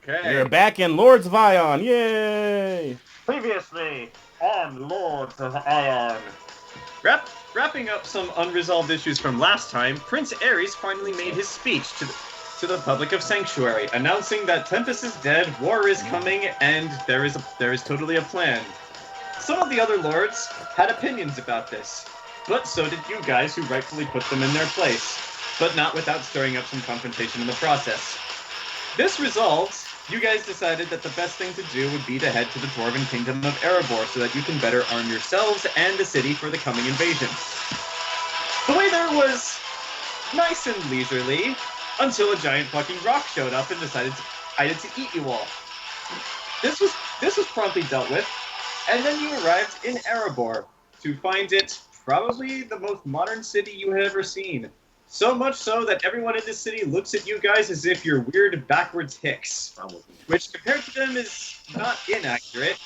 Okay. You're back in Lords of Aion. Yay! Previously on Lords of Aion. Wrapping up some unresolved issues from last time, Prince Ares finally made his speech to the public of Sanctuary, announcing that Tempest is dead, war is coming, and there is totally a plan. Some of the other lords had opinions about this, but so did you guys who rightfully put them in their place, but not without stirring up some confrontation in the process. This resolved, you guys decided that the best thing to do would be to head to the Dwarven Kingdom of Erebor so that you can better arm yourselves and the city for the coming invasion. The way there was nice and leisurely until a giant fucking rock showed up and decided to eat you all. This was promptly dealt with, and then you arrived in Erebor to find it probably the most modern city you had ever seen. So much so that everyone in this city looks at you guys as if you're weird backwards hicks, which compared to them is not inaccurate.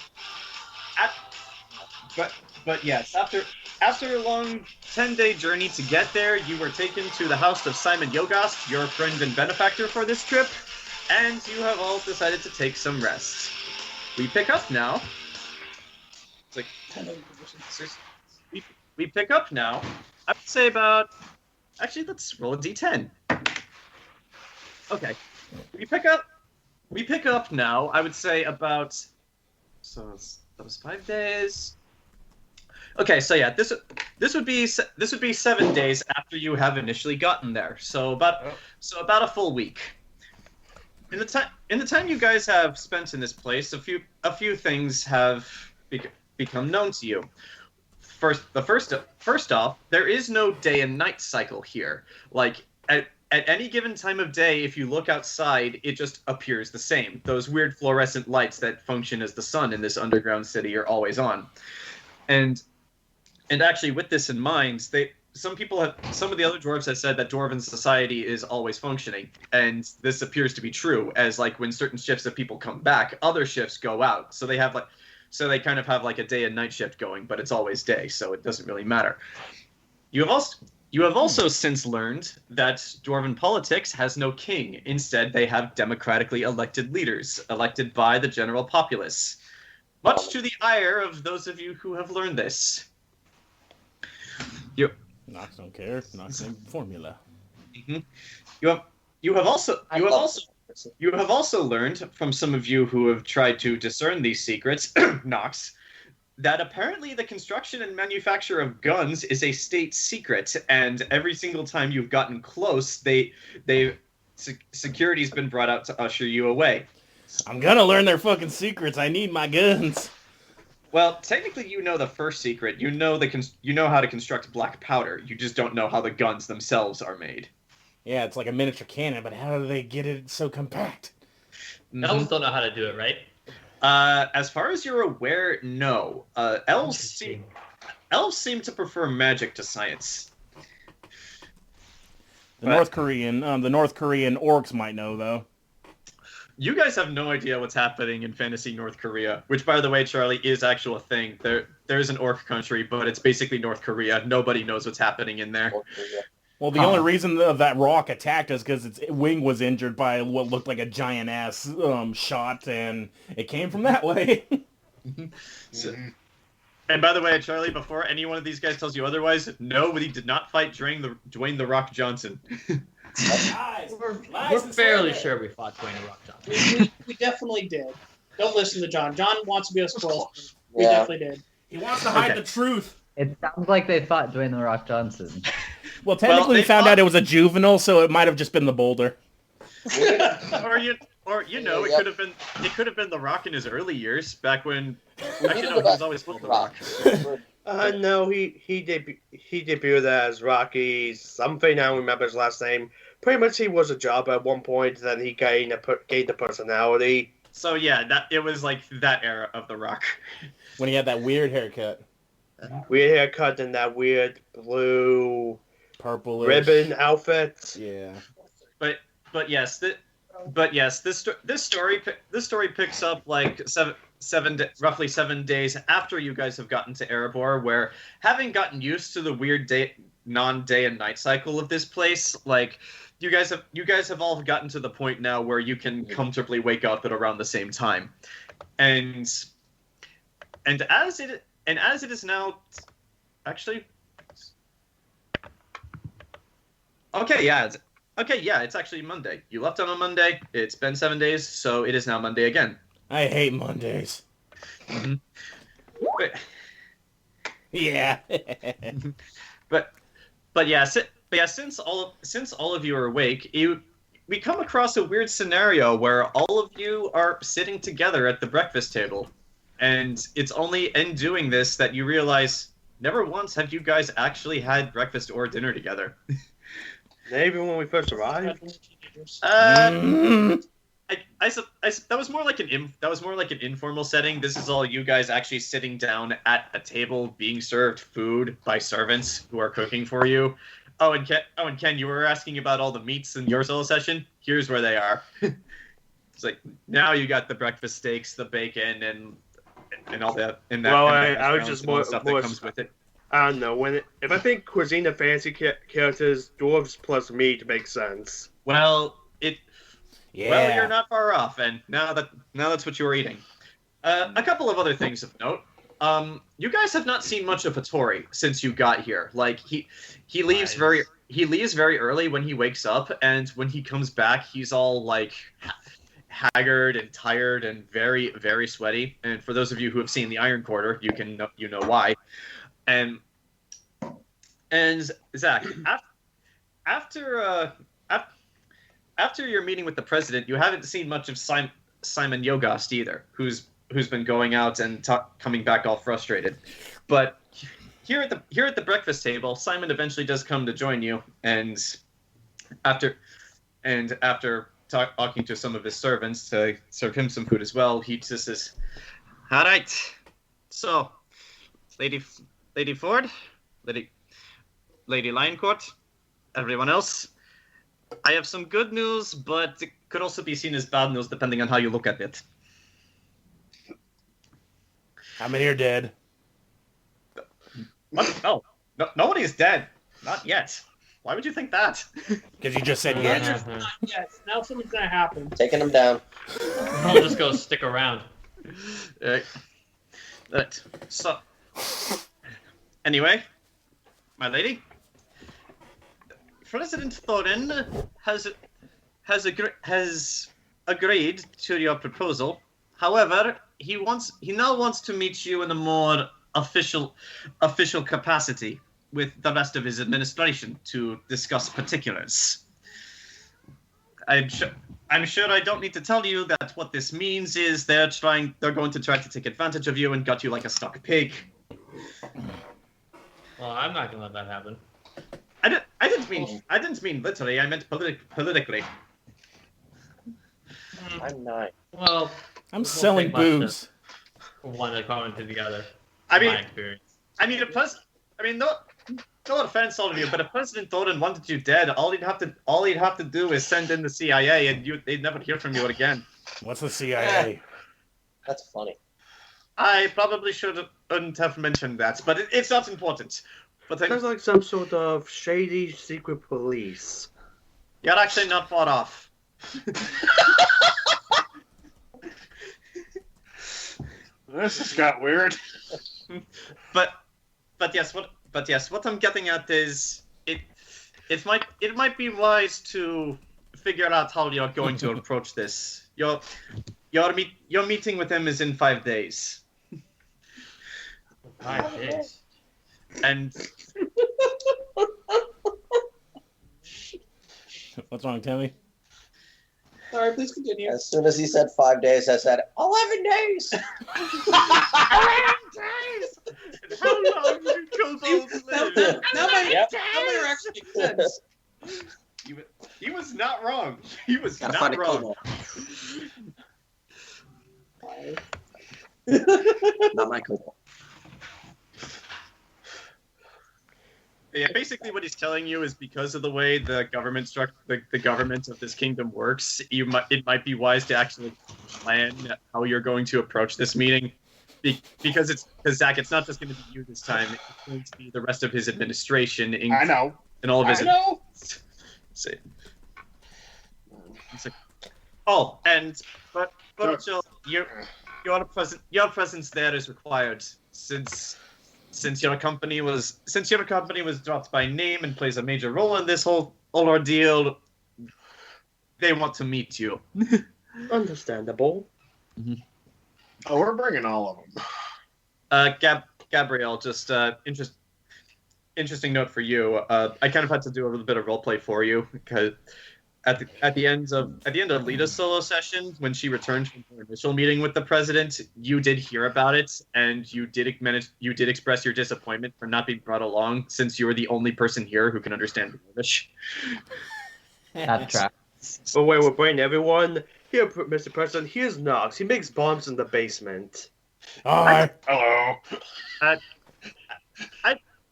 But yes, after a long 10-day journey to get there, you were taken to the house of Simon Yogast, your friend and benefactor for this trip, and you have all decided to take some rest. We pick up now. It's like we pick up now. I would say about. Actually, let's roll a d10. Okay, we pick up now. I would say about. So that was 5 days. Okay, so yeah, this would be 7 days after you have initially gotten there. So about a full week. In the time you guys have spent in this place, a few things have become known to you. First off, there is no day and night cycle here. Like at any given time of day, if you look outside, it just appears the same. Those weird fluorescent lights that function as the sun in this underground city are always on. And actually, with this in mind, some of the other dwarves have said that dwarven society is always functioning, and this appears to be true. As like when certain shifts of people come back, other shifts go out. So they kind of have like a day and night shift going, but it's always day, so it doesn't really matter. You have also since learned that dwarven politics has no king. Instead, they have democratically elected leaders, elected by the general populace. Much to the ire of those of you who have learned this. Nox don't care. Nox ain't formula. Mm-hmm. You have also learned from some of you who have tried to discern these secrets, Nox, that apparently the construction and manufacture of guns is a state secret, and every single time you've gotten close, security's been brought out to usher you away. I'm gonna learn their fucking secrets. I need my guns. Well, technically, you know the first secret. You know how to construct black powder. You just don't know how the guns themselves are made. Yeah, it's like a miniature cannon, but how do they get it so compact? Elves don't know how to do it, right? As far as you're aware, no. Elves seem to prefer magic to science. The North Korean orcs might know, though. You guys have no idea what's happening in fantasy North Korea, which, by the way, Charlie, is actual thing. There's an orc country, but it's basically North Korea. Nobody knows what's happening in there. Well, the only reason that rock attacked us because its wing was injured by what looked like a giant ass shot, and it came from that way. And by the way, Charlie, before any one of these guys tells you otherwise, nobody did not fight Dwayne the Rock Johnson. We're fairly sure we fought Dwayne the Rock Johnson. We definitely did. Don't listen to John. John wants to be a squirrel. We definitely did. He wants to hide the truth. It sounds like they fought Dwayne the Rock Johnson. Well, technically, we found out it was a juvenile, so it might have just been the boulder. It could have been the Rock in his early years, back when. Actually, no, he was always called the Rock. No, he debuted as Rocky something. I don't remember his last name. Pretty much, he was a jobber at one point. Then he gained a personality. So yeah, it was like that era of the Rock. When he had that weird haircut. Weird haircut and that weird blue purple ribbon outfit. Yeah. But yes, But yes, this story picks up like roughly 7 days after you guys have gotten to Erebor, where having gotten used to the weird non-day and night cycle of this place, like you guys have all gotten to the point now where you can comfortably wake up at around the same time, and as it is now, actually, okay, yeah. It's actually Monday. You left on a Monday. It's been 7 days, so it is now Monday again. I hate Mondays. Mm-hmm. Yeah. but yeah, since all of you are awake, we come across a weird scenario where all of you are sitting together at the breakfast table, and it's only in doing this that you realize never once have you guys actually had breakfast or dinner together. Maybe when we first arrived. That was more like an informal setting. This is all you guys actually sitting down at a table being served food by servants who are cooking for you. Oh, and Ken, you were asking about all the meats in your solo session. Here's where they are. It's like now you got the breakfast steaks, the bacon, and all that. Well, I was just more stuff that comes with it. I don't know. If I think cuisine of fancy characters, dwarves plus meat makes sense. Well, Yeah. Well, you're not far off, and now that's what you were eating. A couple of other things of note. You guys have not seen much of Hattori since you got here. Like he leaves very early when he wakes up, and when he comes back, he's all like haggard and tired and very, very sweaty. And for those of you who have seen the Iron Quarter, you know why. And Zach, after your meeting with the president, you haven't seen much of Simon Yogost either, who's been going out and coming back all frustrated. But here at the breakfast table, Simon eventually does come to join you, and after talking to some of his servants to serve him some food as well, he just says, "All right, so Lady Ford, Lady Lioncourt, everyone else, I have some good news, but it could also be seen as bad news depending on how you look at it." I'm here dead. What? No, nobody's dead. Not yet. Why would you think that? Because you just said yes. Yes, now something's gonna happen. Taking him down. I'll just go stick around. Right. So, anyway, my lady, President Thorin has agreed to your proposal. However, he now wants to meet you in a more official capacity with the rest of his administration to discuss particulars. I'm sure I don't need to tell you that what this means is they're going to try to take advantage of you and gut you like a stuck pig. Well, I'm not gonna let that happen. I didn't mean literally. I meant politically. I'm not. Well, I'm selling booze. One according to the other. I mean, my experience. No offense, all of you, but if President Thorin wanted you dead, all he'd have to do is send in the CIA, and they'd never hear from you again. What's the CIA? That's funny. I probably shouldn't have mentioned that, but it's not important. But Sounds like some sort of shady secret police. you're actually not far off. This just got weird. But yes, what I'm getting at is it might be wise to figure out how you're going to approach this. Your meeting with him is in 5 days. 5 days. And What's wrong, Temme? Sorry, please continue. As soon as he said 5 days, I said 11 days. 11 days. And how long did Kobolds live? Now my reaction makes sense. He was not wrong. He was Gotta not find a wrong. kobold. Not my kobold. Yeah, basically what he's telling you is because of the way the government the government of this kingdom works, it might be wise to actually plan how you're going to approach this meeting. Because Zach, it's not just going to be you this time. It's going to be the rest of his administration. I know. And all of his. I know. Oh, and but your presence there is required since your company was dropped by name and plays a major role in this whole ordeal. They want to meet you. Understandable. Oh, we're bringing all of them. Gabrielle, just interesting note for you. I kind of had to do a little bit of roleplay for you because at the end of Lita's solo session, when she returned from her initial meeting with the president, you did hear about it, and you did express your disappointment for not being brought along, since you were the only person here who can understand English. That tracks. But wait, we're bringing everyone. Here, Mr. President, here's Knox. He makes bombs in the basement. Hi. Hello.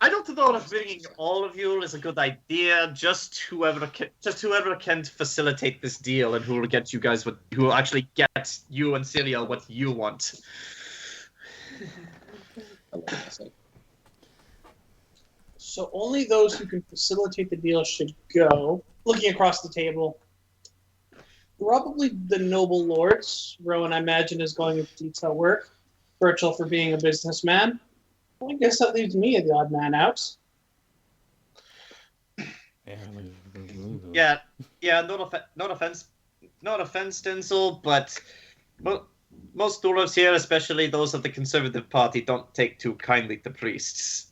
I don't know if bringing all of you is a good idea. Just whoever can facilitate this deal and who will actually get you and Celia what you want. So only those who can facilitate the deal should go. Looking across the table, probably the noble lords. Rowan, I imagine, is going into detail work. Burchill for being a businessman. Well, I guess that leaves me the odd man out. Yeah. Not offense, Denzel, but most dwarves here, especially those of the Conservative Party, don't take too kindly to priests.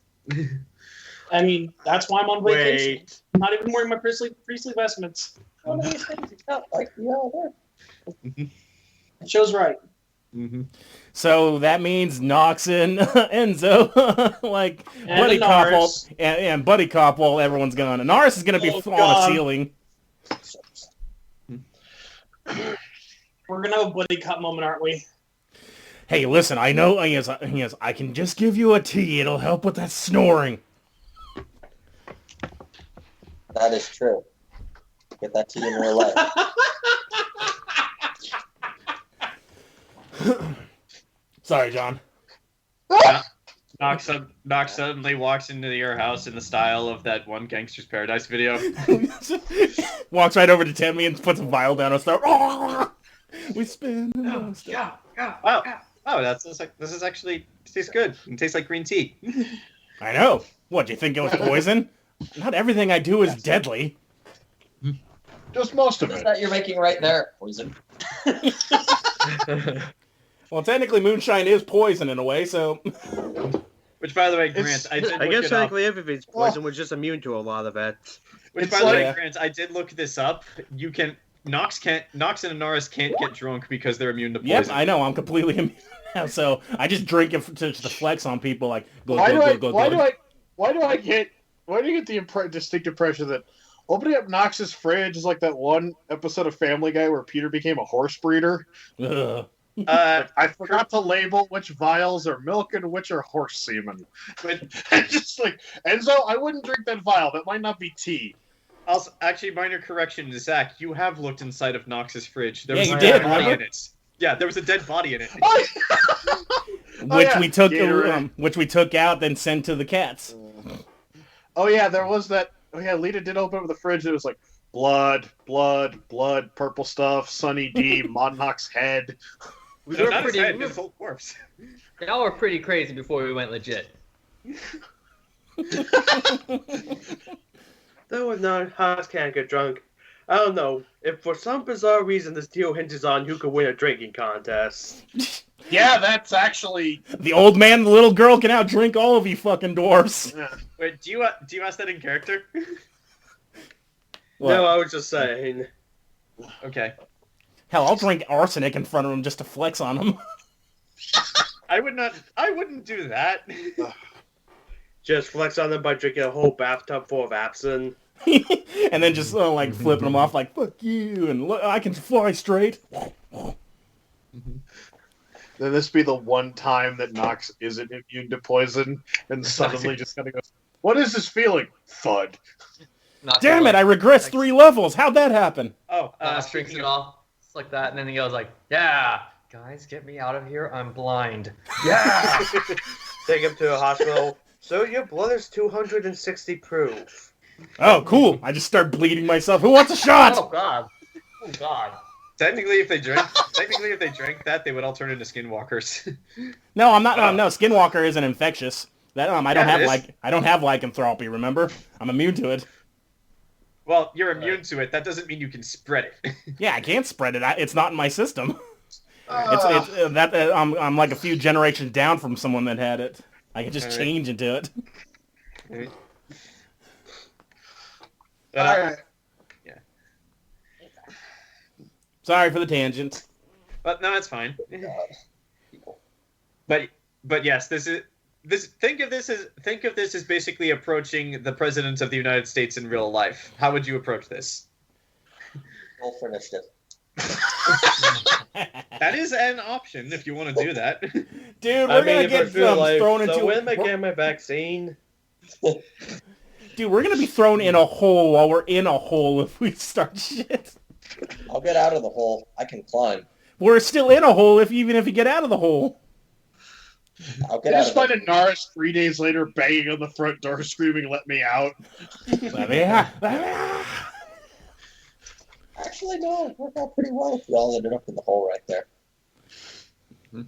I mean, that's why I'm on vacation. Wait. I'm not even wearing my priestly vestments. One of these things is not like the other. It shows right. Mm-hmm. So that means Nox and Enzo, like And buddy cop, while, Anaris. and buddy cop while everyone's gone. Anaris is gonna be Oh, on God. a ceiling. We're gonna have a buddy cut moment, aren't we? Hey, listen, I know. Yes, I can just give you a tea. It'll help with that snoring. That is true. Get that tea in real life. Sorry, John. Knox suddenly walks into your house in the style of that one Gangster's Paradise video. Walks right over to Temme and puts a vial down and starts. We spin the monster. Oh, this is actually tastes good. It tastes like green tea. I know. What, do you think it was poison? Not everything I do is deadly. Just most of What's it. that you're making right there? Poison. Well, technically, moonshine is poison in a way, so... Which, by the way, Grant, I did I look guess it up. technically everything's poison. We're just immune to a lot of it. Which, It's by the way, like- Grant, I did look this up. Nox and Anaris can't get drunk because they're immune to poison. Yep, I know. I'm completely immune now, so I just drink it to flex on people, like, go. Why do you get the distinct impression that opening up Knox's fridge is like that one episode of Family Guy where Peter became a horse breeder? Ugh. I forgot to label which vials are milk and which are horse semen. But And just like, Enzo, I wouldn't drink that vial. That might not be tea. also, actually, minor correction to Zach, you have looked inside of Nox's fridge. There Yeah, was you a did, dead body remember? in it. Yeah, there was a dead body in it. Which yeah, we took, Gatorade. which we took out, then sent to the cats. Oh yeah, there was that. Oh yeah, Lita did open up the fridge. It was like blood, purple stuff, Sunny D, Monarch's head. No, not his head, his whole corpse. Y'all were pretty crazy before we went legit. Though no, Haas can't get drunk. I don't know. If for some bizarre reason this deal hinges on who could win a drinking contest. Yeah, that's actually. The old man and the little girl can outdrink all of you fucking dwarfs. Wait, do you ask that in character? What? No, I was just saying. Okay. Hell, I'll drink arsenic in front of him just to flex on him. I wouldn't do that. Just flex on them by drinking a whole bathtub full of absinthe. And then just like flipping them off like, fuck you, and look, I can fly straight. Then this be the one time that Nox isn't immune to poison, and suddenly just gonna go. What is this feeling? Thud. Not Damn it! I regressed 3 levels. How'd that happen? Oh, drinking it off. It's like that, and then he goes like, "Yeah, guys, get me out of here. I'm blind." Yeah. Take him to a hospital. So your blood is 260 proof. Oh, cool. I just start bleeding myself. Who wants a shot? Oh god. Oh god. Technically, if they drank that, they would all turn into skinwalkers. No, I'm not. No, Skinwalker isn't infectious. That I don't Yeah, have it is. I don't have lycanthropy. Remember, I'm immune to it. Well, you're immune to it. That doesn't mean you can spread it. Yeah, I can't spread it. It's not in my system. I'm like a few generations down from someone that had it. I can just change into it. But, Alright. yeah. Sorry for the tangent. But no, it's fine. But yes, think of this as basically approaching the president of the United States in real life. How would you approach this? Roll for initiative. That is an option if you want to do that. Dude, we're gonna get thrown into. So when am I getting my vaccine? Dude, we're gonna be thrown in a hole while we're in a hole if we start shit. I'll get out of the hole. I can climb. We're still in a hole even if you get out of the hole. I'll I get out just of find it. Anaris 3 days later banging on the front door screaming, "Let me out." Let me out. Actually, no, it worked out pretty well if we all ended up in the hole right there. By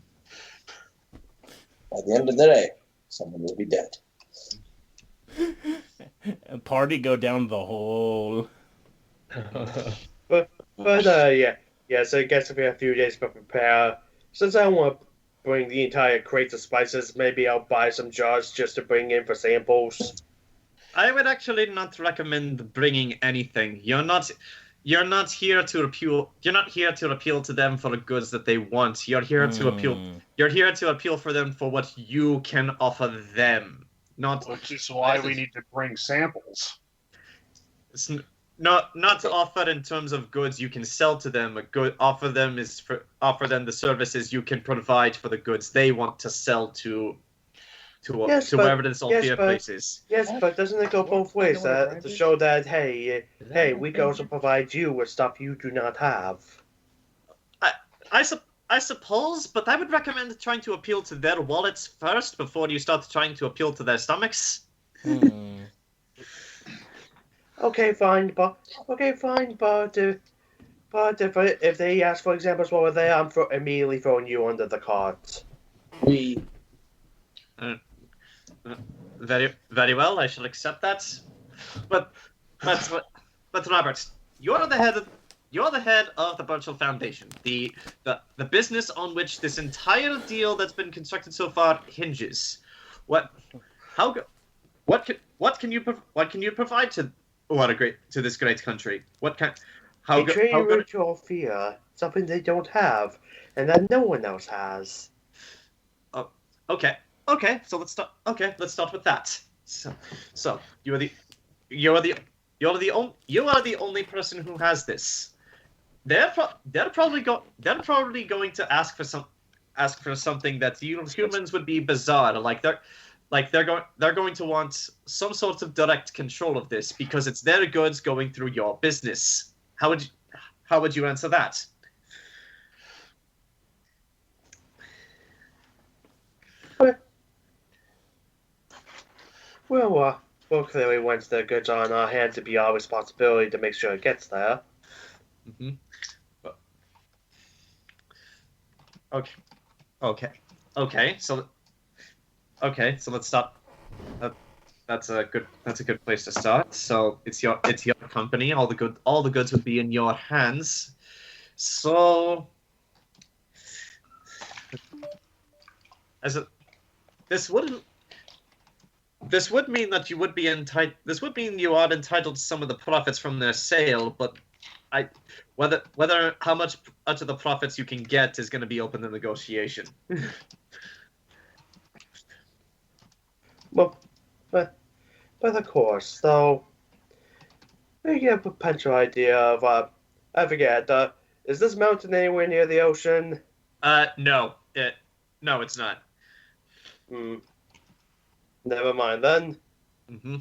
the end of the day, someone will be dead. Party go down the hole. But yeah. So I guess if we have a few days to prepare, since I don't want to bring the entire crate of spices, maybe I'll buy some jars just to bring in for samples. I would actually not recommend bringing anything. You're not here to appeal. You're not here to appeal to them for the goods that they want. You're here to appeal. You're here to appeal for them for what you can offer them. Which is why we need to bring samples. It's not offer in terms of goods you can sell to them. Offer them the services you can provide for the goods they want to sell to wherever this Althea place is. Yes, but doesn't it go both ways? To show that hey, we can also provide you with stuff you do not have. I suppose, but I would recommend trying to appeal to their wallets first before you start trying to appeal to their stomachs. Okay, fine, but if they ask for examples while we're there, I'm immediately throwing you under the cart. Very, very well. I shall accept that. But Robert, you're the head of the Burchill Foundation, the business on which this entire deal that's been constructed so far hinges. What can you provide to this great country? They train you to Althea, something they don't have, and that no one else has. Okay. So let's start. Okay, let's start with that. So you are the only person who has this. They're probably going to ask for something that you humans would be bizarre. They're going to want some sort of direct control of this because it's their goods going through your business. How would you answer that? Well, clearly once the goods are in our hands, it'd be our responsibility to make sure it gets there. Mm-hmm. Okay. So let's start. That's a good place to start. So it's your company. All the goods would be in your hands. So This would mean that you would be entitled. This would mean you are entitled to some of the profits from their sale, but whether how much of the profits you can get is going to be open to negotiation. But of course, though, we get a potential idea of I forget. Is this mountain anywhere near the ocean? No, it's not. Never mind then. Mm-hmm.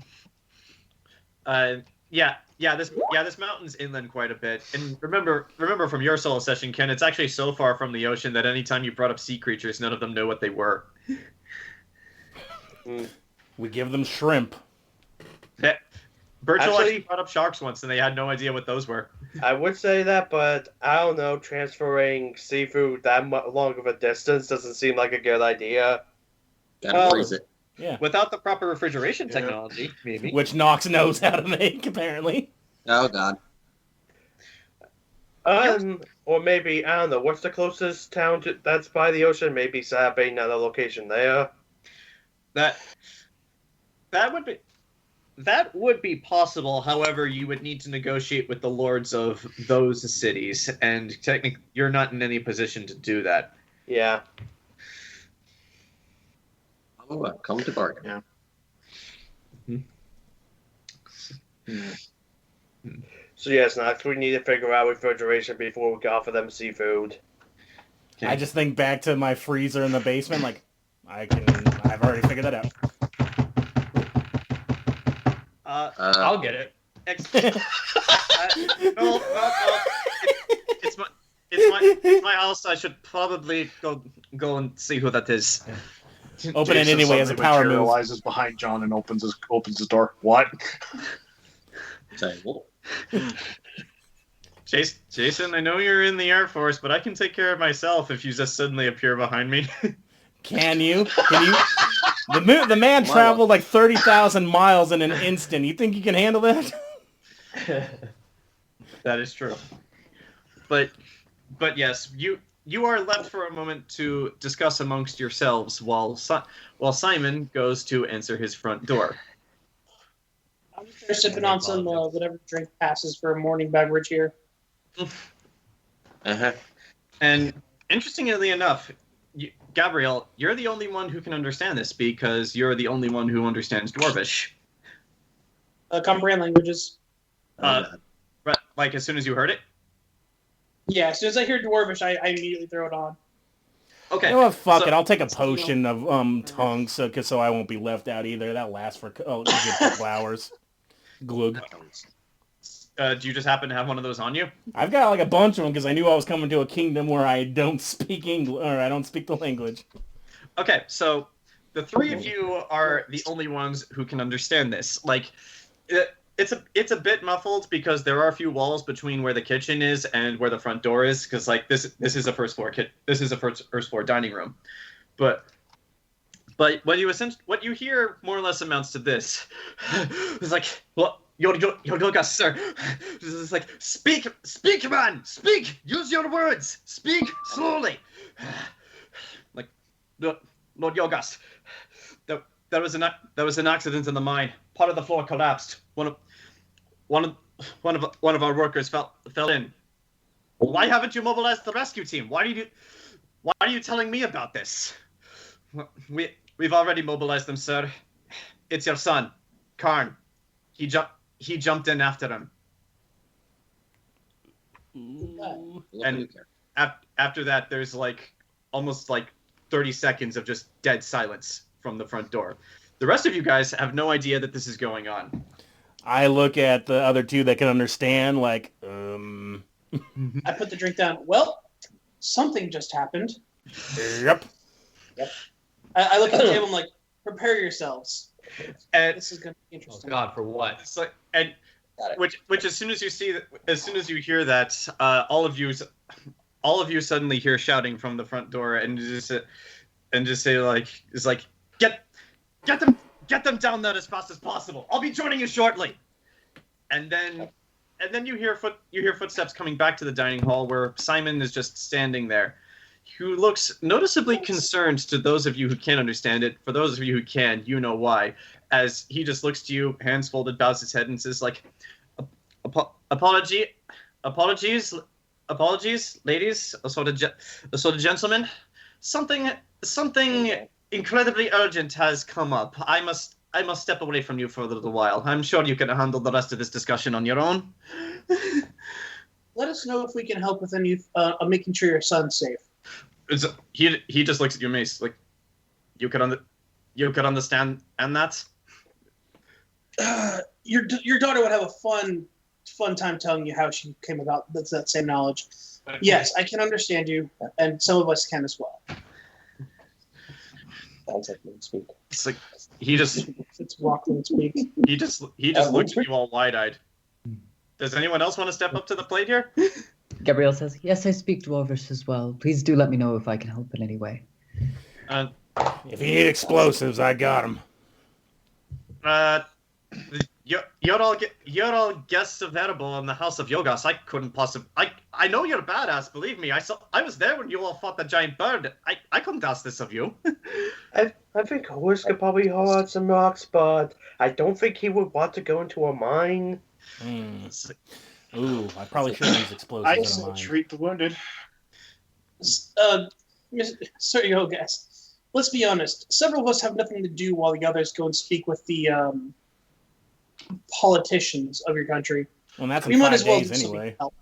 This mountain's inland quite a bit. And remember from your solo session, Ken, it's actually so far from the ocean that anytime you brought up sea creatures, none of them know what they were. We give them shrimp. Burchill actually brought up sharks once, and they had no idea what those were. I would say that, but I don't know, transferring seafood that long of a distance doesn't seem like a good idea. Gotta freeze it. Yeah. Without the proper refrigeration technology, maybe. Which Nox knows how to make, apparently. Oh, God. Or maybe, I don't know, what's the closest town that's by the ocean? Maybe set up another location there. That would be possible. However, you would need to negotiate with the lords of those cities, and technically, you're not in any position to do that. Yeah. Oh, I've come to bargain. Yeah. So yes, Nox, we need to figure out refrigeration before we can offer them seafood. Okay. I just think back to my freezer in the basement, like, I've already figured that out. I'll get it. No. It's my house. I should probably go and see who that is. Open it anyway as a power move. Materializes behind John and opens his door. What? Say, what? Jayson, I know you're in the Air Force, but I can take care of myself if you just suddenly appear behind me. Can you? The man traveled like 30,000 miles in an instant. You think you can handle that? That is true. But yes, you are left for a moment to discuss amongst yourselves while Simon goes to answer his front door. I'm just there sipping on some whatever drink passes for a morning beverage here. Uh-huh. And interestingly enough, Gabrielle, you're the only one who can understand this because you're the only one who understands Dwarvish. Cumbrian languages. Like as soon as you heard it? Yeah, as soon as I hear Dwarvish, I immediately throw it on. Okay. You know what? Fuck it. I'll take a potion of tongue so I won't be left out either. That lasts for a good couple hours. Glug. Do you just happen to have one of those on you? I've got like a bunch of them because I knew I was coming to a kingdom where I don't speak English or I don't speak the language. Okay, so the three of you are the only ones who can understand this. Like, it's a bit muffled because there are a few walls between where the kitchen is and where the front door is. Because like this is a first floor first floor dining room, but what you hear more or less amounts to this. It's like, well, Yorga, sir. This is like, speak, man, speak. Use your words. Speak slowly. Like, Lord Yorgas, there was an accident in the mine. Part of the floor collapsed. One of our workers fell in. Why haven't you mobilized the rescue team? Why are you telling me about this? We've already mobilized them, sir. It's your son, Karn. He jumped in after him. And after that, there's like almost like 30 seconds of just dead silence from the front door. The rest of you guys have no idea that this is going on. I look at the other two that can understand, like, I put the drink down. Well, something just happened. Yep. I look at the table. I'm like, prepare yourselves. And This is going to be Oh interesting. God, for what? it's like, and which as soon as you hear that, all of you suddenly hear shouting from the front door, and just say like, it's like, get them down there as fast as possible. I'll be joining you shortly. And then you hear footsteps coming back to the dining hall where Simon is just standing there, who looks noticeably concerned to those of you who can't understand it. For those of you who can, you know why. As he just looks to you, hands folded, bows his head, and says like, apologies, ladies, sort of gentlemen. Something incredibly urgent has come up. I must step away from you for a little while. I'm sure you can handle the rest of this discussion on your own. Let us know if we can help with any making sure your son's safe. He just looks at you, Mace, like, you could understand and that. your daughter would have a fun time telling you how she came about that same knowledge. Yes, I can understand you, and some of us can as well. Sounds like we speak. It's like he just It's Rockland speak. he just looked at you all wide-eyed. Does anyone else want to step up to the plate here? Gabrielle says, yes, I speak Dwarvish as well. Please do let me know if I can help in any way. If you need explosives, I got them. You're all guests of Edible in the House of Yogos. I couldn't possibly. I know you're badass. Believe me. I was there when you all fought the giant bird. I couldn't ask this of you. I think Horse could probably haul out some rocks, but I don't think he would want to go into a mine. Ooh, I probably should use explosives in I mine. treat the wounded. Sir Yogas, let's be honest. Several of us have nothing to do while the others go and speak with the politicians of your country. Well, that's We in might 5 as well days do something anyway. to help.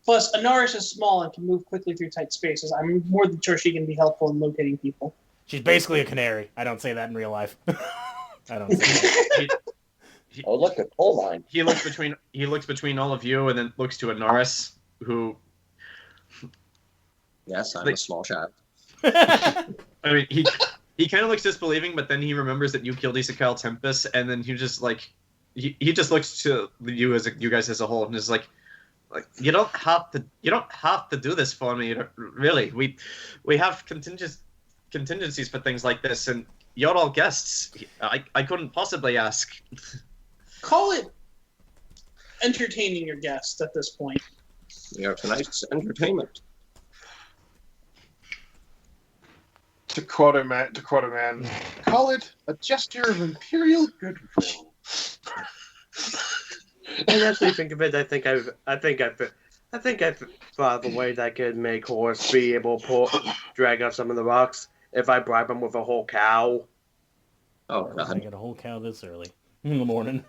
Plus, Anaris is small and can move quickly through tight spaces. I'm more than sure she can be helpful in locating people. She's basically a canary. I don't say that in real life. I don't say that. Oh, look, a coal mine. He looks between all of you and then looks to Anaris, who. Yes, I'm Like- a small child. I mean, he kind of looks disbelieving, but then he remembers that you killed Isakal Tempest, and then he just like he just looks to you guys as a whole and is like you don't have to do this for me, really. We have contingencies for things like this, and you're all guests. I couldn't possibly ask. Call it entertaining your guests at this point. You know, tonight's entertainment. To quote a man, call it a gesture of imperial goodwill. And as we think of it, I think I've thought of a way that could make Horse be able to drag out some of the rocks if I bribe him with a whole cow. Oh, I God. got a whole cow this early in the morning.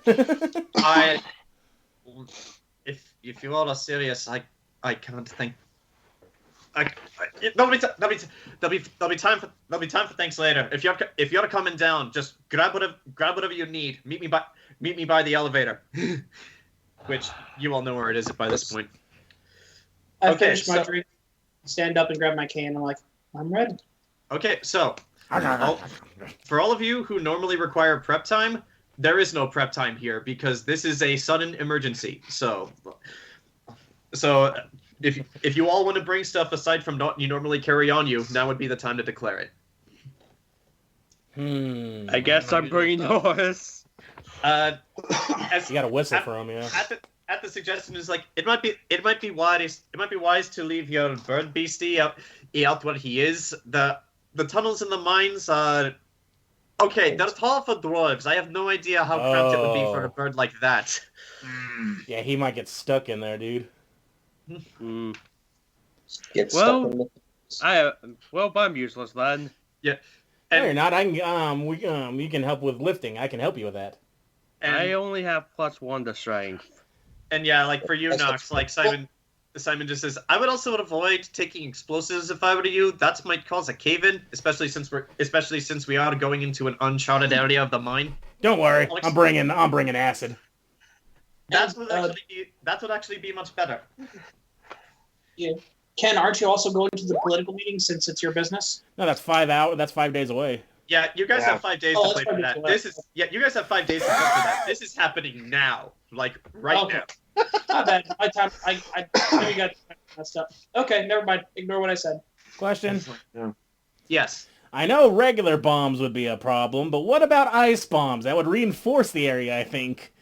If you all are serious, I can't think. There'll be time for thanks later. If you're coming down, just grab whatever you need. Meet me by the elevator, which you all know where it is by this point. I Okay, finish my so- drink, stand up and grab my cane. I'm like, I'm ready. Okay, so for all of you who normally require prep time, there is no prep time here because this is a sudden emergency. So if you all want to bring stuff aside from what you normally carry on you, now would be the time to declare it. I guess I'm bringing Horse. As You got a whistle for him, yeah. at the suggestion is like it might be wise to leave your bird beastie out what he is. The tunnels in the mines are okay. They're tall for dwarves. I have no idea how cramped it would be for a bird like that. Yeah, he might get stuck in there, dude. Get Well, stuck in the... But I'm useless then. No, you're not. I can. You can help with lifting. I can help you with that. I And, only have +1 to strength. and yeah, like for you, Nox, like Simon just says, I would also avoid taking explosives if I were you. That might cause a cave-in, especially since we are going into an uncharted area of the mine. Don't worry. Alex- I'm bringing acid. That And, would actually be much better. Ken, aren't you also going to the political meeting since it's your business? No, that's 5 hours. That's 5 days away. Yeah, you guys Yeah. have 5 days Oh, to that's play for probably that. You guys have 5 days to play for that. This is happening now, like right Okay. now. Not bad. My time. I know you got messed up. Okay, never mind. Ignore what I said. Question. Yes. I know regular bombs would be a problem, but what about ice bombs? That would reinforce the area, I think.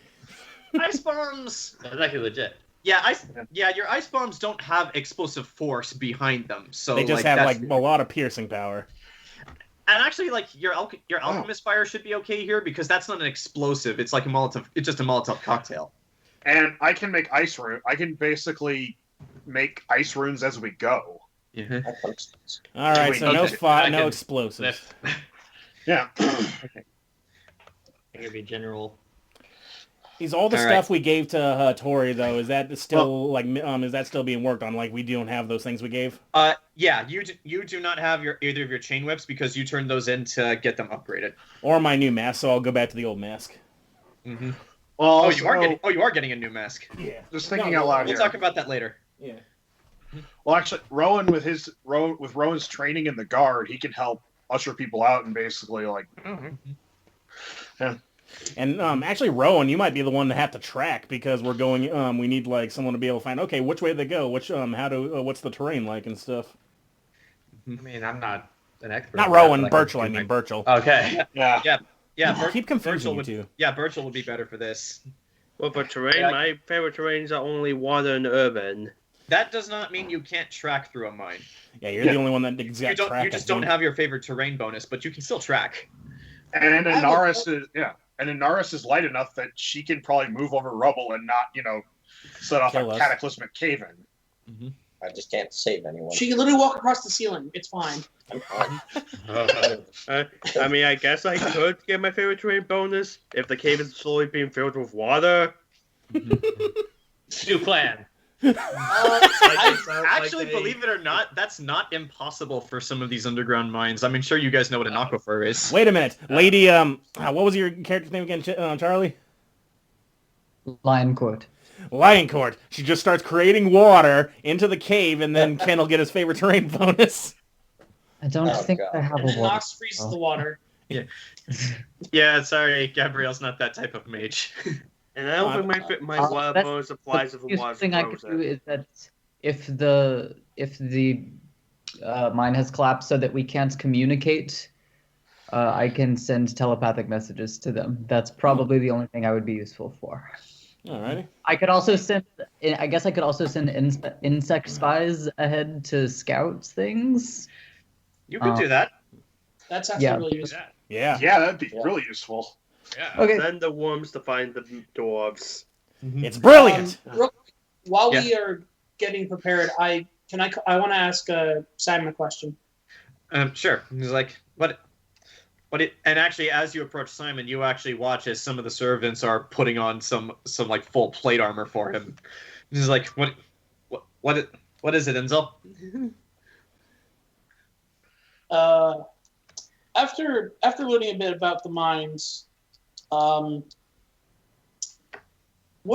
Ice bombs. That's actually legit. Yeah, your ice bombs don't have explosive force behind them, so They just like, have that's- like a lot of piercing power. And actually, like your alchemist fire should be okay here because that's not an explosive. It's like a Molotov. It's just a Molotov cocktail. And I can make ice rune. I can basically make ice runes as we go. Yeah. All right, Wait, so no I no can explosives. lift. Yeah. It could be general. All the All stuff we gave to Tori though, is that still is that still being worked on? Like we don't have those things we gave? Yeah, you do not have either of your chain whips because you turned those in to get them upgraded. Or my new mask, so I'll go back to the old mask. Mm-hmm. Well, you are getting a new mask. Yeah. Just thinking out loud We'll talk about that later. Yeah. Well, actually, Rowan with Rowan's training in the guard, he can help usher people out and basically like. Yeah. And actually, Rowan, you might be the one to have to track because we're going. We need like someone to be able to find. Okay, which way they go? What's the terrain like and stuff. I mean, I'm not an expert. Not at Rowan, that, Burchill. I mean Burchill. Okay. Yeah. Yeah. Keep confusing Burchill you two. Yeah, Burchill would be better for this. Well, for terrain, my favorite terrains are only water and urban. That does not mean you can't track through a mine. Yeah, you're the only one that exact track. You just don't have your favorite terrain bonus, but you can still track. And Anaris is light enough that she can probably move over rubble and not, set off a cataclysmic cave-in. Mm-hmm. I just can't save anyone. She can literally walk across the ceiling. It's fine. I mean, I guess I could get my favorite terrain bonus if the cave is slowly being filled with water. New plan. Actually, believe it or not, that's not impossible for some of these underground mines. I mean, sure, you guys know what an aquifer is. Wait a minute, lady. What was your character's name again, Charlie? Lion Court. Lion Court. She just starts creating water into the cave, and then Ken will get his favorite terrain bonus. I don't think I have a water. Nox freezes the water. Yeah. Sorry, Gabrielle's not that type of mage. And I don't think my water bonus applies if the water's thing I could do is that if the mine has collapsed so that we can't communicate, I can send telepathic messages to them. That's probably the only thing I would be useful for. Alrighty. I could also send. I guess I could also send insect spies ahead to scout things. You could do that. That's actually really useful. Yeah. Yeah, that'd be really useful. Yeah. Okay. Send the worms to find the dwarves. It's brilliant. While we are getting prepared, I want to ask Simon a question. Sure. He's like, and actually, as you approach Simon, you actually watch as some of the servants are putting on some like full plate armor for him. He's like, what is it, Enzo? After learning a bit about the mines, what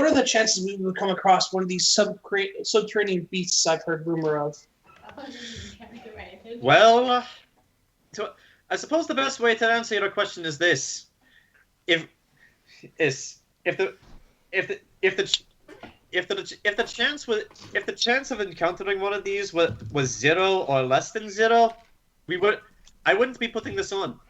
are the chances we would come across one of these subterranean beasts I've heard rumor of? Well, I suppose the best way to answer your question is this: if the chance of encountering one of these was 0 or less than 0, I wouldn't be putting this on.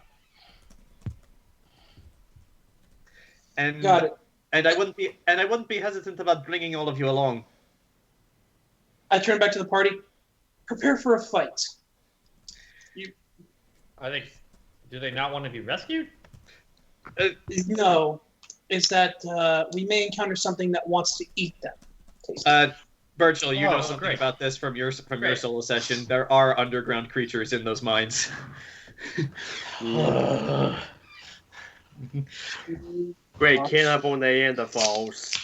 And Got it. And I wouldn't be hesitant about bringing all of you along. I turn back to the party. Prepare for a fight. Do they not want to be rescued? No, it's that we may encounter something that wants to eat them. Burchill, you know something great. about this from your solo session. There are underground creatures in those mines. Great, can't have on the Neanderthals.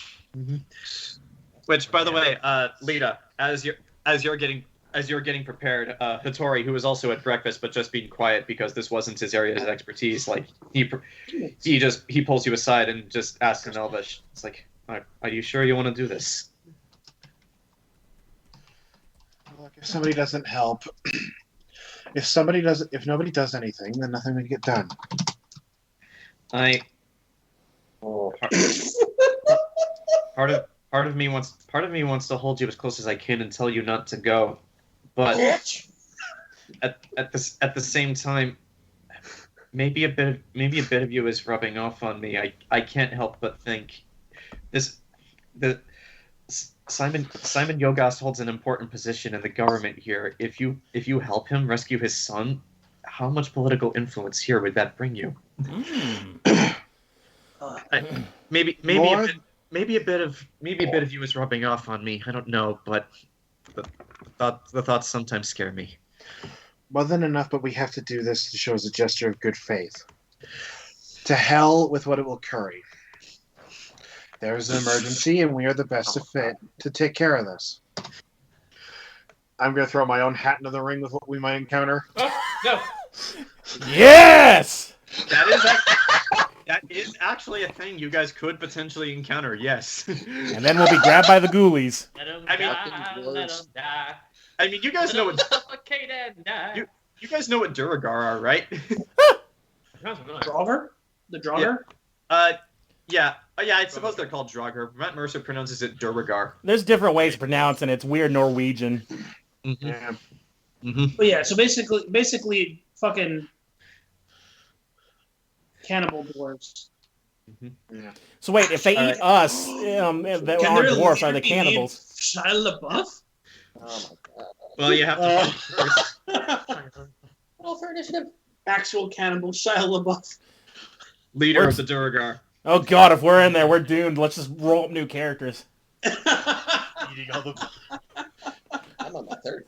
Which, by the way, Lita, as you're getting prepared, Hattori, who was also at breakfast but just being quiet because this wasn't his area of expertise, like he pulls you aside and just asks in Elvish, it's like, are you sure you want to do this? Look, if somebody doesn't help, if nobody does anything, then nothing will get done. Part of me wants to hold you as close as I can and tell you not to go, but at the same time, maybe a bit of you is rubbing off on me. I can't help but think Simon Yogast holds an important position in the government here. If you help him rescue his son, how much political influence here would that bring you? Maybe a bit of you is rubbing off on me. I don't know, but the thoughts sometimes scare me. More than enough, but we have to do this to show as a gesture of good faith. To hell with what it will curry. There's an emergency, and we are the best fit to take care of this. I'm going to throw my own hat into the ring with what we might encounter. Oh, no. Yes! That is actually a thing you guys could potentially encounter, yes. And then we'll be grabbed by the ghoulies. Let him I mean- die, let him die. I mean, you guys know what Suffocate and die. you guys know what Duragar are, right? Draugr? The Draugr? Yeah, I suppose they're called Draugr. Matt Mercer pronounces it Duragar. There's different ways of pronouncing it. It's weird Norwegian. Mm-hmm. Yeah. Mm-hmm. But yeah, so basically, fucking cannibal dwarves. Yeah. So wait, if they eat us, that Can are their dwarfs, are leader they be cannibals? Shia LaBeouf? Oh my god. Well, you have to Roll for initiative. Actual cannibal Shia LaBeouf. leader of the Duragar. Oh god, if we're in there, we're doomed. Let's just roll up new characters. Eating all the... I'm on my third.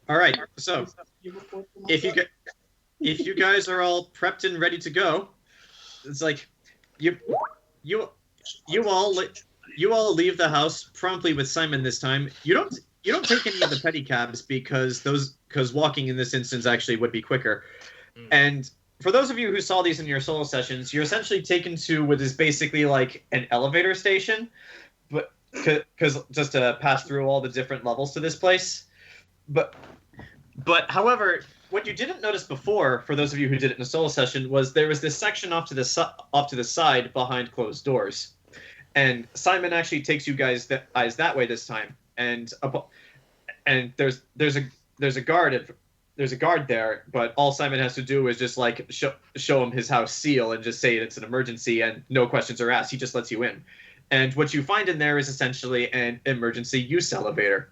All right, so if you guys are all prepped and ready to go, it's like you all leave the house promptly with Simon this time. You don't take any of the pedicabs because walking in this instance actually would be quicker. And for those of you who saw these in your solo sessions, you're essentially taken to what is basically like an elevator station, but because just to pass through all the different levels to this place. But however, what you didn't notice before, for those of you who did it in a solo session, was there was this section off to the side behind closed doors, and Simon actually takes you guys that way this time, and there's a guard there, but all Simon has to do is just like show him his house seal and just say it's an emergency, and no questions are asked. He just lets you in, and what you find in there is essentially an emergency use elevator,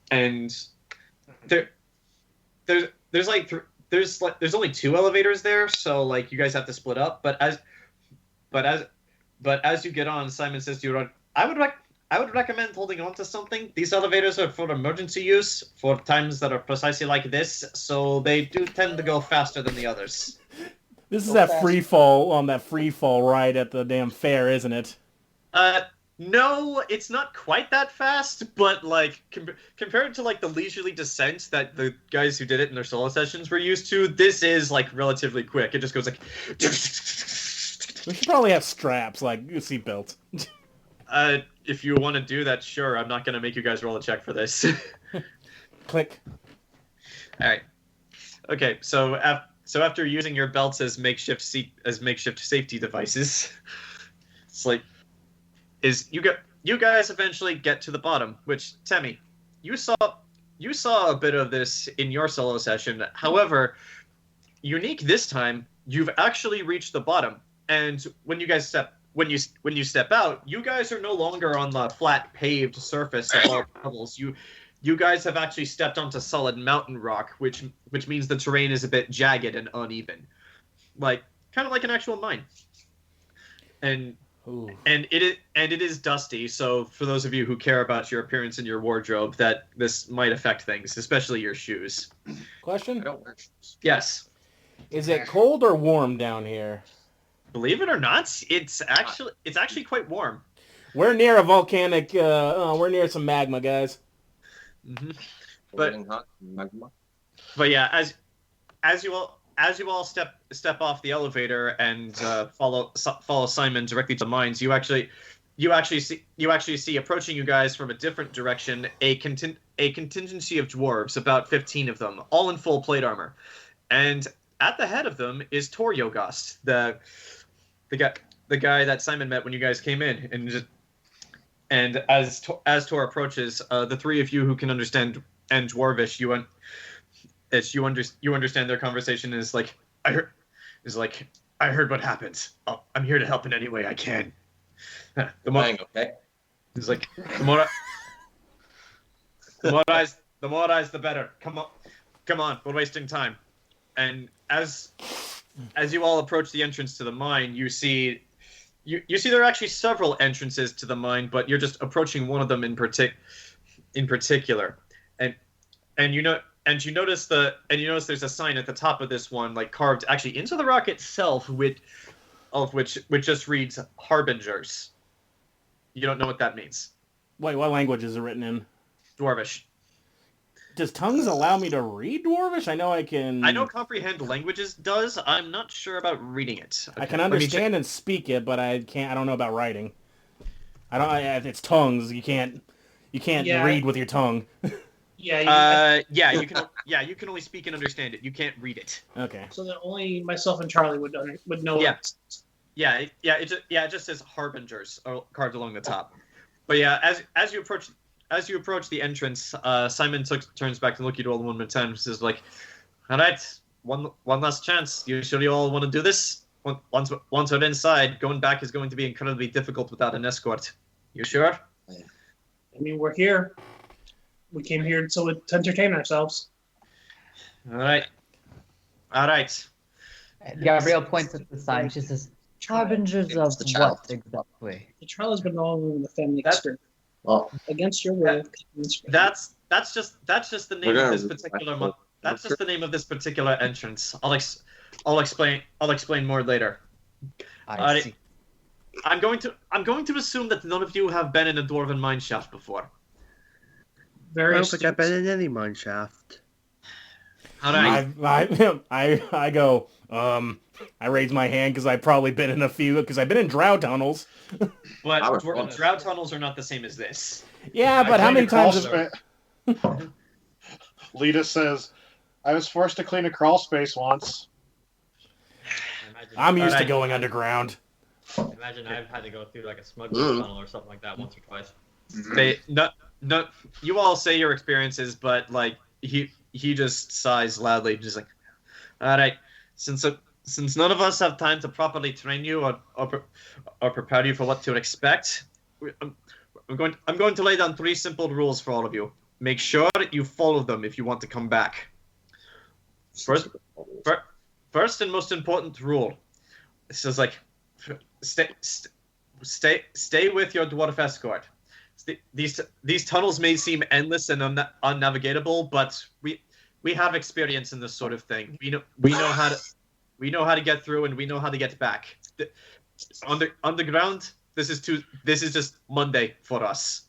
and there's only 2 elevators there, so like you guys have to split up. But as you get on, Simon says to you, I would recommend holding on to something. These elevators are for emergency use, for times that are precisely like this, so they do tend to go faster than the others. This is that free fall ride at the damn fair, isn't it? No, it's not quite that fast, but like compared to like the leisurely descent that the guys who did it in their solo sessions were used to, this is like relatively quick. It just goes like. We should probably have straps, like seatbelts. If you want to do that, sure. I'm not gonna make you guys roll a check for this. Click. All right. Okay. So after using your belts as makeshift safety devices, it's like. You guys eventually get to the bottom, which Temme, you saw a bit of this in your solo session. However, unique this time, you've actually reached the bottom. And when you step out, you guys are no longer on the flat paved surface of all levels. You guys have actually stepped onto solid mountain rock, which means the terrain is a bit jagged and uneven, like kind of like an actual mine. And it is dusty, so for those of you who care about your appearance and your wardrobe, that this might affect things, especially your shoes. Question? I don't wear shoes. Yes. Is it cold or warm down here? Believe it or not, it's actually quite warm. We're near a volcanic, we're near some magma, guys. Mm-hmm. Boiling hot magma. But yeah, as you all step off the elevator and follow Simon directly to the mines, you actually see approaching you guys from a different direction a contingency of dwarves, about 15 of them, all in full plate armor, and at the head of them is Tor Yogast, the guy that Simon met when you guys came in, and as Tor approaches, the 3 of you who can understand Dwarvish, you understand their conversation is like, I heard what happened. Oh, I'm here to help in any way I can. The more, okay. it's like the more eyes, the better. Come on, we're wasting time. And as you all approach the entrance to the mine, you see there are actually several entrances to the mine, but you're just approaching one of them in particular, and you notice there's a sign at the top of this one, like carved actually into the rock itself, of which just reads Harbingers. You don't know what that means. Wait, what language is it written in? Dwarvish. Does tongues allow me to read Dwarvish? I know I can... I know comprehend languages does. I'm not sure about reading it. Okay, I can understand and speak it, but I don't know about writing. It's tongues. You can't read with your tongue. Yeah. You can only speak and understand it. You can't read it. Okay. So that only myself and Charlie would know. Yeah. It just says Harbingers carved along the top. But yeah, as you approach the entrance, Simon turns back to look at you all one more time and says like, "All right, one last chance. You sure you all want to do this? Once we're inside, going back is going to be incredibly difficult without an escort. You sure?" I mean, we're here. We came here to entertain ourselves. All right. Gabrielle points at the sign. She says, "Harbingers of what exactly?" The trial has been going in the family history. Well, Against your will. That's just the name of this particular That's just the name of this particular entrance. I'll explain more later. I see. I'm going to assume that none of you have been in a dwarven mine shaft before. Very I don't think I've been in any mine shaft. All right. I go. I raise my hand because I've probably been in a few because I've been in drow tunnels. But drow tunnels are not the same as this. Yeah, but how many times? Lita says, "I was forced to clean a crawl space once." I'm used to going underground. Imagine I've had to go through like a smuggler's tunnel or something like that once or twice. You all say your experiences, but like he just sighs loudly, just like, all right, since none of us have time to properly train you or prepare you for what to expect, I'm going to lay down 3 simple rules for all of you. Make sure that you follow them if you want to come back. First and most important rule. This is like, stay with your dwarf escort. These tunnels may seem endless and unnavigatable, but we have experience in this sort of thing. We know how to get through, and we know how to get back. Underground, this is just Monday for us.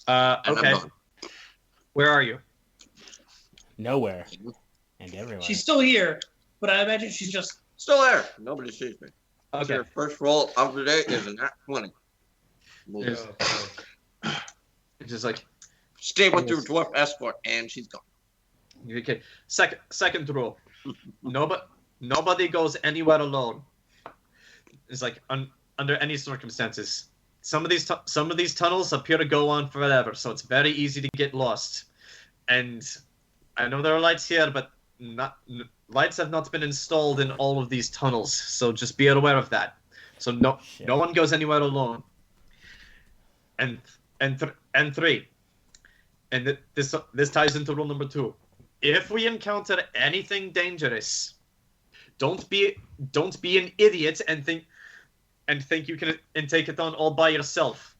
Okay. Where are you? Nowhere. And everywhere. She's still here, but I imagine she's just... Still there. Nobody sees me. Okay. Your first roll of the day is a nat 20. It's just like, stay with your dwarf escort, and she's gone. okay. Second rule. Nobody goes anywhere alone. It's like under any circumstances. Some of these tunnels appear to go on forever, so it's very easy to get lost. And I know there are lights here, but lights have not been installed in all of these tunnels, so just be aware of that. So no one goes anywhere alone. And 3, and this ties into rule number 2. If we encounter anything dangerous, don't be an idiot and think you can take it on all by yourself.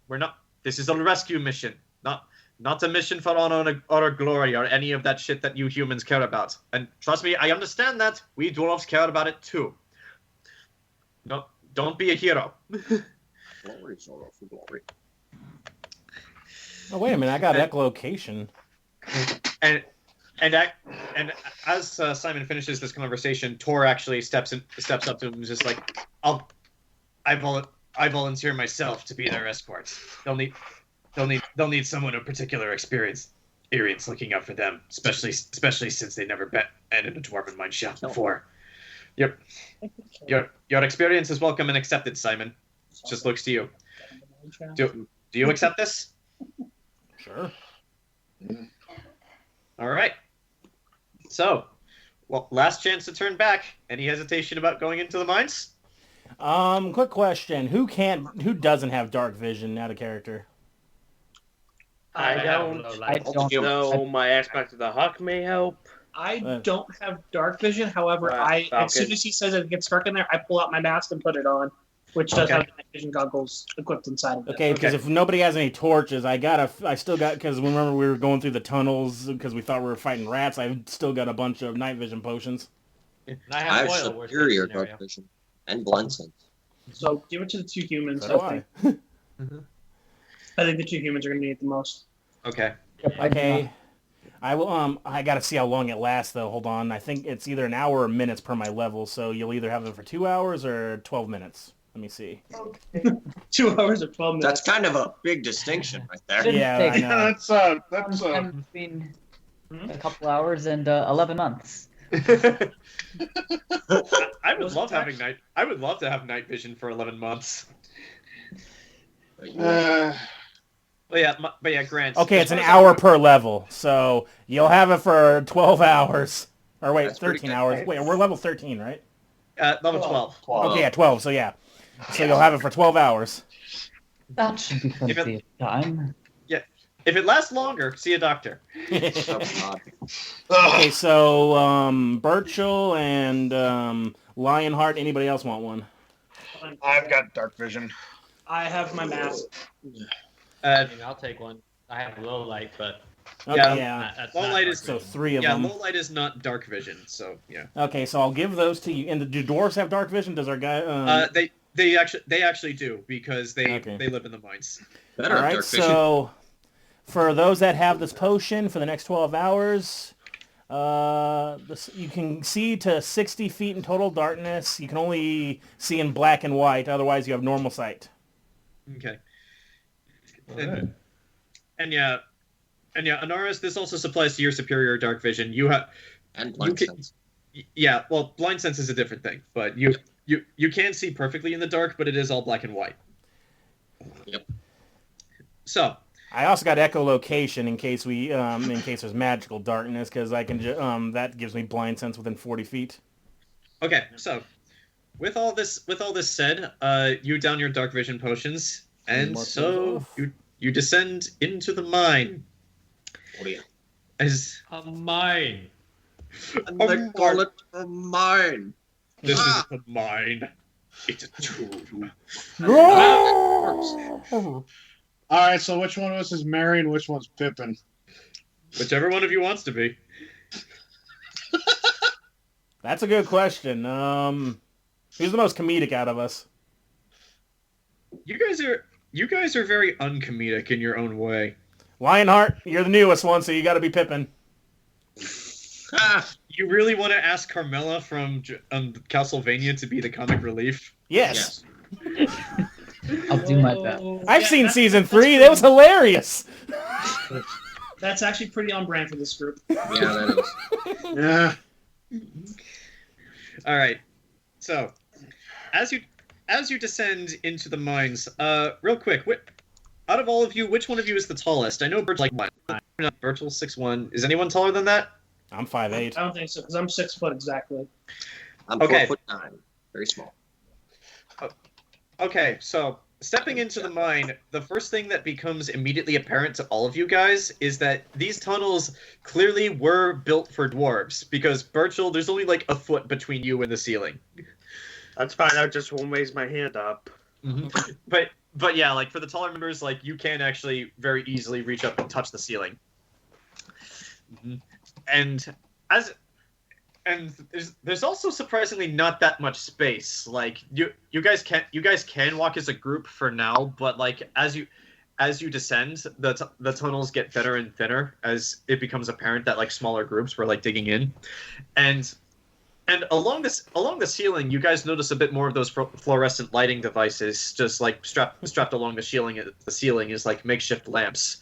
This is a rescue mission, not a mission for honor or glory or any of that shit that you humans care about. And trust me, I understand that. We dwarves care about it too. No, don't be a hero. Glory, sorrow for glory. Oh, wait a minute. I got echolocation. And as Simon finishes this conversation, Tor actually steps up to him and is just like, I volunteer myself to be their escort. They'll need someone of particular experience looking out for them, especially since they've never been in a dwarven mine shaft before. Your experience is welcome and accepted, Simon. Just looks to you. Do you accept this? Sure. All right. So, last chance to turn back. Any hesitation about going into the mines? Quick question. Who doesn't have dark vision out of character? I don't know. My aspect of the Huck may help. I don't have dark vision. However, as soon as he says it gets dark in there, I pull out my mask and put it on, which does have night vision goggles equipped inside of it. Okay, because if nobody has any torches, I still got, because remember we were going through the tunnels because we thought we were fighting rats, I've still got a bunch of night vision potions. And I I have have oil. Worst superior case scenario. dark vision. And blind sense. So give it to the 2 humans. So I do I. think. I think the 2 humans are going to need it the most. Okay. Okay. I will. I gotta see how long it lasts, though. Hold on. I think it's either an hour or minutes per my level. So you'll either have it for 2 hours or 12 minutes. Let me see. Okay. 2 hours or 12 minutes. That's kind of a big distinction right there. Yeah, I know. That's between a couple hours and 11 months. I would love having night. I would love to have night vision for 11 months. But yeah, Grant. Okay, it's an hour per level, so you'll have it for 12 hours. Or wait, 13 hours. Wait, we're level 13, right? Level 12. Okay, yeah, 12. So yeah, so you'll have it for 12 hours. That should be plenty of time. Yeah, if it lasts longer, see a doctor. Okay, so Burchill and Lionheart. Anybody else want one? I've got dark vision. I have my mask. I mean, I'll take one. I have low light, but Okay, yeah. low light is so 3 of them. Yeah, low light is not dark vision, so yeah. Okay, so I'll give those to you. And do dwarves have dark vision? Does our guy? They actually do because they live in the mines. All right, so for those that have this potion for the next 12 hours, you can see to 60 feet in total darkness. You can only see in black and white. Otherwise, you have normal sight. Okay. And yeah, Anaris, this also applies to your superior dark vision. You have and blind sense. Yeah, well, blind sense is a different thing, but you can see perfectly in the dark, but it is all black and white. Yep. So I also got echolocation in case there's magical darkness, because I can that gives me blind sense within 40 feet. Okay, so with all this said, you down your dark vision potions, and so you descend into the mine. Oh yeah. As a mine. And they call it a mine. This is a mine. It's a tomb. All right, so which one of us is Mary and which one's Pippin? Whichever one of you wants to be. That's a good question. Who's the most comedic out of us? You guys are very uncomedic in your own way. Lionheart, you're the newest one, so you got to be Pippin. You really want to ask Carmela from Castlevania to be the comic relief? Yes. I'll do my best. I've seen season 3. That was hilarious. That's actually pretty on brand for this group. Yeah, that is. Yeah. All right. So, as you descend into the mines, real quick, out of all of you, which one of you is the tallest? I know Burchill's like Burchill's 6'1". Is anyone taller than that? I'm 5'8". I don't think so, because I'm 6 foot exactly. I'm 4'9". Very small. Okay, so stepping into the mine, the first thing that becomes immediately apparent to all of you guys is that these tunnels clearly were built for dwarves, because Burchill, there's only like a foot between you and the ceiling. That's fine. I just won't raise my hand up. Mm-hmm. But yeah, like for the taller members, like you can actually very easily reach up and touch the ceiling. Mm-hmm. And there's also surprisingly not that much space. Like you guys can walk as a group for now, but like as you descend, the tunnels get thinner and thinner as it becomes apparent that like smaller groups were like digging in, and along the ceiling, you guys notice a bit more of those fluorescent lighting devices, just like strapped along the ceiling. The ceiling is like makeshift lamps,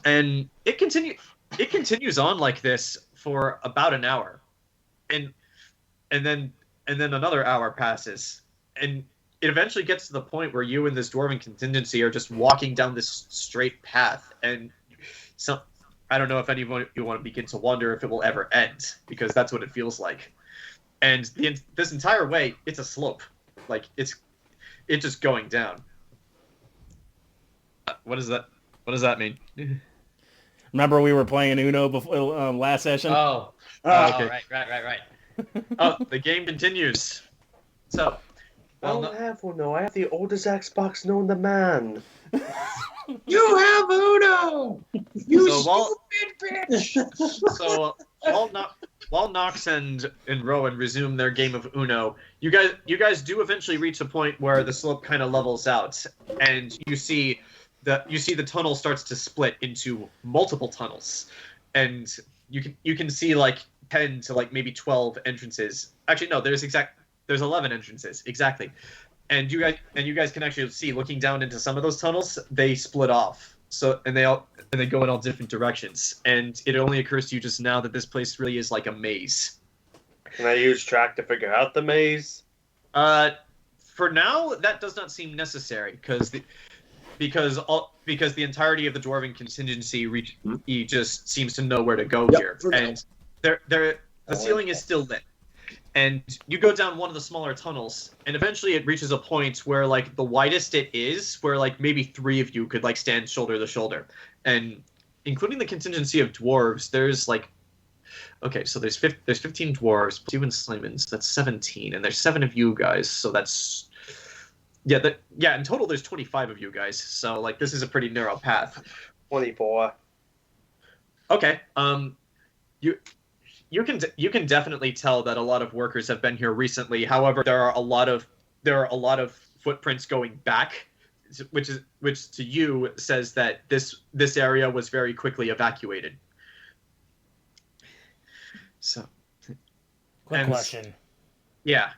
and it continues on like this for about an hour, and then another hour passes, and it eventually gets to the point where you and this dwarven contingency are just walking down this straight path, and I don't know if anyone you want to begin to wonder if it will ever end, because that's what it feels like. And this entire way, it's a slope, like it's just going down. What does that mean? Remember we were playing Uno before last session? Oh, okay. Right. Oh, the game continues. So, I don't have Uno. I have the oldest Xbox known to man. You have Uno! You So stupid bitch! So Nox and Rowan resume their game of Uno, you guys do eventually reach a point where the slope kind of levels out, and you see the tunnel starts to split into multiple tunnels, and you can see like 10 to like maybe 12 entrances. Actually, no, there's 11 entrances exactly, and you guys can actually see, looking down into some of those tunnels, they split off. So and they go in all different directions, and it only occurs to you just now that this place really is like a maze. Can I use track to figure out the maze? For now, that does not seem necessary because the entirety of the dwarven contingency just seems to know where to go here, and the ceiling is still lit. And you go down one of the smaller tunnels, and eventually it reaches a point where, like, the widest it is, where, like, maybe 3 of you could, like, stand shoulder to shoulder. And including the contingency of dwarves, there's, like... Okay, so there's 15 dwarves, 2 and Simons, that's 17, and there's 7 of you guys, so that's... Yeah, in total there's 25 of you guys, so, like, this is a pretty narrow path. 24. Okay, You can definitely tell that a lot of workers have been here recently. However, there are a lot of footprints going back, which to you says that this area was very quickly evacuated. So, quick question. Yeah.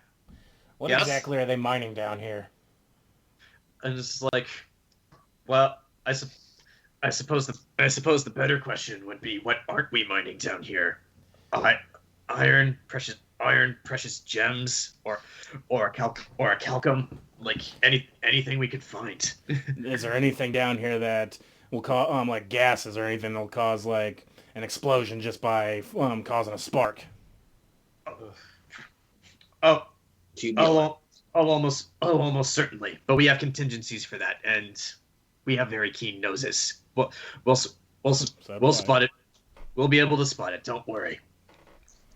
What exactly are they mining down here? And it's like, well, I suppose the better question would be, what aren't we mining down here? Iron, precious gems, or a calcum, like anything we could find. Is there anything down here that will cause like gases or anything that'll cause like an explosion just by causing a spark? Almost certainly. But we have contingencies for that, and we have very keen noses. We'll spot it. We'll be able to spot it. Don't worry.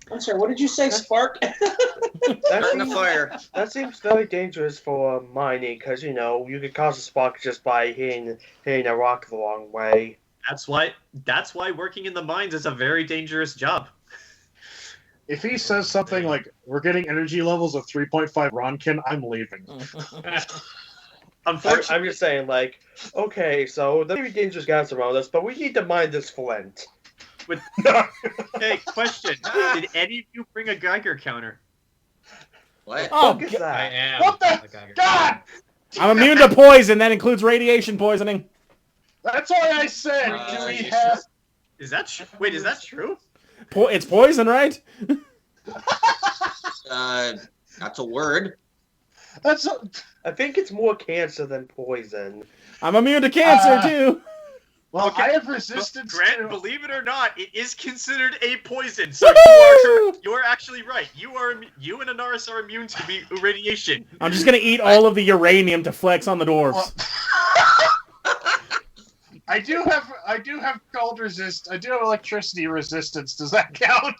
I'm sorry, what did you say, Spark? That seems very dangerous for mining, because, you know, you could cause a spark just by hitting a rock the wrong way. That's why working in the mines is a very dangerous job. If he says something like, we're getting energy levels of 3.5 Ronkin, I'm leaving. Unfortunately, I'm just saying, like, okay, so there may be dangerous guys around us, but we need to mine this flint. Hey, question. Did any of you bring a Geiger counter? What? Oh, Look at that. I am. What the? God! I'm immune to poison. That includes radiation poisoning. That's why I said, do we have... Is that wait, is that true? It's poison, right? That's a word. I think it's more cancer than poison. I'm immune to cancer, too. Well, okay. I have resistance Grant, to... believe it or not, it is considered a poison. So you're actually right. You and Anaris are immune to radiation. I'm just gonna eat all of the uranium to flex on the dwarves. I do have cold resist. I do have electricity resistance. Does that count?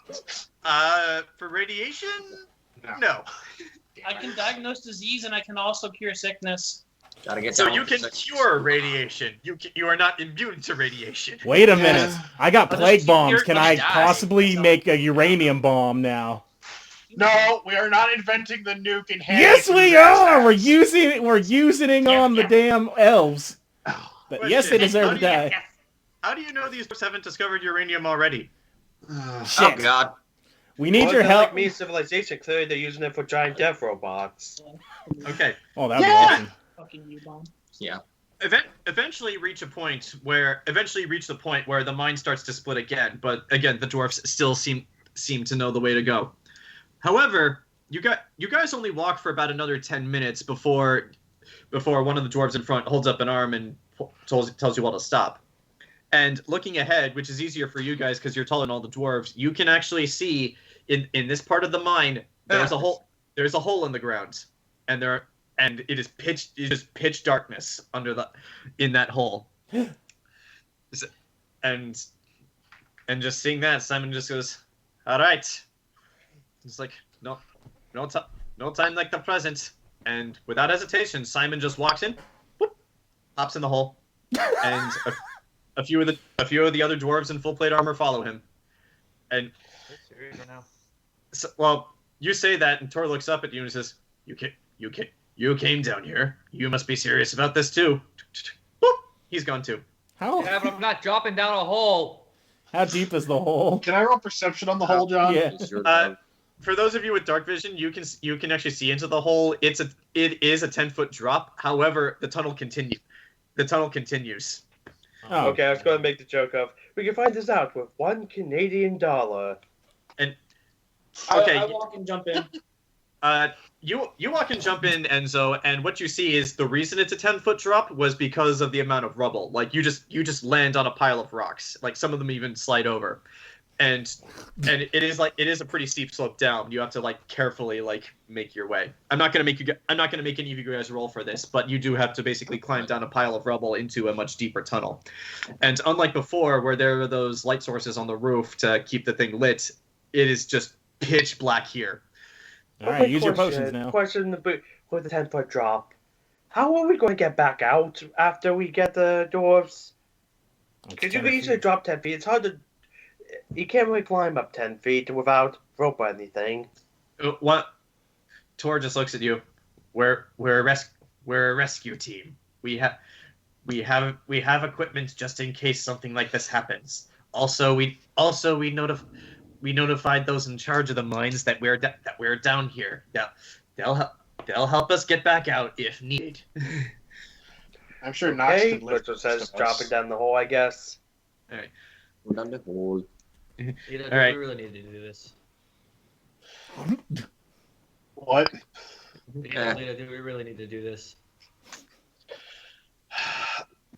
For radiation? No. I can diagnose disease, and I can also cure sickness. Gotta get so you can cure radiation. You are not immune to radiation. Wait a minute. I got plague bombs. Can I possibly make a uranium bomb now? No, we are not inventing the nuke in Yes, we are. We're using it on the damn elves. But yes, they deserve to die. How do you know these dwarves haven't discovered uranium already? Shit. Oh God. We need your help. Like me, civilization. Clearly, they're using it for giant death robots. Okay. Oh, that'd be awesome. Fucking U-bomb. Yeah. Eventually reach the point where the mine starts to split again. But again, the dwarves still seem to know the way to go. However, you guys only walk for about another 10 minutes before one of the dwarves in front holds up an arm and tells you all to stop. And looking ahead, which is easier for you guys because you're taller than all the dwarves, you can actually see in this part of the mine there's a hole in the ground, and it is pitch darkness in that hole. And just seeing that, Simon just goes, "All right." It's like no time like the present. And without hesitation, Simon just walks in, whoop, hops in the hole, and a few of the other dwarves in full plate armor follow him. And now. So, well, you say that, and Tor looks up at you and says, You came down here. You must be serious about this too. Boop! He's gone too. How? Yeah, but I'm not dropping down a hole. How deep is the hole? Can I roll perception on the hole, John? Yeah. For those of you with dark vision, you can actually see into the hole. It is a 10-foot drop. However, the tunnel continues. Oh. Okay, I was going to make the joke of, we can find this out with $1 Canadian. And I walk and jump in. You walk and jump in, Enzo, and what you see is the reason it's a 10-foot drop was because of the amount of rubble. Like you just land on a pile of rocks. Like some of them even slide over. And it is a pretty steep slope down. You have to carefully make your way. I'm not gonna make any of you guys roll for this, but you do have to basically climb down a pile of rubble into a much deeper tunnel. And unlike before, where there were those light sources on the roof to keep the thing lit, it is just pitch black here. All right, use your potions now. Question with the 10-foot drop. How are we going to get back out after we get the dwarves? Because you can easily drop 10 feet. It's hard to... You can't really climb up 10 feet without rope or anything. What? Tor just looks at you. We're a rescue team. We have equipment just in case something like this happens. Also, we notified those in charge of the mines that we're down here. They'll help us get back out if needed. I'm sure Knox Okay, could lift which says dropping down the hole, I guess. All right. We're down the hole. Lita, All right. we really need to do this. What? Lita, do we really need to do this?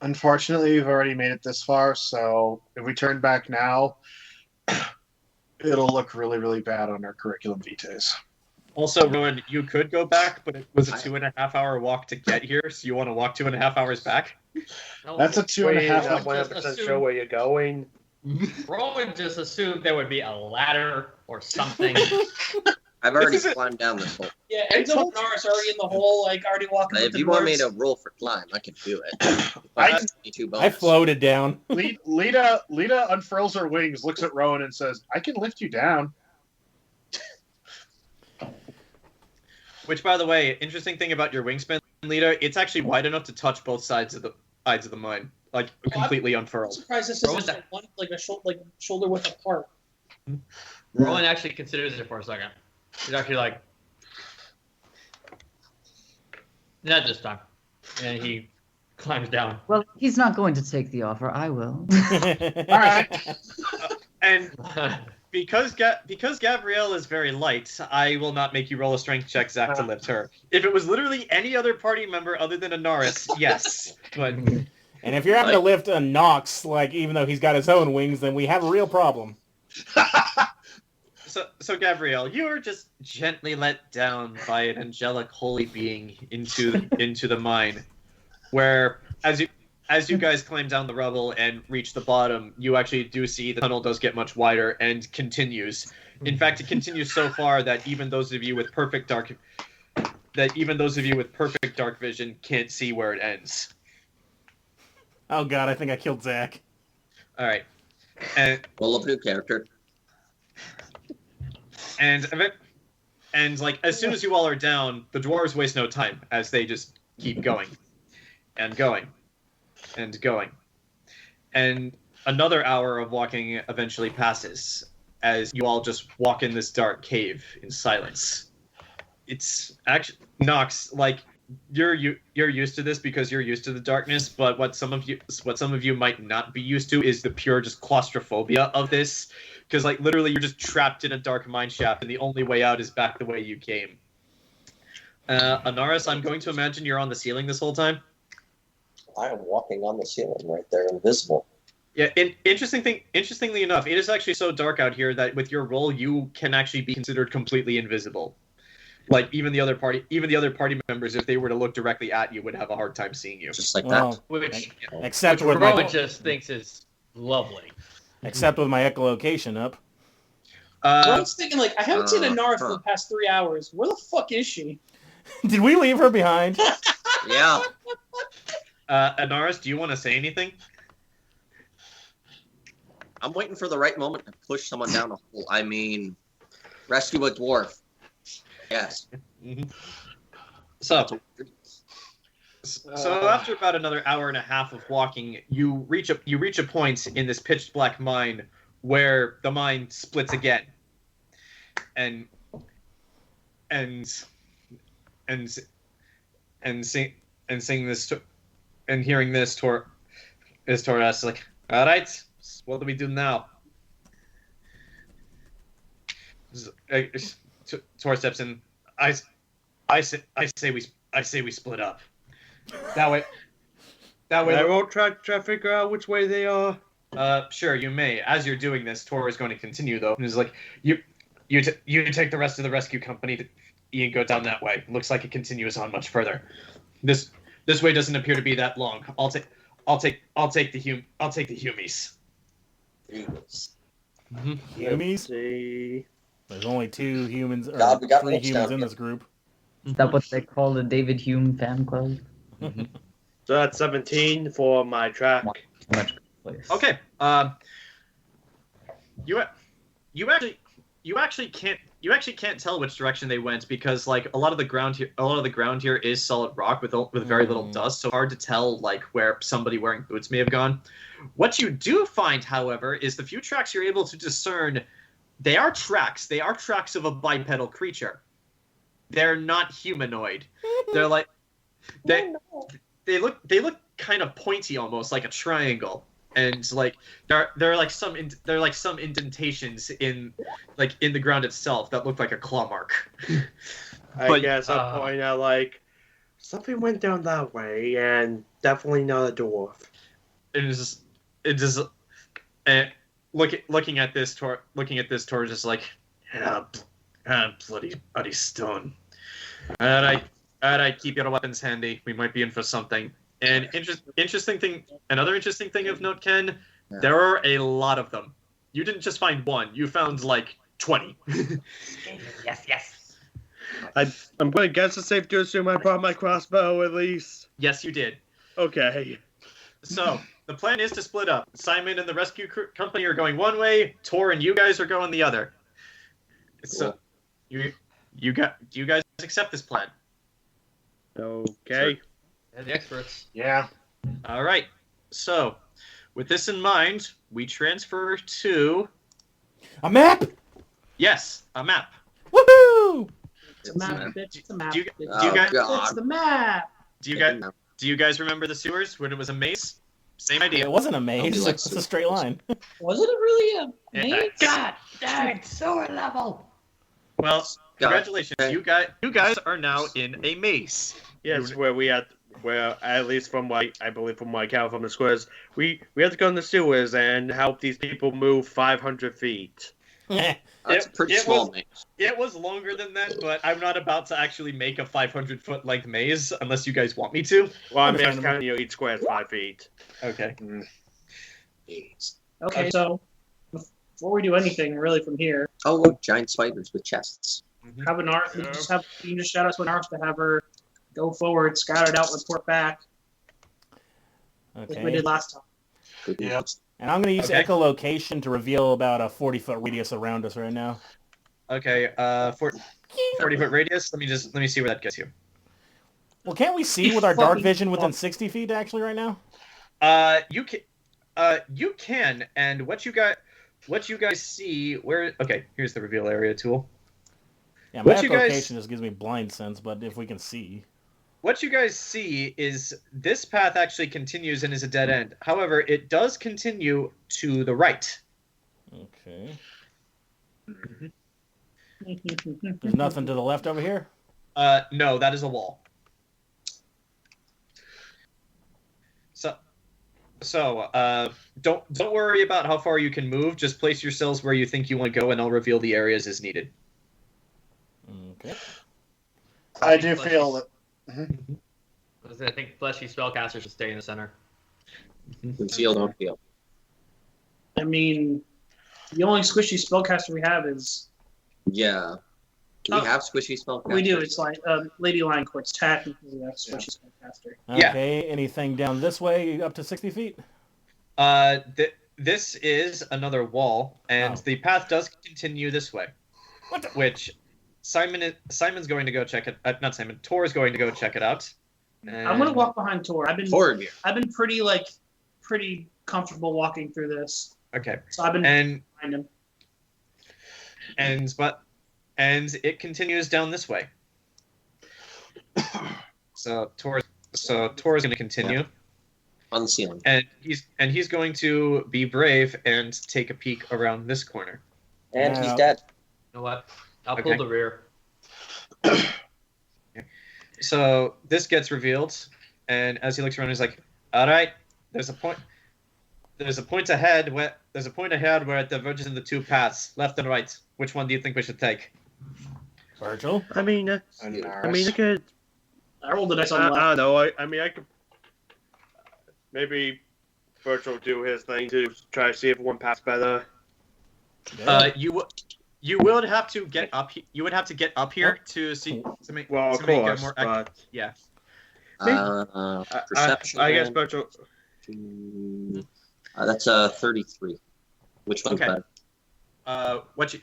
Unfortunately, we've already made it this far, so if we turn back now, it'll look really, really bad on our curriculum vitaes. Also, Rowan, you could go back, but it was a 2.5-hour walk to get here, so you want to walk 2.5 hours back? No, That's a 2.5 Not 100% sure where you're going. Rowan just assumed there would be a ladder or something. I've already climbed down this hole. Yeah, Enzo and Anaris already in the hole, already walking with If the you want me dwarves. to roll for climb, I can do it. I floated down. Lita unfurls her wings, looks at Rowan, and says, "I can lift you down." Which, by the way, interesting thing about your wingspan, Lita, it's actually wide enough to touch both sides of the mine, completely I'm unfurled. surprised this isn't shoulder width apart. Rowan actually considers it for a second. He's actually like, not this time. And he climbs down. Well, he's not going to take the offer. I will. All right. And because Gabrielle is very light, I will not make you roll a strength check, Zach, to lift her. If it was literally any other party member other than Anaris, yes. But and if you're having to lift a Nox, even though he's got his own wings, then we have a real problem. So Gabrielle, you were just gently let down by an angelic holy being into the mine, where as you guys climb down the rubble and reach the bottom, you actually do see the tunnel does get much wider and continues. In fact, it continues so far that even those of you with perfect dark vision can't see where it ends. Oh god, I think I killed Zach. All right, and Roll up new character. And as soon as you all are down, the dwarves waste no time as they just keep going and going and going. And another hour of walking eventually passes as you all just walk in this dark cave in silence. It's actually Nox, you're used to this because you're used to the darkness, but what some of you might not be used to is the pure just claustrophobia of this. Because, literally, you're just trapped in a dark mine shaft, and the only way out is back the way you came. Anaris, I'm going to imagine you're on the ceiling this whole time? I am walking on the ceiling right there, invisible. Yeah, interestingly enough, it is actually so dark out here that with your roll, you can actually be considered completely invisible. Even the other party members, if they were to look directly at you, would have a hard time seeing you. Just like that. Which Except with Rowan just thinks is lovely. Except with my echolocation up. I was thinking, I haven't seen Anaris for the past 3 hours. Where the fuck is she? Did we leave her behind? Yeah. Anaris, do you want to say anything? I'm waiting for the right moment to push someone down a hole. I mean, rescue a dwarf. Yes. Mm-hmm. So after about another hour and a half of walking, you reach a point in this pitch black mine where the mine splits again, and seeing this and hearing this, Tor asks, like, all right, what do we do now? Tor steps in. I say we split up. That way. I won't try to figure out which way they are. Sure, you may. As you're doing this, Tor is going to continue, though, and is like, you take the rest of the rescue company and go down that way. Looks like it continues on much further. This way doesn't appear to be that long. I'll take the Humies. Mm-hmm. Humies? There's only 2 humans, or God, we got 3 Mitch humans down in here. this group. Is that what they call the David Hume fan club? So that's 17 for my track. Okay. You actually can't tell which direction they went because like a lot of the ground here is solid rock with very little dust, so hard to tell like where somebody wearing boots may have gone. What you do find, however, is the few tracks you're able to discern. They are tracks. They are tracks of a bipedal creature. They're not humanoid. They're like they look kind of pointy, almost like a triangle. And like there are like some indentations in the ground itself that look like a claw mark. I guess I'll point out like something went down that way, and definitely not a dwarf. Looking at this Tor just like, bloody stone. Alright, keep your weapons handy. We might be in for something. And another interesting thing of note, Ken, there are a lot of them. You didn't just find one, you found like 20. Yes. I'm going to guess it's safe to assume I brought my crossbow at least. Yes, you did. Okay. So, the plan is to split up. Simon and the rescue company are going one way, Tor and you guys are going the other. So, do you guys accept this plan? Okay. Sure. Yeah, the experts. Yeah. All right. So, with this in mind, we transfer to a map. Yes, a map. Woohoo! It's a map. It's a map. Do you guys? It's the map. Do you guys remember the sewers when it was a maze? Same idea. It wasn't a maze. It's a straight line. Wasn't it really a maze? God damn it! Sewer level. Well, congratulations. You guys are now in a maze. Yes, where at least from what I believe from what I count from the squares, we have to go in the sewers and help these people move 500 feet. That's a pretty small maze. It was longer than that, but I'm not about to actually make a 500-foot length maze unless you guys want me to. Well, I mean, kind of, each square is 5 feet. Okay. Okay, so before we do anything really from here, oh look, giant spiders with chests. Have Anaris. You can just shout out to Anaris to have her go forward, scout it out, report back. Okay. Like we did last time. Yeah. And I'm going to use echolocation to reveal about a 40-foot radius around us right now. Okay, 40-foot radius. Let me see where that gets you. Well, can't we see with our dark vision within 60 feet actually right now? You can, and what you guys see, where? Okay, here's the reveal area tool. Yeah, my echolocation just gives me blind sense, but if we can see. What you guys see is this path actually continues and is a dead end. However, it does continue to the right. Okay. There's nothing to the left over here? No, that is a wall. So, don't worry about how far you can move. Just place yourselves where you think you want to go, and I'll reveal the areas as needed. Okay. I do feel that. I think fleshy spellcasters should stay in the center. Conceal, don't feel. I mean, the only squishy spellcaster we have is. Yeah. Do we have squishy spellcasters? We do. It's like Lady Lion Court's technically a squishy spellcaster. Okay. Anything down this way up to 60 feet? this is another wall, and the path does continue this way. Which Simon's going to go check it. Not Simon. Tor's going to go check it out. I'm gonna walk behind Tor. I've been pretty comfortable walking through this. Okay. So I've been behind him. And it continues down this way. So Tor's going to continue on the ceiling, and he's going to be brave and take a peek around this corner. And he's dead. You know what? I'll pull the rear. So this gets revealed, and as he looks around, he's like, "All right, there's a point ahead where it diverges into two paths, left and right. Which one do you think we should take?" Burchill? I mean, I could. I rolled the dice on the left. I don't know. I mean, I could maybe Burchill do his thing to try to see if one path's better. You would have to get up. You would have to get up here to see to make. Well, to of make course, a more but yeah. Perception. I guess Burchill. That's a 33. Which one's better? What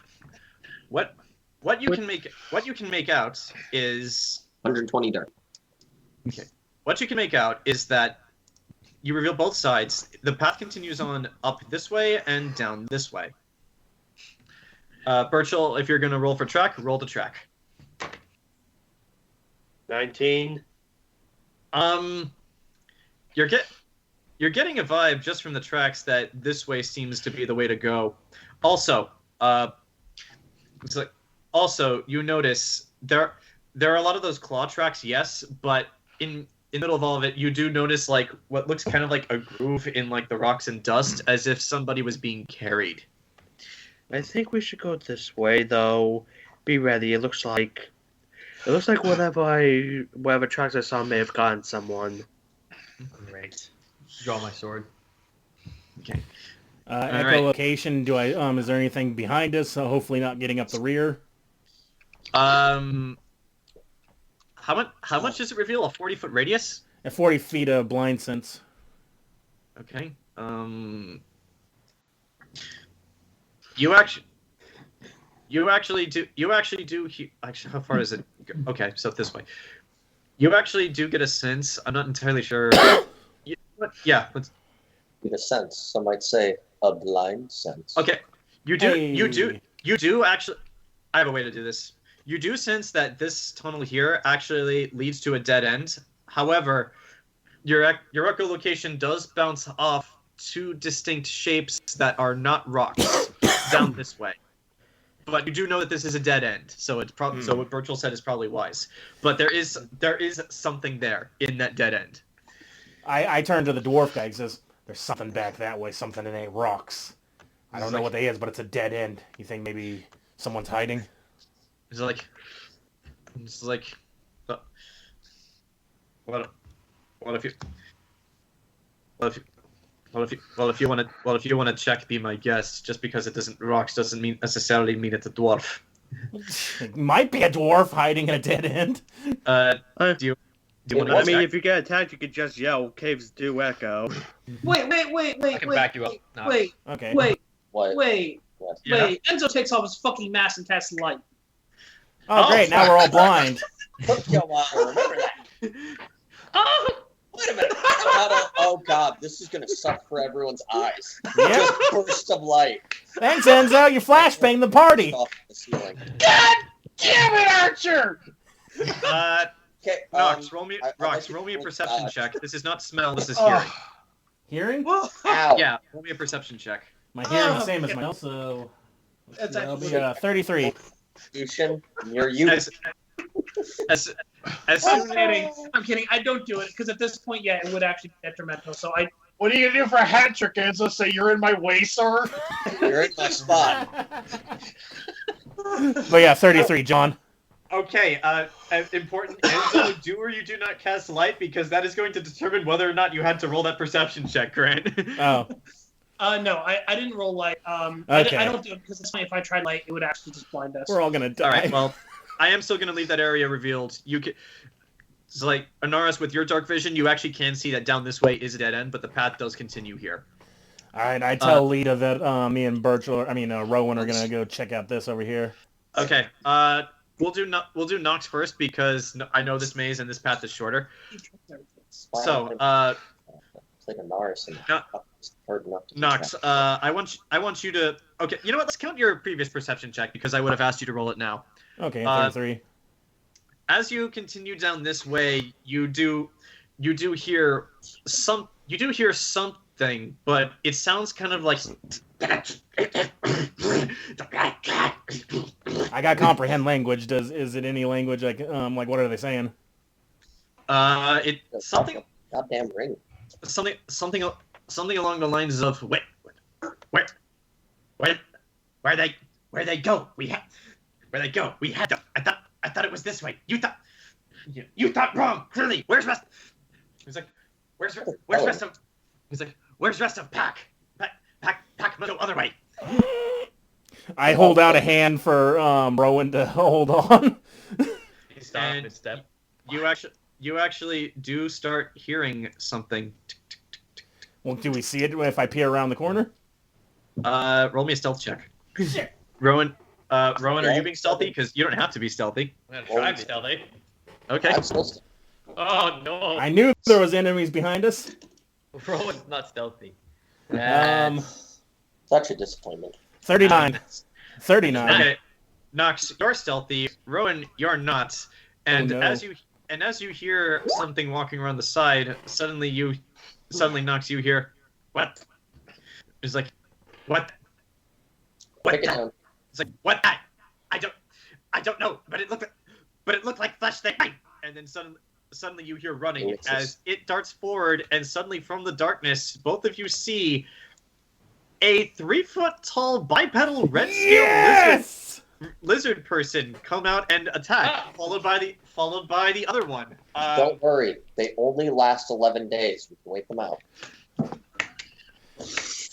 you can make out is 120 dark. Okay. What you can make out is that you reveal both sides. The path continues on up this way and down this way. Burchill, if you're going to roll for track, roll the track. 19. You're getting a vibe just from the tracks that this way seems to be the way to go. Also, you notice there are a lot of those claw tracks, yes, but in the middle of all of it, you do notice like what looks kind of like a groove in like the rocks and dust, as if somebody was being carried. I think we should go this way, though. Be ready. It looks like whatever tracks I saw may have gotten someone. Great. Draw my sword. Okay. Echolocation. Is there anything behind us? So hopefully not getting up the rear. How much does it reveal? A 40-foot radius? At 40 feet of blind sense. Okay. You actually do. Actually, how far does it go? Okay, so this way. You actually do get a sense. I'm not entirely sure. Yeah. Let's get a sense. Some might say a blind sense. Okay. You do. Hey. You do actually. I have a way to do this. You do sense that this tunnel here actually leads to a dead end. However, your echolocation does bounce off two distinct shapes that are not rocks down this way. But you do know that this is a dead end, so it's probably so what Burchill said is probably wise. But there is something there in that dead end. I turn to the dwarf guy and says, "There's something back that way. Something in ain't rocks. I don't know what they is, but it's a dead end. You think maybe someone's hiding?" It's like, what if you want to check, be my guest. Just because it doesn't rocks doesn't necessarily mean it's a dwarf. It might be a dwarf hiding in a dead end. Do you want to? I mean, if you get attacked, you could just yell. Caves do echo. Wait. I can back you up. No. Wait. Okay. Wait. Yeah. Wait. Enzo takes off his fucking mask and casts light. Oh, great! Now we're all blind. Remember that. Wait a minute. Oh god, this is gonna suck for everyone's eyes. Yeah. Just bursts of light. Thanks, Enzo. You flashbang the party. Off the ceiling. God damn it, Archer! Okay, Rox, roll me a perception check. This is not smell. This is hearing. Hearing? Ow. Yeah, roll me a perception check. My hearing is the same as mine, so that'll be 33. Near you. As soon I'm kidding. I don't do it because at this point, yeah, it would actually be detrimental. So What are you gonna do for a hat trick, Enzo? Say you're in my way, sir? You're in my spot. But yeah, 33, John. Okay, important. Enzo, do or you do not cast light, because that is going to determine whether or not you had to roll that perception check, Grant. Oh. No, I didn't roll light. Okay. I don't do it because it's funny. If I tried light, it would actually just blind us. We're all gonna die. All right, well, I am still going to leave that area revealed. You can, it's like Anaris, with your dark vision, you actually can see that down this way is a dead end, but the path does continue here. All right, I tell Lita that me and Rowan are gonna go check out this over here. Okay. We'll do Nox first because I know this maze and this path is shorter. So, it's like Anaris and hard enough to Nox, I want you to. Okay, you know what? Let's count your previous perception check because I would have asked you to roll it now. Okay, 33. As you continue down this way, you do hear something, but it sounds kind of like. I got comprehend language. Is it any language like what are they saying? Something. Goddamn ring. Something along the lines of where they go? Where they go? We had them. I thought it was this way. You thought wrong. Clearly, where's rest? He's like, where's rest of? He's like, where's rest of pack? Pack must go other way. I hold out a hand for Rowan to hold on. He stopped his step. You actually do start hearing something. Well, do we see it if I peer around the corner? Roll me a stealth check. Rowan, are you being stealthy? Because you don't have to be stealthy. I'm gonna try to be stealthy. Okay. I'm supposed to. Oh no! I knew there was enemies behind us. Rowan's not stealthy. Such a disappointment. 39. 39. Okay. Nox, you're stealthy. Rowan, you're not. And as you hear something walking around the side, suddenly Nox, you hear, what? It's like, what? What? It's like, what? I don't know, but it looked like flesh thing. And then suddenly you hear running as it darts forward, and suddenly from the darkness, both of you see a 3-foot-tall bipedal red scale lizard person come out and attack, followed by the other one. Don't worry, they only last 11 days. We can wait them out.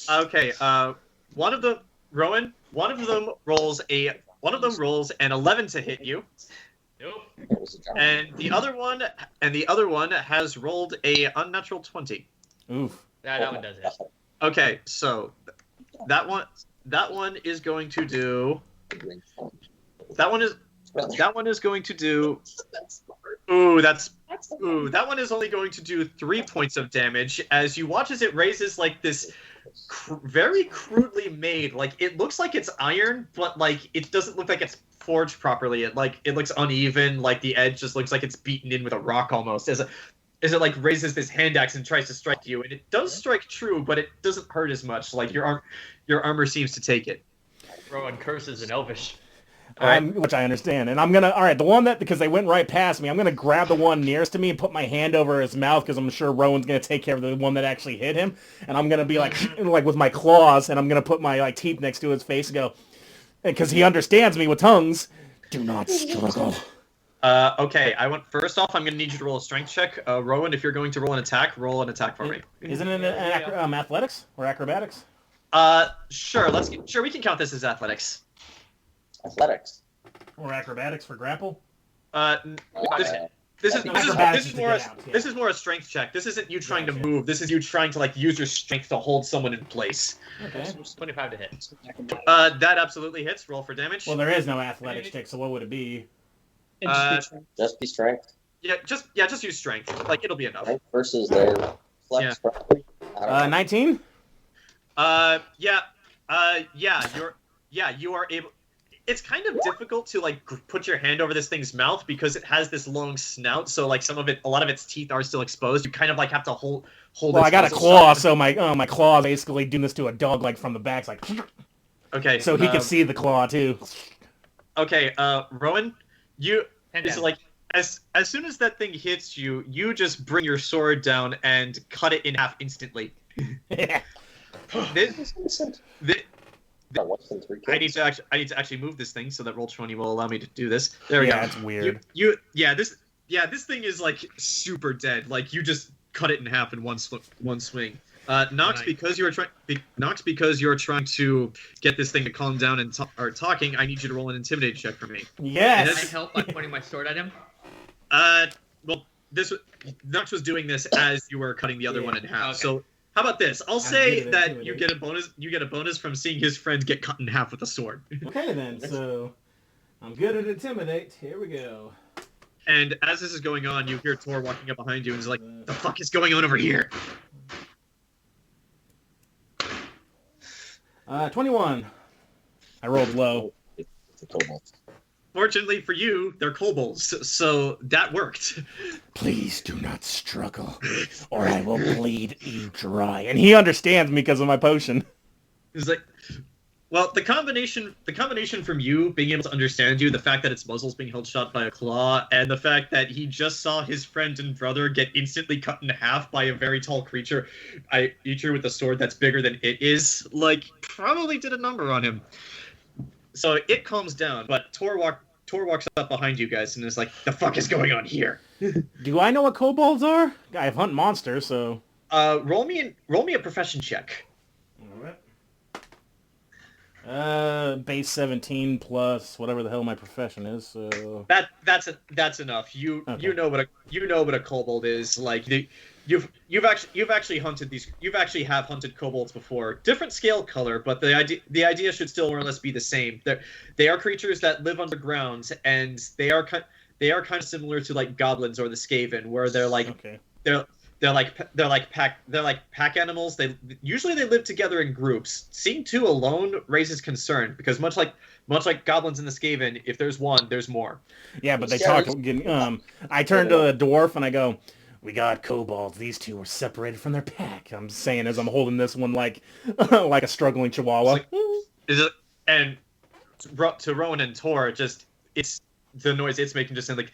Okay, one of them rolls an 11 to hit you. Nope. And the other one has rolled a unnatural 20. Oof. That one does it. Okay, so that one is going to do. That one is going to do. That one is only going to do 3 points of damage as you watch as it raises like this very crudely made, like it looks like it's iron, but like it doesn't look like it's forged properly. It looks uneven, like the edge just looks like it's beaten in with a rock almost. As it like raises this hand axe and tries to strike you, and it does strike true, but it doesn't hurt as much. Like your armor seems to take it. Rowan curses in Elvish. Which I understand. And I'm going to, the one that, because they went right past me, I'm going to grab the one nearest to me and put my hand over his mouth because I'm sure Rowan's going to take care of the one that actually hit him. And I'm going to be like with my claws, and I'm going to put my teeth next to his face and go, because he understands me with tongues, do not struggle. Okay, first off, I'm going to need you to roll a strength check. Rowan, if you're going to roll an attack for me. Isn't it athletics or acrobatics? Sure, we can count this as athletics. Athletics. Or acrobatics for grapple? This is more a strength check. This isn't you trying to move. This is you trying to use your strength to hold someone in place. Okay. 25 to hit. That absolutely hits. Roll for damage. Well, there is no athletics check, so what would it be? Just be strength. Yeah, just use strength. It'll be enough. Strength versus their flex. Yeah. 19. You are able. It's kind of difficult to put your hand over this thing's mouth because it has this long snout. So a lot of its teeth are still exposed. You kind of have to hold. Well, I got a claw, so my claw basically doing this to a dog from the back, Okay. So he can see the claw too. Okay, Rowan, as soon as that thing hits you, you just bring your sword down and cut it in half instantly. I need to actually move this thing so that Roll20 will allow me to do this. There we go. Yeah, it's weird. This thing is super dead. You just cut it in half in one swing. Nox, because you're trying to get this thing to calm down and start talking, I need you to roll an intimidate check for me. Yes. Can I help by pointing my sword at him? Well, Nox was doing this as you were cutting the other one in half. Okay. How about this? I'll say good at that intimidate. you get a bonus from seeing his friend get cut in half with a sword. Okay then, so I'm good at intimidate. Here we go. And as this is going on, you hear Tor walking up behind you and is like, "The fuck is going on over here?" 21. I rolled low. The kobolds. Fortunately for you, they're kobolds, so that worked. Please do not struggle, or I will bleed you dry. And he understands me because of my potion. He's like, well, the combination from you being able to understand you, the fact that its muzzle's being held shut by a claw, and the fact that he just saw his friend and brother get instantly cut in half by a very tall creature with a sword that's bigger than it is, like, probably did a number on him. So it calms down, but Tor walks up behind you guys and is like, "The fuck is going on here?" Do I know what kobolds are? I've hunted monsters, so... Roll me a profession check. Alright. Base 17 plus whatever the hell my profession is, so... That's enough. You know what a kobold is. Like, you've actually hunted kobolds before. Different scale color, but the idea should still more or less be the same. They are creatures that live underground, and they are kind of similar to like goblins or the Skaven, where they're like they're like pack animals. They usually live together in groups. Seeing two alone raises concern because much like goblins in the Skaven, if there's one, there's more. Yeah, but they talk. I turn to the dwarf and I go, "We got kobolds. These two were separated from their pack." I'm saying as I'm holding this one like like a struggling chihuahua. And to Rowan and Tor, it's the noise it's making just sound like.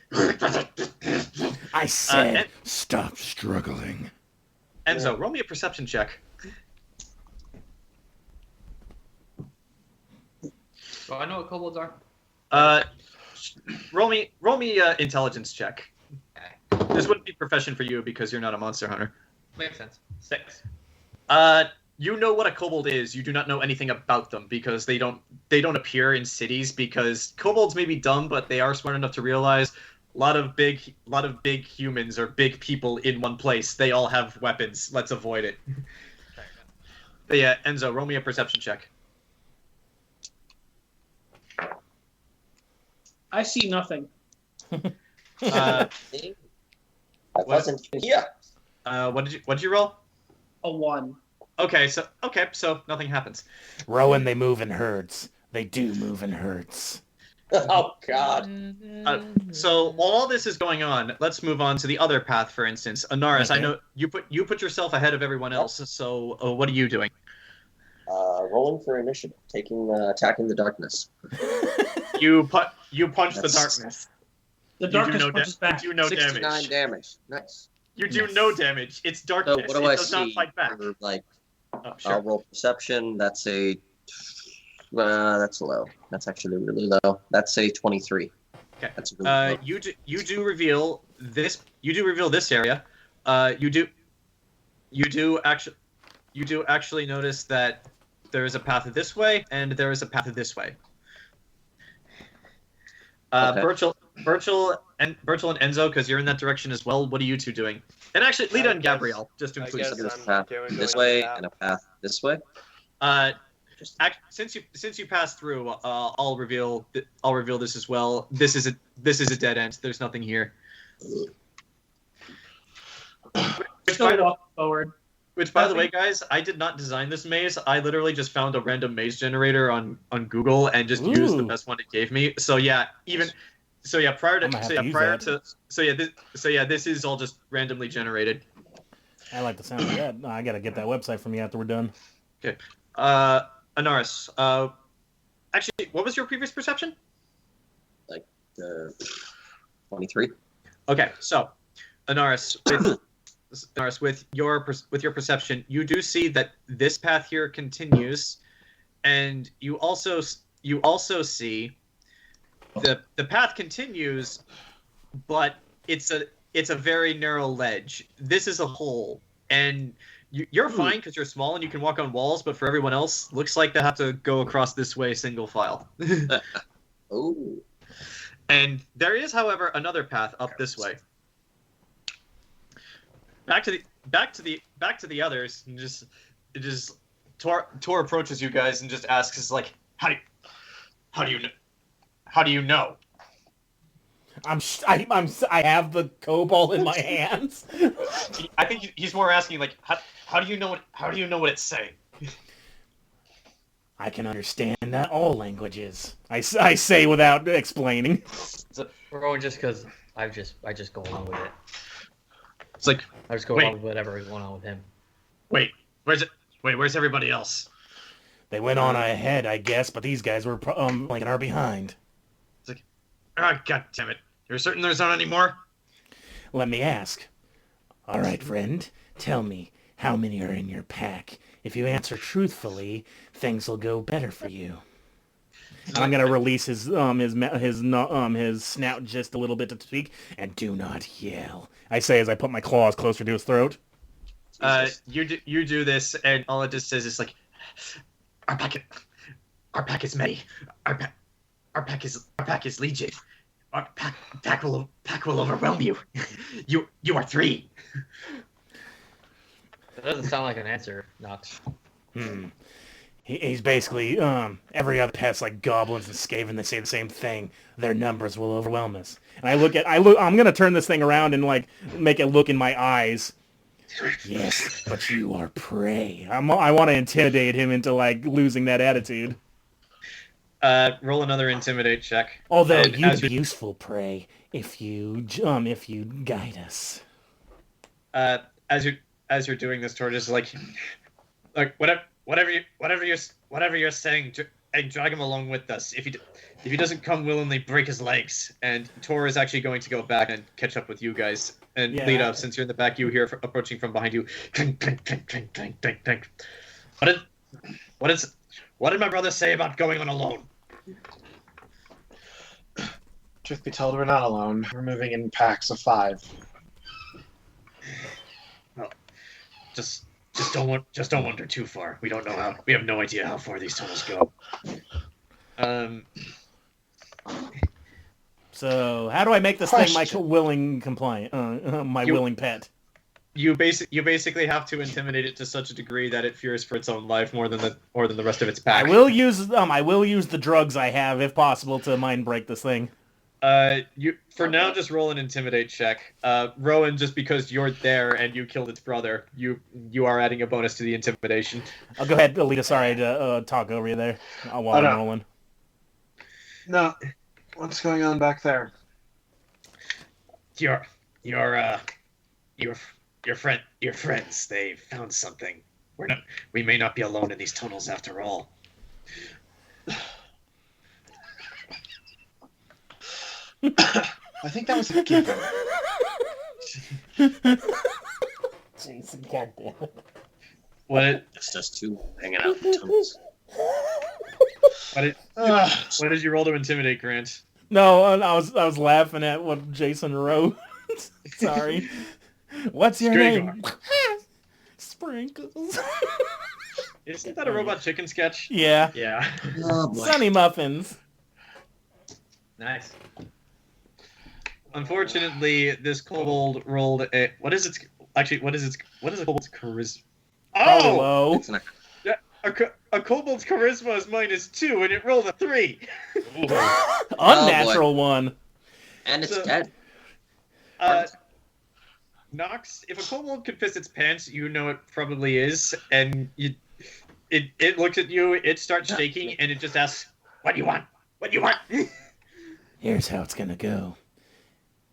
I said, stop struggling. Enzo, roll me a perception check. Do I know what kobolds are? Roll me intelligence check. This wouldn't be profession for you because you're not a monster hunter. Makes sense. 6. You know what a kobold is. You do not know anything about them because they don't appear in cities because kobolds may be dumb, but they are smart enough to realize a lot of big humans or big people in one place. They all have weapons. Let's avoid it. But yeah, Enzo, roll me a perception check. I see nothing. I wasn't here. What did you roll? A 1. Okay, so nothing happens. Rowan, they move in herds. They do move in herds. Oh, God. So while all this is going on, let's move on to the other path. For instance, Anaris, I know you put yourself ahead of everyone else. So what are you doing? Rolling for initiative, attacking the darkness. You punch the darkness. The darkness punches back. You do no 69 damage. Nice. You do no damage. It's darkness. So what do I does not see? fight back. Sure. I'll roll perception. That's low. That's actually really low. That's a 23. Okay. That's really low. You do reveal this. You do reveal this area. You do actually notice that there is a path this way and there is a path this way. Okay. Burchill and Enzo, because you're in that direction as well. What are you two doing? And actually, Lita and Gabrielle, just to include. There's a path this way and a path this way. Since you passed through, I'll reveal this as well. This is a dead end. There's nothing here. Which, by the way, guys, I did not design this maze. I literally just found a random maze generator on Google and just used the best one it gave me. So yeah, this is all just randomly generated. I like the sound of that. I gotta get that website from you after we're done. Okay. Anaris, actually, what was your previous perception? 23. Okay, so Anaris, with your perception, you do see that this path here continues, and you also see the path continues, but it's a very narrow ledge. This is a hole, and you're fine because you're small and you can walk on walls, but for everyone else, looks like they have to go across this way single file. Oh. And there is, however, another path up this way. back to the others, and just Tor approaches you guys and just asks, "Is like, how do you know?" I have the kobold in my hands. I think he's more asking like, how do you know what it's saying? I can understand all languages. I say without explaining. Rowan, just because I just go along with it. It's like, I just go along with whatever is going on with him. Wait, where's everybody else? They went on ahead, I guess, but these guys were like an hour behind. It's like, god damn it! You're certain there's not any more? Let me ask. All right, friend, tell me, how many are in your pack? If you answer truthfully, things will go better for you. And I'm gonna release his snout just a little bit to speak, and do not yell. I say as I put my claws closer to his throat. You do this, and all it just says is like, our pack is many. Our pack is legion. Our pack will overwhelm you. You are 3. That doesn't sound like an answer, Nox. He's basically every other pest like goblins and Skaven. They say the same thing. Their numbers will overwhelm us. And I'm gonna turn this thing around and like make it look in my eyes. Yes, but you are prey. I want to intimidate him into like losing that attitude. Roll another intimidate check. Although you'd be useful prey if you guide us. As you're doing this, Tor is like whatever you're saying, drag him along with us. If he doesn't come willingly, break his legs. And Tor is actually going to go back and catch up with you guys. And Lita, since you're in the back, you hear approaching from behind you. Clink, clink, clink, clink, clink, clink, clink. What did my brother say about going on alone? Truth be told, we're not alone. We're moving in packs of 5. Well, just don't wander too far. We have no idea how far these tunnels go. So how do I make this thing my willing compliant, willing pet? You basically have to intimidate it to such a degree that it fears for its own life more than the rest of its pack. I will use the drugs I have if possible to mind break this thing. For now just roll an intimidate check. Rowan, just because you're there and you killed its brother, you are adding a bonus to the intimidation. I'll go ahead, Lita. Sorry to talk over you there while I'm rolling. No, what's going on back there? Your friends, they found something. We may not be alone in these tunnels after all. I think that was a given. Jayson, goddamn it. Just us 2 hanging out in the tunnels. What did you roll to intimidate, Grant? No, I was laughing at what Jayson wrote. Sorry. What's your name? Sprinkles. Isn't that a Robot Chicken sketch? Yeah. Yeah. Oh, boy. Sunny Muffins. Nice. Unfortunately, this kobold rolled a... What is a kobold's charisma? Oh! It's not... Yeah, a kobold's charisma is -2, and it rolled a 3. Unnatural one. And it's dead. Nox, if a kobold could piss its pants, you know it probably is, and it looks at you, it starts shaking, and it just asks, "What do you want? What do you want?" Here's how it's gonna go.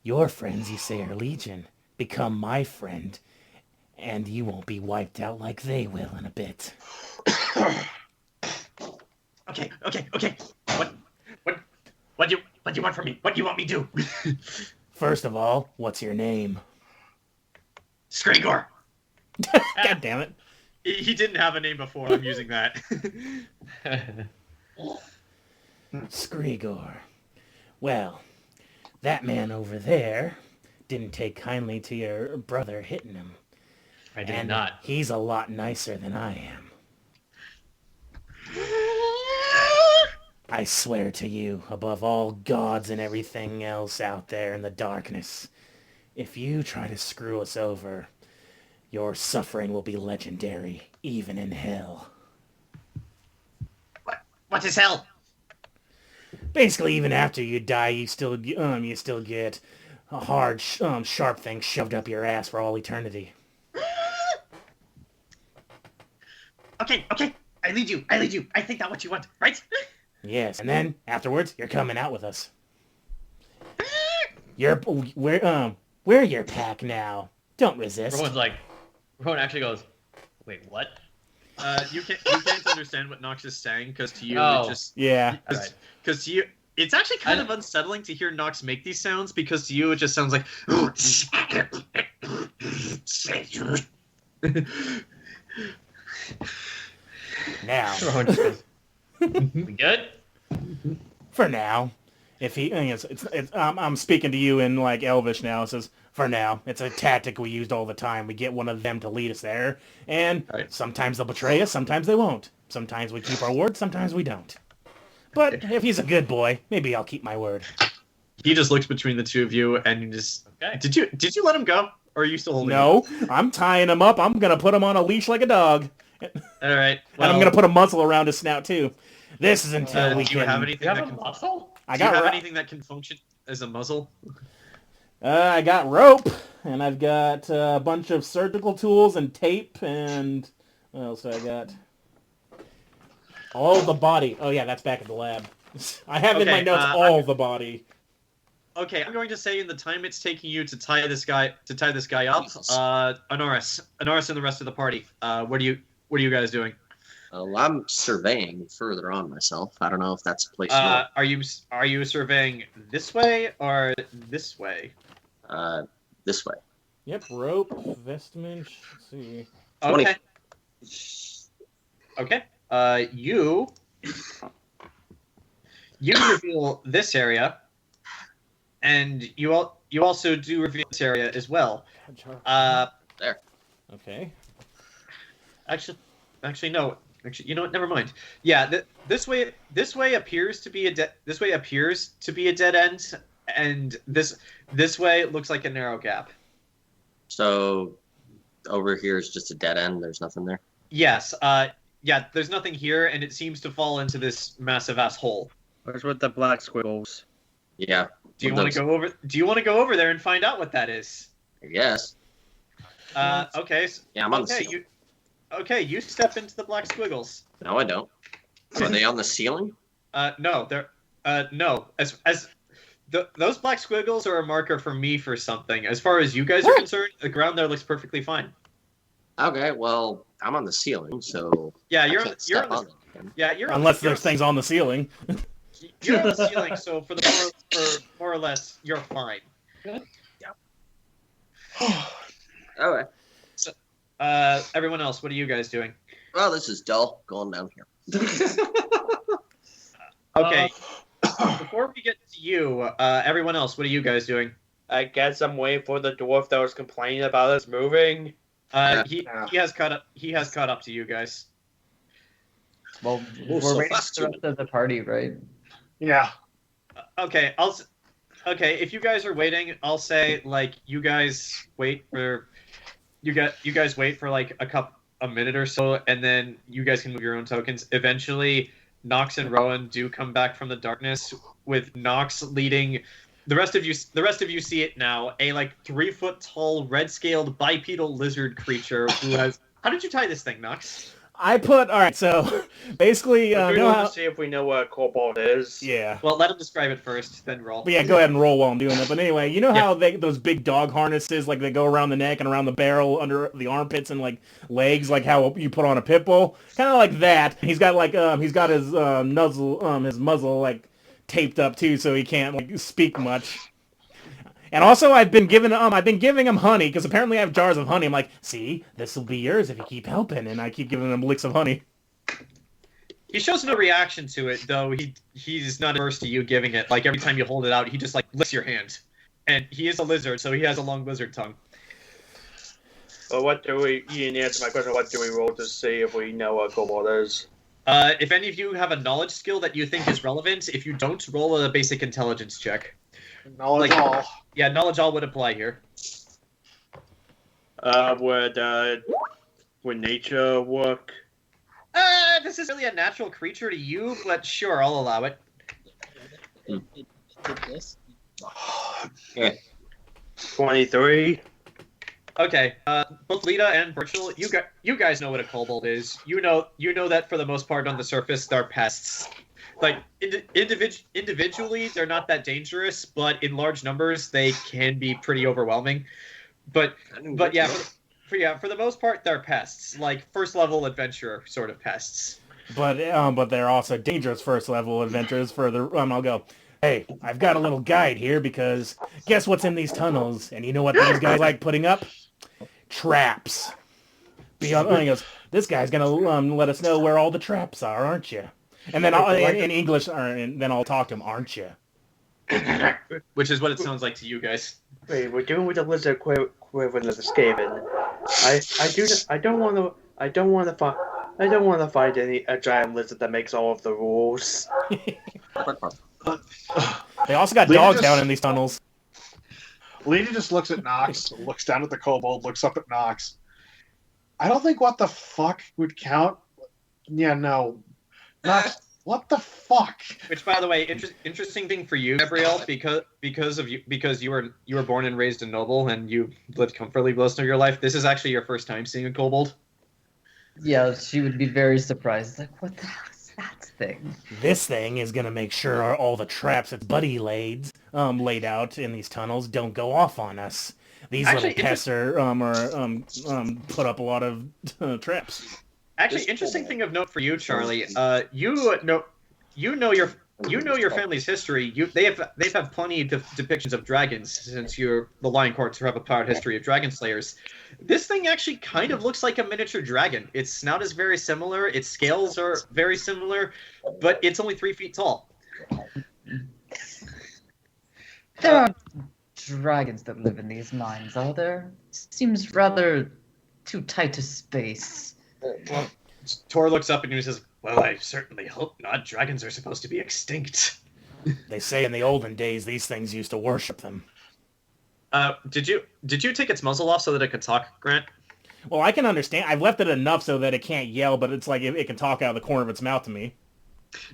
Your friends, you say, are legion. Become my friend, and you won't be wiped out like they will in a bit. Okay. What do you want from me? What do you want me to do? First of all, what's your name? Skrigor. God damn it. He didn't have a name before. I'm using that. Skrigor. Well, that man over there didn't take kindly to your brother hitting him. I did not. He's a lot nicer than I am. I swear to you, above all gods and everything else out there in the darkness, if you try to screw us over, Your suffering will be legendary, even in hell. What is hell? Basically, even after you die, you still get a hard, sharp thing shoved up your ass for all eternity. Okay. I lead you. I think that's what you want, right? Yes, and then afterwards, you're coming out with us. We're your pack now. Don't resist. Rowan actually goes, wait, what? You can't understand what Nox is saying because to you Oh. it just Yeah. because to you it's actually kind of unsettling to hear Nox make these sounds because to you it just sounds like Now, Rowan just goes, we good? for now, if he, I'm speaking to you in like Elvish now. It says, for now, it's a tactic we used all the time. We get one of them to lead us there, and sometimes they'll betray us, sometimes they won't. Sometimes we keep our word, sometimes we don't. But if he's a good boy, maybe I'll keep my word. he just looks between the two of you and you just did you let him go or are you still holding him? No, I'm tying him up. I'm gonna put him on a leash like a dog. All right. And I'm gonna put a muzzle around his snout too. This is until we do you can. have anything that a can muscle? I do you got. have anything that can function as a muzzle? I got rope, and I've got a bunch of surgical tools and tape, and what else I got? All the body. Oh yeah, that's back at the lab. I have in my notes all the body. Okay, I'm going to say in the time it's taking you to tie this guy up, Anaris and the rest of the party. What are you guys doing? Well, I'm surveying further on myself. I don't know if that's a place. To Are you surveying this way or this way? This way. Yep, rope, vestment. Let's see. Okay. Okay. You reveal this area, and you also do reveal this area as well. There. Okay. Actually, no. Actually, you know what? Never mind. Yeah, this way appears to be a dead end, and this way looks like a narrow gap. So, over here is just a dead end. There's nothing there. Yes. Yeah. There's nothing here, and it seems to fall into this massive ass hole. Where's with the black squiggles? Yeah. Do you want to go over? Do you want to go over there and find out what that is? I guess. Okay. Yeah, I'm on the ceiling. You step into the black squiggles. No, I don't. Are they on the ceiling? No, they're no. Those black squiggles are a marker for me for something. As far as you guys are concerned, the ground there looks perfectly fine. Okay, well, I'm on the ceiling, so yeah, you're on Unless there's things on the ceiling. You're on the ceiling, so for more or less, you're fine. Good. Yeah. Okay. So, everyone else, what are you guys doing? Well, this is dull. Going down here. Okay. Before we get to you, everyone else, what are you guys doing? I guess I'm waiting for the dwarf that was complaining about us moving. He has caught up. He has caught up to you guys. Well, we're waiting for the rest of the party, right? Yeah. Okay, if you guys are waiting, I'll say like you guys wait for like a minute or so, and then you guys can move your own tokens. Eventually, Nox and Rowan do come back from the darkness with Nox leading. The rest of you see it now. A like 3-foot tall, red-scaled bipedal lizard creature who has. How did you tie this thing, Nox? All right. So basically, to see if we know what a kobold is. Yeah. Well, let him describe it first, then roll. But yeah, go ahead and roll while I'm doing that. But anyway, you know how those big dog harnesses, like they go around the neck and around the barrel, under the armpits and like legs, like how you put on a pit bull, kind of like that. He's got like his muzzle like taped up too, so he can't like speak much. And also, I've been giving him honey because apparently I have jars of honey. I'm like, see, this will be yours if you keep helping, and I keep giving him licks of honey. He shows no reaction to it, though. He's not averse to you giving it. Like every time you hold it out, he just like licks your hand. And he is a lizard, so he has a long lizard tongue. Well, you didn't answer my question. What do we roll to see if we know what kobold is? If any of you have a knowledge skill that you think is relevant, if you don't, roll a basic intelligence check. Knowledge all. Yeah, knowledge all would apply here. Would nature work? This is really a natural creature to you, but sure, I'll allow it. Yeah. 23. Okay, both Lita and Burchill, you guys know what a kobold is. You know that for the most part on the surface they're pests. Like individually, they're not that dangerous, but in large numbers they can be pretty overwhelming. But yeah, for the most part they're pests, like first level adventurer sort of pests. But they're also dangerous first level adventurers for the I'll go, hey, I've got a little guide here because guess what's in these tunnels? And you know what these guys like putting up? Traps. He goes, this guy's gonna let us know where all the traps are, aren't you? And then in English, and then I'll talk to him, aren't you? Which is what it sounds like to you guys. Wait, we're doing with the lizard quiver the Skaven. I don't want to find a giant lizard that makes all of the rules. They also got dogs down in these tunnels. Lita just looks at Nox, looks down at the kobold, looks up at Nox. I don't think what the fuck would count. Yeah, no. Nox, what the fuck? Which, by the way, interesting thing for you, Gabrielle, because you were born and raised a noble and you lived comfortably most of your life. This is actually your first time seeing a kobold. Yeah, she would be very surprised. Like, what the hell is that thing? This thing is gonna make sure all the traps its buddy laid out in these tunnels don't go off on us. These Actually, little pests are put up a lot of traps. Actually, interesting thing of note for you, Charlie. You know your family's history. They've had plenty of depictions of dragons since the Lion Courts have a proud history of dragon slayers. This thing actually kind of looks like a miniature dragon. Its snout is very similar. Its scales are very similar, but it's only 3 feet tall. There aren't dragons that live in these mines, are there? Seems rather too tight a space. Tor looks up and he says, "Well, I certainly hope not. Dragons are supposed to be extinct." They say in the olden days these things used to worship them. Did you take its muzzle off so that it could talk, Grant? Well, I can understand. I've left it enough so that it can't yell, but it's like it can talk out of the corner of its mouth to me.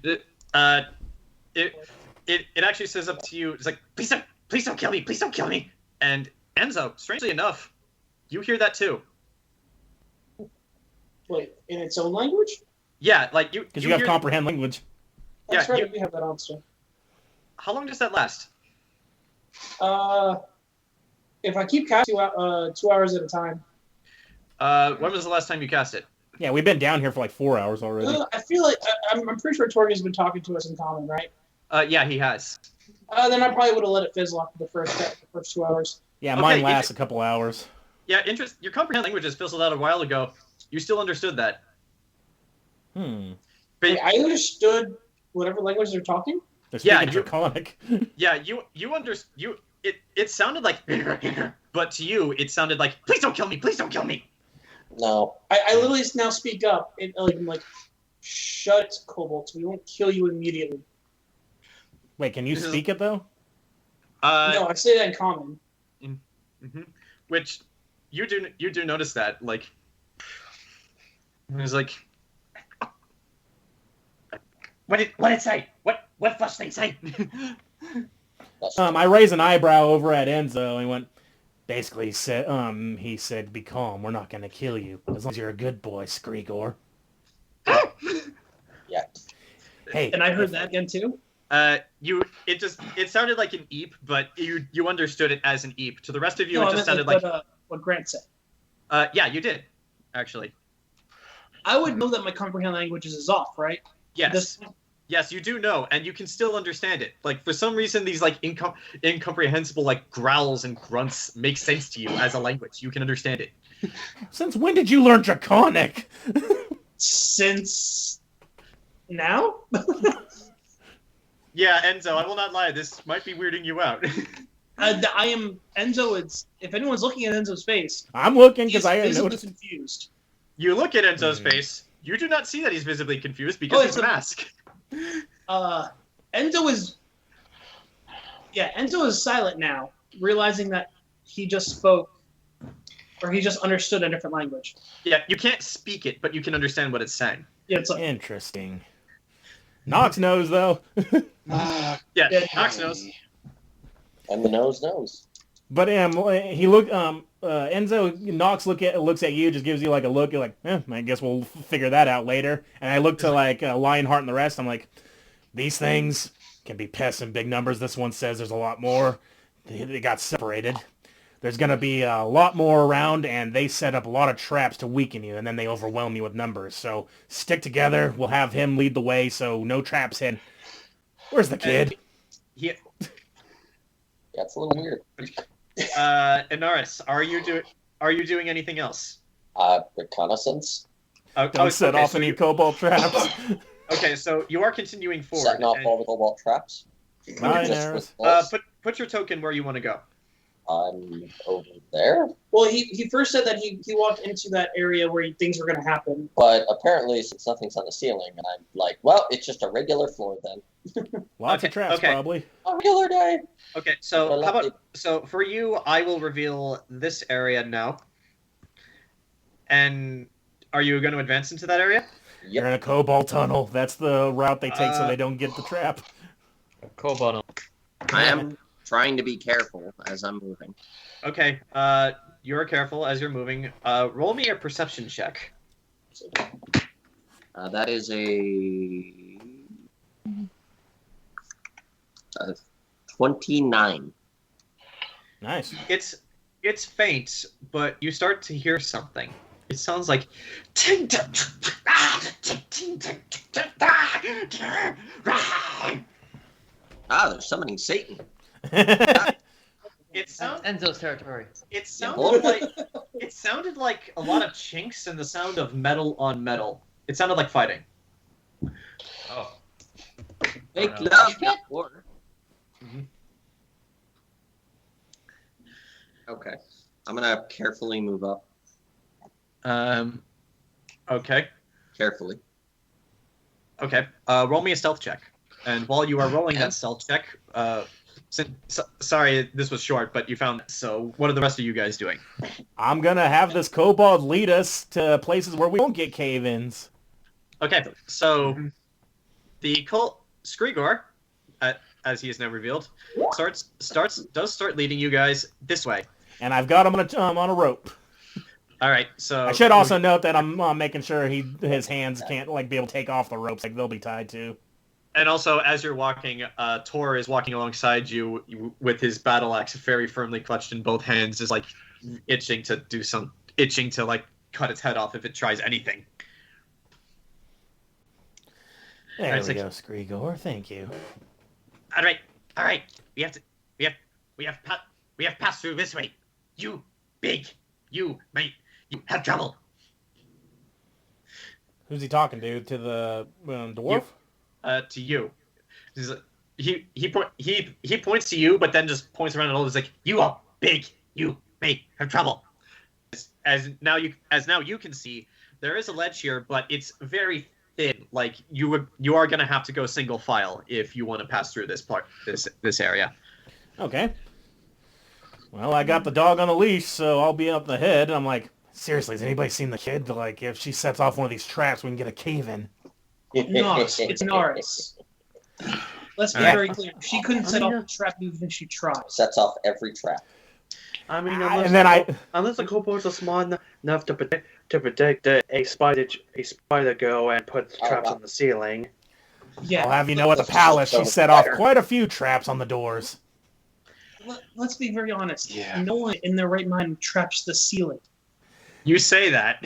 It actually says up to you, it's like, please don't kill me, please don't kill me. And Enzo, strangely enough, you hear that too. Wait, in its own language? Yeah, like you. Because you have comprehend language. That's Yeah, right, we have that on still. How long does that last? If I keep casting 2 hours at a time. When was the last time you cast it? Yeah, we've been down here for like 4 hours already. I feel like I'm pretty sure Torgy's been talking to us in common, right? Yeah, he has. Then I probably would have let it fizzle after the first 2 hours. Yeah, mine lasts a couple hours. Yeah, your comprehend languages fizzled out a while ago. You still understood that. But wait, I understood whatever language they're talking? They're speaking Draconic. Yeah, you understood. It sounded like, but to you, it sounded like, please don't kill me, please don't kill me. No. I literally now speak up. I'm like, shut, kobolds. We won't kill you immediately. Wait, can you speak it, though? No, I say that in common. Mm-hmm. Which, you do notice that, like, it's like, what did it say? What flush thing say? I raised an eyebrow over at Enzo and went, basically he said, be calm, we're not going to kill you. As long as you're a good boy, Screegor. Yeah. Hey. And I heard that again too? It sounded like an eep, but you understood it as an eep. To the rest of you, No, it just sounded like... what Grant said. Yeah, you did, actually. I would know that my comprehend languages is off, right? Yes. Yes, you do know, and you can still understand it. Like, for some reason, these, like, incomprehensible, like, growls and grunts make sense to you as a language. You can understand it. Since when did you learn Draconic? Since... now? Yeah, Enzo, I will not lie. This might be weirding you out. I am... Enzo, if anyone's looking at Enzo's face... I'm looking because I noticed. noticed. Confused. You look at Enzo's face. You do not see that he's visibly confused because he's a mask. Enzo is silent now, realizing that he just spoke Or he just understood a different language. Yeah, you can't speak it, but you can understand what it's saying. Yeah, it's like Interesting. Nox knows though. Yeah, Nox knows. And the nose knows. But he Enzo Nox looks at you, just gives you like a look. You're like, I guess we'll figure that out later. And I look to like Lionheart and the rest. I'm like, these things can be pests in big numbers. This one says there's a lot more. They got separated. There's going to be a lot more around, and they set up a lot of traps to weaken you, and then they overwhelm you with numbers. So stick together. We'll have him lead the way, so no traps hit. Where's the kid? Yeah. That's a little weird. Anaris, are you doing anything else? Reconnaissance. Don't set off any cobalt traps. Okay, so you are continuing forward. Setting off all the cobalt traps. Put your token where you want to go. I'm over there. Well, he first said that he walked into that area where things were going to happen. But apparently, since nothing's on the ceiling, and I'm like, well, it's just a regular floor then. Lots of traps, probably. A regular day. Okay, so how about for you? I will reveal this area now. And are you going to advance into that area? Yep. You're in a cobalt tunnel. That's the route they take so they don't get the trap. Cobalt. I am trying to be careful as I'm moving. Okay, you're careful as you're moving. Roll me a perception check. That is a 29. Nice. It's faint, but you start to hear something. It sounds like they're summoning Satan. It sounds Enzo's territory. It sounded like a lot of chinks and the sound of metal on metal. It sounded like fighting. Oh. Make love, not war. Okay. I'm gonna carefully move up. Okay. Carefully. Okay. Roll me a stealth check. And while you are rolling that stealth check, sorry, this was short, but you found it. So what are the rest of you guys doing? I'm going to have this kobold lead us to places where we won't get cave-ins. Okay, so the Skrigor, as he is now revealed, does start leading you guys this way. And I've got him on a rope. All right, so I should also note that I'm making sure his hands can't be able to take off the ropes, they'll be tied to. And also, as you're walking, Tor is walking alongside you with his battle axe very firmly clutched in both hands, is itching to cut its head off if it tries anything. There we go, Skrigor. Thank you. All right. We have passed through this way. You have trouble. Who's he talking to? To the dwarf? To you. He points to you, but then just points around and all is like, you are big. You may have trouble. As now you can see, there is a ledge here, but it's very thin. Like you are gonna have to go single file if you want to pass through this area. Okay. Well, I got the dog on the leash, so I'll be up the head. I'm like, seriously, has anybody seen the kid? Like, if she sets off one of these traps, we can get a cave in. Anaris. It's Anaris. Let's be very clear. She couldn't set off a trap even if she tried. Sets off every trap. I mean, unless the kobolds are smart enough to predict a spider girl and put traps on the ceiling. Yeah. I'll have you know, at the palace, she set off quite a few traps on the doors. Let's be very honest. Yeah. No one in their right mind traps the ceiling. You say that.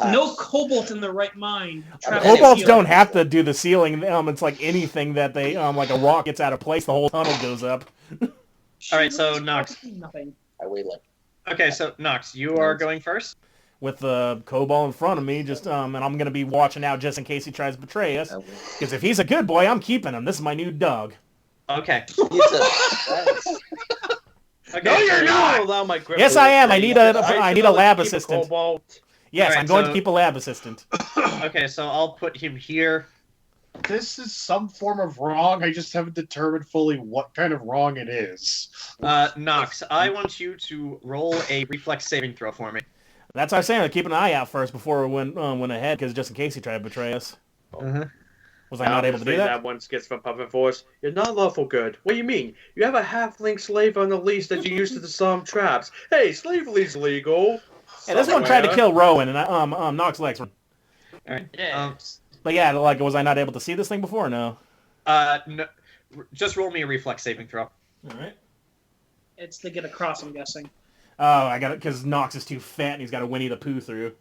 No kobold in their right mind traps Kobolds don't have to do the ceiling. It's like anything that they, like a rock gets out of place, the whole tunnel goes up. All right, so Nox. Nothing. Okay, so Nox, you are going first. With the kobold in front of me, and I'm going to be watching out just in case he tries to betray us. Because if he's a good boy, I'm keeping him. This is my new dog. Okay. Okay. No, you're not. Yes, I am. I need a lab assistant. Yes, Right, I'm going to keep a lab assistant. Okay, so I'll put him here. this is some form of wrong. I just haven't determined fully what kind of wrong it is. Nox, I want you to roll a reflex saving throw for me. That's what I was saying. Keep an eye out first before we went ahead, because just in case he tried to betray us. Uh-huh. Was I not able to do that? One skits from Puppet Force. You're not lawful good. What do you mean? You have a halfling slave on the leash that you use to disarm traps. Hey, slavery's legal. Hey, this one tried to kill Rowan, and Nox legs. All right. Yeah. But yeah, like, was I not able to see this thing before? Or no. No, just roll me a reflex saving throw. All right. It's to get across, I'm guessing. Oh, I got it because Nox is too fat and he's got to Winnie the Pooh through.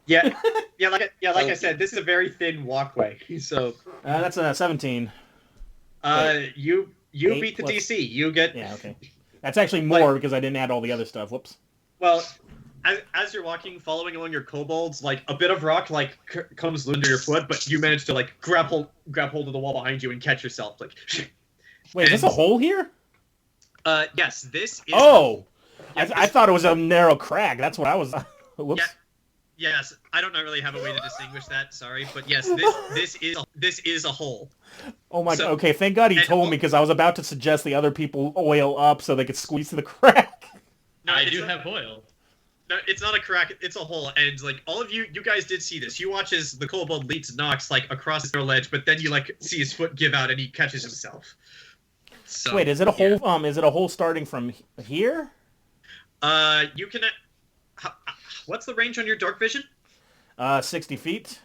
Yeah, like I said, this is a very thin walkway. So that's a 17. You Eight beat the plus- DC. You get Okay. That's actually more because I didn't add all the other stuff. Whoops. Well, as you're walking, following along your kobolds, like a bit of rock comes under your foot, but you manage to grab hold of the wall behind you and catch yourself. Wait, is this a hole here? Yes, this is. Oh, I thought it was a narrow crack. That's what I was. Whoops. Yeah. Yes, I don't really have a way to distinguish that. Sorry, but yes, this is a hole. Oh my god. Okay, thank God he told me because I was about to suggest the other people oil up so they could squeeze through the crack. No, I do have oil. No, it's not a crack. It's a hole, and all of you guys did see this. You watch as the kobold leads Nox across the ledge, but then you see his foot give out and he catches himself. So, wait, is it a hole? Is it a hole starting from here? You can. What's the range on your dark vision? 60 feet.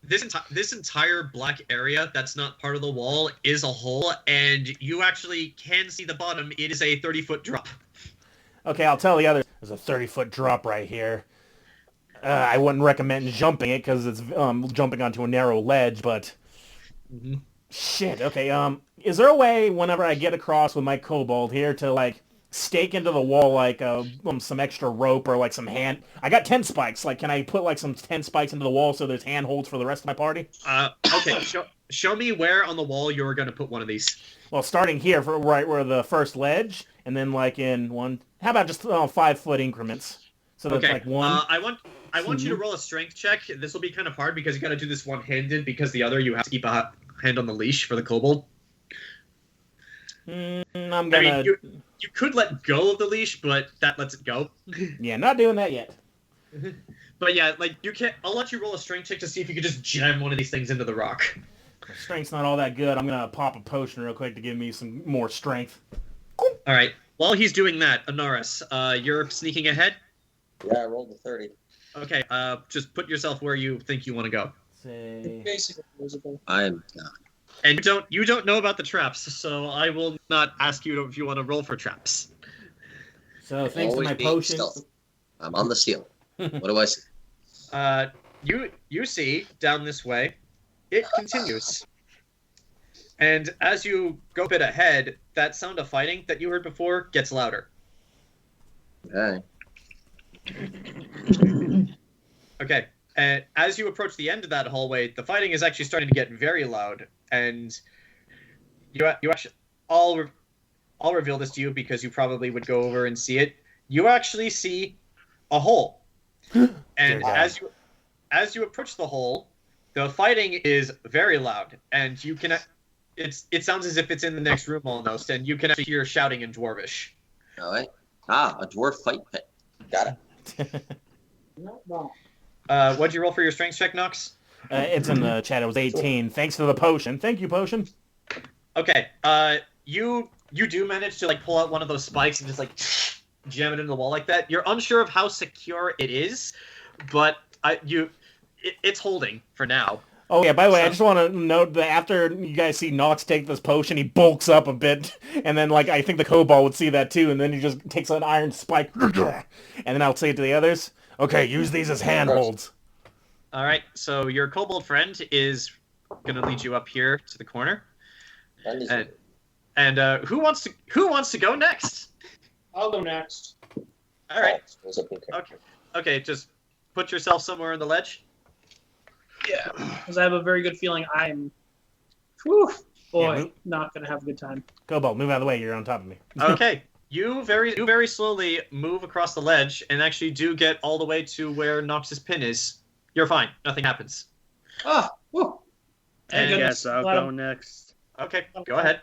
This entire black area that's not part of the wall is a hole, and you actually can see the bottom. It is a 30-foot drop. Okay, I'll tell the others. There's a 30-foot drop right here. I wouldn't recommend jumping it because it's jumping onto a narrow ledge, but... Mm-hmm. Shit, okay, is there a way whenever I get across with my kobold here to, stake into the wall, some extra rope or, some hand... I got 10 spikes. Can I put, some 10 spikes into the wall so there's handholds for the rest of my party? Okay, show me where on the wall you're going to put one of these. Well, starting here, right where the first ledge, and then, in one... How about just 5-foot increments? So that's, one... I want you to roll a strength check. This will be kind of hard because you got to do this one-handed because the other you have to keep a hand on the leash for the kobold. I'm gonna... You could let go of the leash, but that lets it go. Yeah, not doing that yet. But yeah, you can't... I'll let you roll a strength check to see if you could just jam one of these things into the rock. Strength's not all that good. I'm gonna pop a potion real quick to give me some more strength. Alright, while he's doing that, Anaris, you're sneaking ahead? Yeah, I rolled a 30. Okay, just put yourself where you think you want to go. Say... Basically visible. I'm not. And you don't know about the traps, so I will not ask you if you want to roll for traps. So thanks to my potion... I'm on the ceiling. What do I see? You see, down this way, it continues. And as you go a bit ahead, that sound of fighting that you heard before gets louder. Okay. Okay, and as you approach the end of that hallway, the fighting is actually starting to get very loud, and you actually... I'll reveal this to you because you probably would go over and see it. You actually see a hole. And as you approach the hole, the fighting is very loud, and you can... It sounds as if it's in the next room almost, and you can actually hear shouting in Dwarvish. All right. A dwarf fight pit. Got it. Not wrong. What'd you roll for your strength check, Nox? It's in the chat. It was 18. Thanks to the potion. Thank you, potion. Okay. You do manage to pull out one of those spikes and just jam it into the wall like that. You're unsure of how secure it is, but it's holding for now. Oh yeah, by the way, I just want to note that after you guys see Nox take this potion, he bulks up a bit, and then I think the kobold would see that too, and then he just takes an iron spike, and then I'll say it to the others, okay, use these as handholds. Alright, so your kobold friend is going to lead you up here to the corner. And who wants to go next? I'll go next. Alright. Okay, just put yourself somewhere on the ledge. Yeah, because I have a very good feeling I'm, not going to have a good time. Kobold, move out of the way. You're on top of me. Okay. You very slowly move across the ledge and actually do get all the way to where Nox's pin is. You're fine. Nothing happens. Ah, whew. And I guess I'll Let go him- next. Okay, go ahead.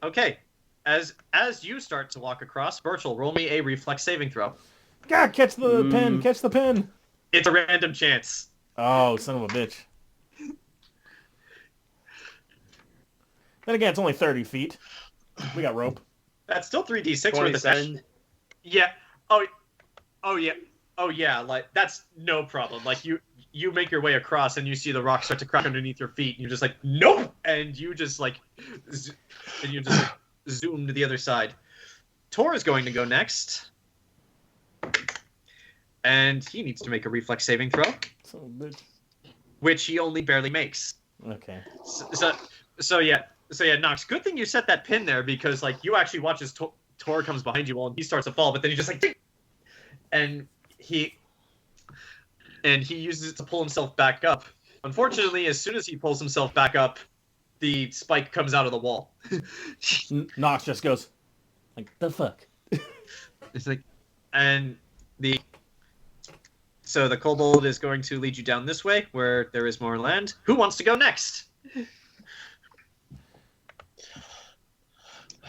Okay, as you start to walk across, Burchill, roll me a reflex saving throw. God, catch the pin! Catch the pin! It's a random chance. Oh, son of a bitch. Then again, it's only 30 feet. We got rope. That's still 3d6 worth of 27. Yeah. Oh yeah. Like that's no problem. Like you make your way across and you see the rock start to crack underneath your feet, and you're just like, nope, and you just like zoom to the other side. Tor is going to go next, and he needs to make a reflex saving throw, Son of a bitch. which he only barely makes. Okay. So yeah, Nox. Good thing you set that pin there, because like you actually watch as Tor comes behind you, and he starts to fall, but then he just like, ding! and he uses it to pull himself back up. Unfortunately, as soon as he pulls himself back up, the spike comes out of the wall. Nox just goes, like, the fuck? It's like, and so the kobold is going to lead you down this way, where there is more land. Who wants to go next?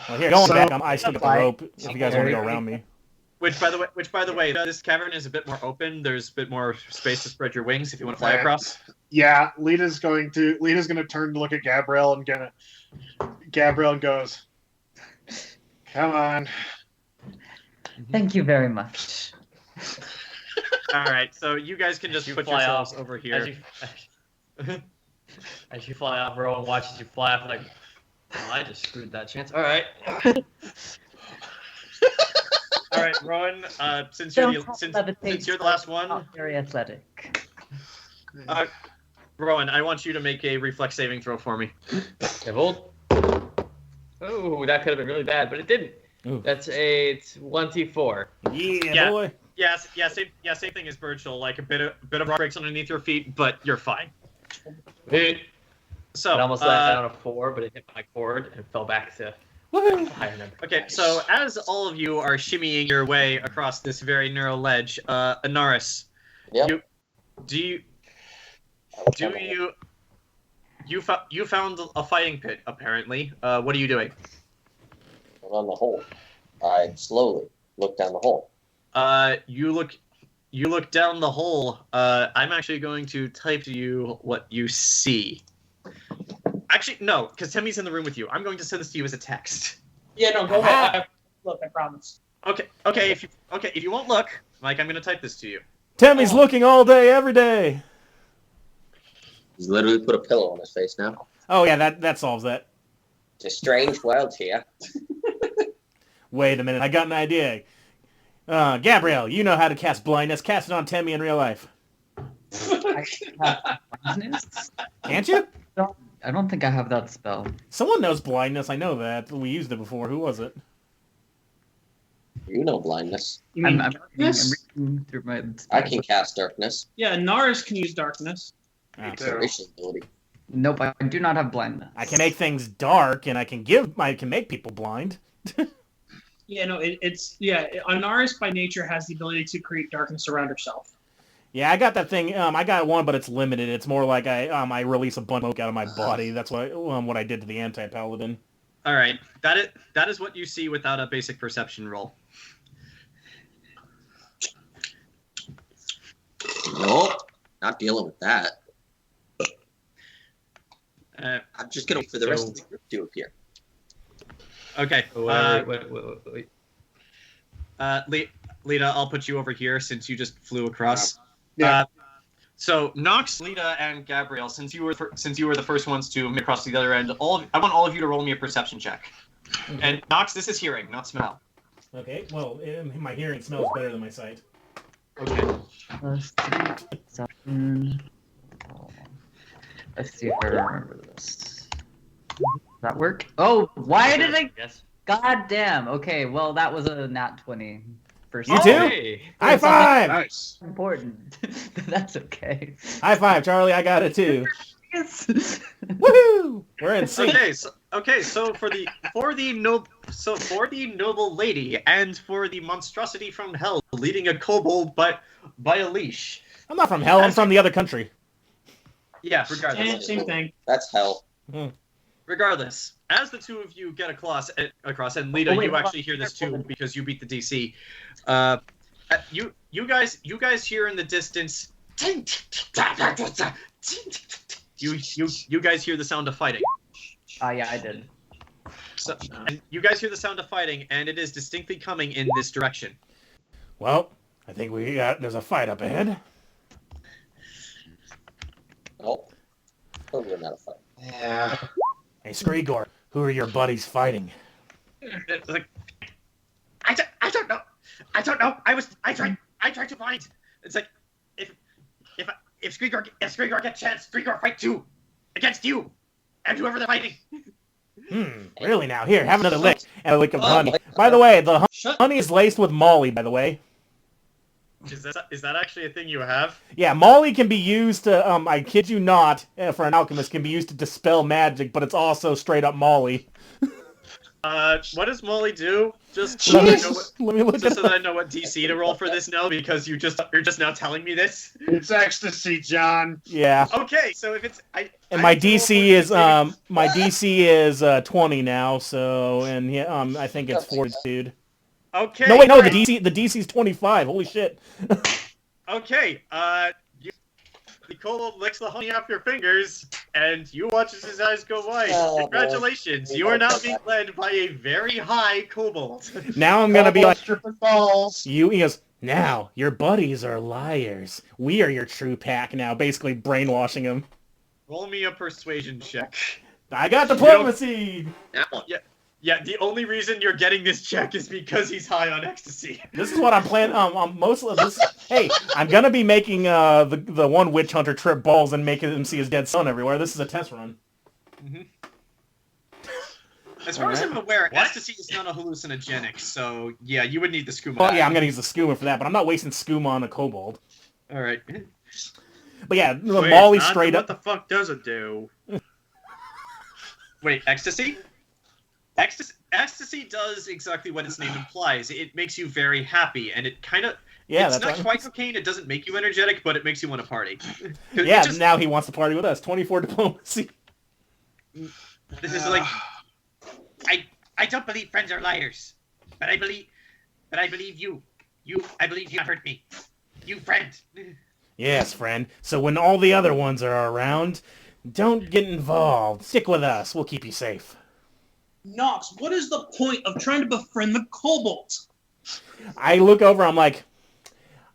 Well, here, going So- back, I still got the rope if you guys want to go around me. Which, by the way, this cavern is a bit more open. There's a bit more space to spread your wings if you want to fly Right. across. Yeah, Lita's gonna turn to look at Gabrielle and Gabrielle goes, "Come on." Thank you very much. All right, so you guys can just You put fly yourselves off. over here. As you fly off, Rowan watches you fly off like, oh, I just screwed that chance. All right. All right, Rowan. Since you're Don't the levitate, since you're the last one, Not very athletic. Rowan, I want you to make a reflex saving throw for me. Kobold. Oh, that could have been really bad, but it didn't. Ooh. That's a 24. Yeah, boy. Same thing as Burchill. Like a bit of rock breaks underneath your feet, but you're fine. It So almost landed on a 4, but it hit my cord and fell back to Woohoo! a higher number. okay, so as all of you are shimmying your way across this very narrow ledge, Anaris, Yep. you found a fighting pit apparently. What are you doing? I'm on the hole. I slowly look down the hole. You look down the hole. I'm actually going to type to you what you see. Actually, no, because Temme's in the room with you. I'm going to send this to you as a text. Yeah, no, go ahead. Look, I promise. Okay. If you won't look, Mike, I'm going to type this to you. Temmy's looking all day, every day. He's literally put a pillow on his face now. Oh, yeah, that solves that. It's a strange world here. Wait a minute, I got an idea. Gabrielle, you know how to cast blindness. Cast it on Temme in real life. Blindness? Can't you? I don't think I have that spell. Someone knows blindness. I know that. We used it before. Who was it? You know blindness. You mean I'm darkness? reading through my I can cast darkness. Yeah, Anaris can use darkness. Ah, too. Racial ability. Nope, I do not have blindness. I can make things dark, and I can make people blind. Yeah, no, Anaris by nature has the ability to create darkness around herself. Yeah, I got that thing. I got one, but it's limited. It's more like I release a bunch of smoke out of my body. That's what I did to the anti-paladin. All right. That is what you see without a basic perception roll. Nope. Not dealing with that. Uh, I'm just gonna wait for the rest of the group to appear. okay. Wait. Lita, I'll put you over here since you just flew across. Yeah. So Nox, Lita, and Gabrielle, since you were the first ones to make across to the other end, I want all of you to roll me a perception check. Okay. And Nox, this is hearing, not smell. Okay, well, my hearing smells better than my sight. Okay. Plus 3 perception. Let's see if I remember this. Does that work? Oh, why did I? Yes. God damn. Okay, well, that was a nat 20. First You too? Hey. High five! Nice. Important. That's okay. High five, Charlie. I got it too. Yes. Woohoo! We're in sync. So for the noble lady and for the monstrosity from hell leading a kobold by a leash, I'm not from hell. I'm from the other country. Yeah, regardless. Same thing. That's hell. Regardless, as the two of you get across, and Lita, you actually hear this too because you beat the DC. You guys hear in the distance. You guys hear the sound of fighting. Yeah, I did. So, and you guys hear the sound of fighting, and it is distinctly coming in this direction. Well, I think there's a fight up ahead. Oh, we're not a fight. Yeah. Hey, Skrigor, who are your buddies fighting? It's like, I don't know. I don't know. I tried to find. It's like if Skrigor gets a chance, Skrigor fight too against you and whoever they're fighting. Really now? Here, have another lick. And a lick of honey. By the way, the honey is laced with Molly, by the way. Is that actually a thing you have? Yeah, Molly can be used to, I kid you not, for an alchemist, can be used to dispel magic, but it's also straight up Molly. What does Molly do? Just Let me look just it so up. that I know what DC to roll for this now, because you're just now telling me this. It's ecstasy, John. Yeah. Okay, so if it's And my DC is 20 now, so I think it's fortitude. Okay. No wait, no, the great. DC's 25. Holy shit. Okay, the kobold licks the honey off your fingers, and you watch as his eyes go wide. Oh, Congratulations, you are now being led by a very high kobold. Now I'm gonna be like, Stripping balls. he goes, now your buddies are liars. We are your true pack now, basically brainwashing him. Roll me a persuasion check. I got diplomacy. That one. Yeah, the only reason you're getting this check is because he's high on ecstasy. This is what I'm planning. Most of this. Hey, I'm gonna be making the one witch hunter trip balls and making him see his dead son everywhere. This is a test run. As far as I'm aware, ecstasy is not a hallucinogenic, so yeah, you would need the skooma. Well, yeah, I'm gonna use the skooma for that, but I'm not wasting skooma on a kobold. All right. But yeah, the Wait, Molly not straight what up. the fuck does it do? Wait, ecstasy? Ecstasy does exactly what its name implies. It makes you very happy, and it kind of... Yeah, it's that's not right. quite cocaine, it doesn't make you energetic, but it makes you want to party. Yeah, now he wants to party with us. 24 diplomacy. This is like... I don't believe friends are liars, but I believe you. I believe you hurt me. You friend. Yes, friend. So when all the other ones are around, don't get involved. Stick with us. We'll keep you safe. Nox, what is the point of trying to befriend the kobolds? I look over, I'm like,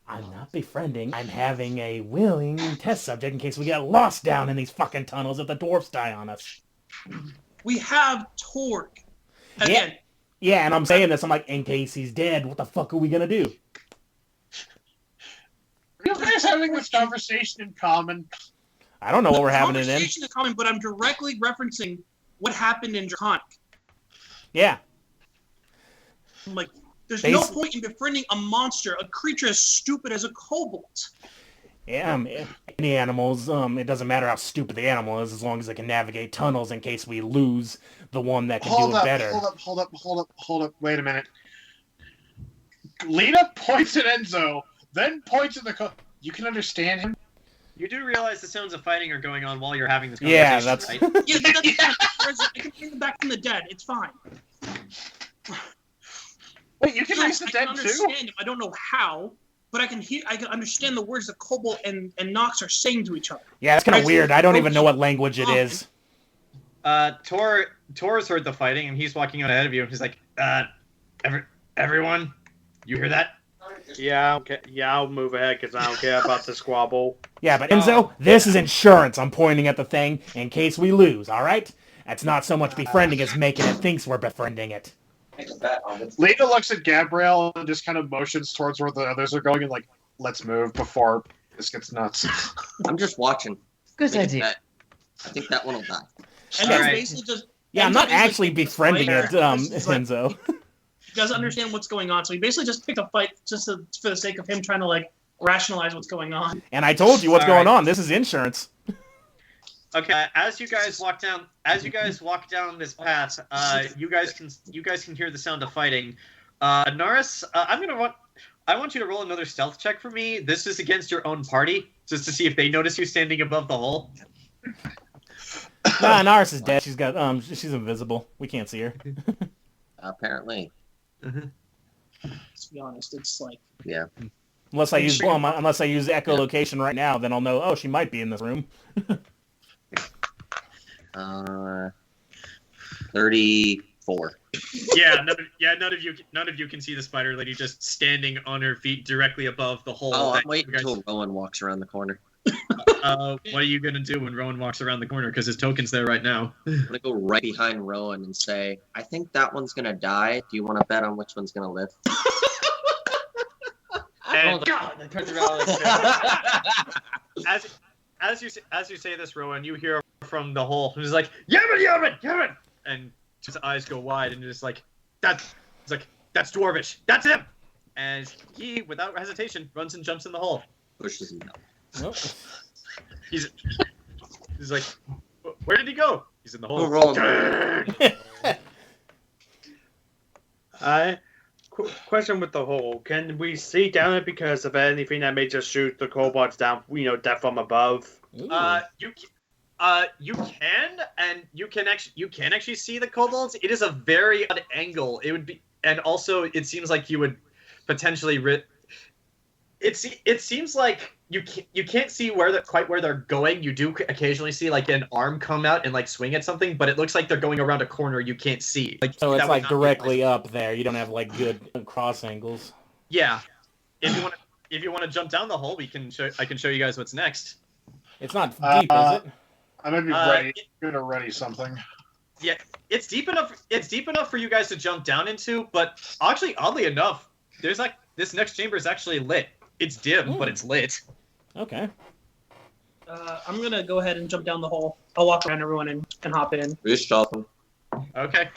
I'm not befriending. I'm having a willing test subject in case we get lost down in these fucking tunnels if the dwarfs die on us. We have Torque. Again. Yeah, and I'm saying this, I'm like, in case he's dead, what the fuck are we gonna do? Are you guys having this conversation in common? I don't know what we're having it in. Conversation is common, but I'm directly referencing what happened in Draconic. Yeah. I'm like, there's no point in befriending a monster, a creature as stupid as a kobold. Yeah, any animals, it doesn't matter how stupid the animal is as long as it can navigate tunnels in case we lose the one that can do it better. Hold up. Wait a minute. Lita points at Enzo, then points at the You can understand him? You do realize the sounds of fighting are going on while you're having this conversation, Yeah, that's... right? Yeah, that's fine. I can bring them back from the dead. It's fine. Wait, you can Yes, raise the I dead can too? understand him. I don't know how, but I can understand the words that Kobold and Nox are saying to each other. Yeah, that's kind of weird. I don't even know what language it is. Tor's heard the fighting, and he's walking out ahead of you, and he's like, everyone, you hear that? Yeah, okay. Yeah, I'll move ahead because I don't care about the squabble. Yeah, but Enzo, this is insurance. I'm pointing at the thing in case we lose, all right? That's not so much befriending as making it thinks we're befriending it. Lita looks at Gabrielle and just kind of motions towards where the others are going and like, let's move before this gets nuts. I'm just watching. Good idea. I think that one will die. And All then right. basically just... Yeah, I'm not Enzo actually basically befriending it, It's like- Enzo. He doesn't understand what's going on, so he basically just picked a fight just for the sake of him trying to, like, rationalize what's going on. And I told you what's All going right. on. This is insurance. Okay, as you guys walk down this path, you guys can hear the sound of fighting. Anaris, I'm gonna want. I want you to roll another stealth check for me. This is against your own party, just to see if they notice you standing above the hole. Nah, Anaris is dead. She's got she's invisible. We can't see her. Apparently. Let's be honest, it's like Yeah. Unless I use echolocation right now, then I'll know. Oh, she might be in this room. 34. None of you can see the spider lady just standing on her feet directly above the hole. Oh, I'm waiting until Rowan walks around the corner. What are you gonna do when Rowan walks around the corner? Because his token's there right now. I'm gonna go right behind Rowan and say, I think that one's gonna die. Do you want to bet on which one's gonna live? And Oh God! I turned around like, as you say this, Rowan, you hear from the hole who's like, Yaman! And his eyes go wide, and it's like, that's Dwarvish. That's him. And he, without hesitation, runs and jumps in the hole. Pushes him down. Nope. He's like, where did he go? He's in the hole. Oh, Rowan. Question with the hole: can we see down it because of anything that may just shoot the kobolds down? Down from above. You can, and you can actually see the kobolds. It is a very odd angle. It would be, and also it seems like you would potentially. It seems like you can't see quite where they're going. You do occasionally see like an arm come out and like swing at something, but it looks like they're going around a corner you can't see. Like, So it's that would like not be directly up there. You don't have like good cross angles. Yeah. If you want to jump down the hole, I can show you guys what's next. It's not deep, is it? I might be ready. Gonna ready something. Yeah, it's deep enough. It's deep enough for you guys to jump down into, but actually, oddly enough, there's like this next chamber is actually lit. It's dim, but it's lit. Okay. I'm gonna go ahead and jump down the hole. I'll walk around everyone and hop in. Reshuffle. Okay.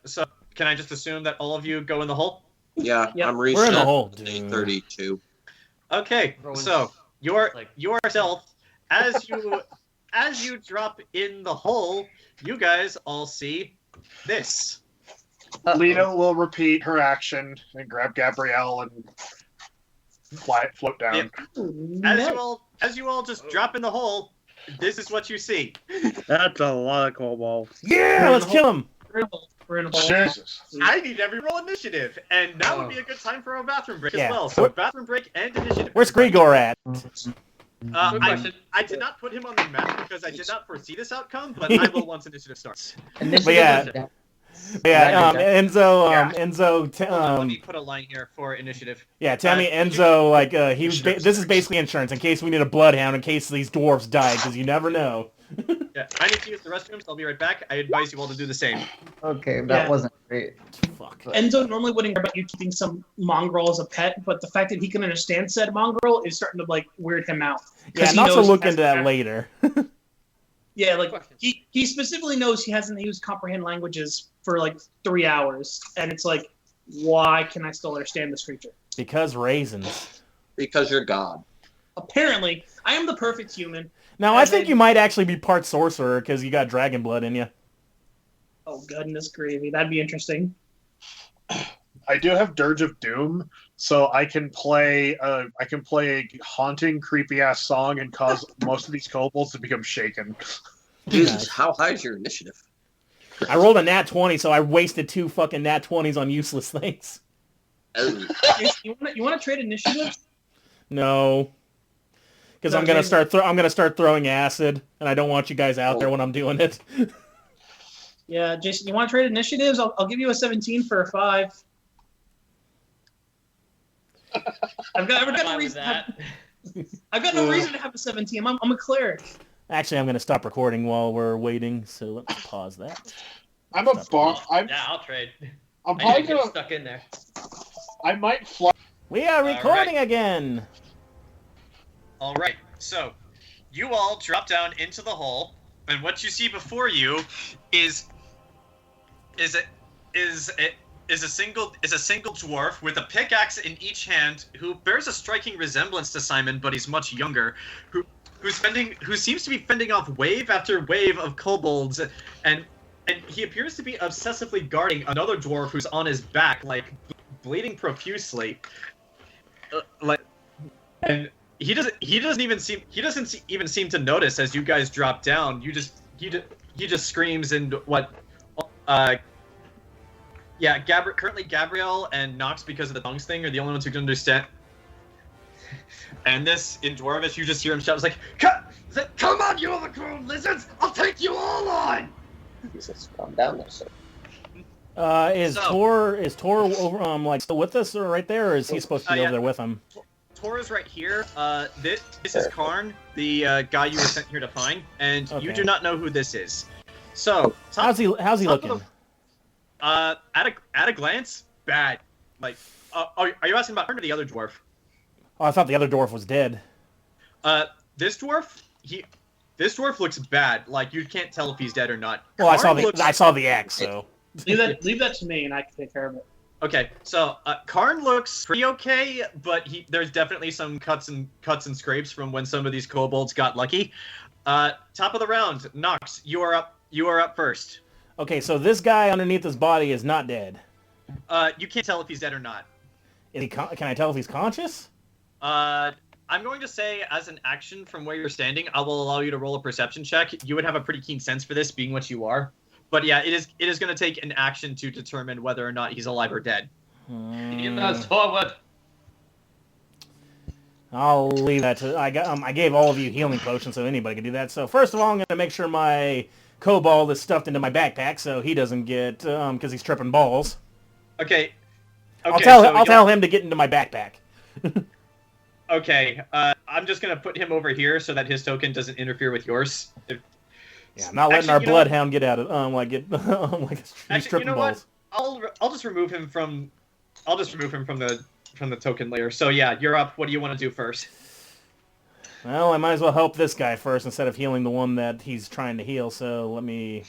So can I just assume that all of you go in the hole? Yeah, Yep. I'm We're in the hole, reshuffling dude. 32. Okay. Rowan's So like- yourself as you drop in the hole, you guys all see this. Lita will repeat her action and grab Gabrielle and float down. Yep. As you all just drop in the hole, this is what you see. That's a lot of kobolds. Yeah, let's kill him. We're in a hole. Jesus. I need every roll initiative, and now would be a good time for a bathroom break Yeah. as well. So bathroom break and initiative. Where's Grigor at? Quick question. I did not put him on the map because I did not foresee this outcome, but I will once initiative starts. Initiative yeah. is down. Yeah, Enzo, Let me put a line here for initiative. yeah, Temme, Enzo, like, this is basically insurance in case we need a bloodhound, in case these dwarves die, because you never know. Yeah, I need to use the restrooms. I'll be right back. I advise you all to do the same. Okay, that Yeah. wasn't great. Fuck. Enzo normally wouldn't care about you keeping some mongrel as a pet, but the fact that he can understand said mongrel is starting to like weird him out. 'Cause Yeah, he not to knows look he has into that to- later. Yeah, like Question. he specifically knows he hasn't used comprehend languages for like 3 hours, and it's like, why can I still understand this creature? Because raisins. Because you're God. Apparently, I am the perfect human. Now, I And think then- you might actually be part sorcerer, because you got dragon blood in you. Oh goodness gravy, that'd be interesting. I do have Dirge of Doom, so I can play a haunting, creepy ass song and cause most of these kobolds to become shaken. Jesus, Nice. how high is your initiative? I rolled a nat 20, so I wasted 2 fucking nat 20s on useless things. Oh, You want to trade initiative? No. Because No, I'm gonna Jason. start. I'm gonna start throwing acid, and I don't want you guys out there when I'm doing it. Yeah, Jason, you want to trade initiatives? I'll give you a 17 for a 5. I've got no Fine with reason. that. I've got no reason to have a 17. I'm a cleric. Actually, I'm gonna stop recording while we're waiting. So let's pause that. I'm a bar. I'm Yeah, I'll trade. I'm I probably need to get gonna. stuck in there. I might fly. We are recording again. All right. So, you all drop down into the hole, and what you see before you is a single dwarf with a pickaxe in each hand, who bears a striking resemblance to Simon, but he's much younger. Who seems to be fending off wave after wave of kobolds, and he appears to be obsessively guarding another dwarf who's on his back, like bleeding profusely. And he doesn't even seem to notice as you guys drop down. He just screams and currently Gabrielle and Nox, because of the tongues thing, are the only ones who can understand. And this, in Dwarvish, you just hear him shout, it's like, come on, you overgrown lizards! I'll take you all on! Jesus, calm down there, sir. Is Tor over, still with us or right there, or is he supposed to be over there with him? Tor is right here. This is Karn, the guy you were sent here to find, and you do not know who this is. So, how's he looking? At a glance, bad. Like, are you asking about Karn or the other dwarf? Oh, I thought the other dwarf was dead. This dwarf, this dwarf looks bad. Like, you can't tell if he's dead or not. Well, I saw the axe, so leave that to me, and I can take care of it. Okay, so Karn looks pretty okay, but there's definitely some cuts and scrapes from when some of these kobolds got lucky. Top of the round, Nox, you are up. You are up first. Okay, so this guy underneath his body is not dead. You can't tell if he's dead or not. Is he? Can I tell if he's conscious? I'm going to say, as an action from where you're standing, I will allow you to roll a perception check. You would have a pretty keen sense for this, being what you are. But yeah, it is going to take an action to determine whether or not he's alive or dead. Forward. I'll leave that to. I gave all of you healing potions, so anybody can do that. So first of all, I'm going to make sure my kobold is stuffed into my backpack, so he doesn't get because he's tripping balls. Okay. I'll tell him to get into my backpack. Okay, I'm just gonna put him over here so that his token doesn't interfere with yours. Yeah, I'm not letting our bloodhound get out of he's tripping you know balls. What? I'll just remove him from the token layer. So yeah, you're up. What do you want to do first? Well, I might as well help this guy first instead of healing the one that he's trying to heal. So let me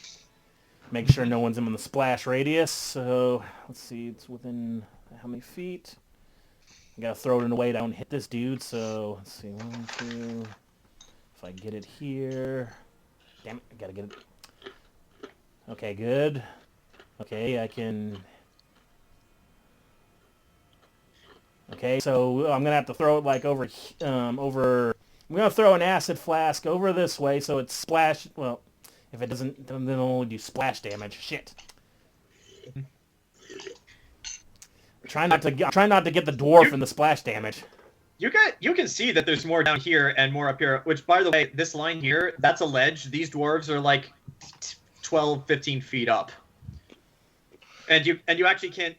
make sure no one's in the splash radius. So let's see, it's within how many feet? I gotta throw it in a way that I don't hit this dude, so let's see, 1, 2, if I get it here, damn it, I gotta get it, okay, good, okay, I can, okay, so I'm gonna have to throw it like over, I'm gonna throw an acid flask over this way, so it's splash, well, if it doesn't, then it'll only do splash damage, shit. Try not to get the dwarf in the splash damage. You can see that there's more down here and more up here, which, by the way, this line here, that's a ledge. These dwarves are like 12, 15 feet up. And you actually can't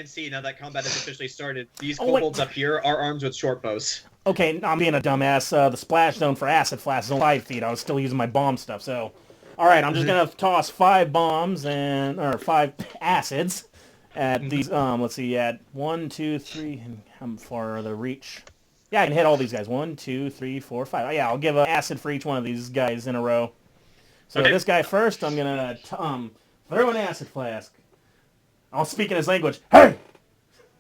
see now that combat has officially started. These kobolds up here are armed with short bows. Okay, I'm being a dumbass. The splash zone for acid flask is only 5 feet. I was still using my bomb stuff, so all right, I'm just gonna toss 5 bombs or 5 acids at these. Let's see, at 1, 2, 3. And how far are the reach? Yeah, I can hit all these guys. 1, 2, 3, 4, 5. Oh, yeah, I'll give an acid for each one of these guys in a row. So this guy first, I'm gonna throw an acid flask. I'll speak in his language. Hey!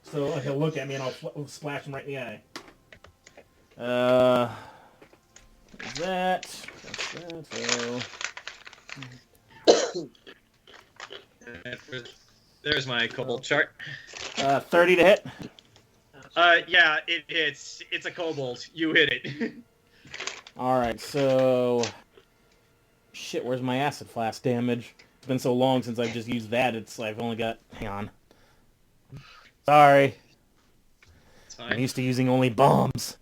So he'll look at me and I'll splash him right in the eye. That's that. So. There's my kobold chart. 30 to hit. Yeah, it hits. It's a kobold. You hit it. All right, so shit. Where's my acid flask damage? It's been so long since I've just used that. I've only got. Hang on. Sorry. It's fine. I'm used to using only bombs.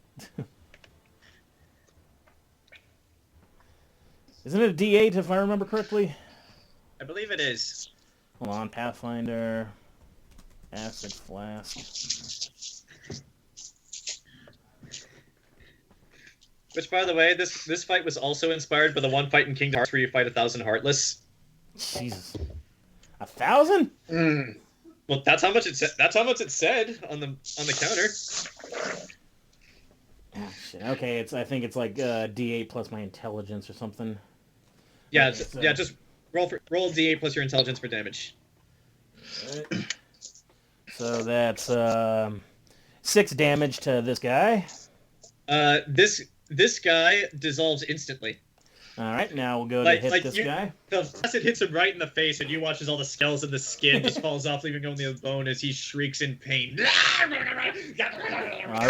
Isn't it a D8 if I remember correctly? I believe it is. Hold on, Pathfinder, acid flask. Which, by the way, this fight was also inspired by the one fight in Kingdom Hearts where you fight 1,000 Heartless. Jesus, 1,000? Well, that's how much it said. That's how much it said on the counter. Oh, shit. Okay, I think it's like D8 plus my intelligence or something. Yeah, okay, so... yeah. Just roll D8 plus your intelligence for damage. Right. So that's 6 damage to this guy. This guy dissolves instantly. All right, now we'll go to Like- hit like this you- guy. The acid hits him right in the face, and you watch as all the scales and the skin just falls off, leaving only a bone as he shrieks in pain. All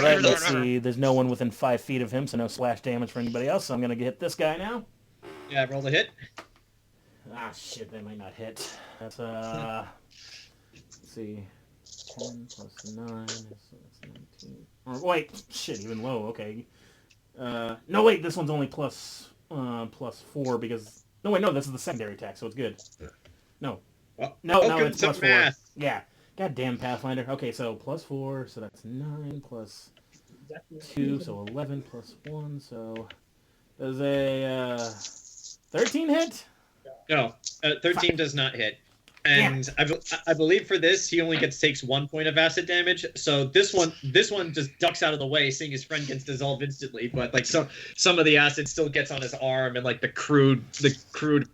right, let's see. There's no one within 5 feet of him, so no slash damage for anybody else. So I'm gonna hit this guy now. Yeah, roll the hit. Ah, shit, that might not hit. That's let's see, 10 plus 9, so that's 19. Or wait, shit, even low. Okay. No, wait, this one's only plus 4 because. No, wait, no, this is the secondary attack, so it's good. No, Well, no, welcome it's to plus 4. math. Yeah. Goddamn Pathfinder. Okay, so plus 4, so that's 9 plus 2, so 11 plus 1, so does a 13 hit? No, 13 does not hit. And I believe for this, he only takes 1 point of acid damage. So this one just ducks out of the way, seeing his friend gets dissolved instantly. But like some of the acid still gets on his arm and like the crude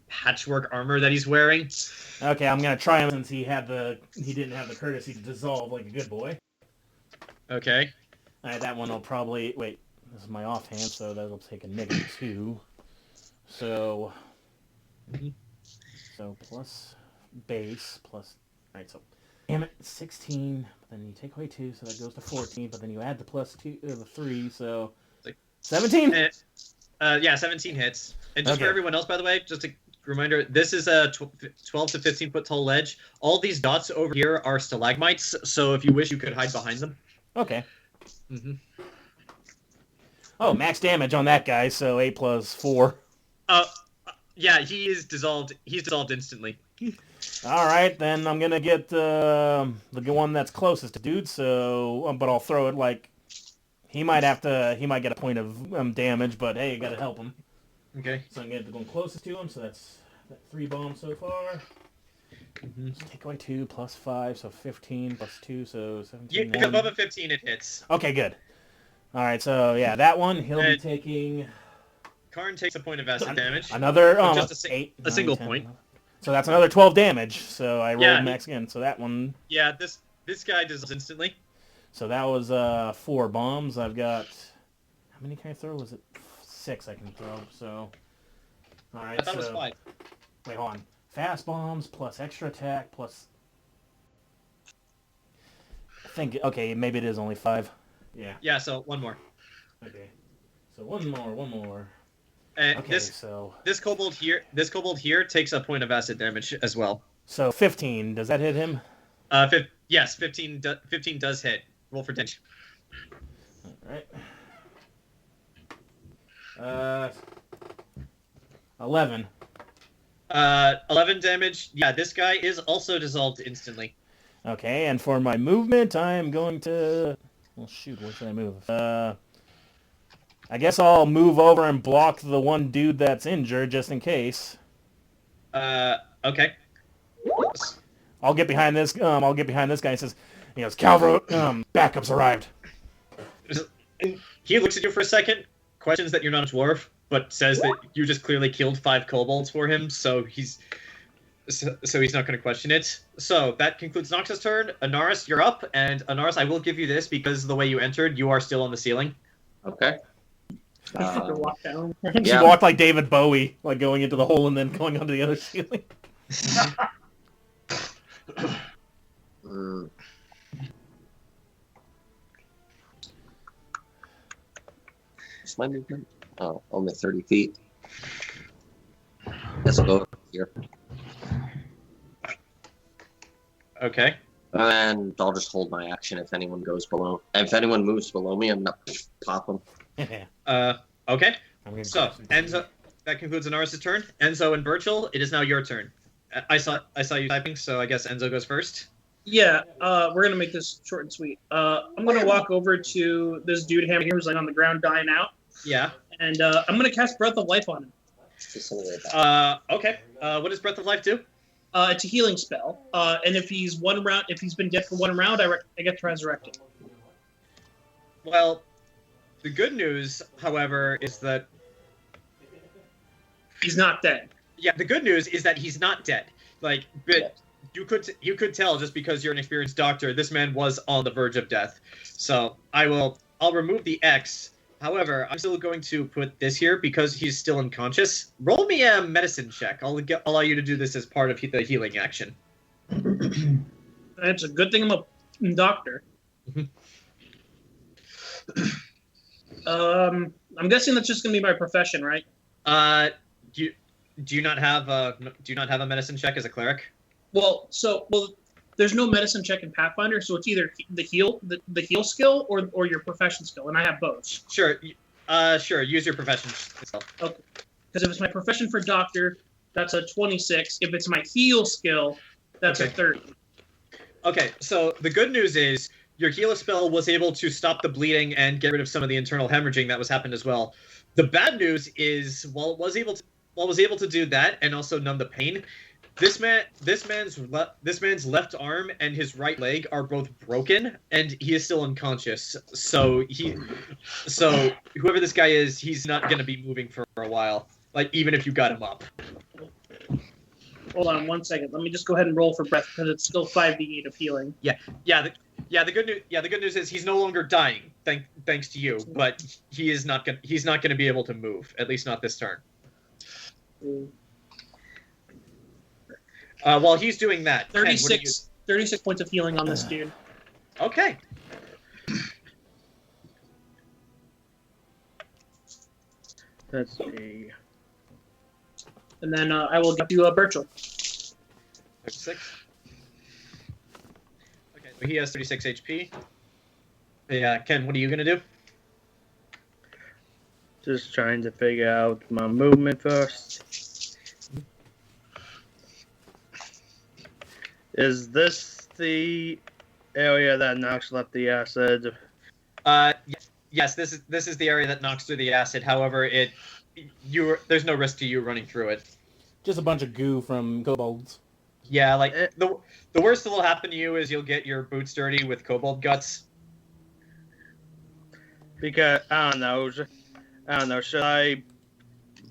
patchwork armor that he's wearing. Okay, I'm gonna try him since he didn't have the courtesy to dissolve like a good boy. Okay. All right, that one will probably wait. This is my offhand, so that'll take a -2. So plus base plus. All right, so damn it, 16. But then you take away 2, so that goes to 14. But then you add the plus 2, the 3, so 17. Yeah, 17 hits. And just for everyone else, by the way, just a reminder, this is a 12 to 15 foot tall ledge. All these dots over here are stalagmites, so if you wish, you could hide behind them. Okay. Mm-hmm. Oh, max damage on that guy, so 8 plus 4. Yeah, he is dissolved. He's dissolved instantly. All right, then I'm gonna get the one that's closest to dude. So, but I'll throw it like he might get a point of damage, but hey, you gotta help him. Okay. So I'm gonna get the one closest to him. So that's 3 bombs so far. Mm-hmm. So take away 2 plus 5, so 15 plus 2, so 17. You above a 15, it hits. Okay, good. All right, so yeah, that one he'll be taking. Karn takes a point of acid damage. Another just a single 10, point. So that's another 12 damage. So I rolled max again. So that one. Yeah, this guy dissolves instantly. So that was 4 bombs. I've got. How many can I throw? Was it 6 I can throw? So. All right. I thought it was 5. Wait, hold on. Fast bombs plus extra attack plus. I think maybe it is only 5. Yeah. Yeah. So one more. Okay. So one more. And okay, this kobold here takes a point of acid damage as well. So 15, does that hit him? Yes, 15 does hit. Roll for damage. All right. 11. 11 damage. Yeah, this guy is also dissolved instantly. Okay, and for my movement, I am going to. Well, shoot, where should I move? I guess I'll move over and block the one dude that's injured just in case. Okay. I'll get behind this. I'll get behind this guy. And he goes, Calvary, backups arrived. He looks at you for a second, questions that you're not a dwarf, but says that you just clearly killed 5 kobolds for him, so he's not going to question it. So that concludes Nox's turn. Anaris, you're up, and Anaris, I will give you this because the way you entered, you are still on the ceiling. Okay. Walk down. She walked like David Bowie, like going into the hole and then going onto the other ceiling. What's my movement? Oh, only 30 feet. Let's go here. Okay. And I'll just hold my action if anyone goes below. If anyone moves below me, I'm gonna pop them. Okay. So Enzo, that concludes Anaris' turn. Enzo and Burchill, it is now your turn. I saw you typing, so I guess Enzo goes first. Yeah, we're gonna make this short and sweet. I'm gonna walk over to this dude here who's like on the ground dying out. Yeah. And I'm gonna cast Breath of Life on him. Okay. What does Breath of Life do? It's a healing spell. And if he's been dead for 1 round, I get to resurrect him. Well, the good news, however, is that he's not dead. Yeah, the good news is that he's not dead. Like, but you could tell just because you're an experienced doctor, this man was on the verge of death. So I'll remove the X However, I'm still going to put this here because he's still unconscious. Roll me a medicine check. I'll allow you to do this as part of the healing action. It's a good thing I'm a doctor. I'm guessing that's just going to be my profession, right? Do you not have a medicine check as a cleric? Well, there's no medicine check in Pathfinder, so it's either the heal skill or your profession skill, and I have both. Sure. Sure. Use your profession skill. Okay. Because if it's my profession for doctor, that's a 26. If it's my heal skill, that's a 30. Okay. So the good news is your heal spell was able to stop the bleeding and get rid of some of the internal hemorrhaging that was happened as well. The bad news is while it was able to do that and also numb the pain, this man's left arm and his right leg are both broken, and he is still unconscious. So whoever this guy is, he's not going to be moving for a while. Like even if you got him up. Hold on 1 second. Let me just go ahead and roll for breath because it's still 5d8 of healing. The good news is he's no longer dying, thanks to you. But he's not gonna be able to move, at least not this turn. While he's doing that, 36 points of healing on this dude. Okay. Let's see. And then I will give you a Burchill. 36. Okay, so he has 36 HP. Yeah, Ken, what are you gonna do? Just trying to figure out my movement first. Is this the area that Nox left the acid? Yes, this is the area that knocks through the acid. However, there's no risk to you running through it. Just a bunch of goo from kobolds. Yeah, like the worst that will happen to you is you'll get your boots dirty with kobold guts. Because I don't know. Should I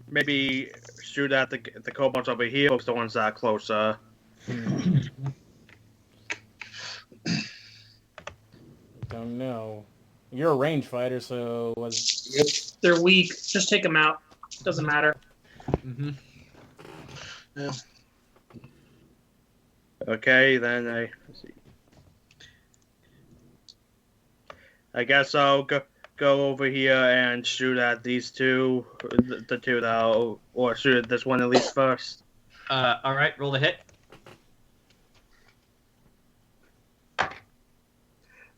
maybe shoot at the kobolds over here, or the ones that are closer? Don't know. You're a range fighter, so They're weak. Just take them out. Doesn't matter. Mm-hmm. Yeah. Okay, then let's see. I guess I'll go over here and shoot at these two, the two that or shoot at this one at least first. All right, roll the hit.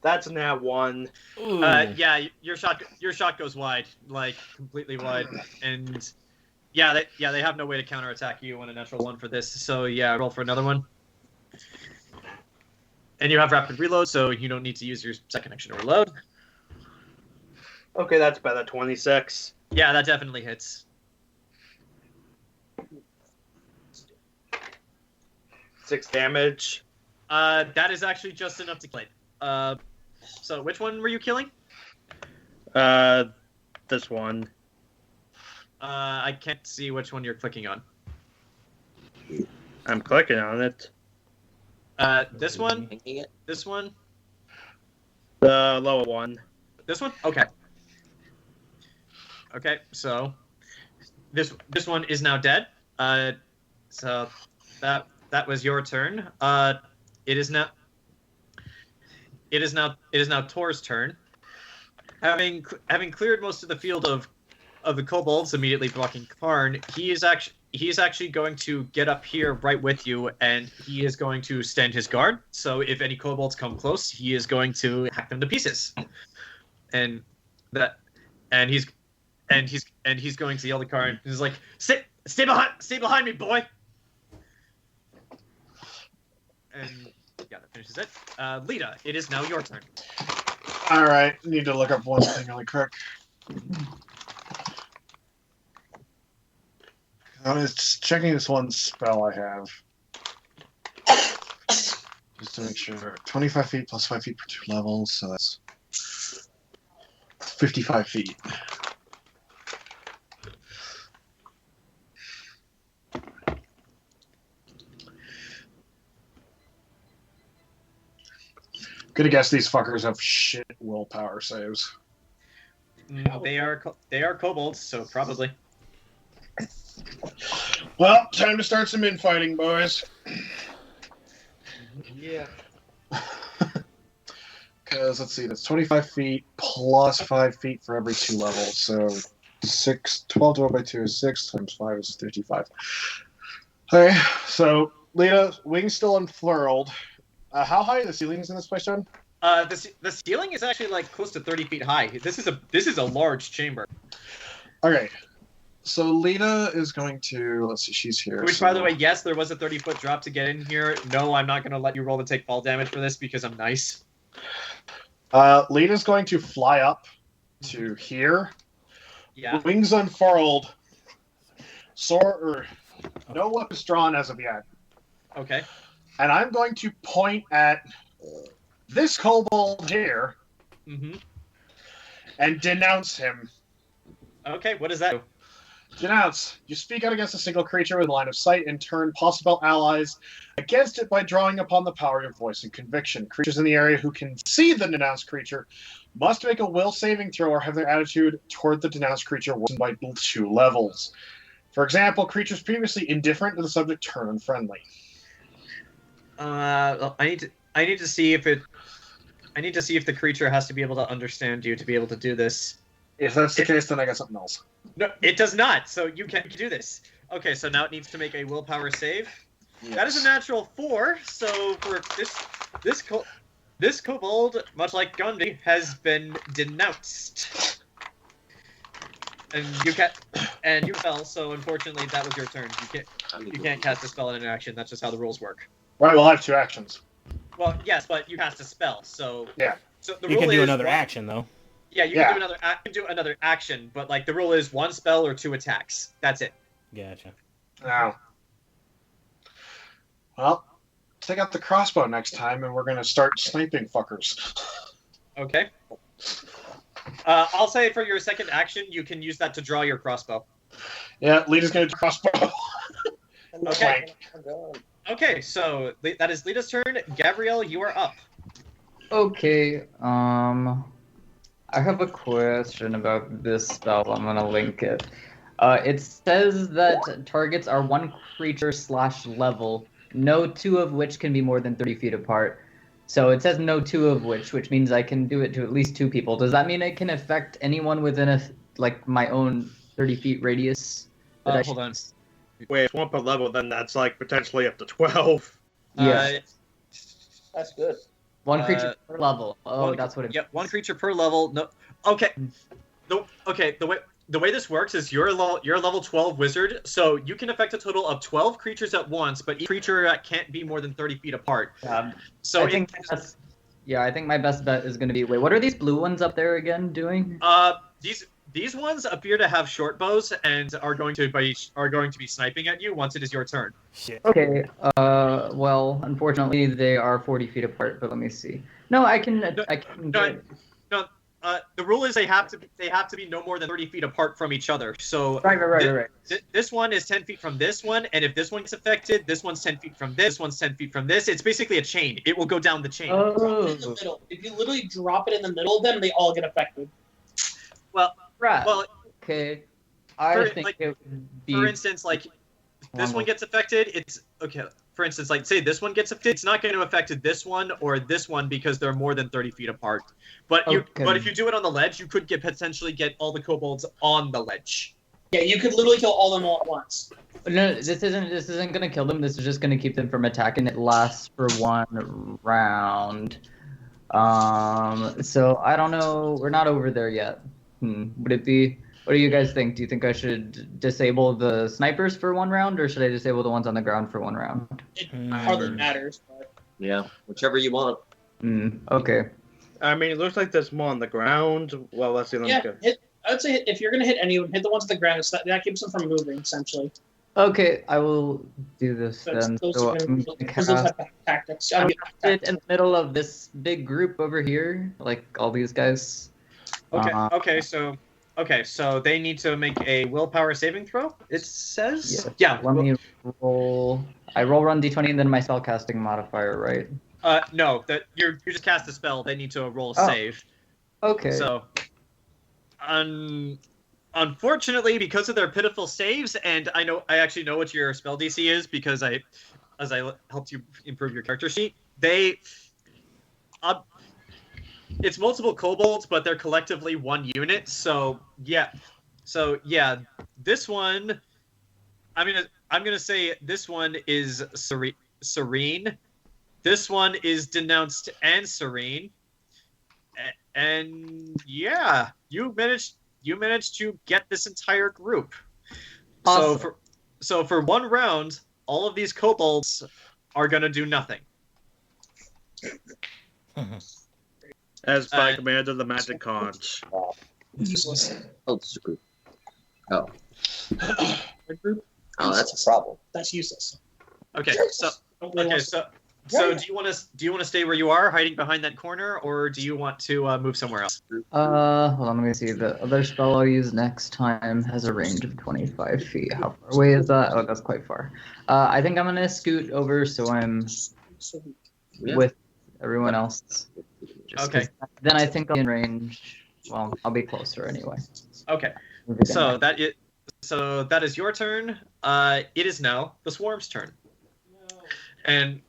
That's now one. Yeah, your shot goes wide, like completely wide, and they have no way to counterattack you on a natural one for this. So yeah, roll for another one. And you have rapid reload, so you don't need to use your second action to reload. Okay, that's better. 26. Yeah, that definitely hits. 6 damage. That is actually just enough to kill it. So which one were you killing? This one. I can't see which one you're clicking on. I'm clicking on it. This one? This one? The lower one. This one? Okay. Okay, so this one is now dead. So that was your turn. It is now Tor's turn. Having cleared most of the field of the kobolds immediately blocking Karn, he is actually going to get up here right with you, and he is going to stand his guard. So if any kobolds come close, he is going to hack them to pieces. And he's going to yell to Karn. He's like, stay behind me, boy. And yeah, that finishes it. Lita, it is now your turn. All right, need to look up one thing really quick. I'm just checking this one spell I have. Just to make sure. 25 feet plus 5 feet per 2 levels, so that's 55 feet. Gonna guess these fuckers have shit willpower saves. They are kobolds, so probably. Well, time to start some infighting, boys. Yeah. Because, let's see, that's 25 feet plus 5 feet for every 2 levels. So 12 divided by 2 is 6, times 5 is 55. Okay, so Lita, wings still unfurled. How high are the ceilings in this place, John? The ceiling is actually like close to 30 feet high. This is a large chamber. Okay, so Lita is going to, let's see, she's here. Which, by the way, yes, there was a 30-foot drop to get in here. No, I'm not going to let you roll to take fall damage for this because I'm nice. Lita's going to fly up to here. Yeah. Wings unfurled. No weapons drawn as of yet. Okay. And I'm going to point at this kobold here and denounce him. Okay, what does that do? Denounce. You speak out against a single creature with line of sight and turn possible allies against it by drawing upon the power of your voice and conviction. Creatures in the area who can see the denounced creature must make a will saving throw or have their attitude toward the denounced creature worsened by 2 levels. For example, creatures previously indifferent to the subject turn unfriendly. I need to see if the creature has to be able to understand you to be able to do this. If that's the case, then I got something else. No, it does not. So you can do this. Okay, so now it needs to make a willpower save. Yes. That is a natural 4. So for this kobold, much like Gandhi, has been denounced. And you fell. So unfortunately, that was your turn. You can't cast a spell in an action. That's just how the rules work. Right. Well, I have 2 actions. Well, yes, but you cast a spell. So yeah. So the you rule can do is another action though. Yeah, you can do another action, but like the rule is 1 spell or 2 attacks. That's it. Gotcha. Now, well, take out the crossbow next time, and we're gonna start sniping fuckers. Okay. I'll say for your second action, you can use that to draw your crossbow. Yeah, Lita's gonna do crossbow. Okay. Okay, so that is Lita's turn. Gabrielle, you are up. Okay. I have a question about this spell. I'm gonna link it. It says that targets are 1 creature / level, no 2 of which can be more than 30 feet apart. So it says no 2 of which means I can do it to at least 2 people. Does that mean it can affect anyone within my own 30 feet radius? Hold on. Wait, if 1 per level, then that's like potentially up to 12. Yeah. That's good. 1 creature per level. Oh, that's what it. Yeah, 1 creature per level. No. Okay. The way this works is you're a level 12 wizard, so you can affect a total of 12 creatures at once, but each creature can't be more than 30 feet apart. So I think my best bet is going to be. Wait, what are these blue ones up there again doing? These ones appear to have short bows and are going to be sniping at you once it is your turn. Shit. Okay. Well, unfortunately, they are 40 feet apart. But let me see. No, I can. The rule is they have to be no more than 30 feet apart from each other. So right. This one is 10 feet from this one, and if this one gets affected, this one's 10 feet from this one's 10 feet from this. It's basically a chain. It will go down the chain. Oh. In the middle. If you literally drop it in the middle of them, they all get affected. Well, right. Well, okay. I think it would be. For instance, like this one gets affected. It's okay. For instance, like say this one gets affected, it's not going to affect this one or this one because they're more than 30 feet apart. But if you do it on the ledge, you could potentially get all the kobolds on the ledge. Yeah, you could literally kill all of them all at once. No, this isn't gonna kill them. This is just gonna keep them from attacking. It lasts for 1 round. So I don't know. We're not over there yet. Would it be? What do you guys think? Do you think I should disable the snipers for 1 round, or should I disable the ones on the ground for 1 round? It hardly matters. But... Yeah, whichever you want. Okay. I mean, it looks like there's more on the ground. Well, let's see. I would say if you're going to hit anyone, hit the ones on the ground. So that keeps them from moving, essentially. Okay, I will do this then. So I'm gonna cast tactics. it in the middle of this big group over here, like all these guys. Okay, so they need to make a willpower saving throw. It says. Yeah. Let me roll. I roll run d20 and then my spellcasting modifier, right? No, that you just cast a spell. They need to roll a save. Okay. So. Unfortunately, because of their pitiful saves, and I actually know what your spell DC is because I helped you improve your character sheet. It's multiple kobolds, but they're collectively one unit. So yeah, this one, I'm gonna say this one is serene. This one is denounced and serene. And yeah, you managed to get this entire group. Awesome. So for one round, all of these kobolds are gonna do nothing. As by command of the magic conch. Useless. Oh, this is a group. Oh. A group? Oh, that's a problem. That's useless. Okay, so do you want to stay where you are, hiding behind that corner, or do you want to move somewhere else? Hold on, let me see. The other spell I'll use next time has a range of 25 feet. How far away is that? Oh, that's quite far. I think I'm gonna scoot over so I'm with everyone else. Okay. Then I think I'll be in range. Well, I'll be closer anyway. Okay. So that is your turn. It is now the swarm's turn. And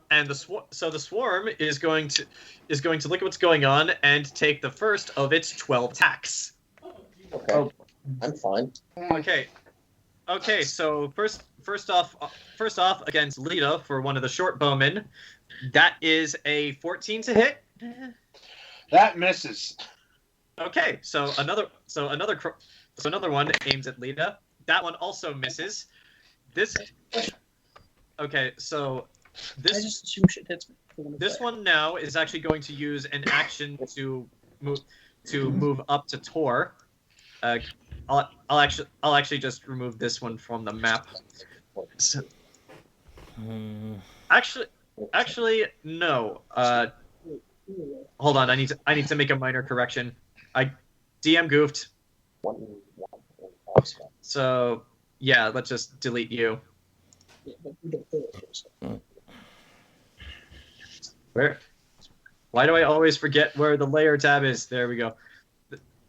the swarm is going to look at what's going on and take the first of its 12 attacks. Okay. Oh. I'm fine. Okay. So first off against Lita for one of the short bowmen, that is a 14 to hit. That misses. Okay. So another one aims at Lita. That one also misses. Okay. So I just assume shit hits me. this one now is actually going to use an action to move up to Tor. I'll actually just remove this one from the map. So, actually, no. Hold on. I need to make a minor correction. I DM goofed. So yeah, let's just delete you. Where? Why do I always forget where the layer tab is? There we go.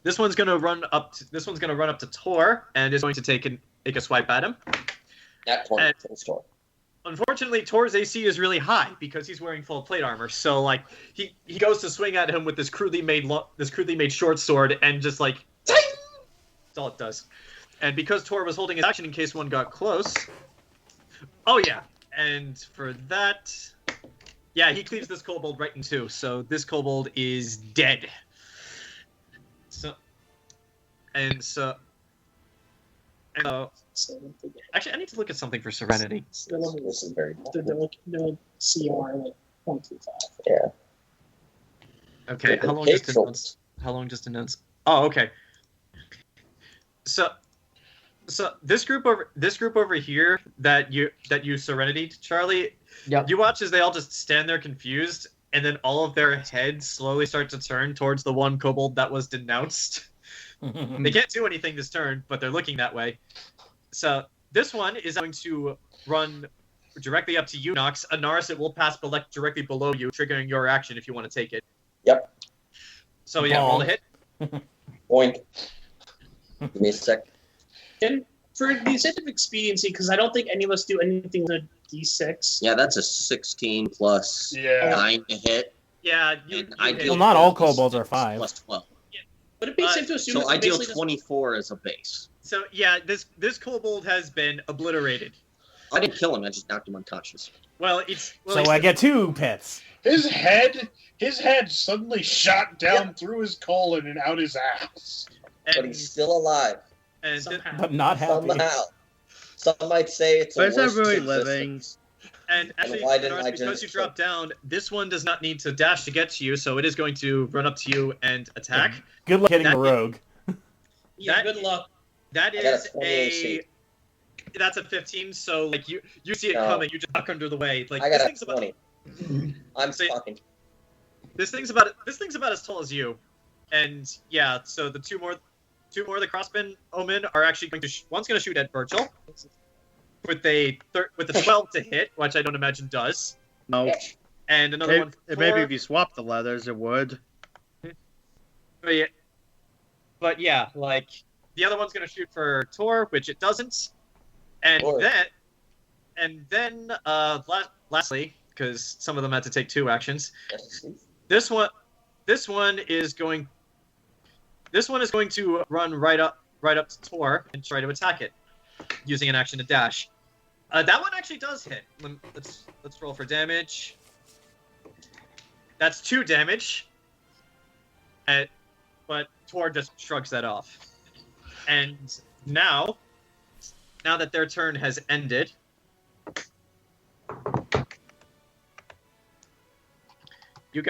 This one's gonna run up to Tor and is going to take a swipe at him. At 20 Tor. Unfortunately, Tor's AC is really high because he's wearing full plate armor. So like he goes to swing at him with this crudely made short sword and just like ting! That's all it does. And because Tor was holding his action in case one got close. Oh yeah, and for that, yeah, he cleaves this kobold right in two. So this kobold is dead. Actually, I need to look at something for Serenity. Their level is very they're CR like 0.25. Yeah. Okay, how long just announced? Oh, okay. So this group over here that you Serenity, Charlie. Yep. You watch as they all just stand there confused, and then all of their heads slowly start to turn towards the one kobold that was denounced. They can't do anything this turn, but they're looking that way. So this one is going to run directly up to you, Nox. Anaris, it will pass directly below you, triggering your action if you want to take it. Yep. So yeah, roll a hit. Boink. Give me a sec. And for the sake of expediency, because I don't think any of us do anything with a D6. Yeah, that's a 16 plus 9 to hit. Yeah, well, not all kobolds are 5. Plus 12. But it'd be safe to assume so it's I deal basically 24 as a base. So yeah, this kobold has been obliterated. I didn't kill him. I just knocked him unconscious. Well, so I get 2 pits. His head suddenly shot down through his colon and out his ass. But he's still alive. And but not happy. Somehow. Some might say it's a But is that worse really existence. living? And actually, why didn't I because just you drop down, this one does not need to dash to get to you, so it is going to run up to you and attack. Good luck hitting the rogue. Yeah, good luck. That I got is a 28 that's a 15. So like you see it coming, you just duck under the way. Like I got this a thing's 20. I'm fucking. This thing's about as tall as you, and yeah. So the two more of the crossbow omen are actually going to one's going to shoot at Burchill with a 12 to hit, which I don't imagine does. No. And another one. Maybe if you swap the leathers, it would. But but yeah, like the other one's gonna shoot for Tor, which it doesn't, and Tor. lastly, because some of them had to take 2 actions. Yes. This one is going to run right up to Tor and try to attack it, using an action to dash. That one actually does hit. Let's roll for damage. That's 2 damage. But Tor just shrugs that off. And now that their turn has ended, you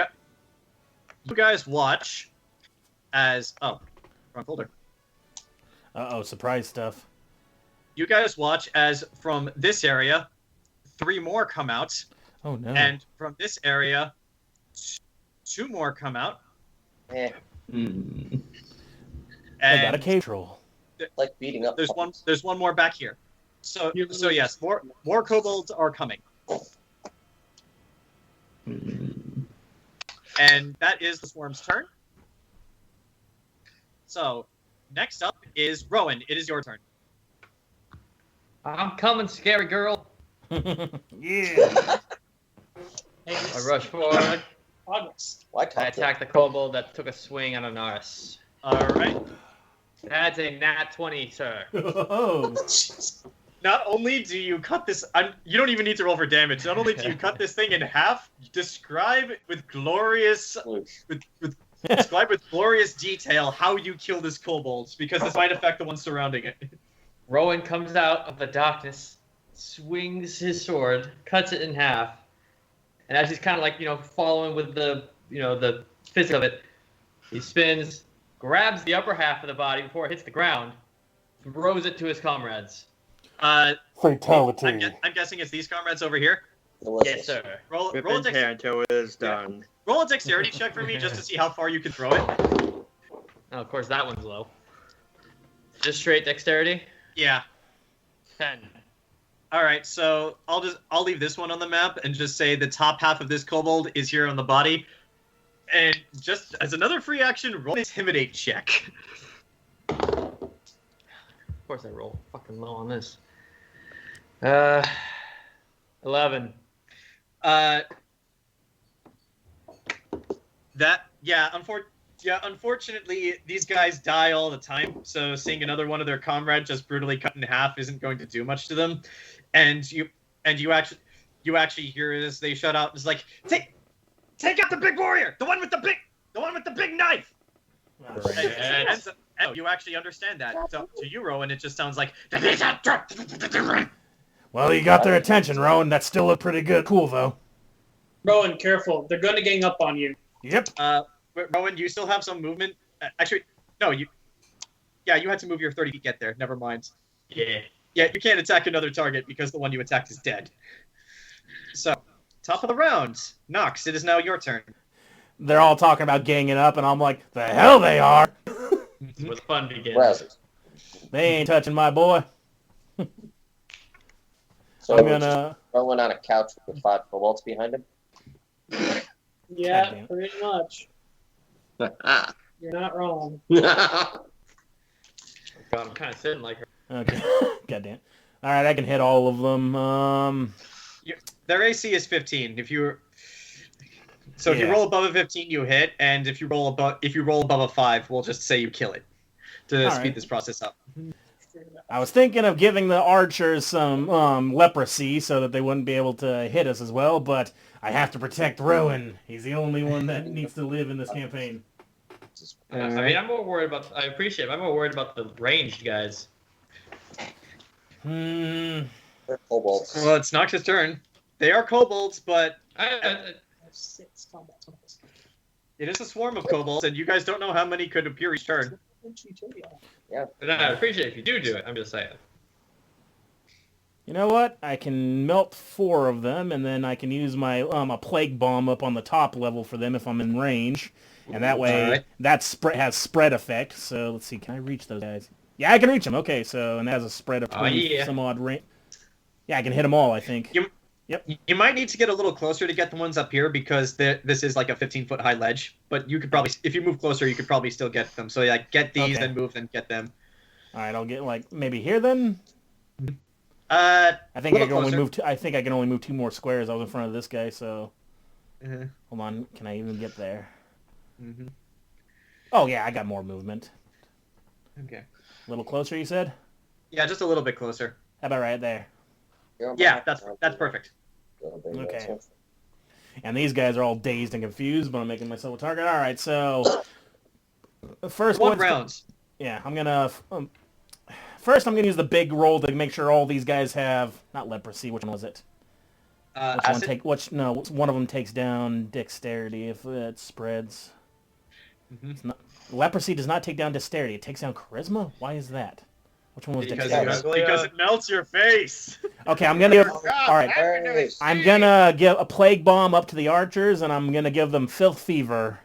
guys watch as wrong folder. Uh-oh, surprise stuff. You guys watch as from this area, 3 more come out. Oh no. And from this area, 2 more come out. Eh, I And got a cave troll. like beating up. there's one more back here. So yes, more kobolds are coming. And that is the swarm's turn. So next up is Rowan. It is your turn. I'm coming, scary girl. Yeah. I rush forward. Progress. Why I talk to attack the kobold that took a swing on Anaris. All right. That's a nat 20, sir. Oh. Not only do you cut this, you don't even need to roll for damage. Not only do you cut this thing in half, describe with glorious detail how you kill this kobold, because this might affect the ones surrounding it. Rowan comes out of the darkness, swings his sword, cuts it in half, and as he's kind of like, following with the physics of it, he spins, grabs the upper half of the body before it hits the ground, throws it to his comrades. Fatality. I'm guessing it's these comrades over here. Yes, sir. Roll Whip a his hair until it is done. roll a dexterity check for me just to see how far you can throw it. Oh, of course, that one's low. Just straight dexterity? Yeah. 10. All right, so I'll leave this one on the map and just say the top half of this kobold is here on the body. And just as another free action, roll an intimidate check. Of course I roll fucking low on this. 11. Unfortunately, these guys die all the time. So seeing another one of their comrades just brutally cut in half isn't going to do much to them. And you actually hear as they shut out. It's like, take out the big warrior, the one with the big knife. And you actually understand that. So, to you, Rowan, it just sounds like. Well, you got their attention, Rowan. That still looked pretty good. Cool, though. Rowan, careful. They're going to gang up on you. Yep. Rowan, you still have some movement. Actually, no, you had to move your 30 feet to get there. Never mind. Yeah, you can't attack another target because the one you attacked is dead. So, top of the round. Nox, it is now your turn. They're all talking about ganging up, and I'm like, the hell they are! Where the fun begins. Brazzers. They ain't touching my boy. So I'm gonna... Rowan on a couch with 5 kobolds behind him. Yeah, pretty much. You're not wrong. God, I'm kind of sitting like her. Okay. Goddamn. All right, I can hit all of them. Their AC is 15. If you roll above a 15, you hit, and if you roll above a 5, we'll just say you kill it to speed this process up. I was thinking of giving the archers some leprosy so that they wouldn't be able to hit us as well, but I have to protect Rowan. He's the only one that needs to live in this campaign. I mean, I'm more worried about. I appreciate it. I'm more worried about the ranged guys. They're kobolds. Well, it's Nox's turn. They are kobolds, but Have 6 combat tokens. it is a swarm of kobolds, and you guys don't know how many could appear each turn. Yeah. But I appreciate it if you do it. I'm just saying. You know what? I can melt 4 of them, and then I can use my a plague bomb up on the top level for them if I'm in range. And that way, that has spread effect. So let's see, can I reach those guys? Yeah, I can reach them. Okay, so and that has a spread of some odd range. Yeah, I can hit them all, I think. You might need to get a little closer to get the ones up here because this is like a 15-foot high ledge. But you could probably, if you move closer, you could probably still get them. So yeah, get these, Okay. then move, then get them. All right, I'll get like maybe here then. I think I can only move. I think I can only move 2 more squares. I was in front of this guy, so hold on. Can I even get there? Oh yeah, I got more movement. Okay. A little closer, you said? Yeah, just a little bit closer. How about right there? Yeah, that's perfect. Okay. And these guys are all dazed and confused, but I'm making myself a target. All right, so first one round. Yeah, I'm gonna. First, I'm gonna use the big roll to make sure all these guys have not leprosy. Which one was it? Acid? One of them takes down dexterity if it spreads. It's not, leprosy does not take down dexterity. It takes down charisma. Why is that? Which one was dexterity? Because it melts your face. Okay, I'm gonna give. All right, I'm gonna give a plague bomb up to the archers, and I'm gonna give them filth fever.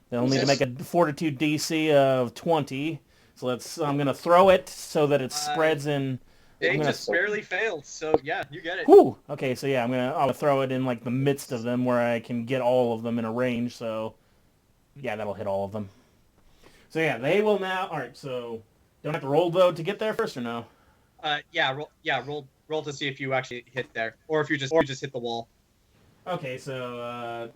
They'll need to make a fortitude DC of 20. So I'm gonna throw it so that it spreads in. They just barely failed, so yeah, you get it. Whew. Okay, so yeah, I'll throw it in like the midst of them where I can get all of them in a range. So yeah, that'll hit all of them. So yeah, they will now. All right, so don't have to roll though to get there first or no? Roll to see if you actually hit there, or if you just hit the wall. Okay, so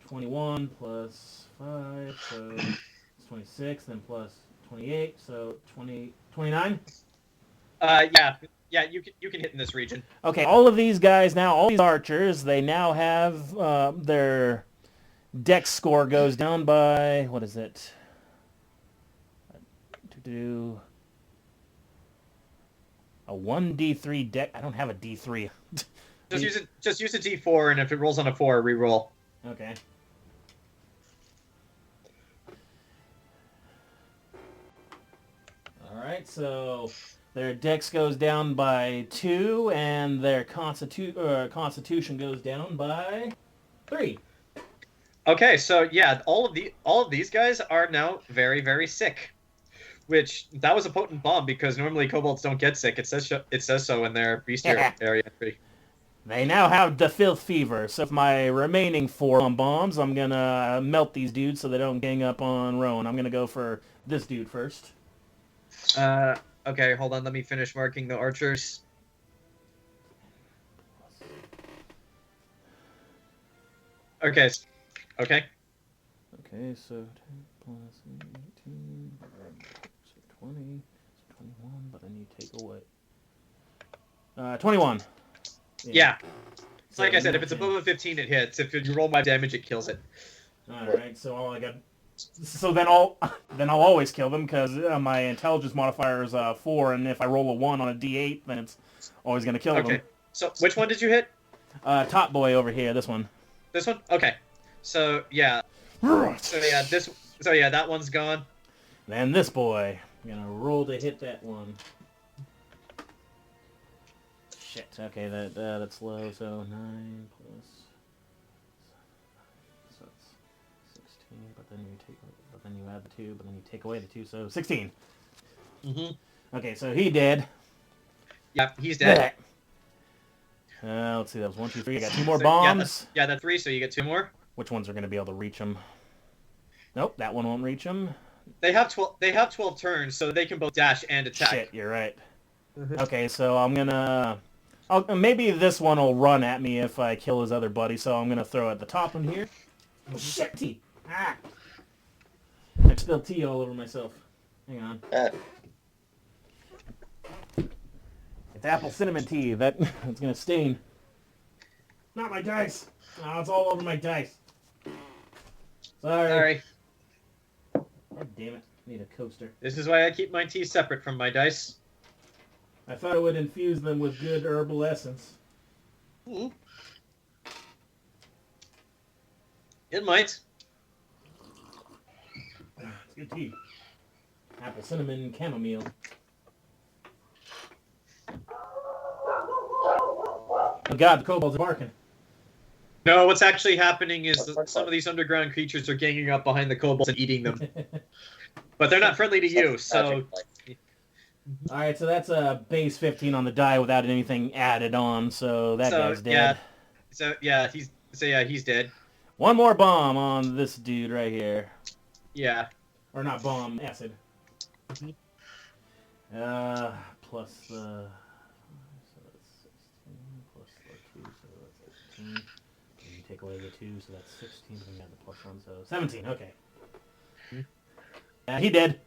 21 plus 5, so it's 26, then plus 28, so 29. Yeah, you can hit in this region. Okay, all of these guys now, all these archers, they now have their dex score goes down by, what is it? To do a 1d3 dex. I don't have a d3. Just use a d4, and if it rolls on a 4, re-roll. Okay. All right, so their dex goes down by 2, and their constitution goes down by 3. Okay, so yeah, all of these guys are now very, very sick. Which that was a potent bomb because normally kobolds don't get sick. It says so in their bestiary area entry. They now have the filth fever. So for my remaining 4 bombs, I'm gonna melt these dudes so they don't gang up on Rowan. I'm gonna go for this dude first. Okay, hold on. Let me finish marking the archers. Okay. Okay, so 10 plus 18, so 20, so 21, but then you take away. 21. Yeah. So like I said, if it's above a 15, it hits. If you roll my damage, it kills it. Alright, so all I got... So then I'll always kill them, because my intelligence modifier is 4, and if I roll a 1 on a d8, then it's always going to kill them. Okay, so which one did you hit? Top boy over here, this one. This one? Okay. So, yeah. So, yeah, that one's gone. Then this boy. I'm going to roll to hit that one. Shit. Okay, that's low, so 9 plus... So it's 16, but then you add the 2, but then you take away the 2, so 16. Okay, so he did. Yeah, he's dead. Let's see, that was 1, 2, 3. I got 2 more bombs. Yeah, that's 3, so you get 2 more. Which ones are going to be able to reach him? Nope, that one won't reach him. They have 12 turns, so they can both dash and attack. Shit, you're right. Okay, so I'm gonna... maybe this one will run at me if I kill his other buddy, so I'm gonna throw at the top one here. Oh, shit, tea! Ah! I spilled tea all over myself. Hang on. It's apple cinnamon tea. That's gonna stain. Not my dice! Oh, it's all over my dice. Sorry. God damn it. I need a coaster. This is why I keep my tea separate from my dice. I thought it would infuse them with good herbal essence. It might. It's good tea. Apple cinnamon chamomile. Oh god, the kobolds are barking. No, what's actually happening is that some of these underground creatures are ganging up behind the kobolds and eating them. But they're not friendly to you, so... All right, so that's a base 15 on the die without anything added on, so that guy's dead. He's dead. One more bomb on this dude right here. Yeah. Or not bomb, acid. Plus the... So that's 16, plus the 2, so that's 18. And you take away the 2, so that's 16, and you add the plus 1, so 17, okay. He did.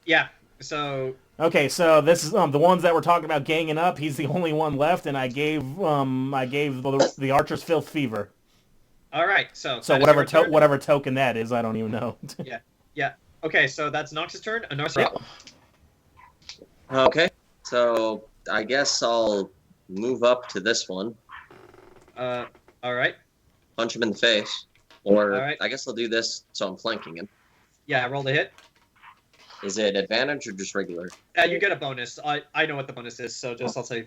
Yeah, so... Okay, so this is the ones that we're talking about ganging up. He's the only one left, and I gave the archer's filth fever. All right, so whatever token that is, I don't even know. Yeah. Okay, so that's Nox's turn. Anaris. Okay, so I guess I'll move up to this one. All right. Punch him in the face, or All right. I guess I'll do this so I'm flanking him. Yeah, roll the hit. Is it advantage or just regular? You get a bonus. I know what the bonus is, so I'll say.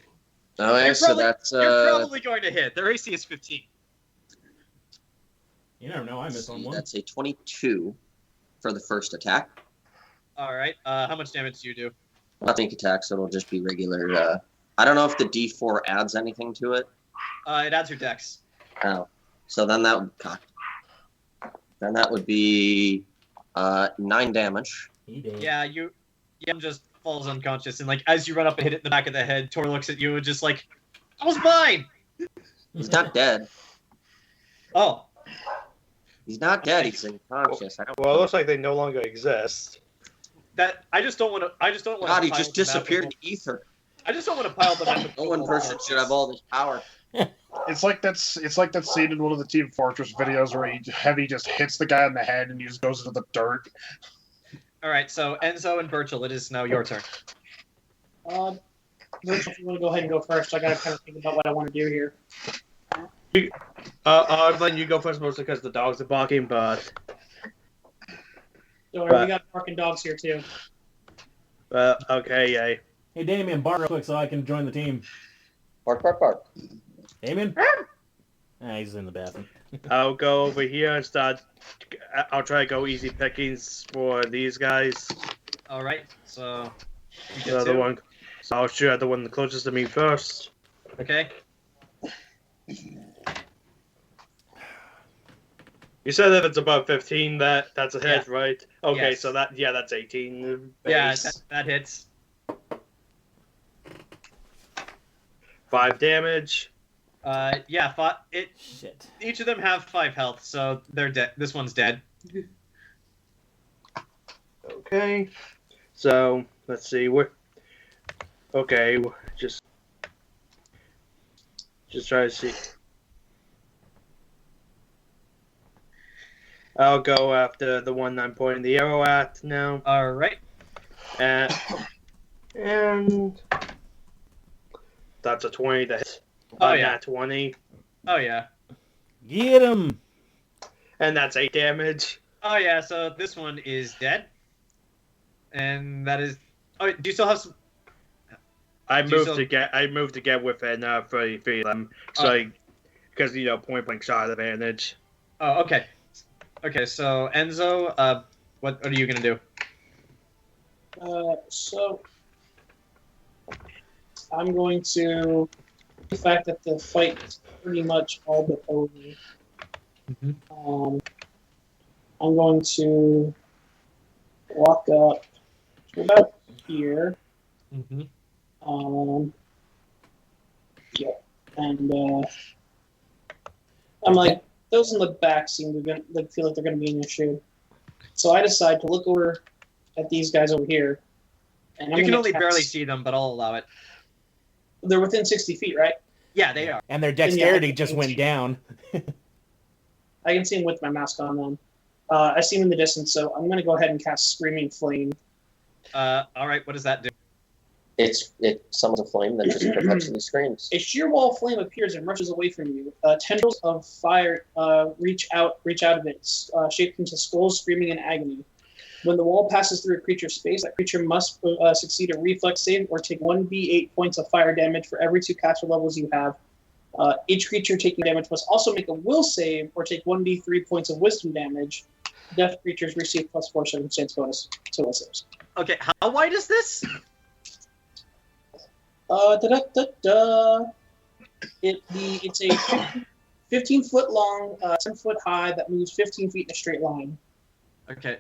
Okay, so that's You're probably going to hit. Their AC is 15. You never know. I missed on one. That's a 22 for the first attack. All right. How much damage do you do? Nothing attack, so it'll just be regular. I don't know if the D4 adds anything to it. It adds your dex. Oh, so then that would be 9 damage. Yeah, Yem just falls unconscious, and like as you run up and hit it in the back of the head, Tor looks at you and just like, that was mine. He's not dead. Oh. He's not dead. He's unconscious. Well, it looks like they no longer exist. I just don't want to. God, he just disappeared into ether. I just don't want to pile them. No one person should have all this power. It's like that scene in one of the Team Fortress videos where Heavy just hits the guy in the head and he just goes into the dirt. All right, so Enzo and Burchill, it is now your turn. Burchill, if you want to go ahead and go first, I gotta kind of think about what I want to do here. I'm letting you go first, mostly because the dogs are barking, but... Don't worry, we got barking dogs here, too. Okay, yay. Hey, Damien, bark real quick so I can join the team. Bark, bark, bark. Damien? He's in the bathroom. I'll go over here and start... I'll try to go easy pickings for these guys. All right, so... The other one. So I'll shoot at the one closest to me first. Okay. You said if it's above 15, that's a hit, Yeah. right? Okay, Yes. so that's 18. Yeah, Base. that hits. 5 damage. Shit. Each of them have 5 health, so they're dead. This one's dead. Okay. So let's see. Okay, just try to see. I'll go after the one I'm pointing the arrow at now. All right. And that's a 20 to hit. Oh, yeah. Nat 20. Oh, yeah. Get him! And that's 8 damage. Oh, yeah, so this one is dead. And that is... Oh, do you still have some... I moved to get within 30 feet of them. So, because, point blank shot advantage. Oh, okay. Okay, so Enzo, what are you going to do? So I'm going to... The fact that the fight is pretty much all but over. Mm-hmm. I'm going to walk up to about here. Mm-hmm. Yeah, and I'm like, those in the back seem to feel like they're going to be in your shade. So I decide to look over at these guys over here. And You can only barely see them, but I'll allow it. They're within 60 feet, right? Yeah, they are. And their dexterity just went down. I can see them with my mask on them. I see them in the distance, so I'm going to go ahead and cast Screaming Flame. All right, what does that do? It summons a flame that just perpetually screams. A sheer wall of flame appears and rushes away from you. Tendrils of fire reach out of it, shaped into skulls screaming in agony. When the wall passes through a creature's space, that creature must succeed a reflex save or take 1d8 points of fire damage for every 2 caster levels you have. Each creature taking damage must also make a will save or take 1d3 points of wisdom damage. Deaf creatures receive +4 circumstance bonus to listeners. Okay, how wide is this? It's a 15 foot long, 10 foot high that moves 15 feet in a straight line. Okay.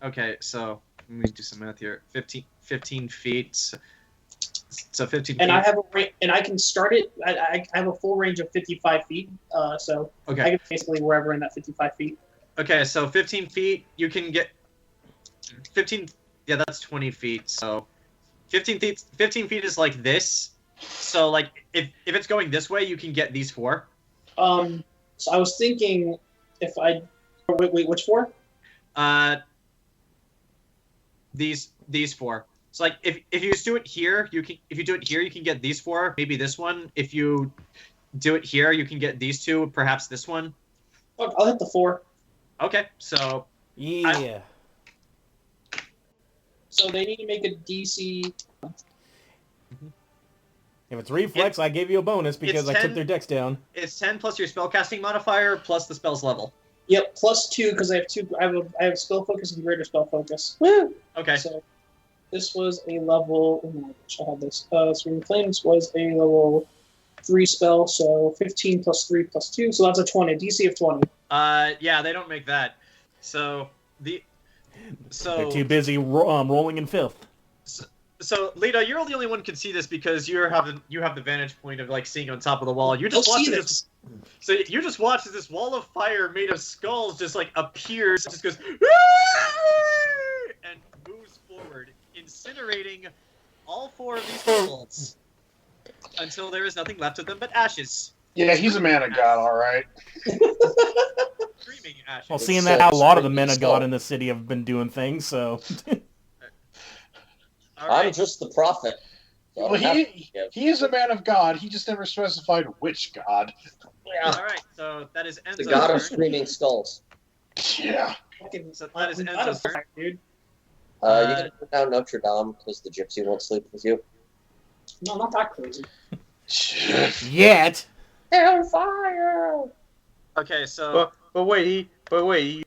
Okay, so let me do some math here. 15 feet. So 15 And feet. I have I can start it. I have a full range of 55 feet. So Okay. I can basically wherever in that 55 feet. Okay, so 15 feet, you can get 15. Yeah, that's 20 feet. So 15 feet is like this. So like if it's going this way, you can get these 4. So I was thinking if I wait, which 4? These 4. So like if you just do it here, you can get these 4, maybe this one. If you do it here, you can get these 2, perhaps this one. Oh, I'll hit the 4. Okay, so Yeah. So they need to make a DC. If it's reflex, I gave you a bonus because it's I 10 took their dex down. It's 10 plus your spellcasting modifier plus the spell's level. Yep, +2 because I have 2. I have spell focus and greater spell focus. Woo! Okay. So this was a level. Oh, I wish I had this. Swing Flames was a level 3 spell, so 15 plus 3 plus 2, so that's a 20. DC of 20. Yeah, they don't make that. So They're too busy rolling in filth. So Lita, you're the only one who can see this because you have the vantage point of like seeing on top of the wall. You're just watching this. So you just watch as this wall of fire made of skulls just like appears, just goes and moves forward, incinerating all 4 of these kobolds until there is nothing left of them but ashes. Yeah, he's a man of God, all right. Screaming ashes. Well, seeing that how a lot of the men of God in the city have been doing things, so. Right. I'm just the prophet. So Well, he is a man of God. He just never specified which God. Yeah. All right, so that is Enzo's The god of turn. screaming skulls. Yeah. So that is Enzo's turn. Dude. You can put down Notre Dame because the gypsy won't sleep with you. No, not that crazy. Yet. Hellfire! Okay, so But wait,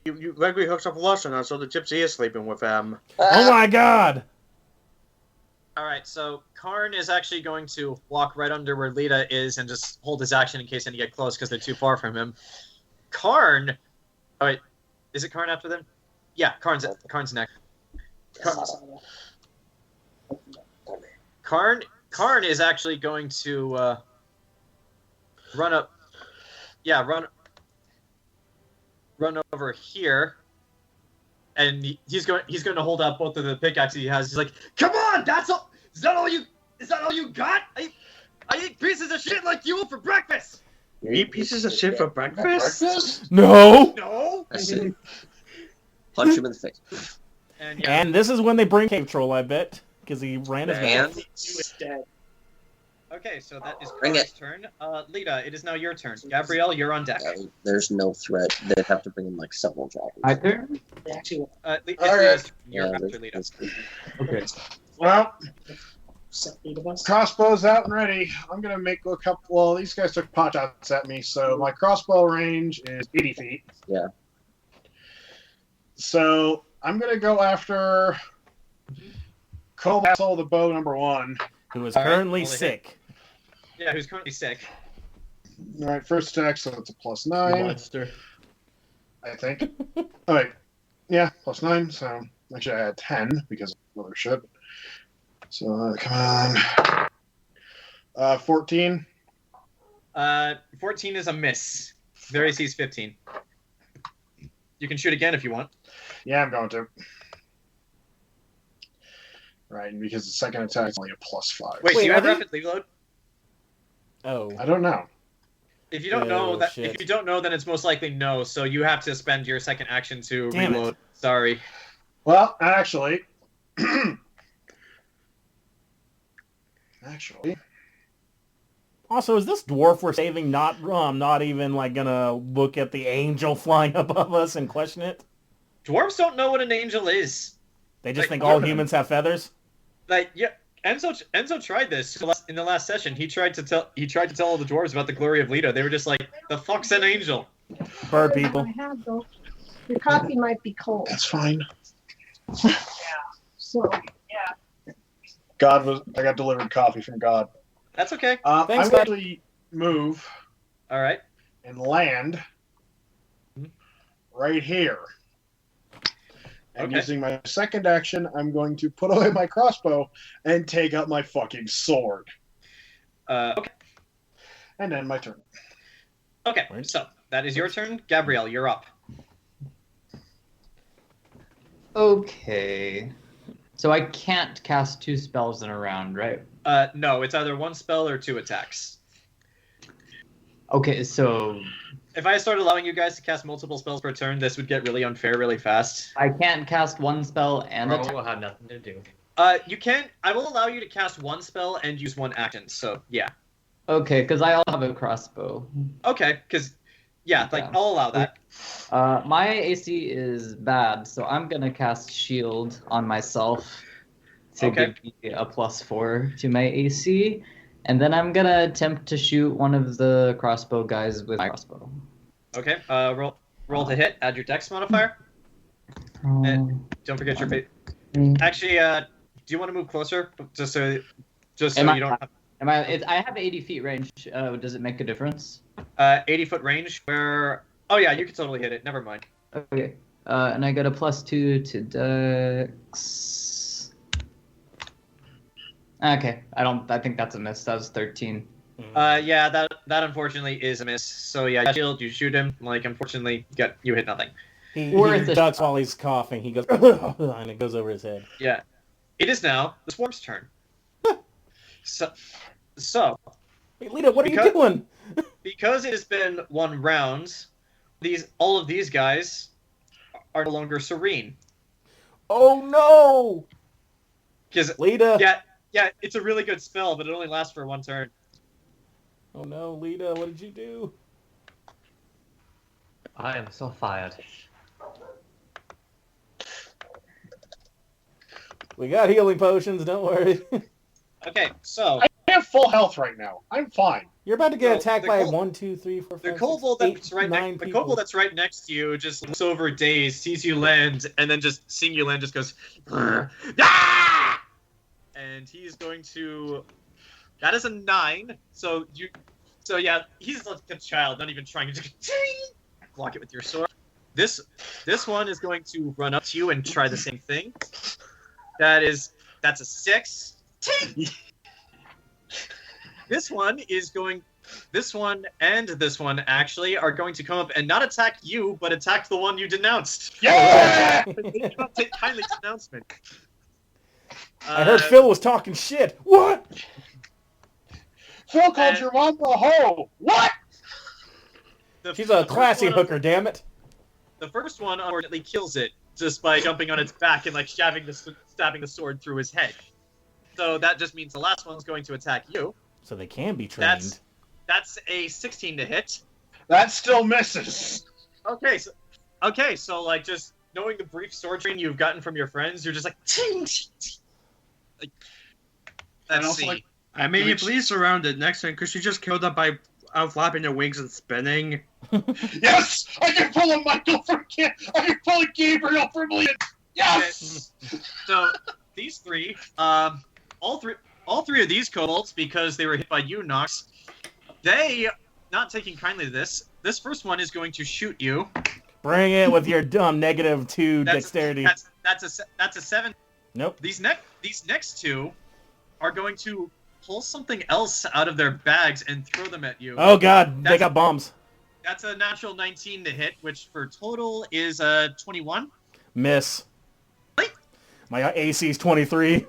you Gregory hooks up lust on us, so the gypsy is sleeping with him. Oh my God! all right, so Karn is actually going to walk right under where Lita is and just hold his action in case any get close because they're too far from him. Karn, oh wait, is it Karn after them? Yeah, Karn's next. Karn is actually going to run up. Yeah, run over here, and he's going to hold out both of the pickaxes he has. He's like, "Come on, that's all. Is that all you got? I eat pieces of shit like you for breakfast." You eat pieces of shit for breakfast? No. No. I see. Punch him in the face. And this is when they bring Cave Troll, I bet, because he ran his Man. mouth. Okay, so that is Bring Karn's it. turn. Lita, it is now your turn. Gabrielle, you're on deck. There's no threat. They'd have to bring in like several dragons. My turn? Actually, It's All right. Lita's turn. You're Yeah, after there's- Lita. Okay. Well, set 8 of us. crossbow's out and ready. I'm going to make a couple... Well, these guys took pot shots at me, so my crossbow range is 80 feet. Yeah. So I'm going to go after Kobolds, the bow number 1. Who is All right, currently only hit. sick. Yeah, who's currently sick. All right, first attack, so it's a +9, Monster. I think. Oh, wait. Yeah, +9, so actually I had 10 because of other shit. So, come on. 14. 14 is a miss. Their AC is 15. You can shoot again if you want. Yeah, I'm going to. Right, and because the second attack is only a +5. Wait, do you are have they- rapid reload? Oh. I don't know. If you don't Oh, know that, shit. if you don't know, then it's most likely no. So you have to spend your second action to Damn it. reload. Sorry. Well, actually... Also, is this dwarf we're saving not even like gonna look at the angel flying above us and question it? Dwarves don't know what an angel is. They just Like, think all dwarf- humans have feathers. Like, yeah, Enzo tried this in the last session. He tried to tell all the dwarves about the glory of Lita. They were just like, "The fuck's an angel?" Bird people. Your coffee might be cold. That's fine. So, I got delivered coffee from God. That's okay. Thanks, I'm God. going to move All right. and land right here. And Okay. using my second action, I'm going to put away my crossbow and take out my fucking sword. Okay. And end my turn. Okay. So that is your turn, Gabrielle. You're up. Okay. So I can't cast 2 spells in a round, right? No, it's either 1 spell or 2 attacks. Okay, so If I started allowing you guys to cast multiple spells per turn, this would get really unfair really fast. I can't cast 1 spell and Rowan attack. will have nothing to do. You can. I will allow you to cast 1 spell and use 1 action. So yeah. Okay, because I also have a crossbow. Okay, because yeah, like Yeah. I'll allow that. My AC is bad, so I'm gonna cast Shield on myself to Okay. give me a +4 to my AC, and then I'm gonna attempt to shoot one of the crossbow guys with my crossbow. Okay. Roll to hit. Add your Dex modifier. And don't forget your fate. Actually, do you want to move closer just so you don't have I have 80 feet range. Does it make a difference? 80-foot range? Where? Oh yeah, you can totally hit it. Never mind. Okay. And I got a +2 to Dex. Okay. I think that's a miss. That was 13. Yeah, that unfortunately is a miss. So yeah, shield. You shoot him. Like unfortunately, you hit nothing. He Worth it. ducks while he's coughing. He goes, and it goes over his head. Yeah. It is now the swarm's turn. So Hey, Lita, what are you doing? because it has been 1 round, all of these guys are no longer serene. Oh no! Because Lita! yeah, it's a really good spell, but it only lasts for 1 turn. Oh no, Lita, what did you do? I am so fired. We got healing potions, don't worry. Okay, so I have full health right now. I'm fine. You're about to get So, attacked the by col- 1, 2, 3, 4, 5, the 6, kobold 8, that's right 9 next, the people. kobold that's right next to you just looks over dazed, sees you land, and then just seeing you land just goes, ah! And he's going to. That is a 9. So yeah, he's like a child, not even trying to block it with your sword. This one is going to run up to you and try the same thing. That's a 6. This one and this one actually are going to come up and not attack you, but attack the one you denounced. Yeah! They do not take kindly to denouncement. I heard Phil was talking shit. What? Phil called your mom a hoe. What? She's a classy hooker, damn it. The first one unfortunately kills it just by jumping on its back and like stabbing the sword through his head. So that just means the last one's going to attack you. So they can be trained. That's a 16 to hit. That still misses. Okay, so like just knowing the brief sword training you've gotten from your friends, you're just like, like let's also, see. like, I mean, please surround it next time because she just killed it by flapping her wings and spinning. Yes! I can pull a Michael from I can pull a Gabrielle from Lita. Yes! So these three, all three of these kobolds, because they were hit by you, Nox, they not taking kindly to this. This first one is going to shoot you. Bring it with your dumb -2 dexterity. That's a 7. Nope. These next two are going to pull something else out of their bags and throw them at you. Oh god, they got bombs. That's a natural 19 to hit, which for total is 21. Miss. Really? My AC is 23.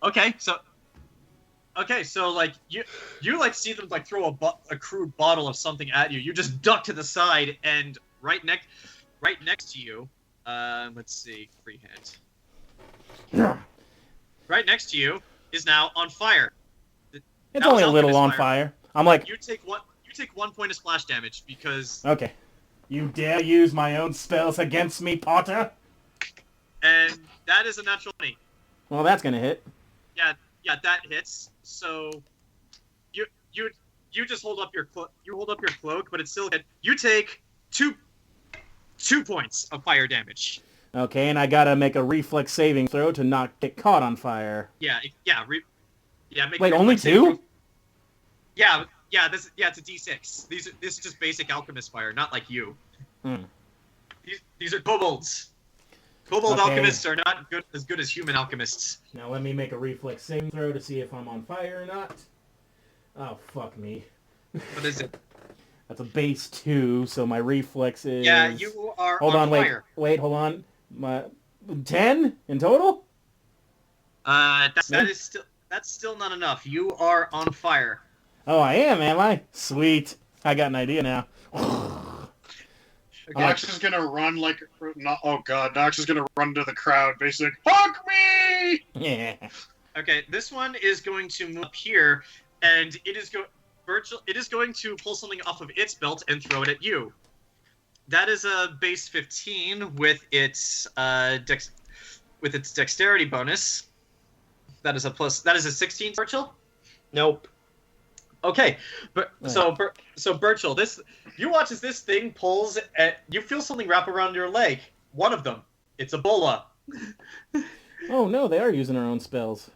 Okay, so like you like see them like throw a crude bottle of something at you. You just duck to the side, and right next to you, let's see, freehand. Right next to you is now on fire. It's only a little on fire. I'm like, you take 1 point of splash damage because. Okay. You dare use my own spells against me, Potter? And that is a natural 20. Well, that's gonna hit. Yeah, that hits. So you just hold up your cloak, but it's still hit. You take two 2 points of fire damage. Okay, and I gotta make a reflex saving throw to not get caught on fire. Yeah. Make Wait, a only reflex saving 2? throw. Yeah. This is a D6. This is just basic alchemist fire, not like you. These are kobolds. Kobold alchemists are not as good as human alchemists. Now let me make a reflex saving throw to see if I'm on fire or not. Oh, fuck me. What is it? That's a base 2, so my reflex is... Yeah, you are Hold on, fire. wait, hold on. My 10 in total? That's still not enough. You are on fire. Oh, I am I? Sweet. I got an idea now. Nox is gonna run like... Oh god, Nox is gonna run to the crowd, basically, fuck me! Yeah. Okay, this one is going to move up here, and it is going to pull something off of its belt and throw it at you. That is a base 15 with its dexterity bonus. That is a 16, Burchill? Nope. Okay, so Burchill, you watch as this thing pulls at you feel something wrap around your leg. One of them, it's Ebola. Oh no, they are using their own spells.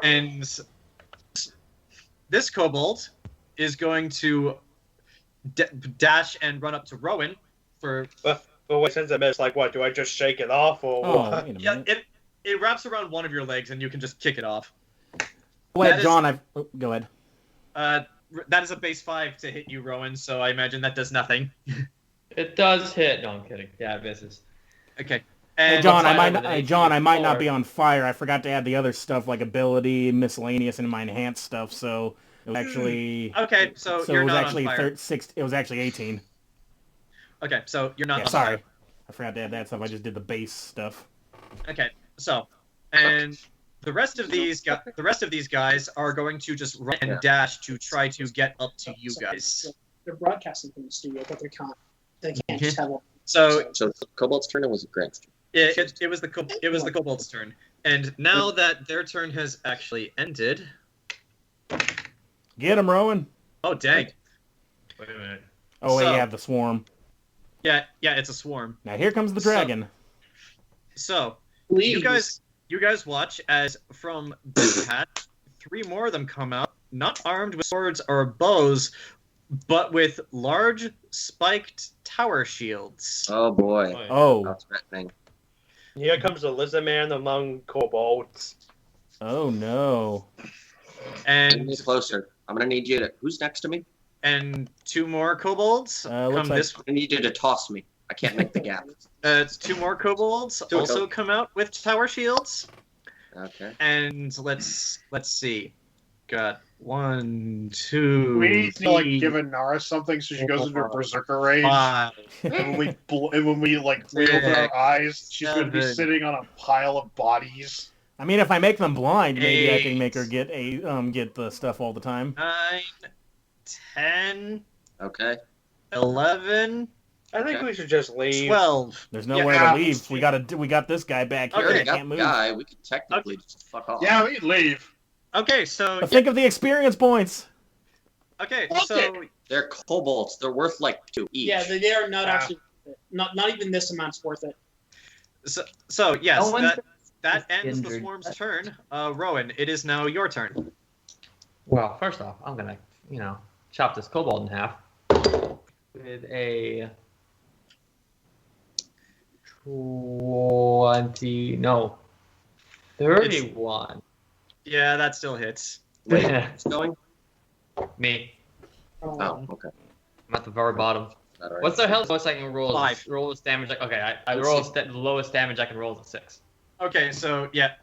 And this kobold is going to dash and run up to Rowan for. But wait, since I missed, like, what? Do I just shake it off, or what? Wait a Yeah, minute. it wraps around one of your legs, and you can just kick it off. Wait, John, go ahead. That is a base 5 to hit you, Rowan. So I imagine that does nothing. It does hit. No, I'm kidding. Yeah, it misses. Okay. Hey, And John, fire with an I might not 18 be on fire. I forgot to add the other stuff like ability, miscellaneous, and my enhanced stuff. So it was actually okay. So so you're it was not actually on fire. It was actually 18. Okay, so you're not. Yeah, on sorry, fire. I forgot to add that stuff. I just did the base stuff. Okay, so and the rest of these guys are going to just run and dash to try to get up to you guys. They're broadcasting from the studio, but they can't just have one. So Kobold's turn, or was it Grant's turn? it was the kobold's turn, and now that their turn has actually ended. Get him, Rowan. Oh dang! Wait a minute. Oh wait, So- yeah, the swarm. Yeah, it's a swarm. Now here comes the dragon. So Please. you guys watch as from this hat, 3 more of them come out, not armed with swords or bows, but with large spiked tower shields. Oh boy. Oh. That's threatening. Here comes the lizard man among kobolds. Oh no. Get And me closer. I'm gonna need you to. Who's next to me? 2 more kobolds Looks come like- this. I need you to toss me. I can't make the gap. It's 2 more kobolds Two also come out with tower shields. Okay. And let's see. Got 1, 2, We need to like 3, give Anaris something so she goes into a berserker rage. 5. And when we like open our eyes, she's going to be 7. sitting on a pile of bodies. I mean, if I make them blind, maybe I can 8. make her get the stuff all the time. 9, 10, Okay. 11, I think we should just leave. 12. There's nowhere Yeah. to leave. We got this guy back here. Okay, I got can't the move. guy. We could technically just fuck off. Yeah, we leave. Okay, so But think of the experience points. okay, Okay. so They're kobolds. They're worth like 2 each. Yeah, they are not Yeah. actually not even this amount's worth it. so yes, No one's that ends the injured. swarm's turn. Rowan, it is now your turn. Well, first off, I'm gonna, chop this kobold in half with a 31. Yeah, that still hits. Wait, who's going? Me. Oh, okay. I'm at the very bottom. Not all right. What's the hell lowest I can roll? 5. Roll this damage. Okay, I roll the lowest damage I can roll is a 6. Okay, so yeah,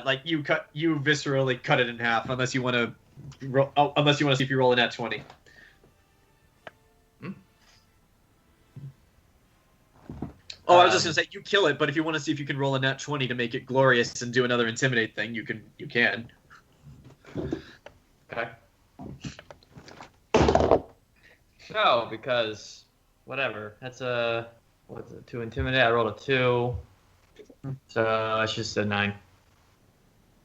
like you viscerally cut it in half unless you want to see if you roll a nat 20. Oh, I was just gonna say you kill it, but if you want to see if you can roll a nat 20 to make it glorious and do another intimidate thing, you can. Okay. No, because whatever. That's what's it? To intimidate. I rolled a 2, so it's just a 9.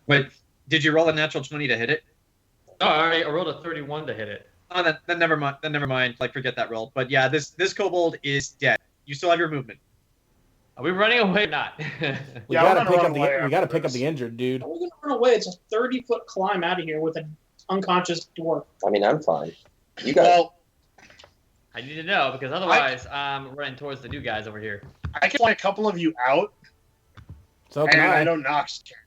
Wait, did you roll a natural 20 to hit it? Oh, I rolled a 31 to hit it. Oh, then never mind. Then never mind. Like, forget that roll. But yeah, this kobold is dead. You still have your movement. Are we running away or not? We Yeah, gotta we're gonna pick up run we gotta after pick up this. the injured dude. We're gonna run away. It's a 30-foot climb out of here with an unconscious dwarf. I mean, I'm fine. You got Well, I need to know because otherwise I'm running towards the new guys over here. I can fly a couple of you out, So and can I I. know Nox can.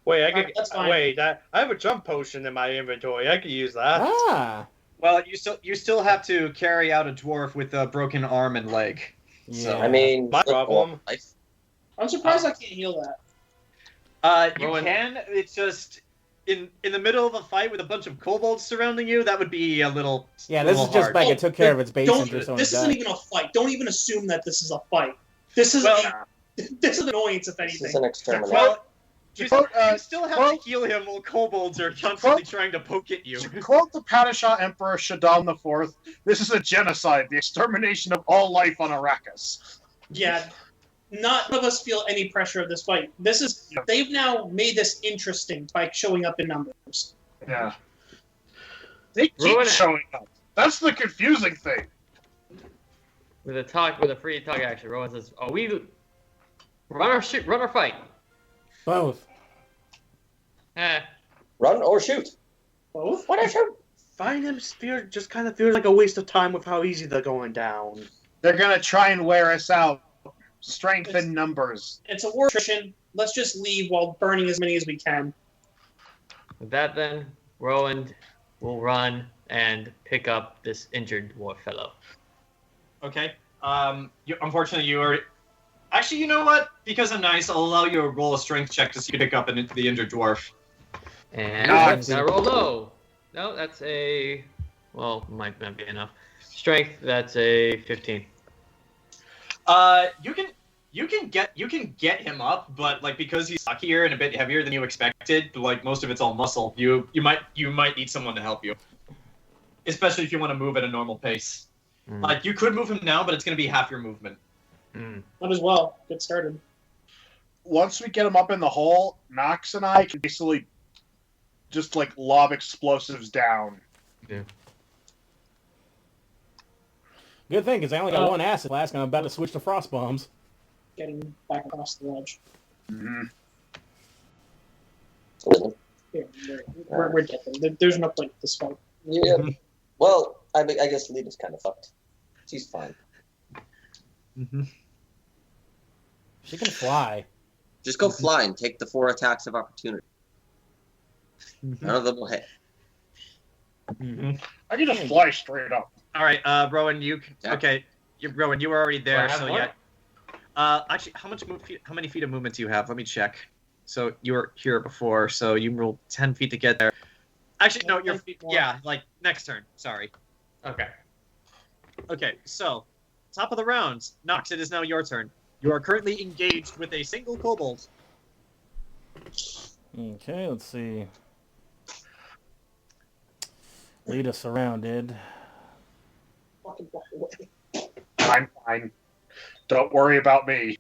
Wait, I Alright, could that's fine. wait. I have a jump potion in my inventory. I could use that. Ah. Well, you still have to carry out a dwarf with a broken arm and leg. Yeah. I mean, My look, problem. life. I'm surprised I can't heal that. You Rowan. can. It's just in the middle of a fight with a bunch of kobolds surrounding you. That would be a little. Yeah, this is little just hard. like it took care of its base Don't. injury, so This it's isn't dead. even a fight. Don't even assume that this is a fight. This is Well- this is annoyance, if This is anything. an extermination. Well, you quote, still have quote- to heal him while kobolds are constantly trying to poke at you. To quote the Padishah Emperor Shaddam IV, this is a genocide, the extermination of all life on Arrakis. Yeah. None of us feel any pressure of this fight. This is. They've now made this interesting by showing up in numbers. Yeah. They keep Rowan- showing up. That's the confusing thing. With a free talk action, Rowan says, "Oh, we run or fight." Both. Run or shoot. Both. What I shoot? Find him sphere just kind of feels like a waste of time with how easy they're going down. They're gonna try and wear us out. Strength in numbers. It's a war attrition. Let's just leave while burning as many as we can. With that, then Rowan will run and pick up this injured dwarf fellow. Okay. Unfortunately, you are. Actually, you know what? Because I'm nice, I'll allow you to roll a strength check to see you pick up the injured dwarf. And Nice. I roll low. No, that's a. Well, might not be enough. Strength. That's a 15. You can get him up, but like because he's stockier and a bit heavier than you expected, like most of it's all muscle. You might need someone to help you, especially if you want to move at a normal pace. Mm. Like you could move him now, but it's going to be half your movement. Mm. Might as well get started. Once we get them up in the hole, Nox and I can basically just like lob explosives down. Good thing, because I only got one acid flask, and I'm about to switch to frost bombs. Getting back across the ledge. Mm-hmm. Here, we're getting. There's no point to this fight. Yeah. Well, I guess Lita's kind of fucked. She's fine. She can fly. Just go fly and take the 4 attacks of opportunity. None of them will hit. I can just fly straight up. All right, Rowan, Yeah. okay? Rowan, you were already there, Do I have so more? yeah. Actually, how many feet of movement do you have? Let me check. So you were here before, so you rolled 10 feet to get there. Actually, no, 10 feet more. yeah, like next turn. Sorry. Okay. Okay, so top of the round, Nox. It is now your turn. You are currently engaged with a single kobold. Okay, let's see. Lita surrounded. Fucking walk away. I'm fine. Don't worry about me.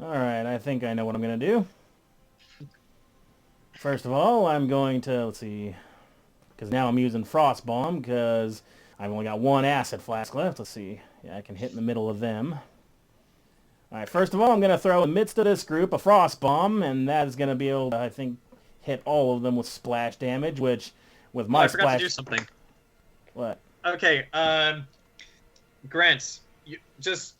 Alright, I think I know what I'm going to do. First of all, I'm going to, let's see, because now I'm using Frost Bomb, because I've only got one acid flask left. Let's see. Yeah, I can hit in the middle of them. Alright, first of all, I'm going to throw in the midst of this group a Frost Bomb, and that is going to be able to, I think, hit all of them with splash damage, which, with my I forgot splash... to do something. What? Okay, Grant, you just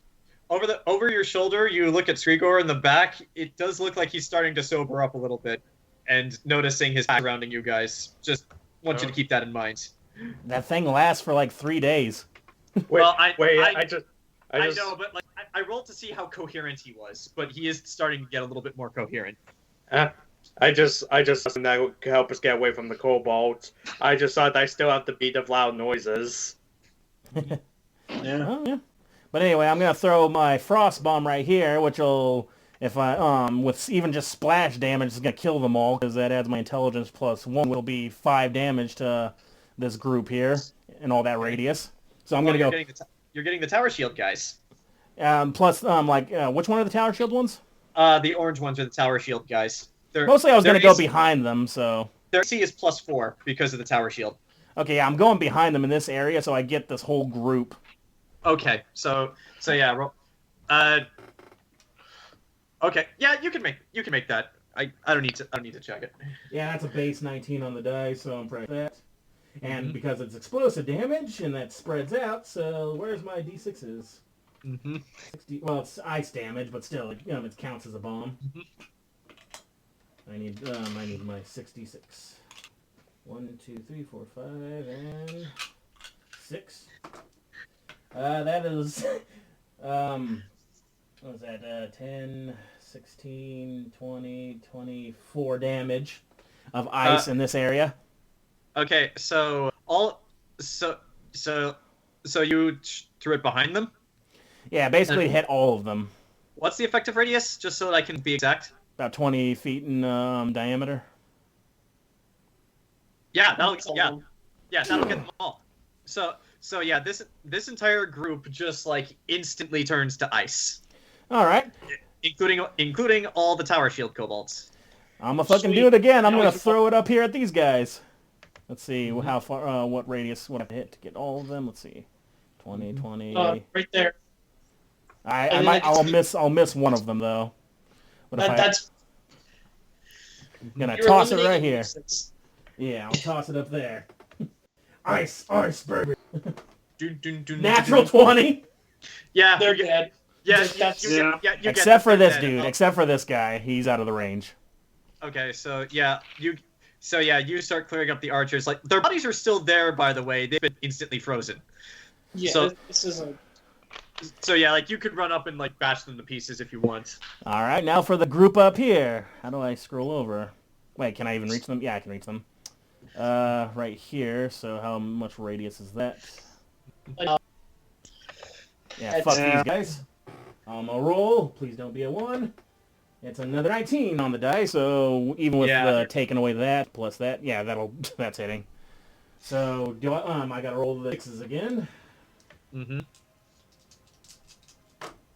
over your shoulder, you look at Srigor in the back. It does look like he's starting to sober up a little bit, and noticing his pack surrounding you guys. Just want you to keep that in mind. That thing lasts for like 3 days. Well, I know, but like I rolled to see how coherent he was, but he is starting to get a little bit more coherent. I just assumed that would help us get away from the kobolds. I just thought I still have the beat of loud noises. Yeah. Oh, yeah. But anyway, I'm going to throw my Frost Bomb right here, which will, if I, with even just splash damage, it's going to kill them all, because that adds my intelligence plus 1 will be 5 damage to this group here, in all that radius. So I'm going to go... You're getting the tower shield guys. Plus, which one are the tower shield ones? The orange ones are the tower shield guys. Mostly I was going to go easy. behind them, so... Their AC is +4 because of the tower shield. Okay, yeah, I'm going behind them in this area, so I get this whole group. Okay, so yeah, roll. Okay, yeah, you can make that. I don't need to check it. Yeah, that's a base 19 on the dice, so I'm pressing that. And because it's explosive damage, and that spreads out, so where's my d6s? 60, well, it's ice damage, but still, it counts as a bomb. I need my 66. 1, 2, 3, 4, 5, and 6. That is, what was that? 10, 16, 20, 24 damage of ice in this area. Okay, so you threw it behind them? Yeah, basically hit all of them. What's the effective radius, just so that I can be exact? About 20 feet in diameter. Yeah, that'll get them all. So yeah, this entire group just like instantly turns to ice. All right. Including all the tower shield kobolds. I'm gonna fucking do it again. I'm gonna throw it up here at these guys. Let's see how far, what radius would I have to hit to get all of them. Let's see, 20, 20. Right there. I'll miss one of them though. That's. I'm gonna toss it right here. Yeah, I'll toss it up there. Ice, baby. Natural 20. Yeah, they're dead. Yeah, except for this dude. Except for this guy, he's out of the range. Okay, so you start clearing up the archers. Like their bodies are still there, by the way. They've been instantly frozen. Yeah, so, this is a. So yeah, like you could run up and like bash them to pieces if you want. All right, now for the group up here. How do I scroll over? Wait, can I even reach them? Yeah, I can reach them. Right here. So how much radius is that? Yeah, fuck these guys. I'm gonna roll. Please don't be a 1. It's another 19 on the die. So even with taking away that plus that, yeah, that's hitting. So do I gotta roll the 6s again.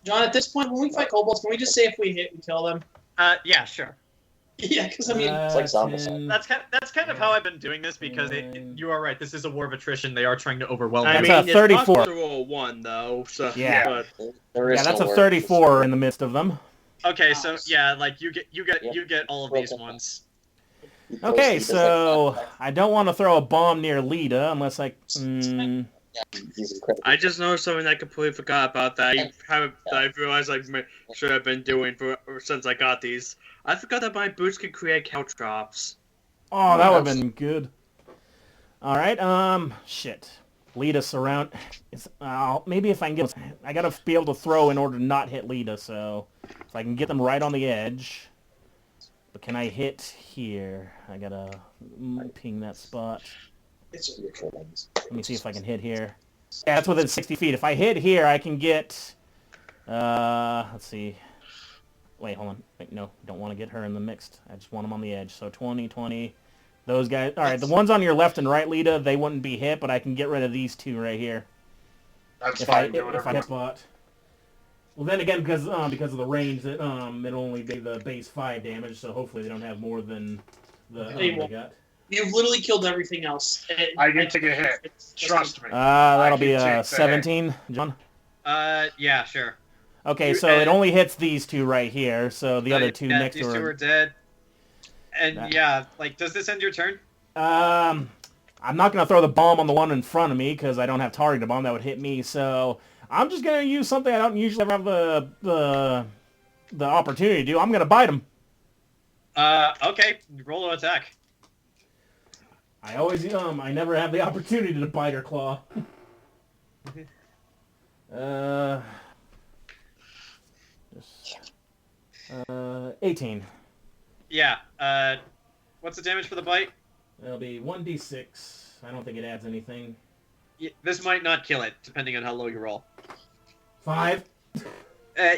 John, at this point, when we fight kobolds, can we just say if we hit, we kill them? Yeah, sure. Yeah, because I mean, It's like zombicide. That's kind of how I've been doing this because you are right. This is a war of attrition. They are trying to overwhelm. I me. mean, it's a 34. It's possible to roll a 1 though. So yeah, There that's a 34 in the midst of them. Okay, so yeah, like you get all of these ones. Okay, so I don't want to throw a bomb near Lita unless I. I just noticed something I completely forgot about that I realized I should have been doing since I got these. I forgot that my boots can create caltrops. Oh, that would have been good. All right, shit. Lita surround. Maybe if I can get, I gotta be able to throw in order to not hit Lita. So if I can get them right on the edge. But can I hit here? I gotta ping that spot. Let me see if I can hit here. Yeah, that's within 60 feet. If I hit here, I can get... let's see. Wait, hold on. Wait, no, don't want to get her in the mixed. I just want them on the edge. So 20, 20. Those guys... All right, the ones on your left and right, Lita, they wouldn't be hit, but I can get rid of these two right here. That's fine. If I hit spot. Well, then again, because of the range, it'll only be the base 5 damage, so hopefully they don't have more than they got. You've literally killed everything else. I can take a hit. Trust me. That'll be 17, John. Yeah, sure. Okay, so it only hits these two right here, so the other two next to her. These two are dead. And yeah, like, does this end your turn? I'm not going to throw the bomb on the one in front of me, because I don't have targeted bomb that would hit me, so I'm just going to use something I don't usually have the opportunity to do. I'm going to bite him. Okay, roll an attack. I always, I never have the opportunity to bite or claw. 18. Yeah, what's the damage for the bite? It'll be 1d6. I don't think it adds anything. This might not kill it, depending on how low you roll. 5?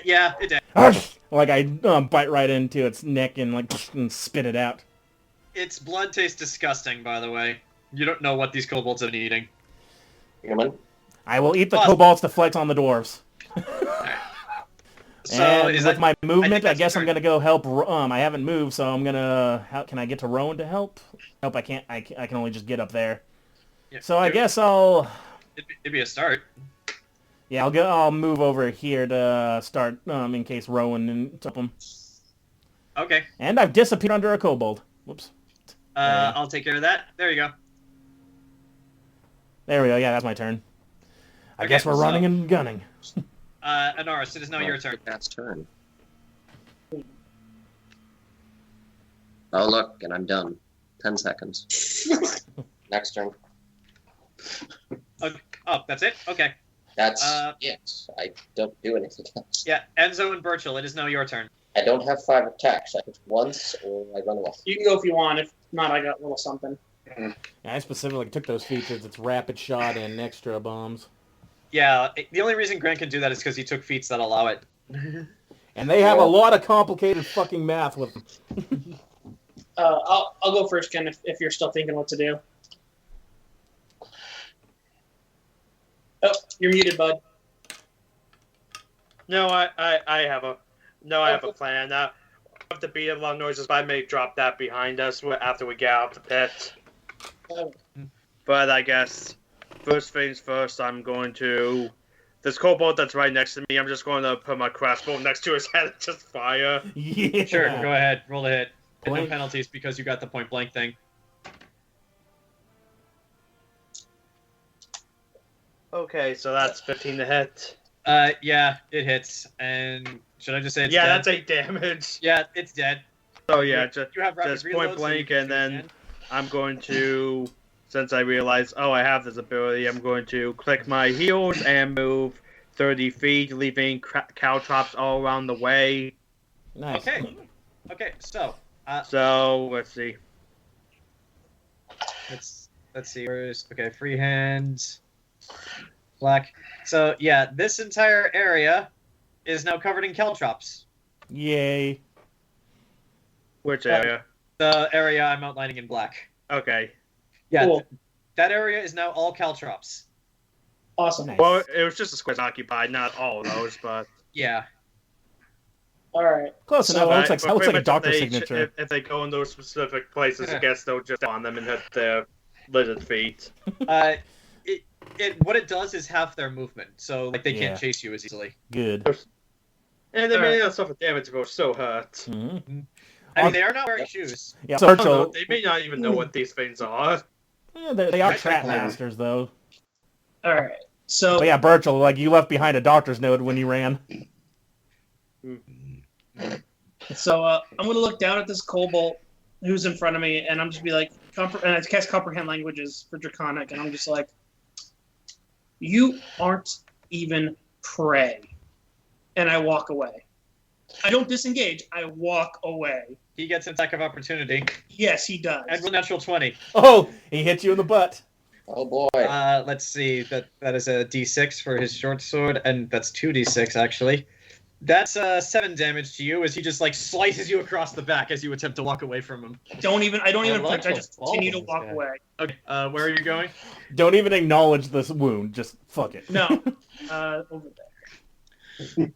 Yeah, it does. Like I bite right into its neck and and spit it out. Its blood tastes disgusting, by the way. You don't know what these kobolds have been eating. I will eat the kobolds to flex on the dwarves. So And is with that my movement, I that's guess your I'm gonna go help. I haven't moved, so I'm gonna. How can I get to Rowan to help? Nope, I can't. I can only just get up there. Yeah, So I guess I'll. it'd be a start. Yeah, I'll go. I'll move over here to start. In case Rowan and help him. Okay. And I've disappeared under a kobold. Whoops. I'll take care of that. There you go. There we go. Yeah, that's my turn. I Okay, guess we're so- running and gunning. Anaris, it is now your turn. That's turn. Oh, look, and I'm done. 10 seconds. Next turn. Okay. Oh, that's it? Okay. That's Uh, it. I don't do anything else. Yeah, Enzo and Burchill, it is now your turn. I don't have 5 attacks. I hit once or I run away. You can go if you want. If not, I got a little something. Yeah, I specifically took those features. It's rapid shot and extra bombs. Yeah, the only reason Grant can do that is because he took feats that allow it. And they have a lot of complicated fucking math with them. I'll go first, Ken, if you're still thinking what to do. Oh, you're muted, bud. No, I have a plan. I have to beat a lot of noises, but I may drop that behind us after we get out of the pit. Oh. But I guess first things first, I'm going to this kobold that's right next to me. I'm just going to put my crossbow next to his head and just fire. Yeah. Sure, go ahead, roll the hit. And no Point. penalties because you got the point blank thing. Okay, so that's 15 to hit. Yeah, it hits. And should I just say it's Yeah, dead? that's 8 damage. Yeah, it's dead. So yeah, You have rapid just reload, point so you blank, can and shoot then again. I'm going to, since I realized, oh, I have this ability, I'm going to click my heels and move 30 feet, leaving caltrops all around the way. Nice. Okay, so So let's see. let's see. Where's free hand, black. So yeah, this entire area is now covered in caltrops. Yay. Which area? The area I'm outlining in black. Okay. Yeah, Cool. that area is now all caltrops. Awesome. Nice. Well, it was just the squares occupied, not all of those, but Yeah. All right. Close So, enough. but That looks like a pretty much doctor if they- signature. If they go in those specific places, I guess they'll just on them and hit their lizard feet. What it does is half their movement, so like they Yeah. can't chase you as easily. Good. And they may not suffer damage, but still hurt. Mm-hmm. I mean, they are not wearing shoes. Yeah, I don't know, Burchill. they may not even know what these things are. Yeah, they are trap masters, though. All right. So But yeah, Burchill, like, you left behind a doctor's note when you ran. I'm gonna look down at this kobold who's in front of me, and I'm just be like, and I cast comprehend languages for Draconic, and I'm just like, you aren't even prey, and I walk away. I don't disengage. I walk away. He gets an attack of opportunity. Yes, he does. And roll natural 20. Oh, he hit you in the butt. Oh boy. Let's see. That is a D6 for his short sword, and that's 2D6 actually. That's 7 damage to you as he just like slices you across the back as you attempt to walk away from him. I don't even punch. I Electro just continue to balls, walk guy. away. Okay. Where are you going? Don't even acknowledge this wound. Just fuck it. No, over there. I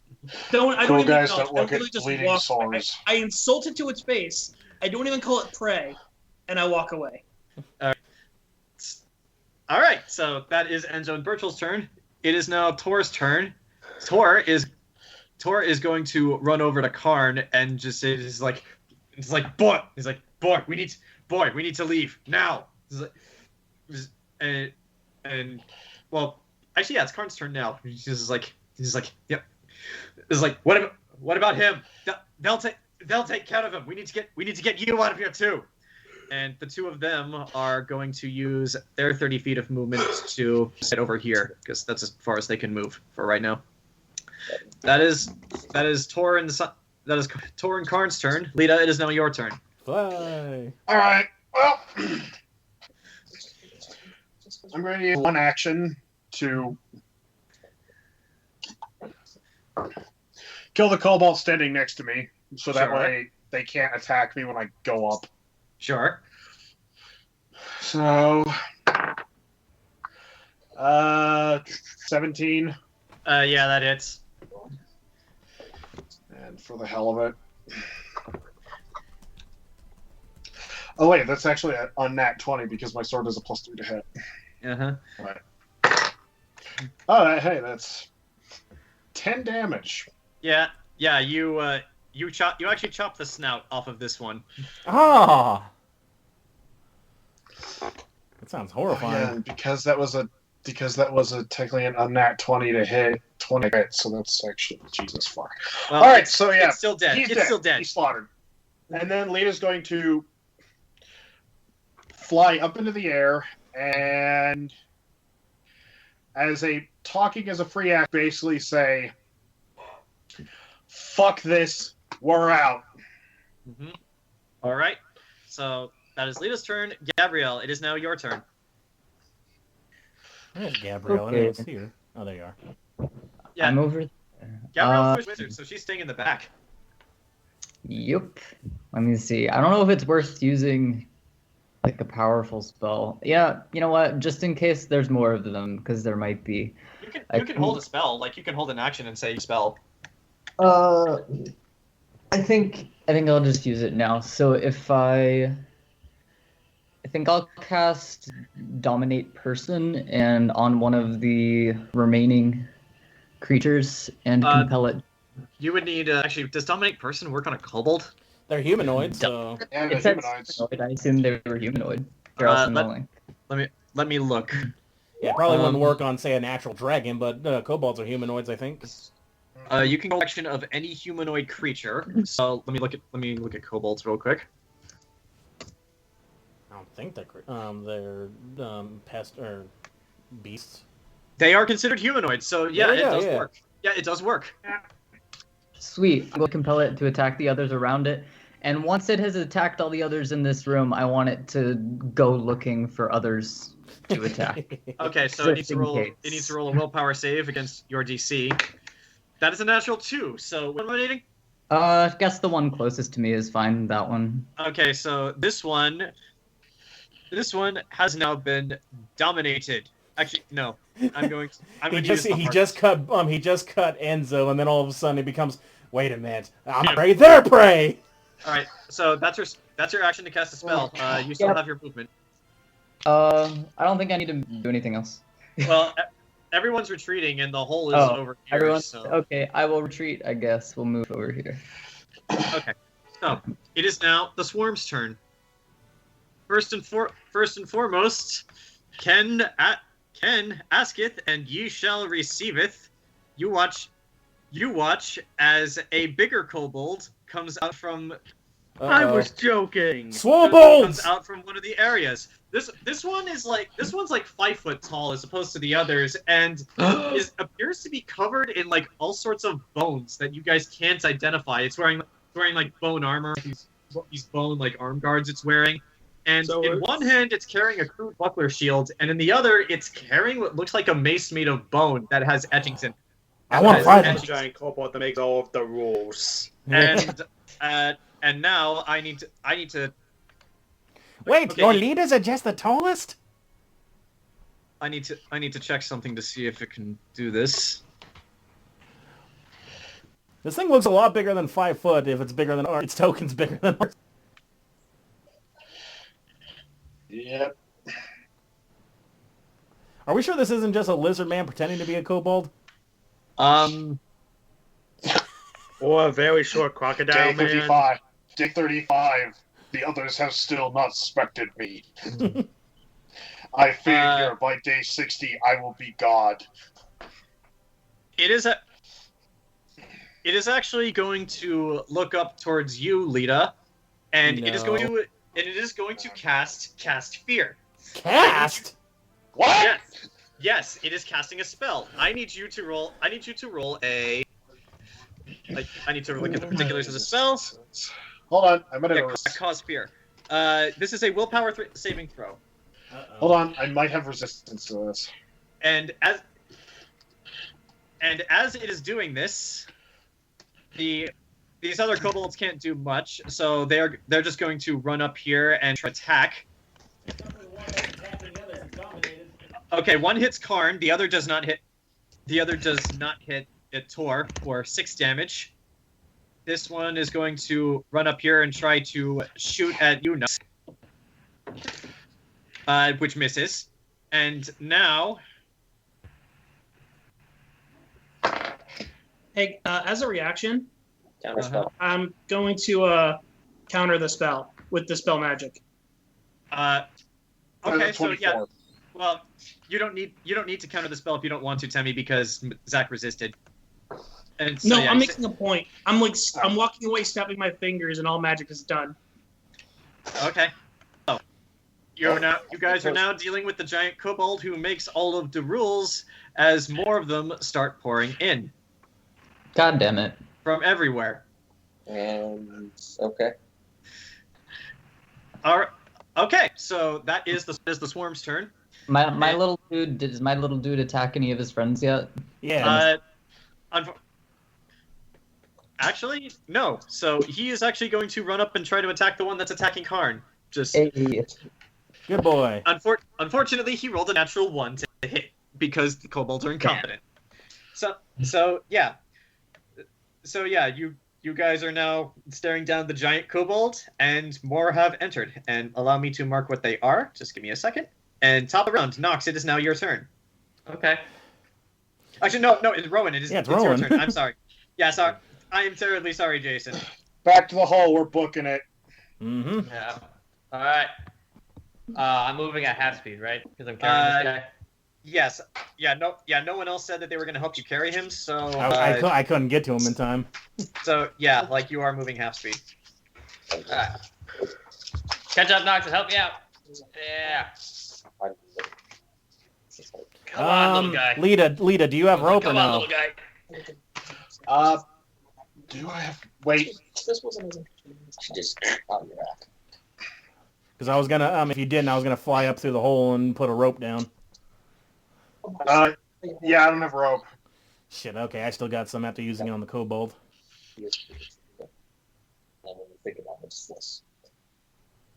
don't Cool even guys acknowledge. don't look I literally at just bleeding walk away. sores. I insult it to its face. I don't even call it prey, and I walk away. All right. So that is Enzo and Burchill's turn. It is now Tor's turn. Tor is going to run over to Karn and just say, "It's like, boy." He's like, "Boy, we need to leave now." And well, actually, yeah, it's Karn's turn now. He's like, "Yep." It's like, what about him? They'll take care of him. We need to get you out of here too. And the two of them are going to use their 30 feet of movement to head over here because that's as far as they can move for right now. That is Tor and Tor and Karn's turn. Lita, it is now your turn. Fly. All right. Well, I'm going to use one action to kill the kobold standing next to me, so that Sure. way they can't attack me when I go up. Sure. So, 17. Yeah, that hits. And for the hell of it. Oh wait, that's actually a nat 20 because my sword is a +3 to hit. Uh-huh. Right. Oh, hey, that's 10 damage. Yeah, you actually chop the snout off of this one. Ah! That sounds Oh, horrifying. yeah, and because that was a technically a nat 20 to hit 20 hit, so that's actually Jesus fuck. Well, All right, so yeah, it's still dead. He's It's dead. still dead. He's slaughtered. And then Lita's going to fly up into the air and talking as a free act, basically say, "Fuck this, we're out." Mm-hmm. All right. So that is Lita's turn. Gabrielle, it is now your turn. Where's Gabrielle? I didn't see her. Oh, there you are. Yeah. I'm over there. Gabrielle's a wizard, so she's staying in the back. Yep. Let me see. I don't know if it's worth using like a powerful spell. Yeah, you know what? Just in case there's more of them, because there might be. You can hold a spell, like you can hold an action and say spell. I think I'll just use it now. So if I think I'll cast Dominate Person and on one of the remaining creatures and compel it. You would need actually. Does Dominate Person work on a kobold? They're humanoids, so Yeah, It they're said humanoids. humanoid. I assumed they were humanoid. They're also in the link. Let me look. yeah, probably wouldn't work on say a natural dragon, but kobolds are humanoids, I think. You can go action of any humanoid creature. So let me look at kobolds real quick. I don't think they're pest or beasts. They are considered humanoids, so yeah, There it you go, does yeah. work. Yeah, it does work. Sweet. I'm going to compel it to attack the others around it. And once it has attacked all the others in this room, I want it to go looking for others to attack. Okay, so it needs to roll a willpower save against your DC. That is a natural 2. So what am I needing? I guess the one closest to me is fine. That one. Okay, so this one has now been dominated. Actually, no. I'm going to use the he heart. just cut Enzo, and then all of a sudden it becomes, wait a minute, I'm right there, prey. All right, so that's your action to cast a spell. You still have your movement. I don't think I need to do anything else. Well, everyone's retreating, and the hole is over here. Everyone's So. okay. I will retreat. I guess we'll move over here. Okay, so it is now the swarm's turn. First and foremost, Ken asketh, and ye shall receiveth. You watch as a bigger kobold comes out from. I was joking. Swobolds! Comes out from one of the areas. This one's like 5 foot tall as opposed to the others, and appears to be covered in like all sorts of bones that you guys can't identify. It's wearing like bone armor, these bone like arm guards it's wearing. And So in one hand, it's carrying a crude buckler shield, and in the other, it's carrying what looks like a mace made of bone that has etchings in. I want to fight I'm him. a giant kobold that makes all of the rules. And now I need to. Wait, Okay. your leaders are just the tallest? I need to check something to see if it can do this. This thing looks a lot bigger than 5 foot. If it's bigger than ours, its token's bigger than ours. Yep. Are we sure this isn't just a lizard man pretending to be a kobold? Or a very short crocodile Day man. 35. Day 35. The others have still not suspected me. I figure by day 60 I will be God. It is actually going to look up towards you, Lita, and it is going to cast fear. Cast? What? Yes, it is casting a spell. I need you to roll a. I need to look at the particulars of the spell. Hold on, I might have Cause fear. This is a willpower saving throw. Hold on, I might have resistance to this. And as it is doing this, these other kobolds can't do much, so they're just going to run up here and try to attack. Okay, one hits Karn, the other does not hit. The other does not hit Tor for 6 damage. This one is going to run up here and try to shoot at you, Nux. Which misses. And now... Hey, as a reaction, Counter spell. I'm going to counter the spell with the spell magic. Okay, so yeah. 24. Well, you don't need to counter the spell if you don't want to, Temme, because Zach resisted. And so, No, yeah, I'm making a point. I'm walking away, snapping my fingers, and all magic is done. Okay. Oh. You guys are now dealing with the giant kobold who makes all of the rules as more of them start pouring in. God damn it. From everywhere. And okay. All right. Okay, so that is the swarm's turn. My little dude, does my little dude attack any of his friends yet? Yeah. Actually, no. So he is actually going to run up and try to attack the one that's attacking Karn. Just Hey. Good boy. Unfortunately, he rolled a natural 1 to hit because the kobolds are incompetent. So yeah. So yeah, you guys are now staring down the giant kobold, and more have entered. And allow me to mark what they are. Just give me a second. And top of the round, Nox, it is now your turn. Okay. Actually, no, it's Rowan. It's your Rowan. turn. I'm sorry. Yeah, sorry. I am terribly sorry, Jayson. Back to the hole. We're booking it. Mm-hmm. Yeah. All right. I'm moving at half speed, right? Because I'm carrying this guy. Yes. Yeah. No one else said that they were going to help you carry him. So I couldn't get to him in time. So yeah, like you are moving half speed. All right. Catch up, Nox, and help me out. Yeah. Come on, little guy. Lita, do you have rope or Come on, no? little guy. Do I have... Wait. This wasn't as interesting. She just out your back. Because I was gonna, if you didn't, I was gonna fly up through the hole and put a rope down. Yeah, I don't have rope. Shit, okay, I still got some after using it on the kobold. And when you think about it, it's this.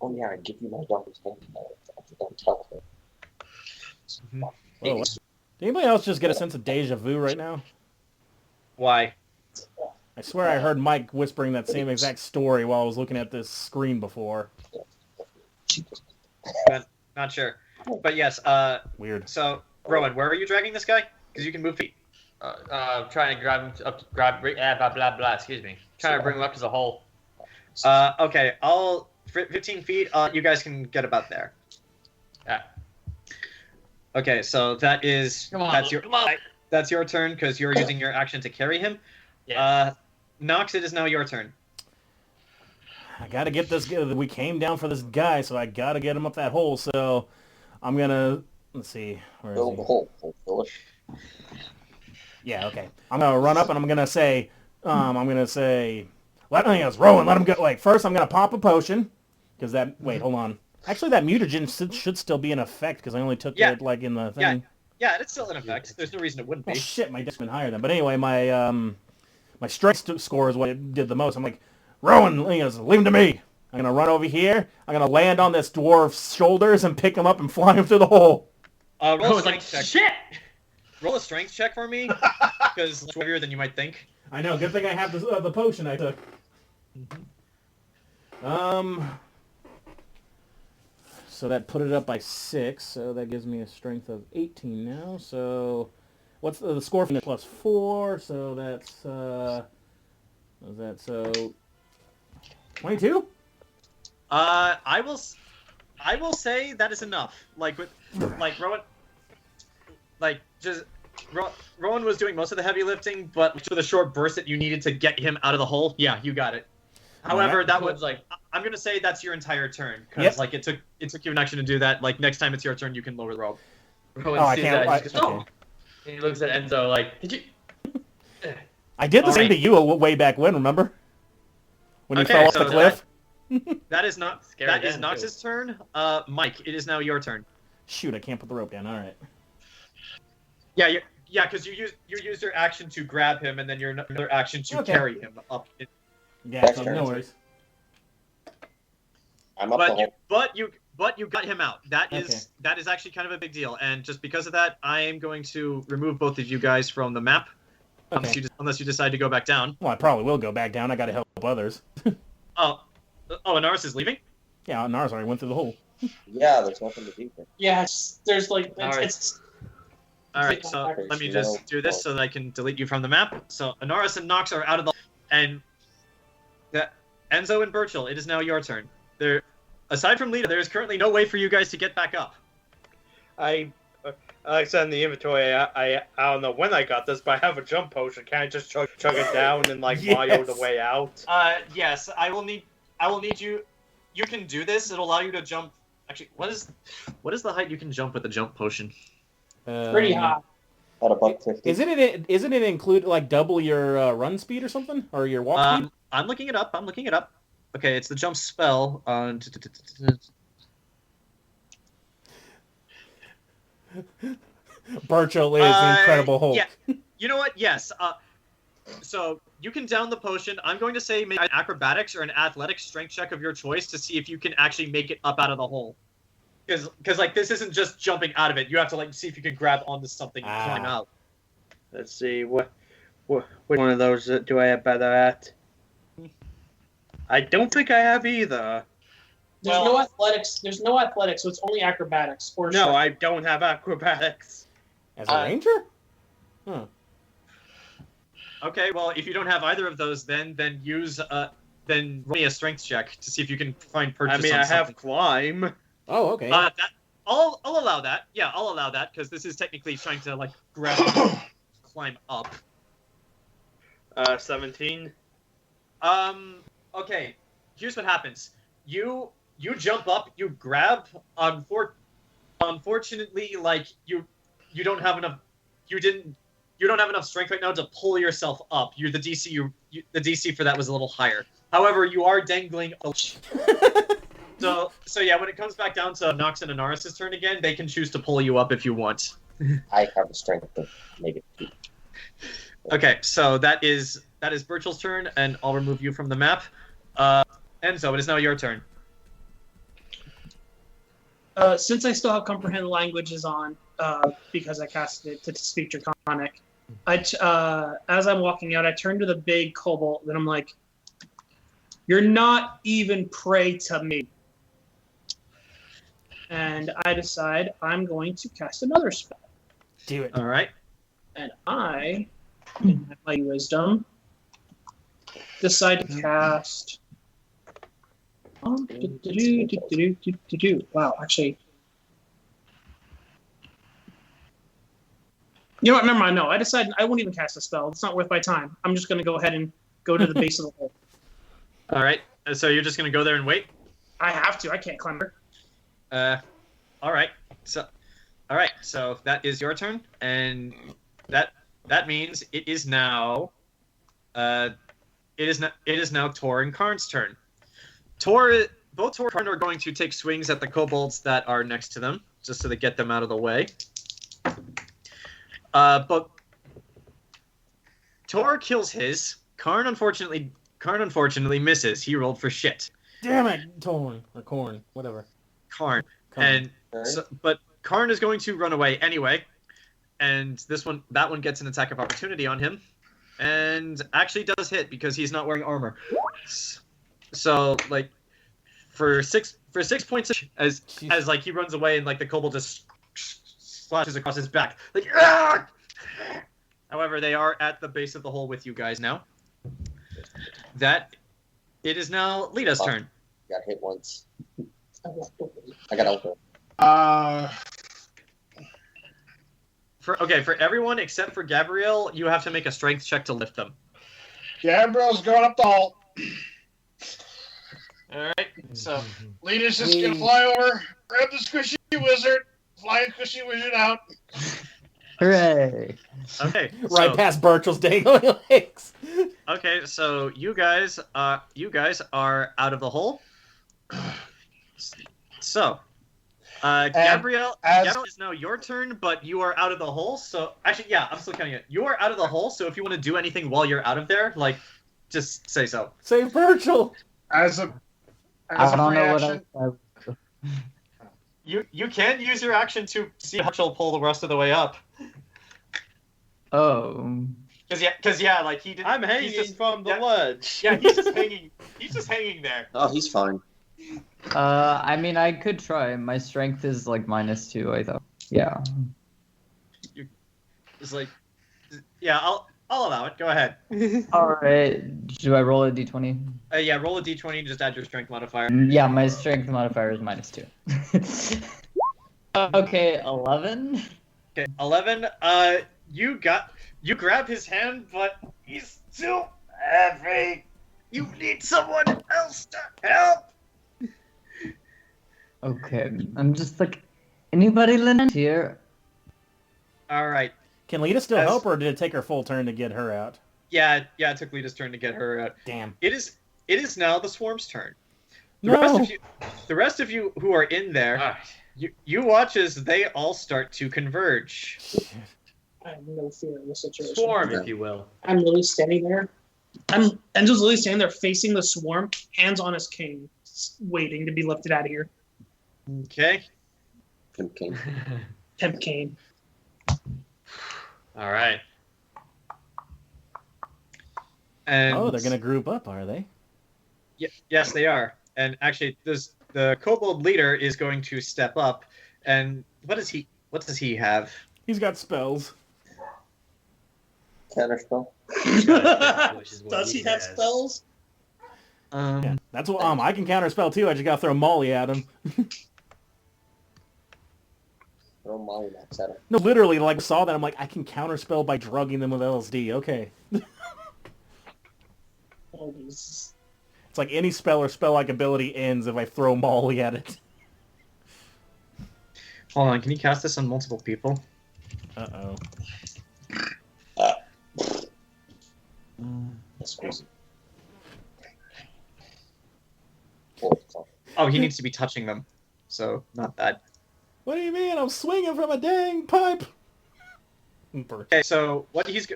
Oh yeah, I give you my daughter's hand. Don't tell her. Whoa, what? Did anybody else just get a sense of deja vu right now? Why? I swear I heard Mike whispering that same exact story while I was looking at this screen before. Not sure. But yes. Weird. So Rowan, where are you dragging this guy? Because you can move feet. Trying to grab him blah blah blah. Excuse me. Trying to bring him up to the hole. Okay. 15 feet. You guys can get about there. Yeah. Okay, so that's your turn because you're using your action to carry him. Yeah. Nox, it is now your turn. I gotta get this guy. We came down for this guy, so I gotta get him up that hole. So I'm gonna... Let's see. Where is Fill he? the hole. Fill it. Yeah, okay. I'm gonna run up and I'm gonna say... Let him go. Wait, first I'm gonna pop a potion. Because that... Wait, hold on. Actually, that mutagen should still be in effect because I only took it like in the thing. Yeah, it's still in effect. There's no reason it wouldn't be. Oh shit, my deck's been higher then. But anyway, my strength score is what it did the most. I'm like, Rowan, leave him to me. I'm gonna run over here. I'm gonna land on this dwarf's shoulders and pick him up and fly him through the hole. Roll a strength check. Shit! Roll a strength check for me because it's heavier than you might think. I know. Good thing I have the potion I took. So that put it up by 6, so that gives me a strength of 18 now. So what's the score from it? Plus 4, so that's what is that? So 22? I will say that is enough. Rowan was doing most of the heavy lifting, but to the short burst that you needed to get him out of the hole, yeah, you got it. However, right. that was I'm gonna say that's your entire turn because it took you an action to do that. Like next time it's your turn, you can lower the rope. Rowan I sees can't. that, he goes, Okay. and he looks at Enzo like, did you? I did the same to you way back when. Remember when you fell off the cliff? That is not. Scary That is then, Nox's turn. Mike, it is now your turn. Shoot, I can't put the rope down. All right. Yeah, because you used your action to grab him, and then your another action to carry him up. Yeah, so no worries. I'm up the hole. But you got him out. That is actually kind of a big deal, and just because of that, I am going to remove both of you guys from the map. Okay. Unless you decide to go back down. Well, I probably will go back down. I got to help others. Anaris is leaving? Yeah, Anaris already went through the hole. Yeah, there's nothing to do here. Yes, there's like Alright. it's Alright, so let me just do this so that I can delete you from the map. So Anaris and Nox are out of the... And Enzo and Burchill, it is now your turn. Aside from Lita, there is currently no way for you guys to get back up. Like I said in the inventory, I don't know when I got this, but I have a jump potion. Can't I just chug it down and like Mario the way out? Yes, I will need you. You can do this. It'll allow you to jump. Actually, what is the height you can jump with a jump potion? pretty high. About $1.50. Isn't it include like double your run speed or something, or your walk speed? I'm looking it up. Okay, it's the jump spell. Burchill is the Incredible Hulk. Yeah. You know what? Yes. So you can down the potion. I'm going to say make an acrobatics or an athletics strength check of your choice to see if you can actually make it up out of the hole. Because like this isn't just jumping out of it. You have to like see if you can grab onto something and climb out. Let's see which one of those do I have better at? I don't think I have either. There's no athletics. There's no athletics, so it's only acrobatics. Or no, I don't have acrobatics. As a ranger? Huh. Okay, well, if you don't have either of those, then use then roll me a strength check to see if you can find purchase. I mean, I have climb. Oh, okay. I'll allow that. Yeah, I'll allow that because this is technically trying to like grab, climb up. 17. Okay. Here's what happens. You jump up. You grab. Unfortunately, like you don't have enough. You don't have enough strength right now to pull yourself up. The DC for that was a little higher. However, you are dangling. So yeah, when it comes back down to Nox and Anaris' turn again, they can choose to pull you up if you want. I have the strength to make it 2. Okay, so that is Burchill's turn, and I'll remove you from the map. Enzo, it is now your turn. Since I still have comprehend languages on, because I casted it to speak Draconic, as I'm walking out, I turn to the big kobold, and I'm like, "You're not even prey to me." And I decide I'm going to cast another spell. Do it. All right. And I, in my wisdom, decide to cast. Wow, actually. You know what? Never mind. No, I decided I won't even cast a spell. It's not worth my time. I'm just going to go ahead and go to the base of the hole. All right. So you're just going to go there and wait? I have to. I can't climb her. All right. So that is your turn, and that means it is now Tor and Karn's turn. Both Tor and Karn are going to take swings at the kobolds that are next to them, just so they get them out of the way. But Tor kills his. Karn unfortunately misses. He rolled for shit. Damn it, Torn or Corn, whatever. Karn. But Karn is going to run away anyway, and that one gets an attack of opportunity on him, and actually does hit because he's not wearing armor. So like for six points as like he runs away and like the kobold just slashes across his back like. Argh! However, they are at the base of the hole with you guys now. It is now Lita's turn. Got hit once. I got over. For everyone except for Gabrielle, you have to make a strength check to lift them. Gabrielle's going up the hole. Alright, so Lita's just gonna fly over, grab the squishy wizard, fly the squishy wizard out. Hooray! Okay, Right past Burchill's dangling legs. Okay, so you guys are out of the hole. So, Gabrielle, Gabrielle, is now your turn, but you are out of the hole. So, actually, yeah, I'm still counting it. You are out of the hole, so if you want to do anything while you're out of there, like, just say so. Save Burchill. As a I don't know reaction, what You can use your action to see Burchill pull the rest of the way up. Oh. like he did. I'm he's hanging just, from the yeah, ledge. Yeah, he's just hanging. He's just hanging there. Oh, he's fine. I mean, I could try. My strength is like -2, I thought. Yeah. It's like, yeah, I'll allow it. Go ahead. Alright, do I roll a d20? Yeah, roll a d20 and just add your strength modifier. Yeah, my strength modifier is -2. Okay, 11? Okay, 11. You grab his hand, but he's too heavy. You need someone else to help. Okay, I'm just like, anybody lend here? All right. Can Lita still help, or did it take her full turn to get her out? Yeah, it took Lita's turn to get her out. Damn. It is now the swarm's turn. No. The rest of you who are in there, you watch as they all start to converge. I have no fear in this situation. Swarm, if you will. I'm literally standing there. Enzo's literally standing there facing the swarm, hands on his cane, waiting to be lifted out of here. Okay. Pimp King. Pimp cane. All right. And Oh, they're gonna group up, are they? yes, they are. And actually, the kobold leader is going to step up. And what does he have? He's got spells. Counterspell. Does he have spells? Yeah, that's what I can counter spell too. I just gotta throw Molly at him. Throw Molly Max at him. No, literally, like saw that. I'm like, I can counter spell by drugging them with LSD. Okay. Oh, Jesus. It's like any spell or spell-like ability ends if I throw Molly at it. Hold on, can you cast this on multiple people? Uh-oh. That's crazy. Oh, he needs to be touching them, so not that. What do you mean? I'm swinging from a dang pipe. Okay, so what he's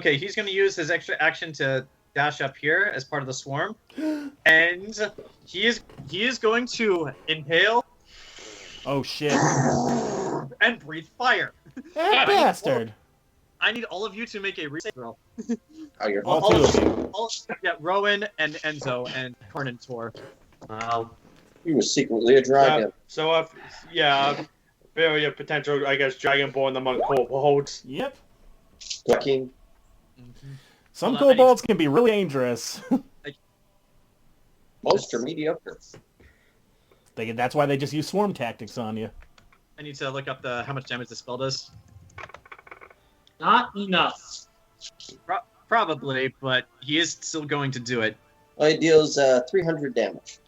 he's going to use his extra action to dash up here as part of the swarm, and he is going to inhale. Oh shit! And breathe fire. That bastard! I need all of you to make a reset roll. Oh, you're All two of you. Yeah, Rowan and Enzo and Cornin Tor. He was secretly a dragon. Very a potential, I guess, dragonborn among kobolds. Yep. King. Some Hold on, kobolds can be really dangerous. Most are mediocre. That's why they just use swarm tactics on you. I need to look up how much damage the spell does. Not enough. Probably, but he is still going to do it. It deals 300 damage.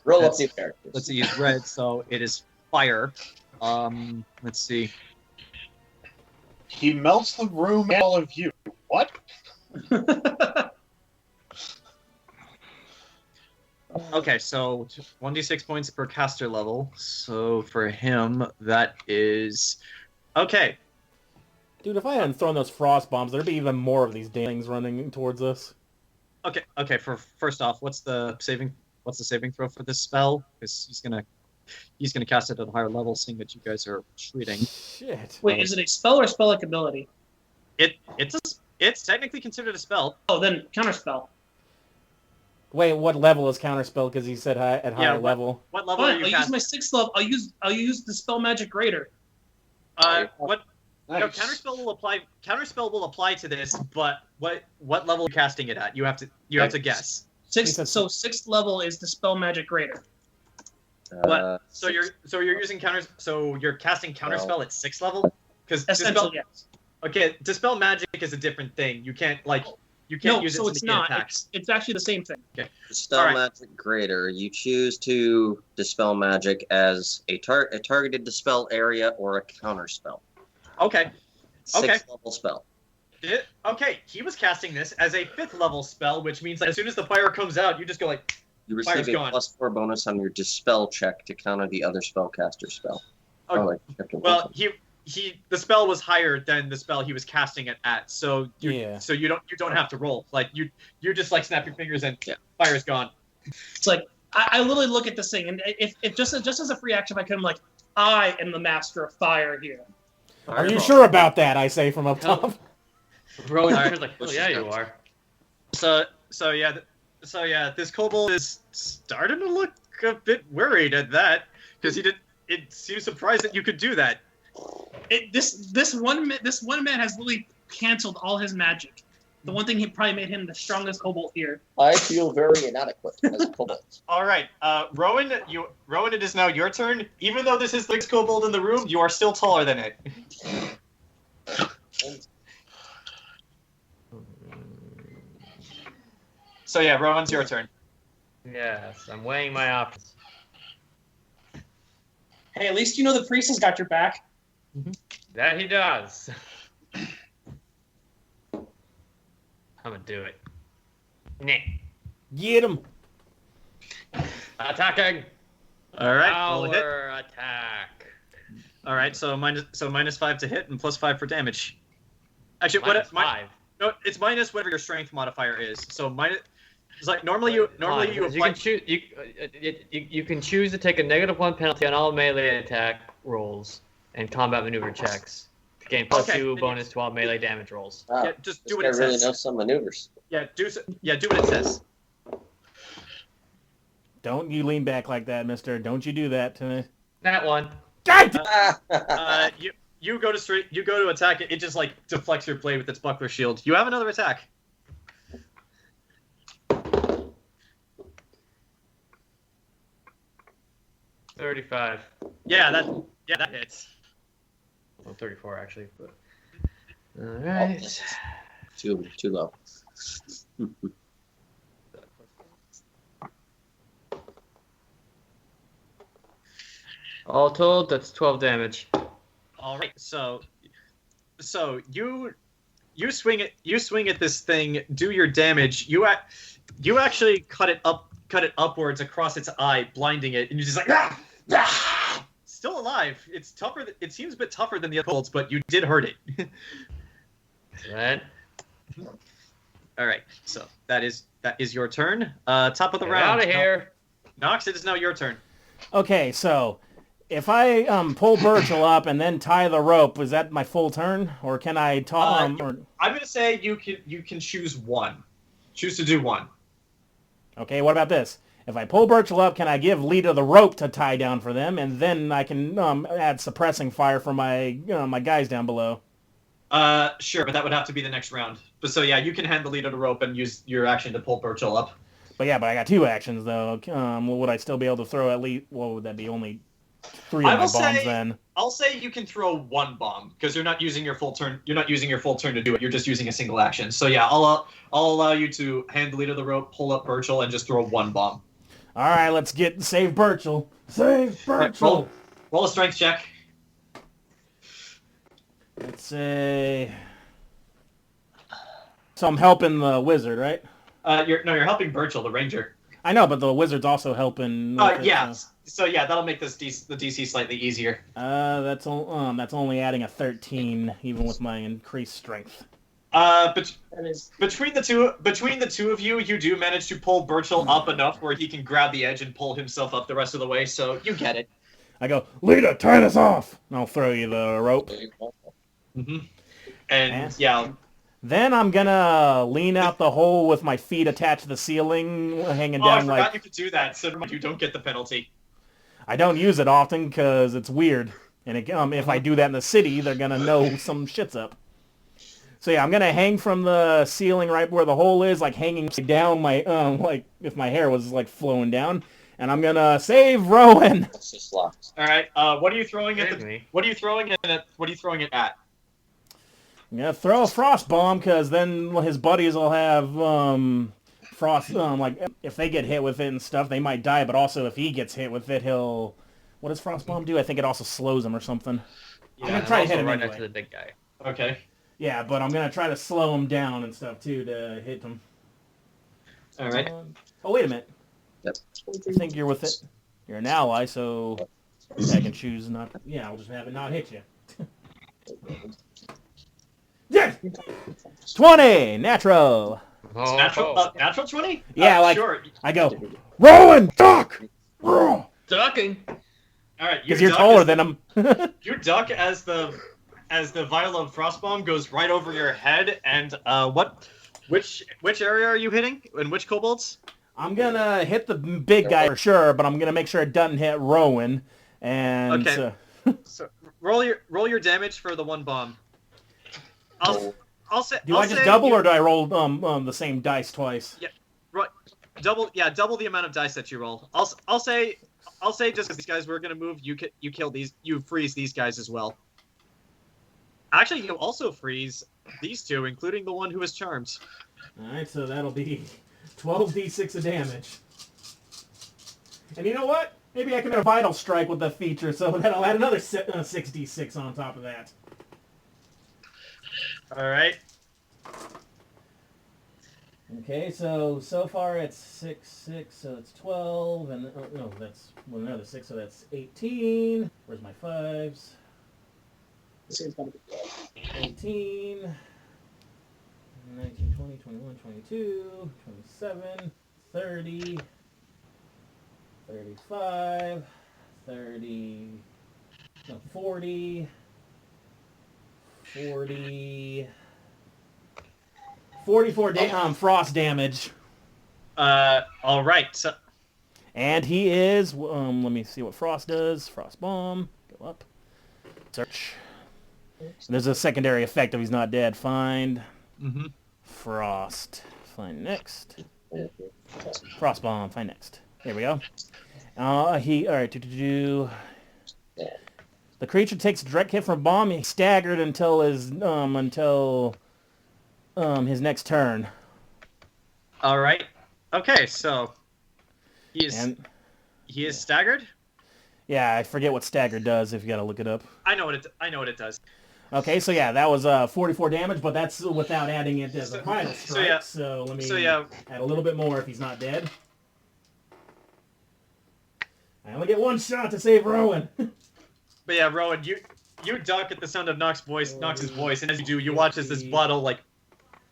Roll up the characters. Let's see, it's red, so it is fire. Let's see. He melts the room and all of you. What? Okay, so 1d6 points per caster level. So for him, that is... Okay. Dude, if I hadn't thrown those frost bombs, there'd be even more of these damn things running towards us. Okay. First off, what's the saving throw for this spell? Because he's gonna cast it at a higher level, seeing that you guys are retreating. Shit. Wait, is it a spell or spell-like ability? It's technically considered a spell. Oh, then counterspell. Wait, what level is counterspell? Because he said at higher level. What level Fine, are you I'll use my 6th level. I'll use the spell magic greater. What? Nice. No, counterspell will apply. Counterspell will apply to this, but what level are you casting it at? You have to guess. 6th level is the spell magic greater. What? So you're using counters. So you're casting counterspell at 6th level because Essentially, yes. Okay, dispel magic is a different thing. You can't use it to it's negate not. attacks. It's actually the same thing. Okay. Dispel magic greater. You choose to dispel magic as a targeted dispel area or a counter spell. Okay. 6th level spell. Okay, he was casting this as a 5th level spell, which means that as soon as the fire comes out, you just go like, You fire's receive a gone. +4 bonus on your dispel check to counter the other spellcaster spell. Okay. Well, the spell was higher than the spell he was casting it at, so you don't have to roll. Like you just like snap your fingers and fire's gone. It's like I literally look at this thing, and if just as a free action, if I could, I'm like, I am the master of fire here. Are you sure about that? I say from up top. Rowan's Alright. like, oh yeah, you are. So yeah, this kobold is starting to look a bit worried at that because it seems surprised that you could do that. This one man has literally canceled all his magic. The one thing he probably made him the strongest kobold here. I feel very inadequate as a kobold. All right, Rowan, it is now your turn. Even though this is the biggest kobold in the room, you are still taller than it. So yeah, Rowan's your turn. Yes, I'm weighing my options. Hey, at least you know the priest has got your back. That he does. I'm gonna do it. Nah. Get him. Attacking. All right, roll a hit. Power attack. All right, so -5 to hit and +5 for damage. Actually, -5. No, it's minus whatever your strength modifier is. So minus. It's like normally you apply. You can choose to take a -1 penalty on all melee attack rolls and combat maneuver checks to gain +2 bonus to all melee damage rolls. Wow, Yeah, just do this what it guy really says. knows some maneuvers. Yeah, do what it says. Don't you lean back like that, mister. Don't you do that to me. That one. You go to attack it. It just like deflects your blade with its buckler shield. You have another attack. $35. Yeah, that hits. Well, 34 actually. But... All Oh, right. too low. All told, that's 12 damage. All right, so you swing at this thing, do your damage. You actually cut it upwards across its eye, blinding it, and you're just like still alive. It's tougher. It seems a bit tougher than the other kobolds, but you did hurt it. Right. All right, so that is your turn. Top of the Get round. out of here. Nox, it is now your turn. Okay, so if I pull Burchill up and then tie the rope, is that my full turn, or can I I'm gonna say you can choose one. Choose to do one. Okay, what about this? If I pull Burchill up, can I give Lita the rope to tie down for them, and then I can add suppressing fire for my my guys down below? Sure, but that would have to be the next round. But so yeah, you can hand the Lita the rope and use your action to pull Burchill up. But I got 2 actions though. Would I still be able to throw at least? What would that be? Only 3 of my bombs then. I'll say you can throw 1 bomb because you're not using your full turn. You're not using your full turn to do it. You're just using a single action. So yeah, I'll allow you to hand the Lita the rope, pull up Burchill, and just throw 1 bomb. All right, let's save Burchill. Save Burchill. Roll a strength check. Let's say. So I'm helping the wizard, right? You're helping Burchill, the ranger. I know, but the wizard's also helping. Yeah. So yeah, that'll make the DC slightly easier. That's only adding a 13, even with my increased strength. But between the two of you, you do manage to pull Burchill up enough where he can grab the edge and pull himself up the rest of the way. So you get it. I go, Lita, tie this off, and I'll throw you the rope. Mm-hmm. And yeah. Then I'm gonna lean out the hole with my feet attached to the ceiling, hanging down. I forgot you could do that, so you don't get the penalty. I don't use it often because it's weird, and if I do that in the city, they're gonna know some shit's up. So yeah, I'm gonna hang from the ceiling right where the hole is, like hanging down my like if my hair was like flowing down, and I'm gonna save Rowan. All right. What are you throwing at? What are you throwing it at? I'm gonna throw a frost bomb because then his buddies will have frost. Like if they get hit with it and stuff, they might die. But also if he gets hit with it, he'll. What does frost bomb do? I think it also slows him or something. Yeah, I'm gonna try to hit him right anyway. next to the big guy. Okay. Yeah, but I'm gonna try to slow him down and stuff too to hit him. All right. Oh wait a minute. Yep. I think you're with it. You're an ally, so I can choose not. Yeah, I'll just have it not hit you. Yes! 20! Natural! Oh. Natural 20? Yeah, sure. I go, Rowan, duck! Ducking. All right, because you're taller than him. You duck as the as the vial of frostbomb goes right over your head. And which area are you hitting? And which kobolds? I'm gonna hit the big guy for sure, but I'm gonna make sure it doesn't hit Rowan. And Okay. So roll your damage for the one bomb. I'll say. do I just double or do I roll the same dice twice? Yeah, right. Double the amount of dice that you roll. I'll say just because these guys were gonna move, you kill these, you freeze these guys as well. Actually, you also freeze these two, including the one who is charmed. All right, so that'll be 12d6 of damage. And you know what? Maybe I can make a vital strike with the feature, so that'll add another 6d6 on top of that. All right. Okay, so far it's 6, so it's 12, and no, that's another 6, so that's 18. Where's my 5s? 18, 19, 20, 21, 22, 27, 30, 35, 30, no, 40, 40, 44 frost damage. All right. So, and he is, let me see what frost does. Frost bomb. Go up. Search. There's a secondary effect if he's not dead. Find. Mm-hmm. Frost. Find next. Frost bomb. Find next. There we go. All right. The creature takes a direct hit from a bomb. He's staggered until his next turn. All right. Okay, so he is staggered. Yeah, I forget what staggered does. If you gotta look it up. I know what it does. Okay, so yeah, that was 44 damage, but that's without adding it as a final strike. So let me add a little bit more if he's not dead. I only get one shot to save Rowan. But yeah, Rowan, you duck at the sound of Nox's voice, and as you do, you watch as this bottle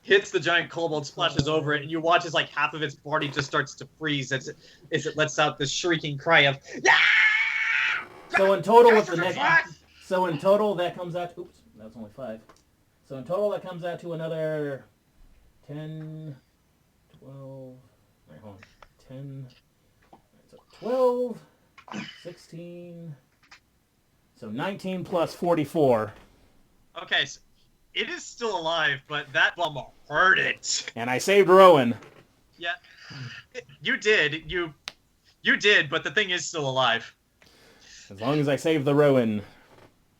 hits the giant kobold, splashes over it, and you watch as half of its body just starts to freeze as it lets out this shrieking cry of "Yeah!" So in total, that comes out. Oops, that was only 5. So in total, that comes out to another 10, 12. All right, hold on. 10. So 12, 16. So 19 plus 44. Okay, so it is still alive, but that bomb hurt it. And I saved Rowan. Yeah, you did. You did, but the thing is still alive. As long as I save the Rowan.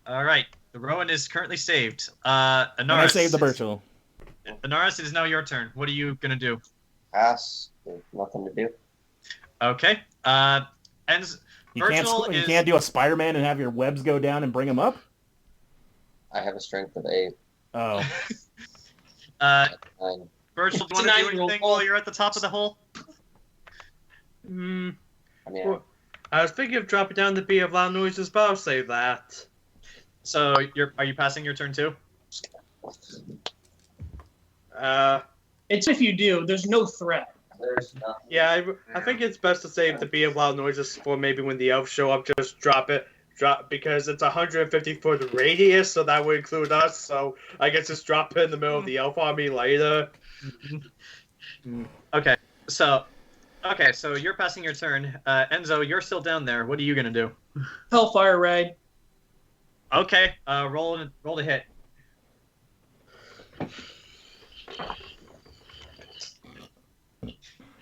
All right, the Rowan is currently saved. Anaris. And I saved the Burchill. Anaris, it is now your turn. What are you gonna do? Pass. There's nothing to do. Okay. You can't do a Spider-Man and have your webs go down and bring him up? I have a strength of 8. Oh. Burchill, do you want to do anything while you're at the top of the hole? I mean, I was thinking of dropping down to be of loud noises, but I'll save that. So are you passing your turn too? It's if you do. There's no threat. Yeah, I think it's best to save the be of loud noises for maybe when the elves show up. Just drop because it's 150-foot radius, so that would include us. So I guess just drop it in the middle of the elf army later. Okay, so you're passing your turn. Enzo, you're still down there. What are you gonna do? Hellfire Ride. Okay, roll to hit.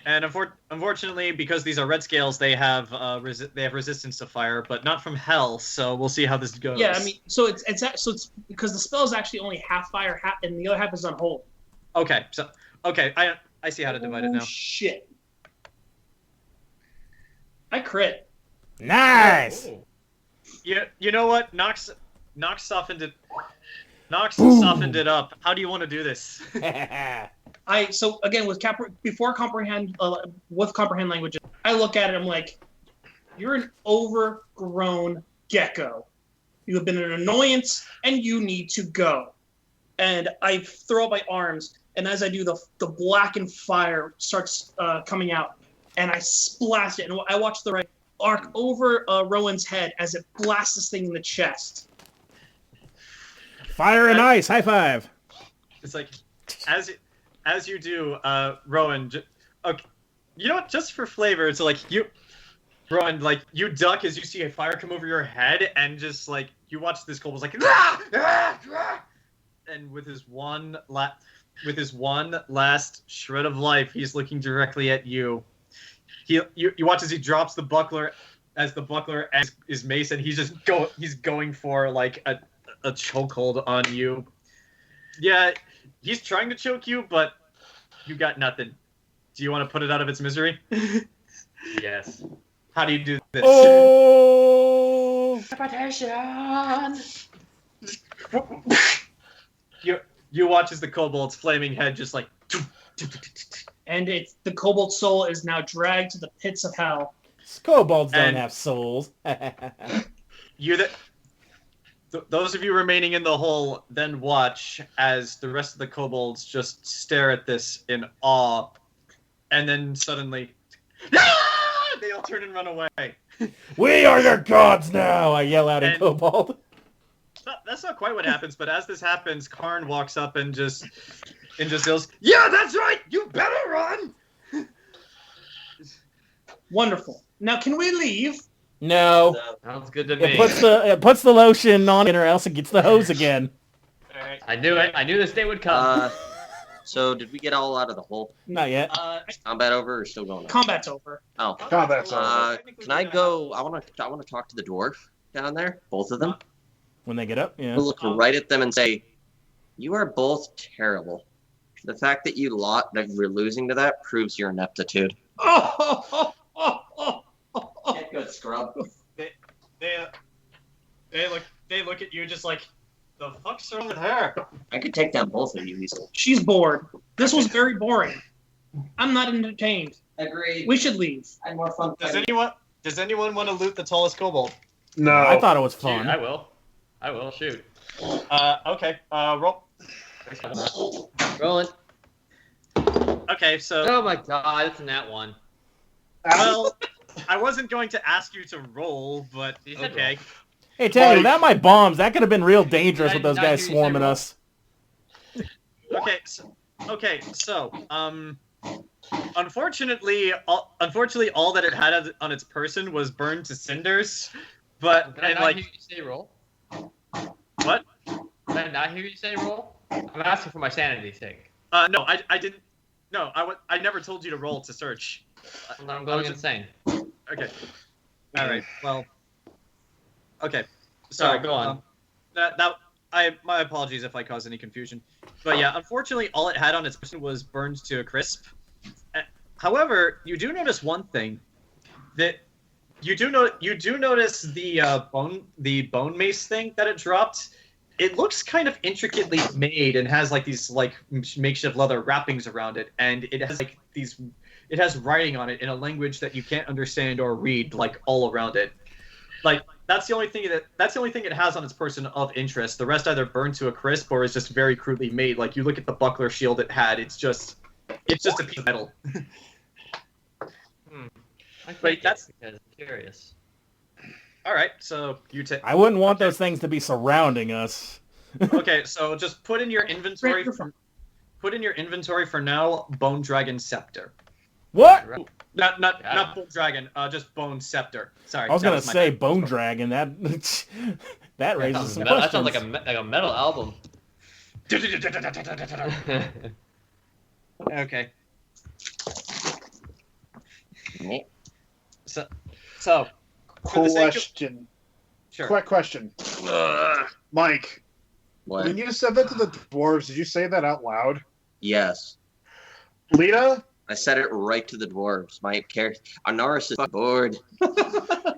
And unfortunately, because these are red scales, they have resistance to fire, but not from hell. So we'll see how this goes. Yeah, I mean, so it's because the spell is actually only half fire, and the other half is on hold. Okay, I see how to divide it now. Shit! I crit. Nice. Oh. You know what? Nox softened it. Nox softened it up. How do you want to do this? So again with comprehend languages, I look at it. I'm like, you're an overgrown gecko. You have been an annoyance, and you need to go. And I throw up my arms, and as I do, the blackened fire starts coming out, and I splash it, and I watch the right arc over Rowan's head as it blasts this thing in the chest. Fire and ice. High five. It's like, as you do, Rowan. Okay, you know what? Just for flavor, it's like Rowan, like you duck as you see a fire come over your head, and just like you watch this kobold's like, ah! Ah! Ah! And with his one last shred of life, he's looking directly at you. You watch as he drops the buckler, as his mace, and he's going for like a chokehold on you. Yeah, he's trying to choke you, but you got nothing. Do you want to put it out of its misery? Yes. How do you do this? Oh! You watch as the kobold's flaming head just like... And the kobold soul is now dragged to the pits of hell. Kobolds don't have souls. Those of you remaining in the hole then watch as the rest of the kobolds just stare at this in awe, and then suddenly, they all turn and run away. We are your gods now! I yell out in kobold. That's not quite what happens, but as this happens, Karn walks up and just yells, "Yeah, that's right! You better run!" Wonderful. Now, can we leave? No. Sounds good to me. It puts the lotion on it, or else it gets the hose again. Alright. I knew it. I knew this day would come. So did we get all out of the hole? Not yet. Combat over or still going on? Combat's over. Oh. Combat's over. Can I go? I want to talk to the dwarf down there. Both of them. When they get up, yeah. We'll look right at them and say, "You are both terrible. The fact that that we're losing to that proves your ineptitude." Get good, scrub. They look at you just like, the fuck's wrong with her? I could take down both of you easily. She's bored. This was very boring. I'm not entertained. Agreed. We should leave. I had more fun. Does anyone want to loot the tallest kobold? No. I thought it was fun. Shoot, I will. Shoot. Okay. Roll. Rolling. Okay, so. Oh my god, it's in that one. Well, I wasn't going to ask you to roll, but okay. Hey, Temme, without my bombs, that could have been real dangerous with those guys swarming us. Okay, so, unfortunately, all that it had on its person was burned to cinders, but, Did I not hear you say roll? What? Did I not hear you say roll? I'm asking for my sanity's sake. No, I didn't, no, I never told you to roll to search. I'm going insane. Okay. Alright, well, okay. Sorry, go on. My apologies if I caused any confusion. But yeah, unfortunately, all it had on its person was burned to a crisp. However, you do notice one thing. That you do notice the bone mace thing that it dropped. It looks kind of intricately made and has like these like makeshift leather wrappings around it, and it has like it has writing on it in a language that you can't understand or read, like all around it. Like that's the only thing it has on its person of interest. The rest either burned to a crisp or is just very crudely made. Like you look at the buckler shield it had, it's just a piece of metal. But that's because I'm curious. All right, so you take. I wouldn't want those things to be surrounding us. Okay, so just put in your inventory. Put in your inventory for now. Bone Dragon Scepter. What? Not Bone Dragon. Just Bone Scepter. Sorry. I was gonna say Bone Dragon. That raises some questions. That sounds like a metal album. Okay. So. Question. Sure. Quick question. Mike. What? When you said that to the dwarves, did you say that out loud? Yes. Lita? I said it right to the dwarves. My character, Anaris, is bored. She's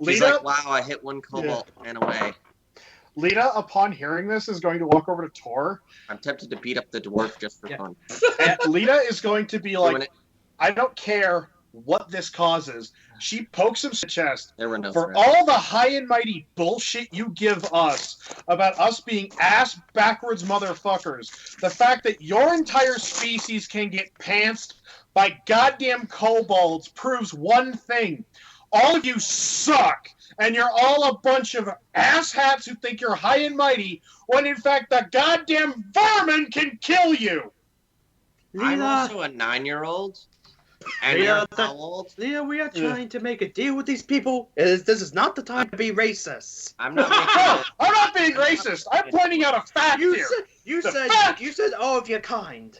Lita? like, wow, I hit one kobold and away. Lita, upon hearing this, is going to walk over to Tor. I'm tempted to beat up the dwarf just for fun. And Lita is going to be like, I don't care what this causes. She pokes him in the chest. There were no For threats. all the high and mighty bullshit you give us about us being ass backwards motherfuckers, the fact that your entire species can get pantsed by goddamn kobolds proves one thing. all of you suck, and you're all a bunch of asshats who think you're high and mighty, when in fact the goddamn vermin can kill you! I'm also a 9-year-old. And Lita, you're how old? Lita, we are trying to make a deal with these people. This is not the time to be racist. I'm not No, making I'm not being racist. I'm pointing out a fact You here. you said all of you kind.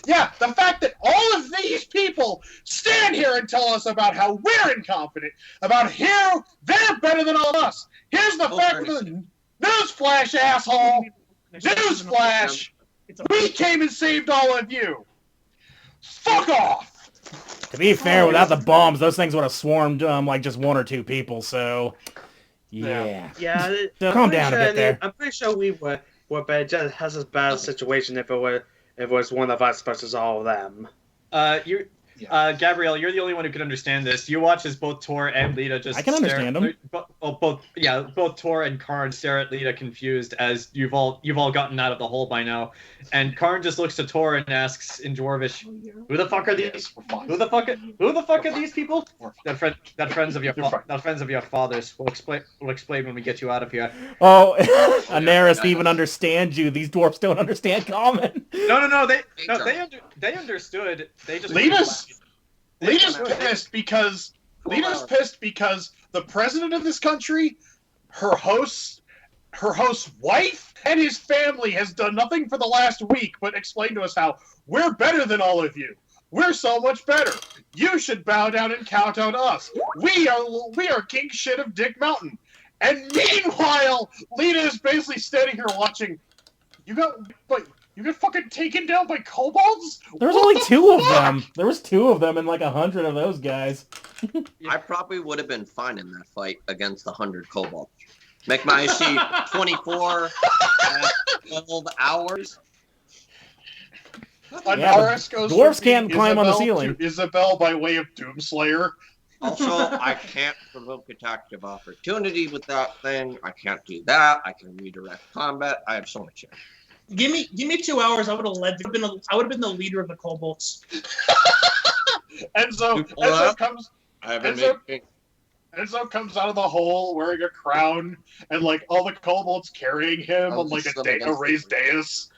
Yeah, the fact that all of these people stand here and tell us about how we're incompetent, about how they're better than all of us. Here's the fact of the newsflash, asshole. Newsflash. We came and saved all of you. Fuck off. To be fair, without the bombs, those things would have swarmed like just 1 or 2 people. So, yeah. Yeah. So calm down a bit there. I'm pretty sure we were just has a bad situation if it was one of us versus all of them. Gabrielle, you're the only one who can understand this. You watch as both Tor and Lita just I can understand them. Both Tor and Karn stare at Lita confused as you've all gotten out of the hole by now. And Karn just looks to Tor and asks in Dwarvish, "Who the fuck are these? Who the fuck are these people?" That friends of your father's. We'll explain when we get you out of here. Oh, Anaris even understands you. These dwarfs don't understand common. No. They understood. They just Lita's pissed because the president of this country, her host's wife, and his family has done nothing for the last week but explain to us how we're better than all of you. We're so much better. You should bow down and count on us. We are king shit of Dick Mountain. And meanwhile, Lita is basically standing here watching. You got fucking taken down by kobolds? There was only 2 of them. There was 2 of them and like 100 of those guys. I probably would have been fine in that fight against 100 kobolds. Make my AC 24 12 hours. Anaris goes dwarves from can't climb on the Isabel ceiling. to Isabel by way of Doomslayer. Also, I can't provoke attack of opportunity with that thing. I can't do that. I can redirect combat. I have so much here. Give me 2 hours. I would have been the leader of the Kobolds. Enzo comes out of the hole wearing a crown, and like all the kobolds carrying him on like a raised dais.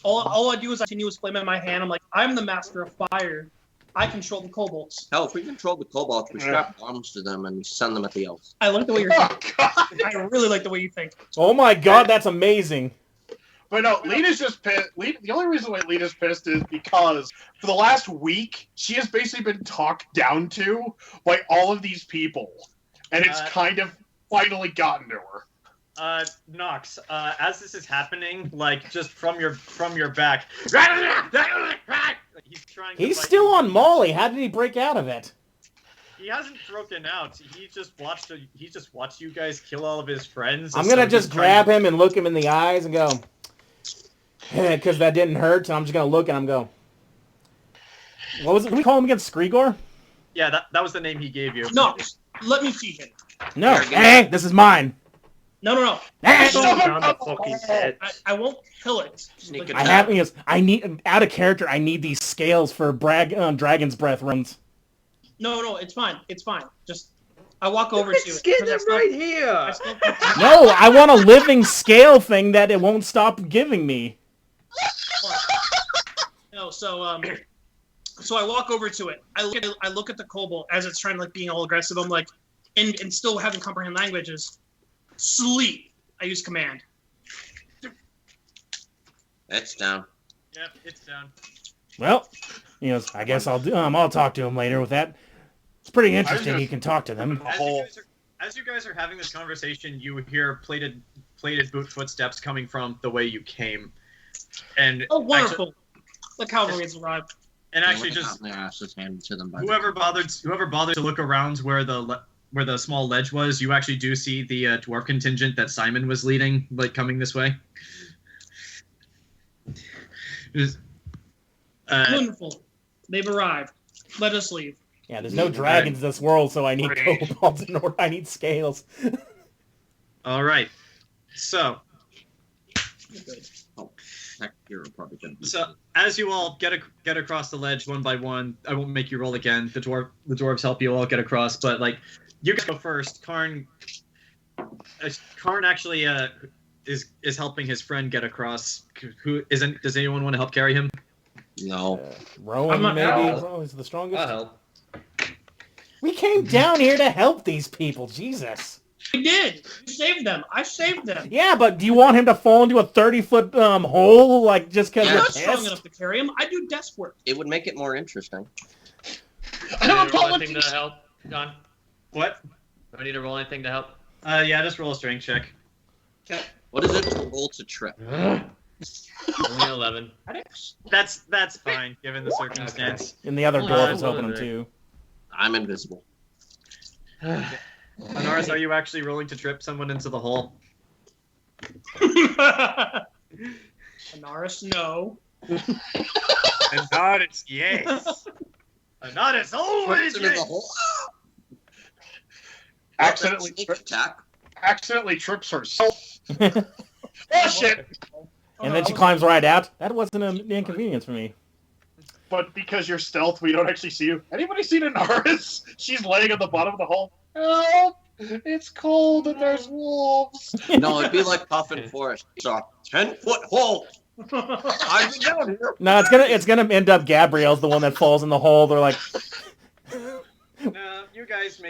All I do is I continue with flame in my hand. I'm like, I'm the master of fire. I control the kobolds. Hell, if we control the kobolds, we strap bombs to them and we send them at the elves. I like the way you're thinking. I really like the way you think. Oh my god, that's amazing. But no, Lita's just pissed. The only reason why Lita's pissed is because for the last week, she has basically been talked down to by all of these people. And it's kind of finally gotten to her. Nox, as this is happening, like just from your back, he's still on Molly. How did he break out of it? He hasn't broken out. He just watched you guys kill all of his friends. I'm gonna just grab him and look him in the eyes and go, because that didn't hurt. So I'm just gonna look at him and go, what was it? Did we call him again? Screegor? Yeah, that was the name he gave you. No, let me see him. No, hey, this is mine. No. Hey. I won't kill it. I need out of character. I need these scales for Dragon's Breath runs. No, it's fine. It's fine. Just I walk over to it. Get him right here. No, I want a living scale thing that it won't stop giving me. No, so I walk over to it. I look at the kobold as it's trying to like being all aggressive. I'm like, and still having comprehend languages. Sleep. I use command. It's down. Yep, it's down. Well, I guess I'll talk to him later with that. It's pretty interesting. You can talk to them. As you guys are having this conversation, you hear plated boot footsteps coming from the way you came. And oh, wonderful! The cavalry has arrived. And actually, just whoever bothered to look around where the small ledge was, you actually do see the dwarf contingent that Simon was leading, like coming this way. Wonderful. They've arrived. Let us leave. Yeah, there's no dragons in this world, so I need kobolds in order. I need scales. All right. So, check here are probably going to be. So as you all get across the ledge one by one, I won't make you roll again. The dwarves help you all get across, but like you guys go first. Karn actually is helping his friend get across. Who isn't? Does anyone want to help carry him? No. Rowan maybe is the strongest. I'll help. We came down here to help these people. Jesus. We did. You saved them. I saved them. Yeah, but do you want him to fall into a 30-foot hole like just because I'm you're not strong pissed? enough to carry him. I do desk work. It would make it more interesting. I don't roll anything to help, John? What? Do I need to roll anything to help? Yeah, just roll a strength check. Okay. What is it to roll to trip? Only 11. That's fine given the circumstance. And the other dwarf is helping him too. I'm invisible. Anaris, are you actually rolling to trip someone into the hole? Anaris, no. Anaris, yes. Anaris, always Into the yes. hole. Accidentally, Sneak attack. accidentally trips herself. Oh shit! And then she climbs right out. That wasn't an inconvenience for me. But because you're stealth, we don't actually see you. Anybody seen Anaris? She's laying at the bottom of the hole. Help! It's cold and there's wolves. No, it'd be like Puffin Forest. It's a 10-foot hole. I've been down here. No, it's gonna end up Gabrielle's the one that falls in the hole. They're like, No, you guys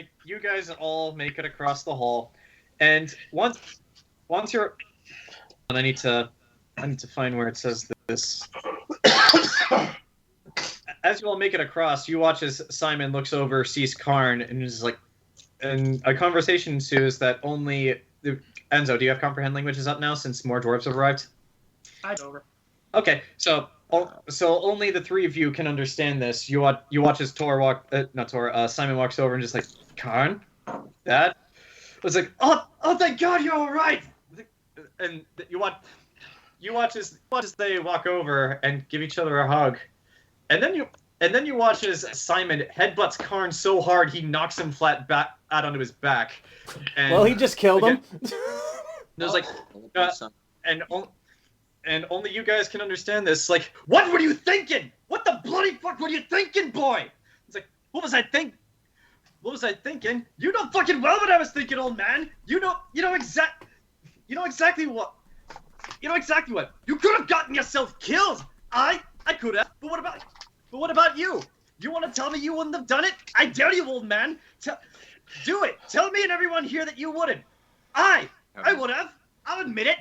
all make it across the hole, and once you're, and I need to find where it says this. As you all make it across, you watch as Simon looks over, sees Karn, and is like, and a conversation ensues that only Enzo. Do you have comprehend languages up now since more dwarves have arrived? I'm over. Okay, so only the three of you can understand this. You watch as Simon walks over and just like, Karn, Dad. It's like, oh, thank God you're all right. And you watch as they walk over and give each other a hug, and then you watch as Simon headbutts Karn so hard he knocks him flat back out onto his back. And well, he just killed him. There's like, and only you guys can understand this. Like, what were you thinking? What the bloody fuck were you thinking, boy? It's like, what was I thinking? You know fucking well what I was thinking, old man. You know exactly what. You could have gotten yourself killed. I could have. But what about you? You want to tell me you wouldn't have done it? I dare you, old man. Do it. Tell me and everyone here that you wouldn't. I would have. I'll admit it.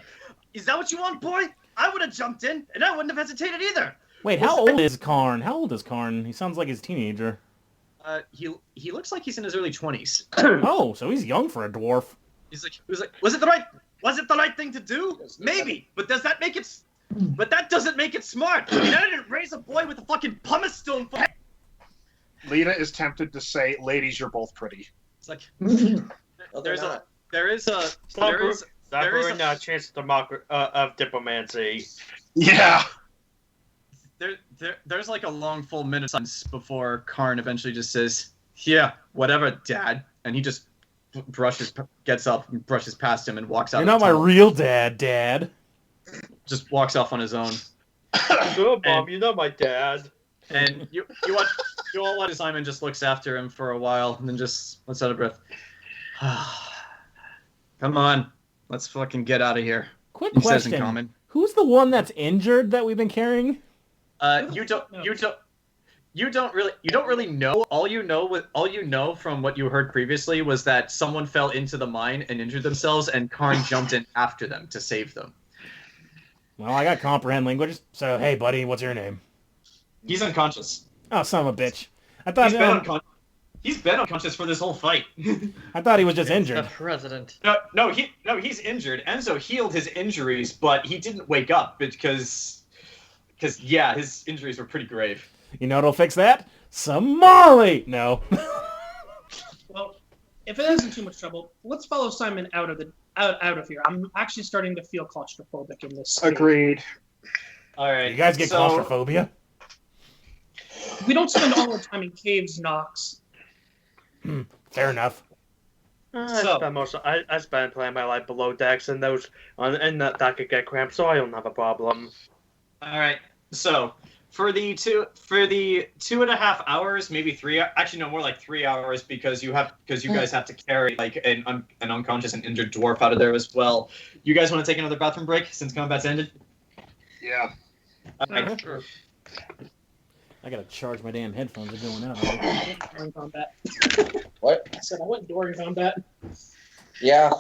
Is that what you want, boy? I would have jumped in, and I wouldn't have hesitated either. Wait, how old is Karn? He sounds like he's a teenager. He looks like he's in his early 20s. Oh, so he's young for a dwarf. He was like, was it the right thing to do? Maybe, but does that make it? But that doesn't make it smart. I mean, I didn't raise a boy with a fucking pumice stone for. Lita is tempted to say, "Ladies, you're both pretty." It's like There is a chance of diplomacy. Yeah. There's like a long full minute silence before Karn eventually just says, "Yeah, whatever, Dad," and he just gets up and brushes past him and walks out. You're not my real dad. Just walks off on his own. Good, Mom. You're not my dad. And you all watch as Simon just looks after him for a while and then just lets out a breath. Come on, let's fucking get out of here. Quick he question: says in common. Who's the one that's injured that we've been carrying? You don't really know. All you know from what you heard previously was that someone fell into the mine and injured themselves, and Karn jumped in after them to save them. Well, I got comprehend language, so hey, buddy, what's your name? He's unconscious. Oh, son of a bitch! I thought he's been unconscious for this whole fight. I thought he was just injured. The president. No, he's injured. Enzo healed his injuries, but he didn't wake up because yeah, his injuries were pretty grave. You know what'll fix that? Some Molly! No. Well, if it isn't too much trouble, let's follow Simon out of here. I'm actually starting to feel claustrophobic in this space. Agreed. All right. You guys get claustrophobia? We don't spend all our time in caves, Nox. Fair enough. I spent playing my life below decks, and that could get cramped, so I don't have a problem. All right. So for the 2.5 hours, maybe 3. Actually, no, more like 3 hours because you guys have to carry like an unconscious and injured dwarf out of there as well. You guys want to take another bathroom break since combat's ended? Yeah. All right. Sure. I gotta charge my damn headphones. They're going out. During combat. What? I said I went during combat. Yeah.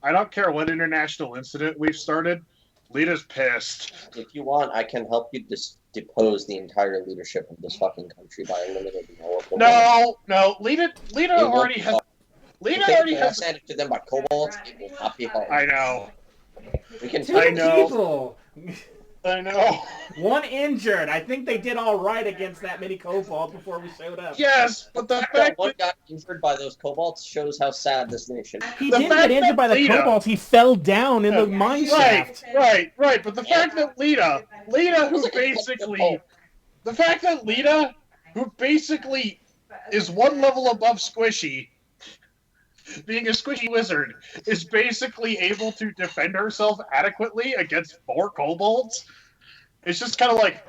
I don't care what international incident we've started. Lita's pissed. If you want, I can help you depose the entire leadership of this fucking country by eliminating all of them. No. Lita already has. Lita already has. Handed to them by kobolds. It will not be hard. I know. We can. I know. People. I know. One injured. I think they did all right against that many kobolds before we showed up. Yes, but the fact fact that one got injured by those kobolds shows how sad this nation is. He The didn't fact get injured by the that Lita- kobolds. He fell down in the mine shaft. Right. But the fact that Lita, who basically, the fact that Lita, who basically is one level above Squishy, being a squishy wizard, is basically able to defend herself adequately against 4 kobolds. It's just kind of like,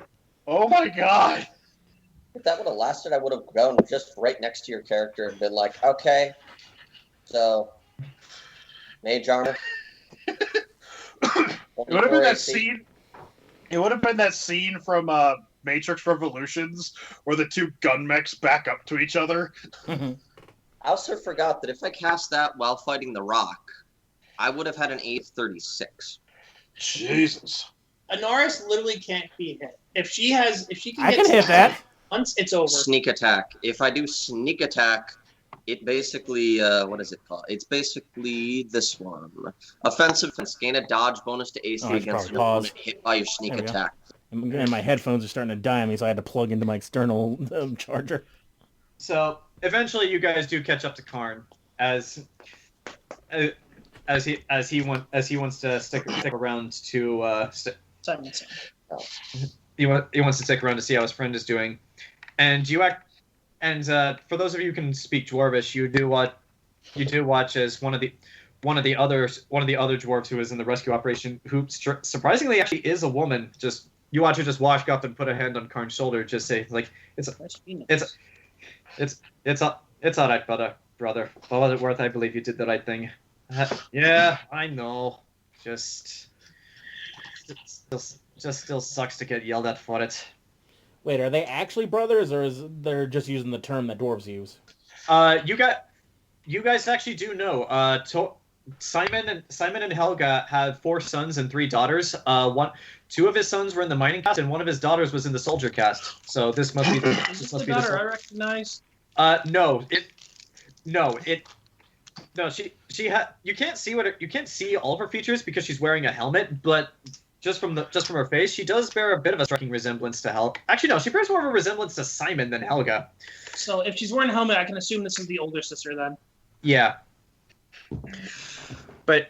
oh my god. If that would have lasted, I would have gone just right next to your character and been like, okay, so, mage armor. It would have been that scene. It would have been that scene from Matrix Revolutions where the 2 gun mechs back up to each other. I also forgot that if I cast that while fighting the rock, I would have had an 836. Jesus. Anaris literally can't be hit. If she can I get can hit that. once, it's over. Sneak attack. If I do sneak attack, it basically, what is it called? It's basically this one. Offensive defense. Gain a dodge bonus to AC Oh, I should against an probably pause. opponent hit by your sneak There we go. attack. And my headphones are starting to die on me, so I had to plug into my external charger. So eventually, you guys do catch up to Karn as he wants to stick around to he wants to stick around to see how his friend is doing, and for those of you who can speak Dwarvish, you do watch as one of the other dwarves who is in the rescue operation, who surprisingly actually is a woman. You watch her just walk up and put a hand on Karn's shoulder, just say like it's all right, brother. For what it's worth, I believe you did the right thing. Yeah, I know. Just still sucks to get yelled at for it. Wait, are they actually brothers, or is they're just using the term that dwarves use? You guys actually do know. Simon and Helga had 4 sons and 3 daughters. 2 of his sons were in the mining cast, and one of his daughters was in the soldier cast. So this must be the daughter I recognize. She had. You can't see all of her features because she's wearing a helmet, but just from her face, she does bear a bit of a striking resemblance to Helga. Actually, no, she bears more of a resemblance to Simon than Helga. So if she's wearing a helmet, I can assume this is the older sister then. Yeah. But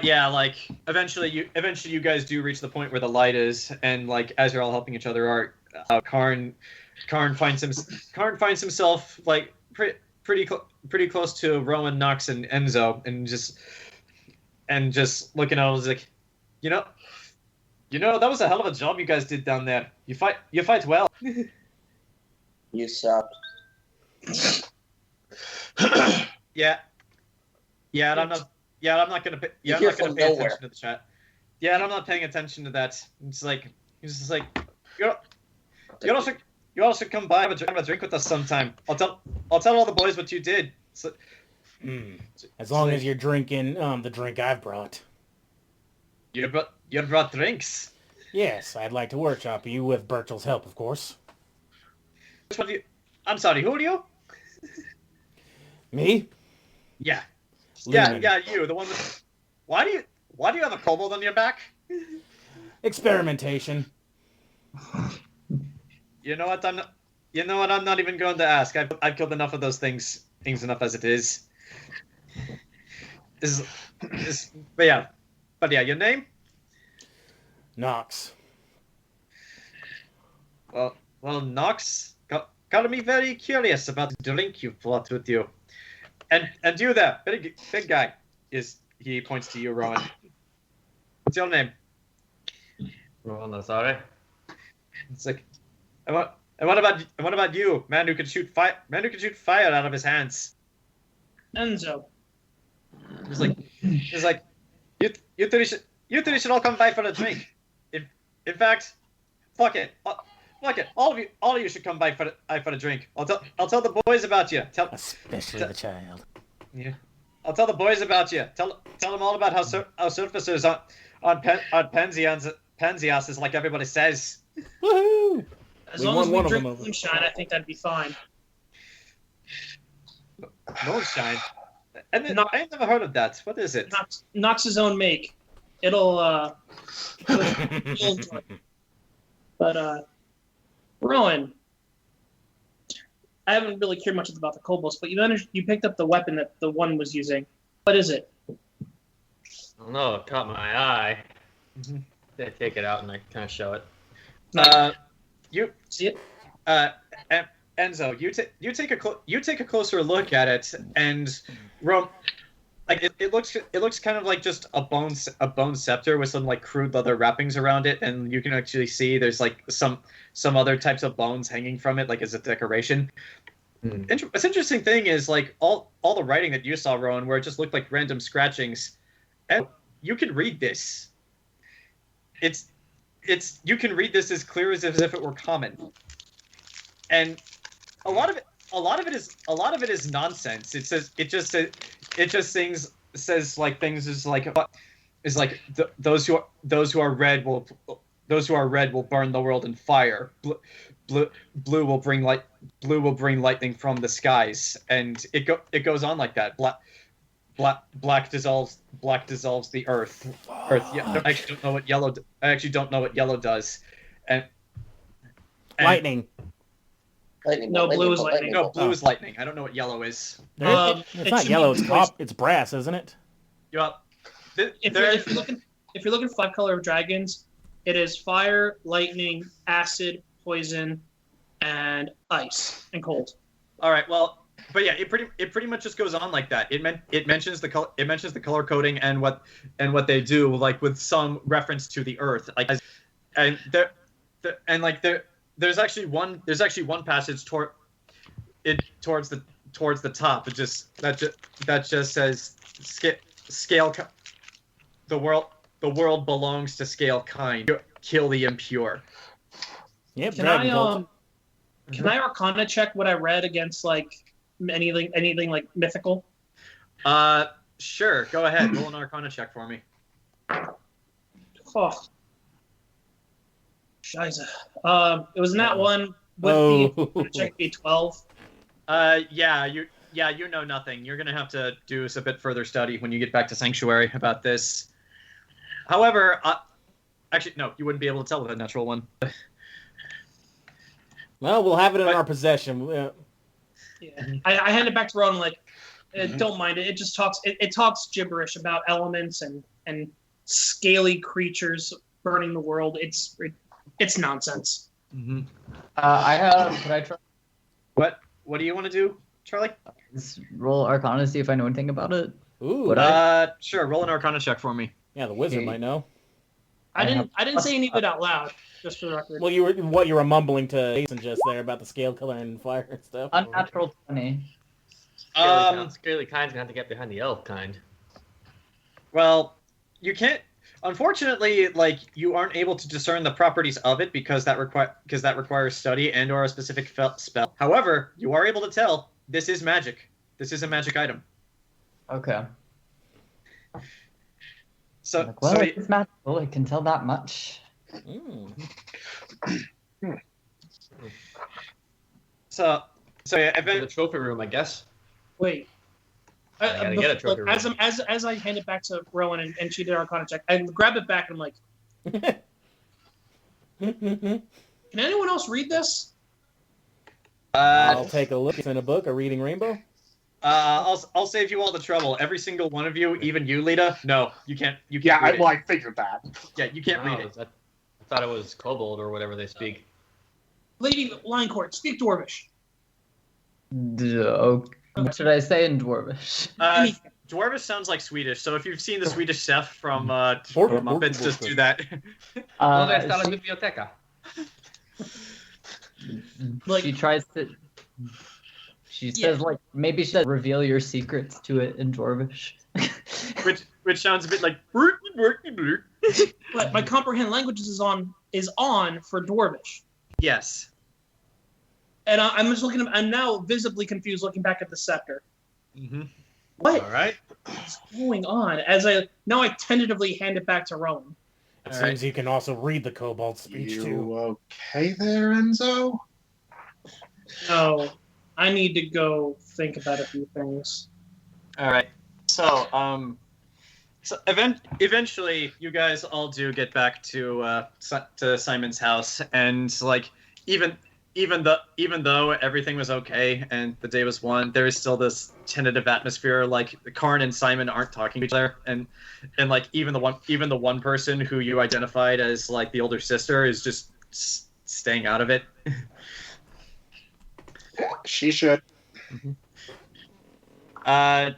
yeah, like eventually you guys do reach the point where the light is, and like as you're all helping each other out, Karn finds himself like pretty close to Rowan, Nox, and Enzo, and just looking at it, like, you know, that was a hell of a job you guys did down there. You fight well. You suck. Yeah, and I'm not gonna pay attention to the chat. Yeah, and I'm not paying attention to that. He's just like, you all should come by and have a drink with us sometime. I'll tell all the boys what you did. So, As long as you're drinking the drink I've brought. You brought drinks. Yes, I'd like to workshop you with Burchill's help, of course. Which one do you? I'm sorry, who are you? Me? Yeah. Lumen. Yeah, you, the one with. Why do you have a kobold on your back? Experimentation. You know what? I'm not even going to ask. I've killed enough of those things enough as it is. But yeah, your name? Nox. Well, Nox, got me very curious about the drink you brought with you. And you there, big guy, he points to you, Rowan. What's your name? Rowan, sorry. It's like, and what about you, man who can shoot fire out of his hands? Enzo. He's like, you three should all come by for a drink. In fact, fuck it. All of you should come by for a drink. I'll tell the boys about you. Especially the child. Yeah. I'll tell the boys about you. Tell them all about how surfacers on Penzias is like everybody says. Woohoo! As long as we drink moonshine, I think that'd be fine. Moonshine? I ain't never heard of that. What is it? Knox's own make. It'll you'll enjoy it. But Rowan, I haven't really cared much about the kobolds, but you picked up the weapon that the one was using. What is it? I don't know. It caught my eye. Mm-hmm. I take it out and I kind of show it. You see it? Enzo, you take a closer look at it, and it looks kind of like just a bone scepter with some like crude leather wrappings around it, and you can actually see there's like some other types of bones hanging from it, like as a decoration. What's interesting thing is like all the writing that you saw, Rowan, where it just looked like random scratchings, and you can read this. You can read this as clear as if it were common, and a lot of it is nonsense. It just says like things is like those who are red will burn the world in fire. Blue will bring lightning from the skies, and it goes on like that. Black dissolves the earth. Yeah, I actually don't know what yellow does. And Lightning. No, blue is lightning. No, blue is lightning. I don't know what yellow is. It's not yellow. It's brass, isn't it? Yeah. If you're looking for 5 color of dragons, it is fire, lightning, acid, poison, and ice and cold. All right. Well, but yeah, it pretty much just goes on like that. It mentions the color coding and what they do, like with some reference to the earth, like there's actually one passage towards the top. It just says scale. The world belongs to scale kind. Kill the impure. Yep. Can I Arcana check what I read against like anything like mythical? Sure. Go ahead. Roll an Arcana check for me. Oh. Scheiße. It was not one with the check be 12. Yeah, you know nothing. You're gonna have to do a bit further study when you get back to Sanctuary about this. However, actually, no, you wouldn't be able to tell with a natural one. Well, we'll have it in our possession. Yeah. I hand it back to Rowan like, don't mind it. It just talks. It talks gibberish about elements and scaly creatures burning the world. It's nonsense. Mm-hmm. Could I try? What do you want to do, Charlie? Roll Arcana to see if I know anything about it. Ooh. Sure. Roll an Arcana check for me. Yeah, the wizard might know. I didn't say any of it out loud, just for the record. Well, you were mumbling to Jayson just there about the scale color and fire and stuff. Unnatural 20. Scaly kind's gonna have to get behind the elf kind. Well, you can't. Unfortunately, like you aren't able to discern the properties of it because that requires study and/or a specific spell. However, you are able to tell this is magic. This is a magic item. Okay. So, it's magical. I can tell that much. So yeah, the trophy room, I guess. Wait. I gotta get a trophy room. As I hand it back to Rowan and she did our Arcana check, I grab it back and I'm like, can anyone else read this? I'll take a look. It's in a book, A Reading Rainbow. I'll save you all the trouble. Every single one of you, even you, Lita. No, you can't. Yeah, read it. I figured that. Yeah, you can't read it. I thought it was Kobold or whatever they speak. Lady Linecourt, speak Dwarvish. What should I say in Dwarvish? Dwarvish sounds like Swedish, so if you've seen the Swedish chef from Bork, Muppets, just do that. ¿Dónde está la biblioteca? She tries to. She says like maybe she says reveal your secrets to it in Dwarvish. which sounds a bit like. But my comprehend languages is on for Dwarvish. Yes. And I'm just looking. I'm now visibly confused, looking back at the scepter. Mm-hmm. What? All right. What's going on? I tentatively hand it back to Rowan. It seems you can also read the Kobold speech You too. okay there, Enzo? No, I need to go think about a few things. All right. So eventually, you guys all do get back to Simon's house, and like even though everything was okay and the day was won, there is still this tentative atmosphere. Like Karn and Simon aren't talking to each other, and like even the one person who you identified as like the older sister is just staying out of it. She should. That's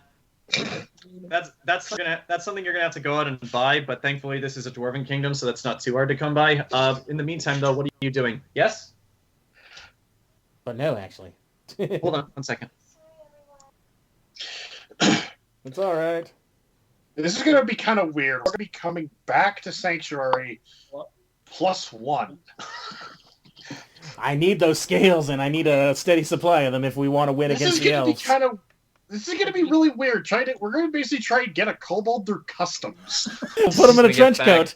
something you're gonna have to go out and buy. But thankfully, this is a dwarven kingdom, so that's not too hard to come by. In the meantime, though, what are you doing? Yes. But no, actually. Hold on 1 second. It's all right. This is going to be kind of weird. We're going to be coming back to Sanctuary +1. I need those scales, and I need a steady supply of them if we want to win against the elves. This is going to be really weird. We're going to basically try and get a kobold through customs. We'll put them in a trench coat.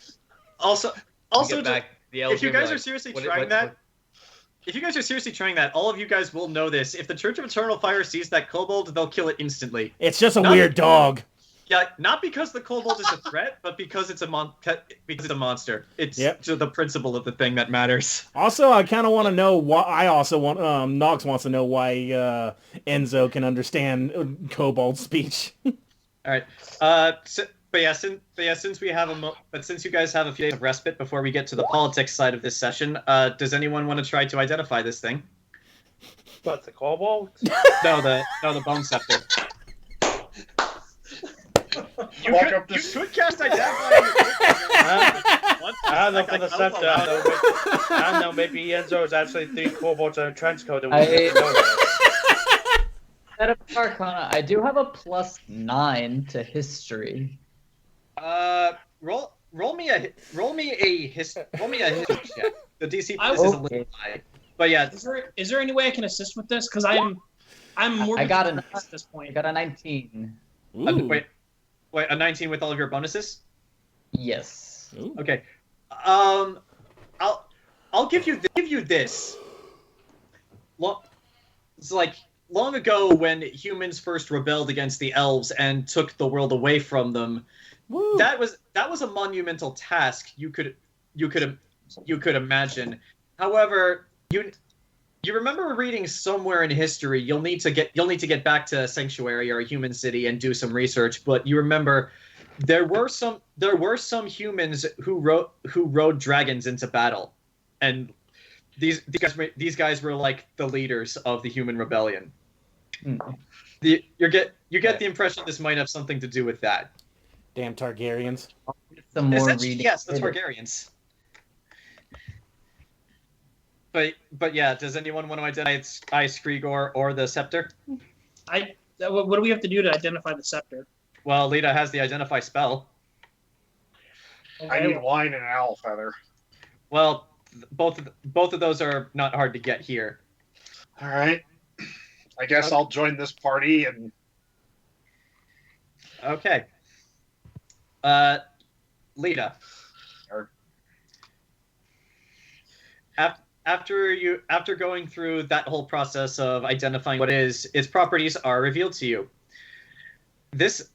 Also, if you guys are seriously trying that, all of you guys will know this. If the Church of Eternal Fire sees that kobold, they'll kill it instantly. It's just a weird dog. Yeah, not because the kobold is a threat, but because it's a monster. It's the principle of the thing that matters. Also, I kind of want to know why. I also want. Nox wants to know why Enzo can understand kobold speech. All right. Since we have since you guys have a few days of respite before we get to the politics side of this session, does anyone want to try to identify this thing? What, the kobold? No, the bone scepter. You could cast identify. I don't know for the scepter. I don't know. Maybe Enzo is actually 3 kobolds in a trench coat. And we didn't know that. Out of Arcana, I do have a +9 to history. Roll me a history check. The DC for this is a little high. But yeah, is there any way I can assist with this? Because I'm more. I got at this point. I got a 19. Wait, a 19 with all of your bonuses? Yes. Ooh. Okay. I'll give you this. It's like long ago when humans first rebelled against the elves and took the world away from them. Woo. That was a monumental task you could imagine. However, you remember reading somewhere in history you'll need to get back to Sanctuary or a human city and do some research, but you remember there were some humans who rode dragons into battle, and these guys were like the leaders of the human rebellion. You get the impression this might have something to do with that. Damn Targaryens. Some more reading. Yes, the Targaryens. But yeah, does anyone want to identify Skrigor or the scepter? What do we have to do to identify the scepter? Well, Lita has the identify spell. Okay. I need wine and an owl feather. Well, both of those are not hard to get here. All right. I guess I'll join this party and. Okay. Lita. After going through that whole process of identifying what its properties are revealed to you. This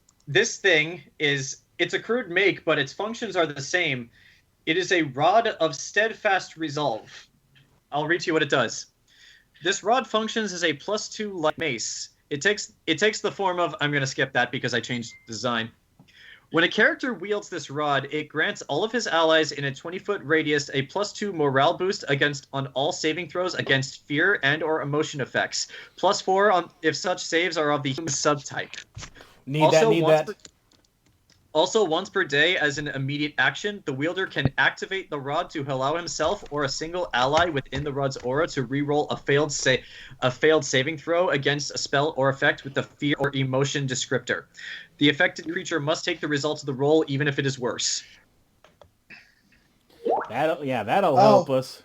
thing it's a crude make, but its functions are the same. It is a rod of steadfast resolve. I'll read to you what it does. This rod functions as a +2 light mace. It takes the form of, I'm going to skip that because I changed the design. When a character wields this rod, it grants all of his allies in a 20-foot radius a +2 morale boost on all saving throws against fear and or emotion effects. +4 if such saves are of the human subtype. Also, once per day, as an immediate action, the wielder can activate the rod to allow himself or a single ally within the rod's aura to reroll a failed saving throw against a spell or effect with the fear or emotion descriptor. The affected creature must take the results of the roll, even if it is worse. That'll help us.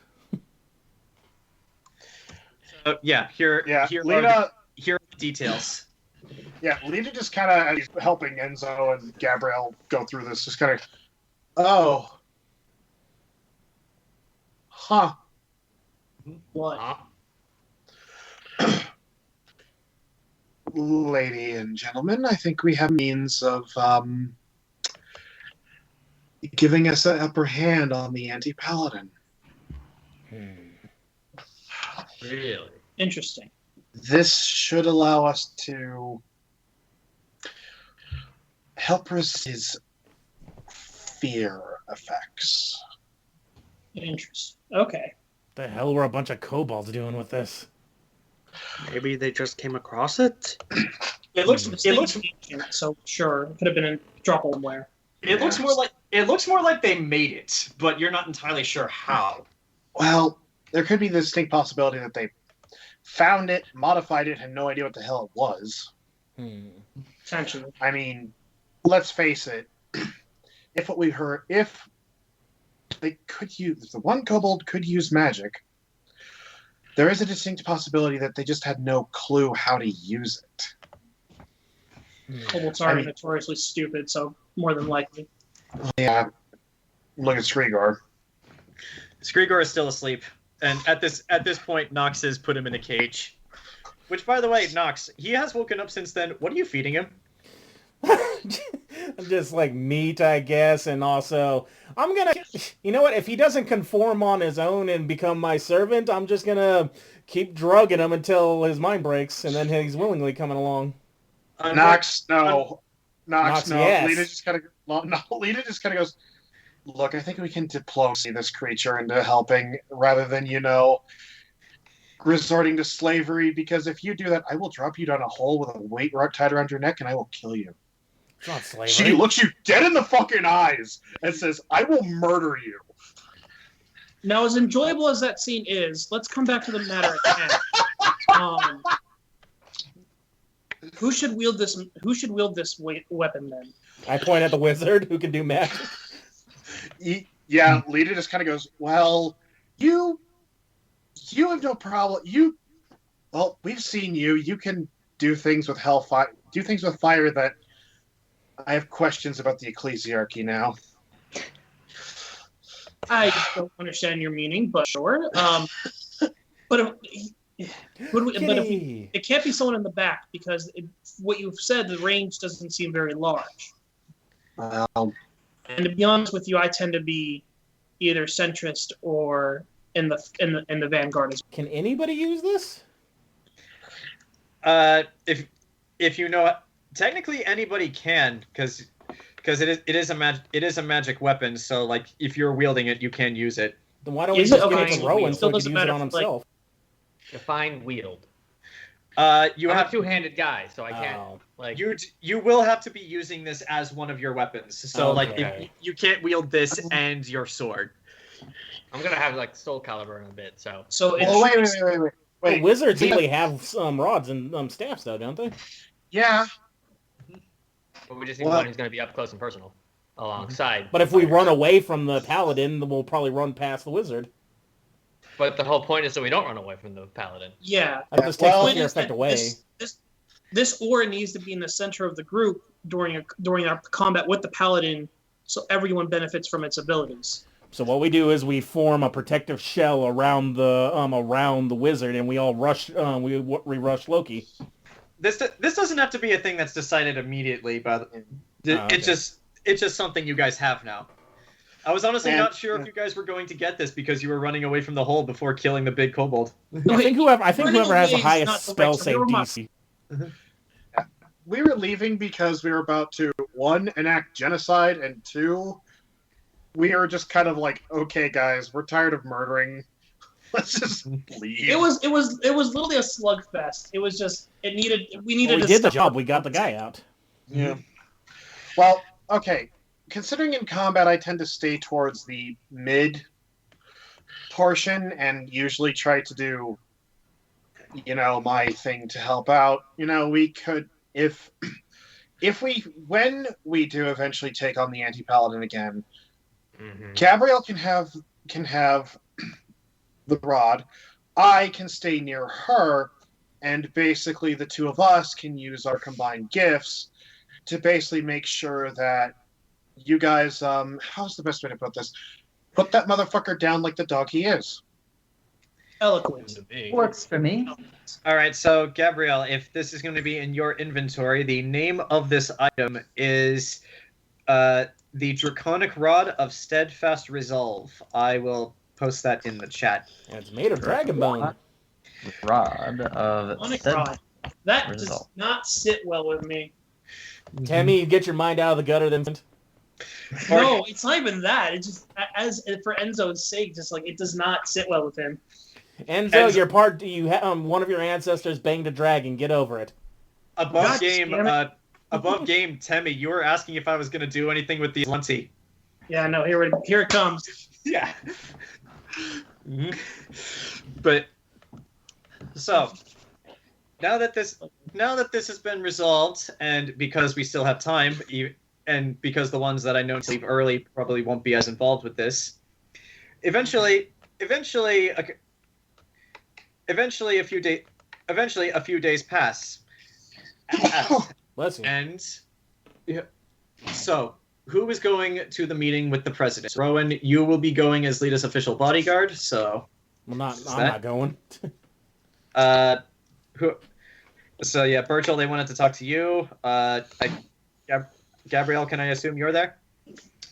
Here are the details. Yeah, Lita just kind of helping Enzo and Gabrielle go through this. Just kind of, What? Lady and gentlemen, I think we have means of giving us an upper hand on the anti-paladin. Really? Interesting. This should allow us to help resist his fear effects. Interesting. Okay. The hell were a bunch of kobolds doing with this? Maybe they just came across it. It looks ancient, so sure, it could have been in Droppleware. It looks more like they made it, but you're not entirely sure how. Well, there could be the distinct possibility that they found it, modified it, had no idea what the hell it was. Potentially. I mean, let's face it. If they could use, if the one kobold could use magic, there is a distinct possibility that they just had no clue how to use it. Kobolds are notoriously stupid, so more than likely. Yeah. Look at Skrigor. Skrigor is still asleep. And at this point, Nox has put him in a cage. Which, by the way, Nox, he has woken up since then. What are you feeding him? Just like meat, I guess, and also I'm gonna. You know what? If he doesn't conform on his own and become my servant, I'm just gonna keep drugging him until his mind breaks, and then he's willingly coming along. Nox, no. Nox, no. Yes. Lita just kind of goes, look, I think we can diplomacy this creature into helping rather than, resorting to slavery, because if you do that, I will drop you down a hole with a weight tied around your neck and I will kill you. It's not slavery. She looks you dead in the fucking eyes and says, I will murder you. Now, as enjoyable as that scene is, let's come back to the matter at hand. Who should wield this weapon then? I point at the wizard who can do magic. Yeah, Lita just kind of goes, well, you have no problem. We've seen you. You can do things with hellfire, do things with fire that I have questions about the ecclesiarchy now. I don't understand your meaning, but sure. It can't be someone in the back because what you've said, the range doesn't seem very large. Well, and to be honest with you, I tend to be either centrist or in the vanguard. Can anybody use this? If you know, technically anybody can, because it is a magic weapon. So like if you're wielding it, you can use it. Then why don't we just give it to Rowan so he can use it on himself? Define wield. I'm a two-handed guy, so I can't You will have to be using this as one of your weapons. So if you can't wield this and your sword. I'm gonna have Soul Calibur in a bit. Wait. Wizards usually have rods and staffs, though, don't they? Yeah. But we just need one who's gonna be up close and personal alongside. But if we run away from the paladin, then we'll probably run past the wizard. But the whole point is that we don't run away from the paladin. Yeah. Just take the fear effect away. This aura needs to be in the center of the group during our combat with the paladin, so everyone benefits from its abilities. So what we do is we form a protective shell around the wizard, and we all rush. We rush Loki. This doesn't have to be a thing that's decided immediately, but it's just something you guys have now. I was honestly not sure if you guys were going to get this because you were running away from the hole before killing the big kobold. I think whoever has the highest spell save DC. We were leaving because we were about to, 1, enact genocide, and 2, we were just kind of like, okay, guys, we're tired of murdering. Let's just leave. It was literally a slugfest. It was just we needed. We did the job. We got the guy out. Yeah. Well, okay. Considering in combat I tend to stay towards the mid portion and usually try to do, my thing to help out, we could, when we do eventually take on the anti-paladin again, Gabrielle can have the rod. I can stay near her, and basically the two of us can use our combined gifts to basically make sure that you guys, how's the best way to put this? Put that motherfucker down like the dog he is. Eloquent. Works for me. All right, so Gabrielle, if this is going to be in your inventory, the name of this item is the Draconic Rod of Steadfast Resolve. I will post that in the chat. And it's made of dragon bone. Rod of Draconic Rod. That does Resolve. not sit well with me. Tammy, you get your mind out of the gutter then. No, it's not even that. It just, as for Enzo's sake, just like it does not sit well with him. Enzo, one of your ancestors banged a dragon. Get over it. Above game, Temme, you were asking if I was going to do anything with the Lunty. Yeah, no, here it comes. Yeah. But so now that this has been resolved, and because we still have time, and because the ones that I know to leave early probably won't be as involved with this, eventually a few days pass. Bless you. And so, who is going to the meeting with the president? Rowan, you will be going as Lita's official bodyguard. So, I'm not going. So yeah, Burchill, they wanted to talk to you. Gabrielle, can I assume you're there?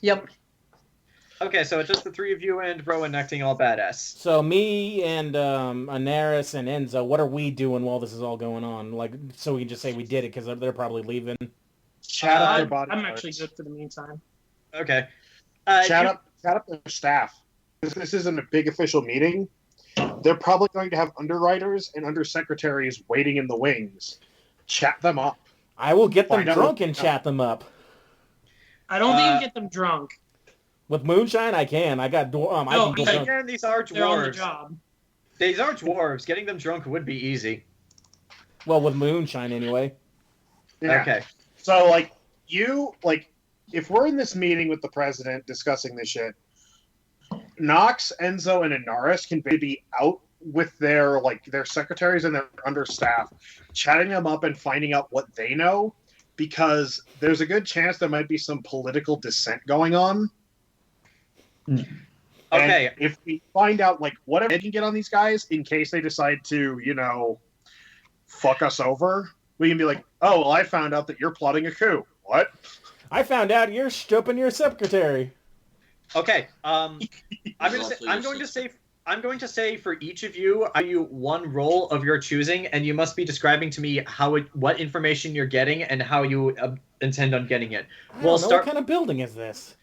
Yep. Okay, so it's just the three of you and Rowan acting all badass. So me and Anaris and Enzo, what are we doing while this is all going on? Like, so we can just say we did it because they're probably leaving. Chat up their body. I'm actually good for the meantime. Okay. Chat up their staff. This isn't a big official meeting. They're probably going to have underwriters and undersecretaries waiting in the wings. Chat them up. I will get them drunk and chat them up. I don't think you can get them drunk. With moonshine, I can. I got I can get drunk. Again, these are They're on the dwarves. job. These are dwarves. Getting them drunk would be easy. Well, with moonshine anyway. Yeah. Okay. So, if we're in this meeting with the president discussing this shit, Nox, Enzo, and Anaris can be out with their secretaries and their understaff, chatting them up and finding out what they know, because there's a good chance there might be some political dissent going on. Okay. And if we find out whatever they can get on these guys in case they decide to, fuck us over, we can be like, oh, well, I found out that you're plotting a coup. What? I found out you're stooping your secretary. Okay. I'm going to say for each of you, I give you one role of your choosing, and you must be describing to me what information you're getting and how you intend on getting it. I don't know what kind of building is this.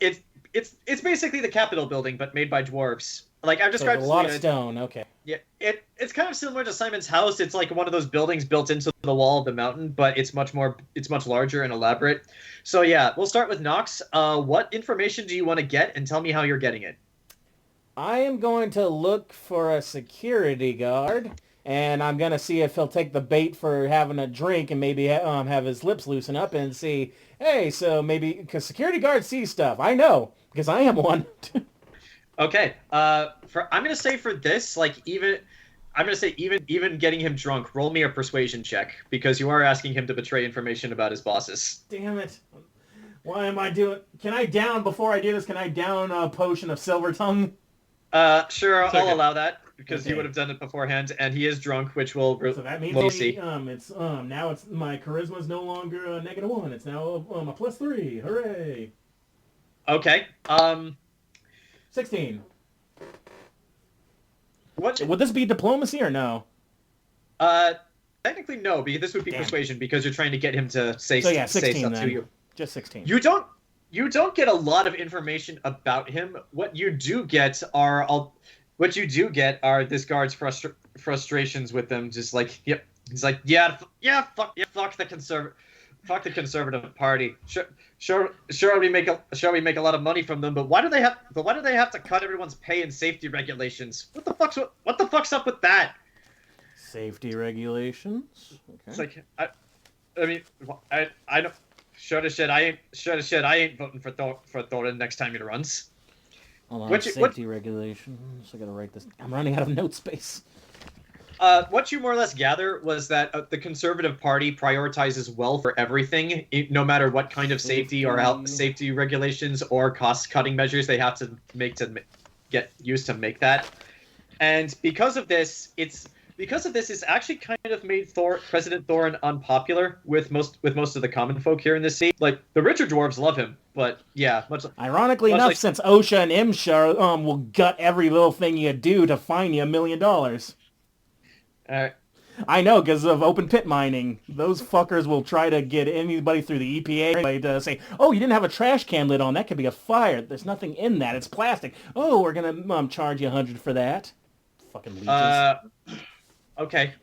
It's basically the Capitol building, but made by dwarves. Like I've described, a lot of stone. Okay. Yeah, it's kind of similar to Simon's house. It's like one of those buildings built into the wall of the mountain, but it's much larger and elaborate. So yeah, we'll start with Nox. What information do you want to get, and tell me how you're getting it? I am going to look for a security guard, and I'm going to see if he'll take the bait for having a drink and maybe have his lips loosen up and see, hey, so maybe, because security guards see stuff. I know, because I am one. Okay. I'm going to say for this, even getting him drunk, roll me a persuasion check, because you are asking him to betray information about his bosses. Damn it. Why am I doing... before I do this, can I down a potion of silver tongue? Sure, Okay. I'll allow that, because Okay. you would have done it beforehand, and he is drunk, which we'll So that means we'll see. now it's my charisma is no longer a -1. It's now a +3. Hooray! Okay. 16. What would this be, diplomacy or no? Technically no, because this would be persuasion, because you're trying to get him to say So yeah, say 16 stuff to then. you. Just 16. You don't get a lot of information about him. What you do get are this guard's frustrations with them. Just like, yep, he's like, fuck the fuck the Conservative Party. Sure, we make a lot of money from them, but why do they have to cut everyone's pay and safety regulations? What the fuck's up with that? Safety regulations. Okay. It's like I mean, I don't. Sure as shit, I ain't voting for Thorin next time he runs. Hold on, safety regulations. I gotta write this. I'm running out of note space. What you more or less gather was that the Conservative Party prioritizes well for everything, no matter what kind of safety or safety regulations or cost-cutting measures they have to make to get used to make that. And because of this, it's actually kind of made President Thorin unpopular with most of the common folk here in this city. Like, the richer dwarves love him, but yeah, ironically enough, like, since OSHA and MSHA will gut every little thing you do to fine you $1 million. I know, because of open pit mining. Those fuckers will try to get anybody through the EPA to say, oh, you didn't have a trash can lid on. That could be a fire. There's nothing in that. It's plastic. Oh, we're going to charge you $100 for that. Fucking leeches. Okay,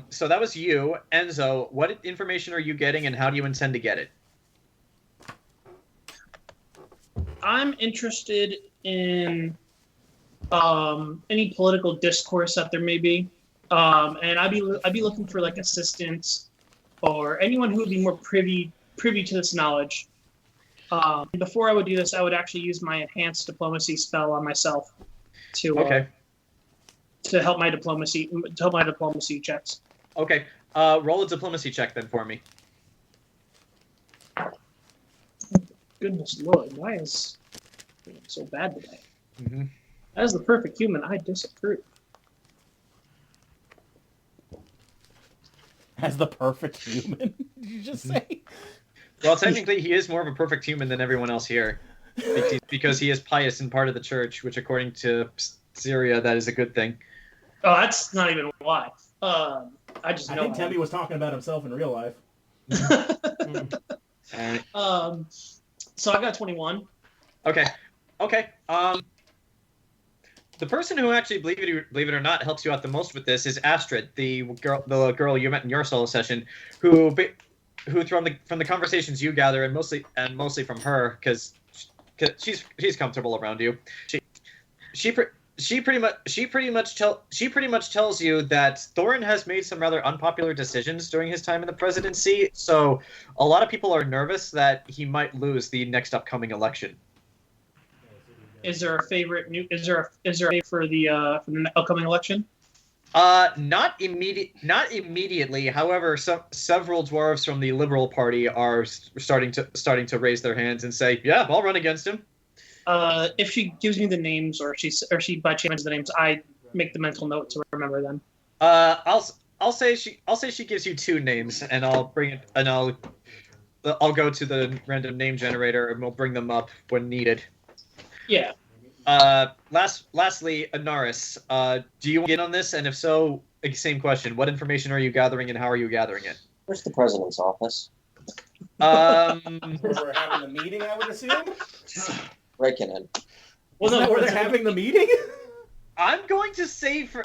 so that was you. Enzo, what information are you getting and how do you intend to get it? I'm interested in any political discourse that there may be. And I'd be looking for like assistants or anyone who would be more privy to this knowledge. Before I would do this, I would actually use my enhanced diplomacy spell on myself to help my diplomacy checks. Okay, roll a diplomacy check then for me. Goodness Lord, why is it so bad today? Mm-hmm. As the perfect human, I disapprove. As the perfect human, did you just say? Well, technically, he is more of a perfect human than everyone else here, because he is pious and part of the church, which, according to Syria, that is a good thing. Oh, that's not even why. I think Temme was talking about himself in real life. So I got 21. Okay. The person who actually, believe it or not, helps you out the most with this is Astrid, the girl you met in your solo session, who from the conversations you gather, and mostly from her, because she's comfortable around you. She pretty much tells you that Thorin has made some rather unpopular decisions during his time in the presidency. So a lot of people are nervous that he might lose the next upcoming election. Is there a favorite? Is there a for the upcoming election? Not immediately. However, several dwarves from the Liberal Party are starting to raise their hands and say, "Yeah, I'll run against him." If she gives me the names, or she by chance the names, I make the mental note to remember them. I'll say she gives you 2 names, and I'll bring it, and I'll go to the random name generator, and we'll bring them up when needed. Yeah. Lastly, Anaris, do you get in on this? And if so, same question. What information are you gathering and how are you gathering it? Where's the president's office? We're having a meeting, I would assume? Breaking in. Wasn't that where they're having the meeting? I'm going to say for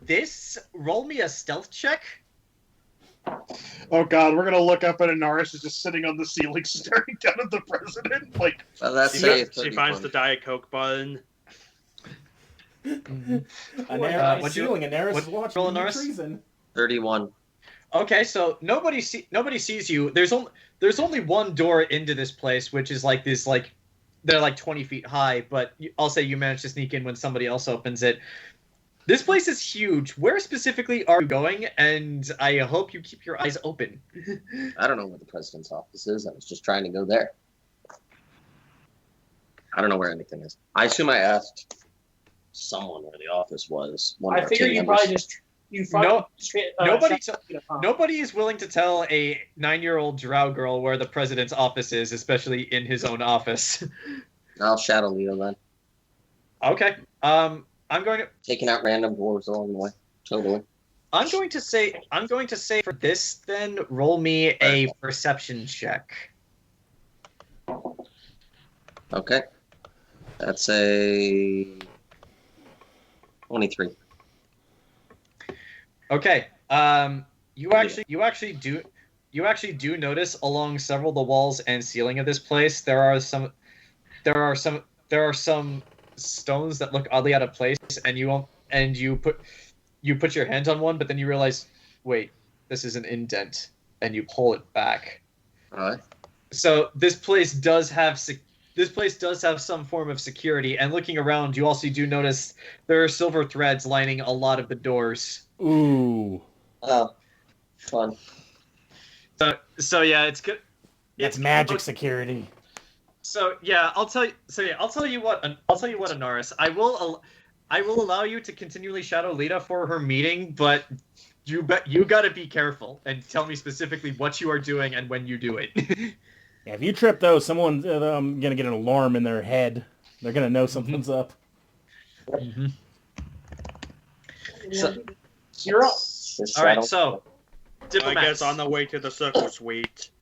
this, roll me a stealth check. Oh god, we're gonna look up at Anaris is just sitting on the ceiling staring down at the president. Like, Well, that's She finds the Diet Coke button. Anaris is watching Anaris? treason. 31. Okay, so nobody sees you. There's only one door into this place, which is like this, like they're like 20 feet high. But I'll say you managed to sneak in when somebody else opens it. This place is huge. Where specifically are you going? And I hope you keep your eyes open. I don't know where the president's office is. I was just trying to go there. I don't know where anything is. I assume I asked someone where the office was. I figure you probably just Nobody is willing to tell a 9-year-old drow girl where the president's office is, especially in his own office. I'll shadow Lita then. Okay. I'm going to taking out random dwarves along the way. Totally. I'm going to say for this then, roll me a perception check. Okay. That's a 23. Okay. You actually you actually do notice along several of the walls and ceiling of this place there are some stones that look oddly out of place, and you put your hand on one, but then you realize, wait, this is an indent, and you pull it back. Alright. So this place does have some form of security, and looking around, you also do notice there are silver threads lining a lot of the doors. Ooh. Oh, fun. So yeah, it's good. That's magic security. So yeah, I'll tell you what, Anaris. I will allow you to continually shadow Lita for her meeting, but you gotta be careful and tell me specifically what you are doing and when you do it. Yeah, if you trip those, someone's gonna get an alarm in their head. They're gonna know something's up. Mm-hmm. So, you're up. All right, so I guess on the way to the circle suite.